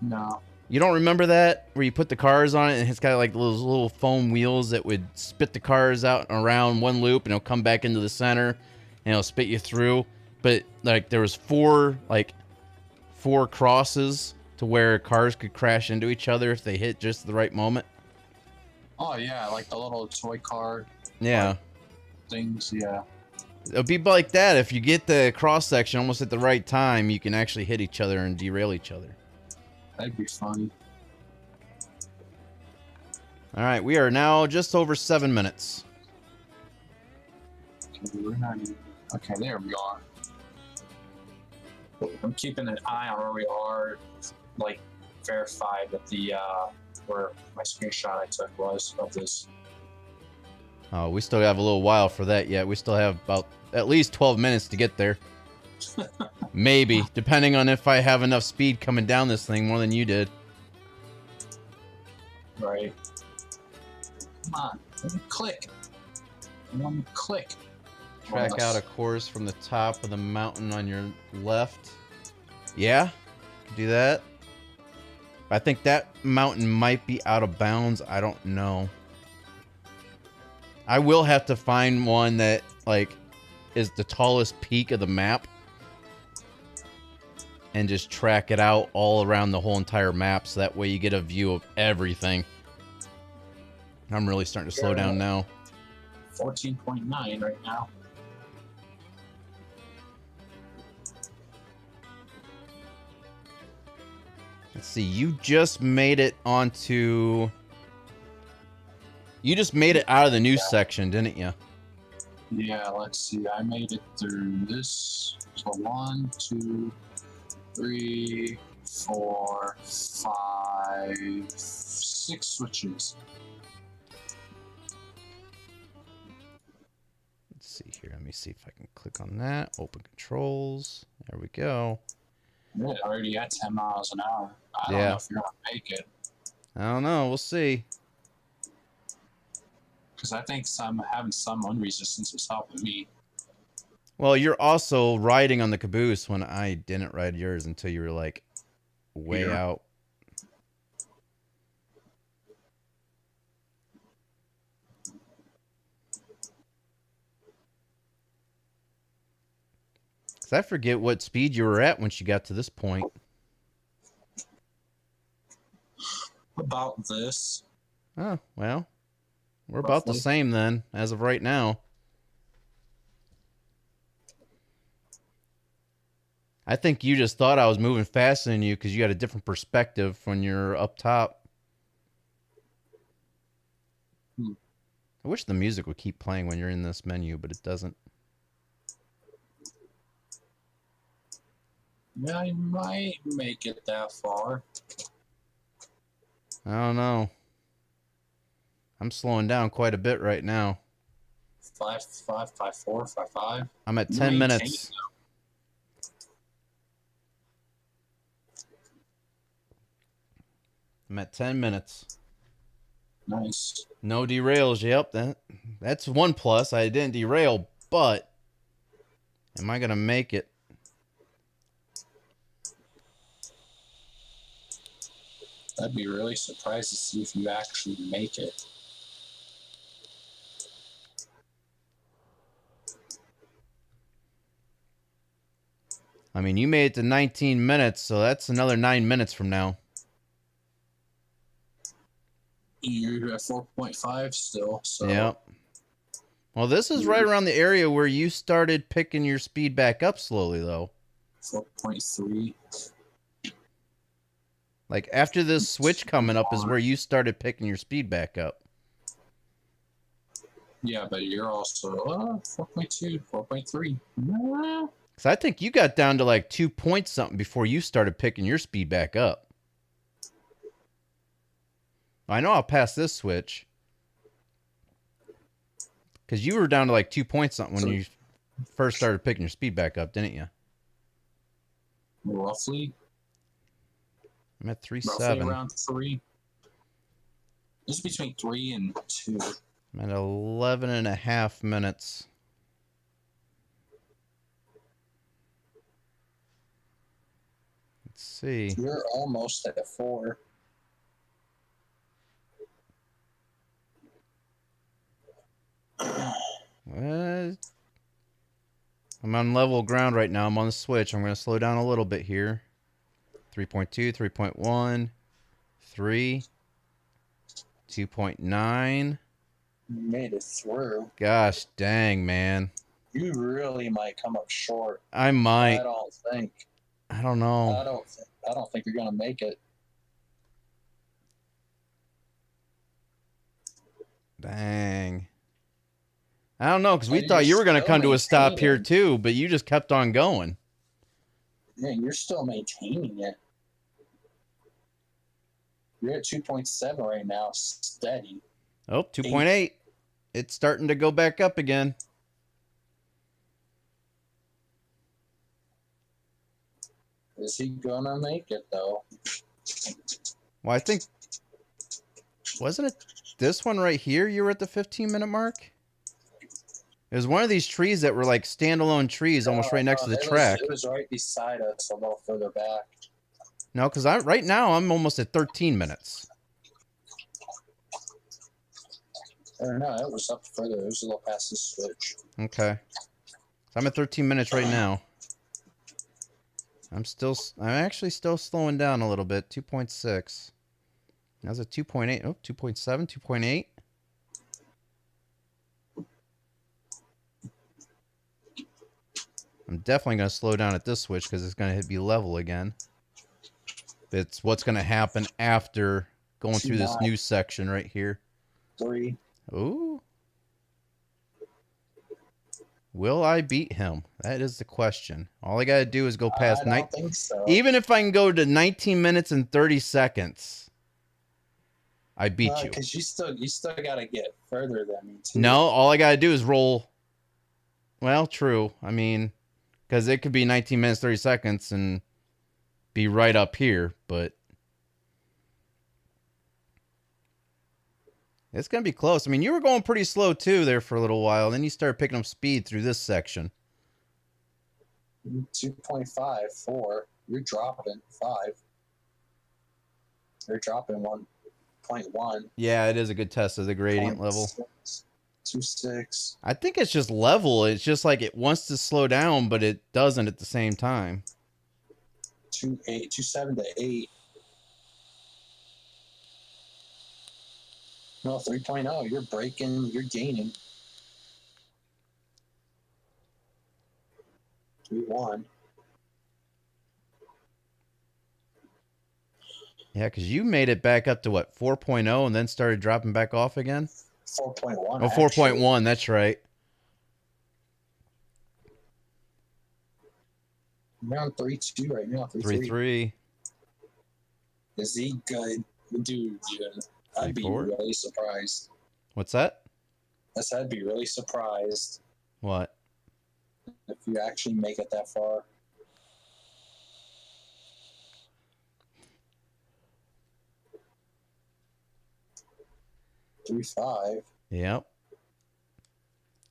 No. You don't remember that? Where you put the cars on it and it's got like those little foam wheels that would spit the cars out around one loop and it'll come back into the center and it'll spit you through. But like there was four crosses to where cars could crash into each other if they hit just the right moment. Oh, yeah, like the little toy car Yeah. things, yeah. It'll be like that. If you get the cross section almost at the right time, you can actually hit each other and derail each other. That'd be fun. All right, we are now just over 7 minutes. Okay, we're not even... Okay, there we are. I'm keeping an eye on where we are, like, verified that the, where my screenshot I took was of this. Oh, we still have a little while for that yet. We still have about at least 12 minutes to get there. Maybe, depending on if I have enough speed coming down this thing more than you did. Right. Come on, let me click. Let me click. Track out a course from the top of the mountain on your left. Yeah, could do that. I think that mountain might be out of bounds. I don't know. I will have to find one that like is the tallest peak of the map and just track it out all around the whole entire map so that way you get a view of everything. I'm really starting to slow down now. 14.9 right now. Let's see, you just made it onto... You just made it out of the new section, didn't you? Yeah, let's see. I made it through this. So 1, 2, 3, 4, 5, 6 switches. Let's see here. Let me see if I can click on that. Open controls. There we go. Yeah, already at 10 miles an hour. I don't know if you're gonna make it. I don't know. We'll see. Because I think having some unresistance was helping me. Well, you're also riding on the caboose when I didn't ride yours until you were like way Here. out. Cause I forget what speed you were at once you got to this point. About this. Oh, well. We're about the Roughly. same then, as of right now. I think you just thought I was moving faster than you because you got a different perspective when you're up top. I wish the music would keep playing when you're in this menu, but it doesn't. Yeah, I might make it that far. I don't know. I'm slowing down quite a bit right now. 5.5, 5.4, 5.5. I'm at You 10 maintain minutes. I'm at 10 minutes. Nice. No derails. Yep, that's one plus. I didn't derail, but am I going to make it? I'd be really surprised to see if you actually make it. I mean, you made it to 19 minutes, so that's another 9 minutes from now. You're at 4.5 still, so Yep. Well, this is right around the area where you started picking your speed back up slowly, though. 4.3. Like, after this switch coming up is where you started picking your speed back up. Yeah, but you're also 4.2, 4.3. Because I think you got down to like 2 points something before you started picking your speed back up. I know I'll pass this switch. Because you were down to like 2 points something when you first started picking your speed back up, didn't you? Roughly. I'm at 3.7. Roughly around 3. This is between 3 and 2. I'm at 11 and a half minutes. Let's see. You're almost at 4. What? I'm on level ground right now. I'm on the switch. I'm going to slow down a little bit here. 3.2, 3.1, 3, 2.9. You made it through. Gosh dang, man. You really might come up short. I might. I don't think. I don't know. I don't think you're gonna make it. Dang. I don't know, because we Well, thought you you're were going to still come to a stop here maintaining. too, but you just kept on going. Yeah, you're still maintaining it. You're at 2.7 right now, steady. Oh, 2.8. It's starting to go back up again. Is he gonna make it though? Well, I think, wasn't it this one right here you were at the 15-minute mark? It was one of these trees that were like standalone trees almost right next to the track. It was right beside us, a little further back. No, because right now I'm almost at 13 minutes. Or no, it was up further. It was a little past the switch. Okay. So I'm at 13 minutes right now. I'm actually still slowing down a little bit. 2.6. That was a 2.8. Oh, 2.7, 2.8. I'm definitely going to slow down at this switch because it's going to be level again. It's what's going to happen after going through this new section right here. 3. Ooh. Will I beat him? That is the question. All I got to do is go past I don't think so. Even if I can go to 19 minutes and 30 seconds, I beat you. Because you still gotta get further than me too. No, all I got to do is roll. Well, true. I mean, because it could be 19 minutes, 30 seconds and be right up here, but It's going to be close. I mean, you were going pretty slow, too, there for a little while. Then you started picking up speed through this section. 2.5, 4. You're dropping 5. You're dropping 1.1. Yeah, it is a good test of the gradient level. 2.6. I think it's just level. It's just like it wants to slow down, but it doesn't at the same time. 2.8, 2.7 to 8. No, 3.0. You're breaking. You're gaining. 3.1. Yeah, because you made it back up to what, 4.0 and then started dropping back off again? 4.1. Oh, 4.1, that's right. We're on 3.2 right now. 3.3. Is he good? Dude, I'd be 3.4. really surprised. What's that? I'd be really surprised What? if you actually make it that far. Three, 5. Yep.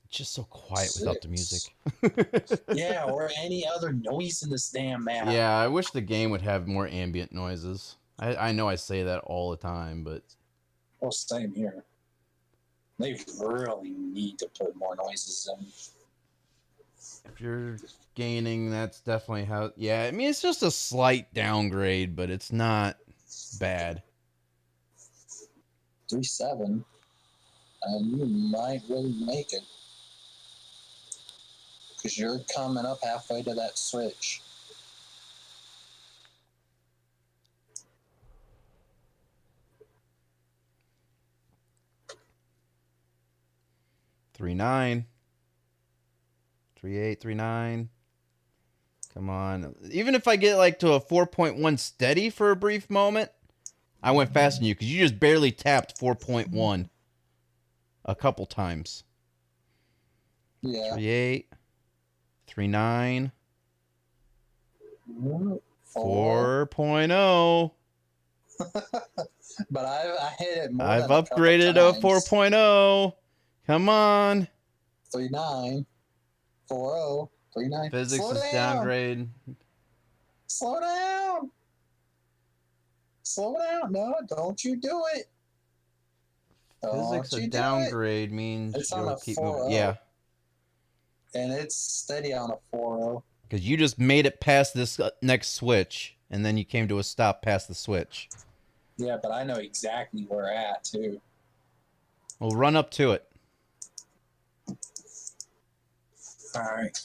It's just so quiet without the music. Yeah, or any other noise in this damn map. Yeah, I wish the game would have more ambient noises. I know I say that all the time, but... Well, same here. They really need to put more noises in. If you're gaining, that's definitely how... Yeah, I mean, it's just a slight downgrade, but it's not bad. 3.7. And you might really make it. Because you're coming up halfway to that switch. Three 9. 3.8, 3.9. Come on. Even if I get like to a 4.1 steady for a brief moment, I went faster than you because you just barely tapped 4.1 a couple times. Yeah. 3.8, 3.9, 4. 4.0. But I hit it more I've than a couple upgraded to times. 4.0. Come on. 3.9. 4.0. 3.9. Physics Slow is down. downgrade. Slow down. Slow down. No, don't you do it. Physics Don't a you do downgrade means It's on you'll a keep 4.0. moving. Yeah. And it's steady on a 4.0. Because you just made it past this next switch, and then you came to a stop past the switch. Yeah, but I know exactly where we're at, too. Well, run up to it. All right.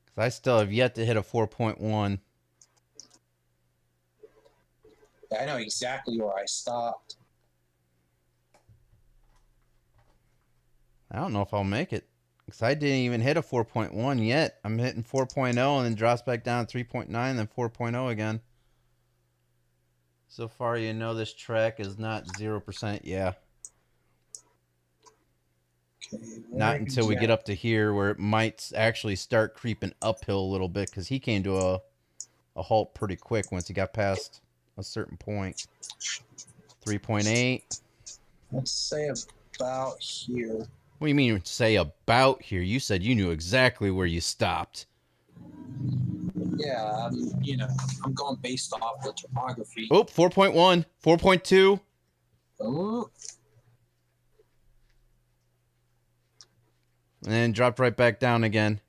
'Cause I still have yet to hit a 4.1. I know exactly where I stopped. I don't know if I'll make it. Because I didn't even hit a 4.1 yet. I'm hitting 4.0 and then drops back down to 3.9, then 4.0 again. So far, you know this track is not 0%. Yeah. Okay, Not until we get up to here where it might actually start creeping uphill a little bit because he came to a halt pretty quick once he got past a certain point. 3.8. Let's say about here. What do you mean say about here? You said you knew exactly where you stopped. Yeah, I'm going based off the topography. Oh, 4.1, 4.2. Oh, And then dropped right back down again.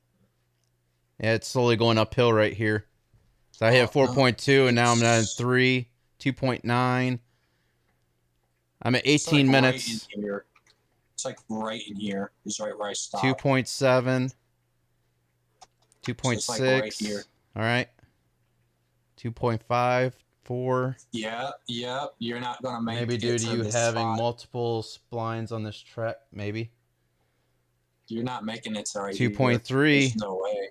Yeah, it's slowly going uphill right here. So I hit 4.2 and now I'm at 3, 2.9. I'm at 18 minutes. Right in here. It's like right in here. It's right where I stopped. 2.7. 2.6. So it's like right here. All right. 2.5, 4. Yeah. You're not gonna make Maybe it due to to you this having spot. multiple splines on this track, maybe. You're not making it to right 2.3. here. There's no way.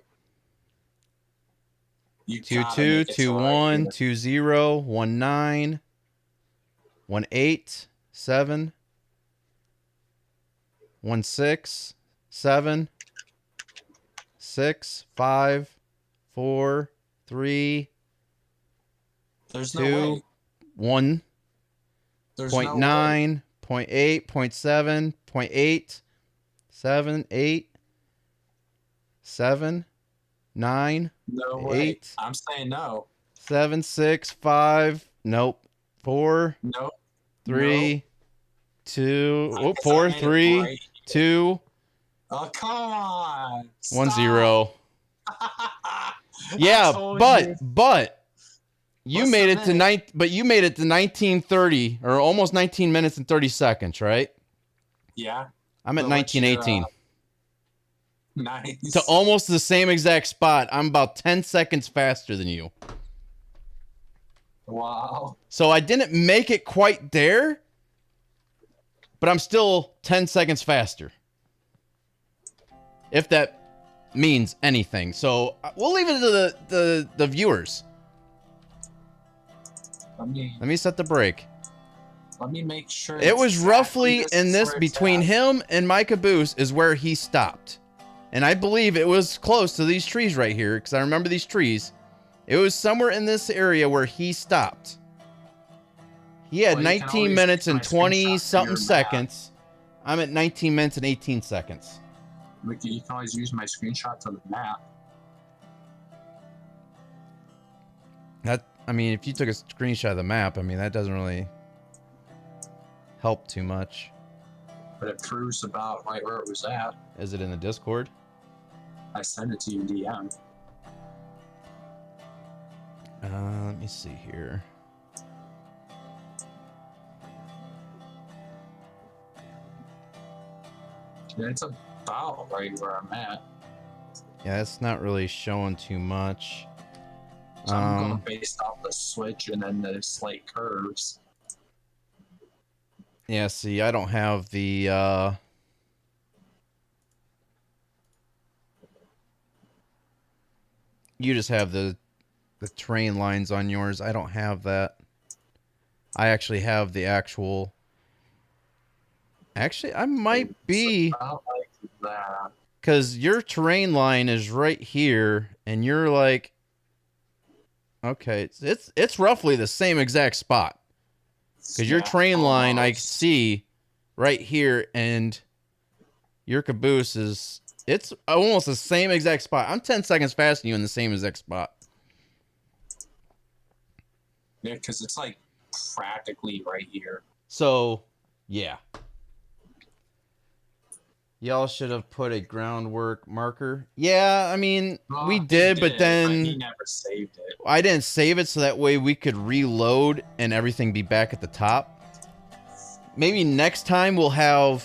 You 2, gotta 2, make it 2, to 1, right 2, 0, 1, 9, 1, 8, 7, 1, 6, 7, 6, 5, 4, 3, There's 2, no way. 1, There's 0.9, no way. 0.8, 0.7, 0.8, 7, 8, 7, 9, No way. 8, I'm saying no. 7, 6, 5, nope, 4, Nope. 3, 2, Nope. oh, 'Cause I 4, made it 3, right. 2, Oh, come on. 1, Stop. 0. I Yeah, told but you. you What's made the it to minute? but you made it to 19:30 or almost 19 minutes and 30 seconds, right? Yeah. I'm at So what's your, 19:18. Nice. To almost the same exact spot. I'm about 10 seconds faster than you. Wow. So I didn't make it quite there, but I'm still 10 seconds faster. If that means anything. So we'll leave it to the viewers. Let Let me set the break. me make sure. It was exactly roughly this in is this where it's between at. him and my caboose is where he stopped. And I believe it was close to these trees right here because I remember these trees. It was somewhere in this area where he stopped. He had Well, you can 19 always minutes use my and 20 screenshot for something your map. seconds. I'm at 19 minutes and 18 seconds. You can always use my screenshot to the map. I mean, if you took a screenshot of the map, I mean, that doesn't really help too much. But it proves about right where it was at. Is it in the Discord? I sent it to you in DM. Let me see here. Yeah, it's about right where I'm at. Yeah, it's not really showing too much. So I'm going based off the switch and then the slight curves. Yeah, see, I don't have the you just have the train lines on yours. I don't have that. I actually have the actual. Actually, I might be, About like that. because your terrain line is right here, and you're like, okay, it's roughly the same exact spot. Because your Yeah, train line I almost. see right here, and your caboose is, it's almost the same exact spot. I'm 10 seconds faster than you in the same exact spot. Yeah, because it's like practically right here. So, yeah. Y'all should have put a groundwork marker. Yeah, I mean, Well, we he did, but he then never saved it. I didn't save it so that way we could reload and everything be back at the top. Maybe next time we'll have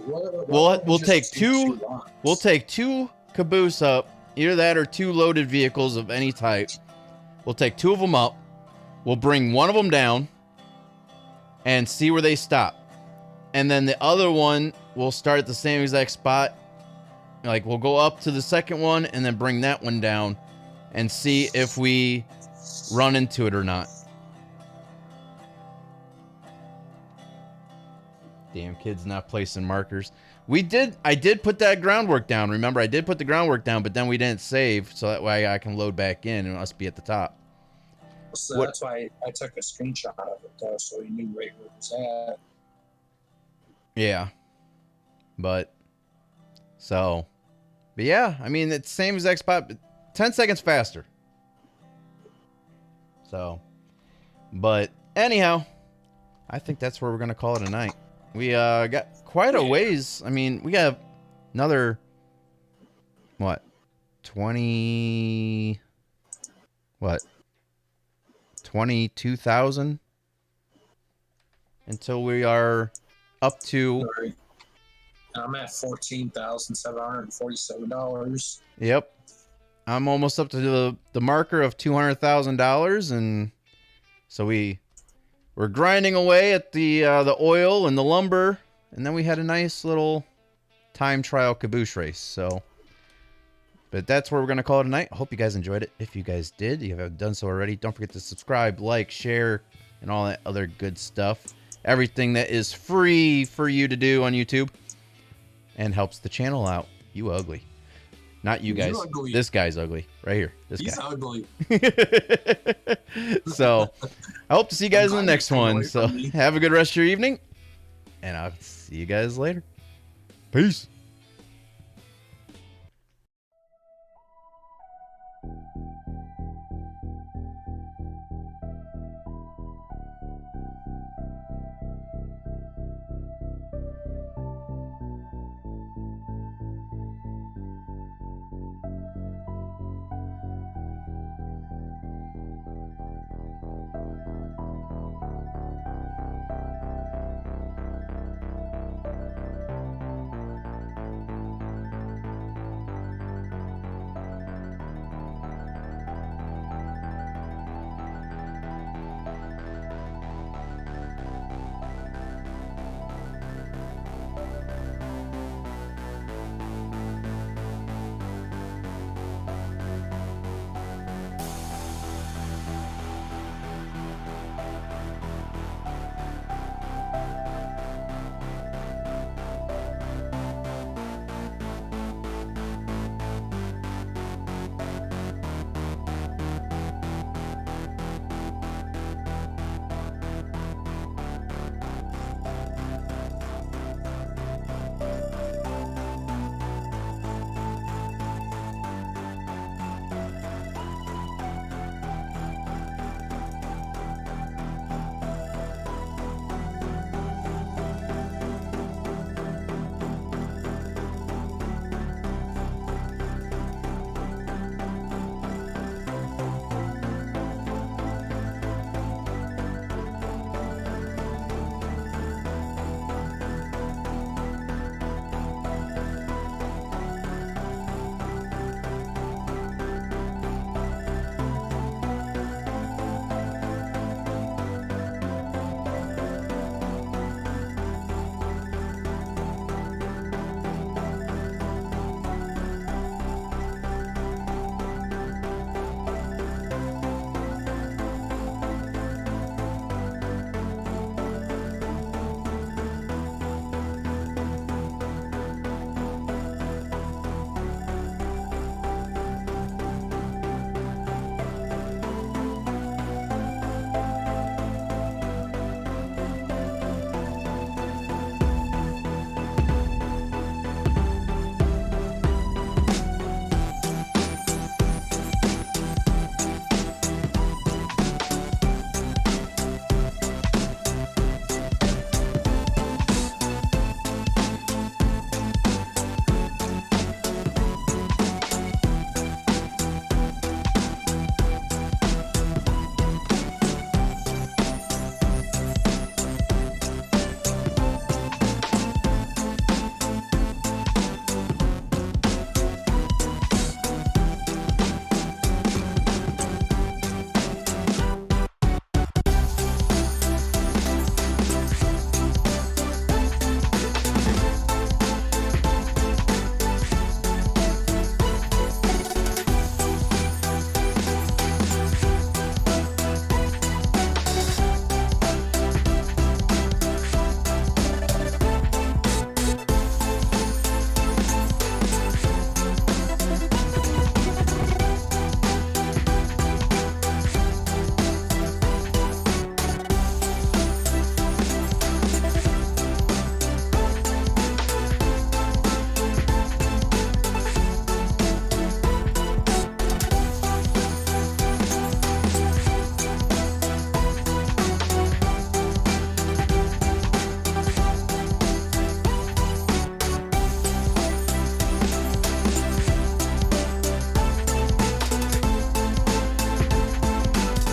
We'll take two. We'll take 2 caboose up, either that or 2 loaded vehicles of any type. We'll take 2 of them up. We'll bring one of them down and see where they stop. And then the other one will start at the same exact spot. Like, we'll go up to the second one and then bring that one down and see if we run into it or not. Damn kids not placing markers. I did put that groundwork down. Remember, I did put the groundwork down, but then we didn't save, so that way I can load back in and it must be at the top. So What- that's why I took a screenshot of it, though, so he knew right where it was at. Yeah. But yeah, I mean, it's the same exact spot, but 10 seconds faster. So, but anyhow, I think that's where we're going to call it a night. We got quite a ways. I mean, we got another, what, 22,000 until we are up to, Sorry. I'm at $14,747. yep. I'm almost up to the marker of $200,000, and so we're grinding away at the oil and the lumber, and then we had a nice little time trial caboose race. So, but that's where we're gonna call it a night. I hope you guys enjoyed it. If you guys did, you have done so already, don't forget to subscribe, like, share, and all that other good stuff. Everything that is free for you to do on YouTube and helps the channel out. You ugly. Not you guys. You're ugly. This guy's ugly. Right here. This He's guy. ugly. So, I hope to see you guys in the I'm next glad you're one. away So, from me. have a good rest of your evening. And I'll see you guys later. Peace.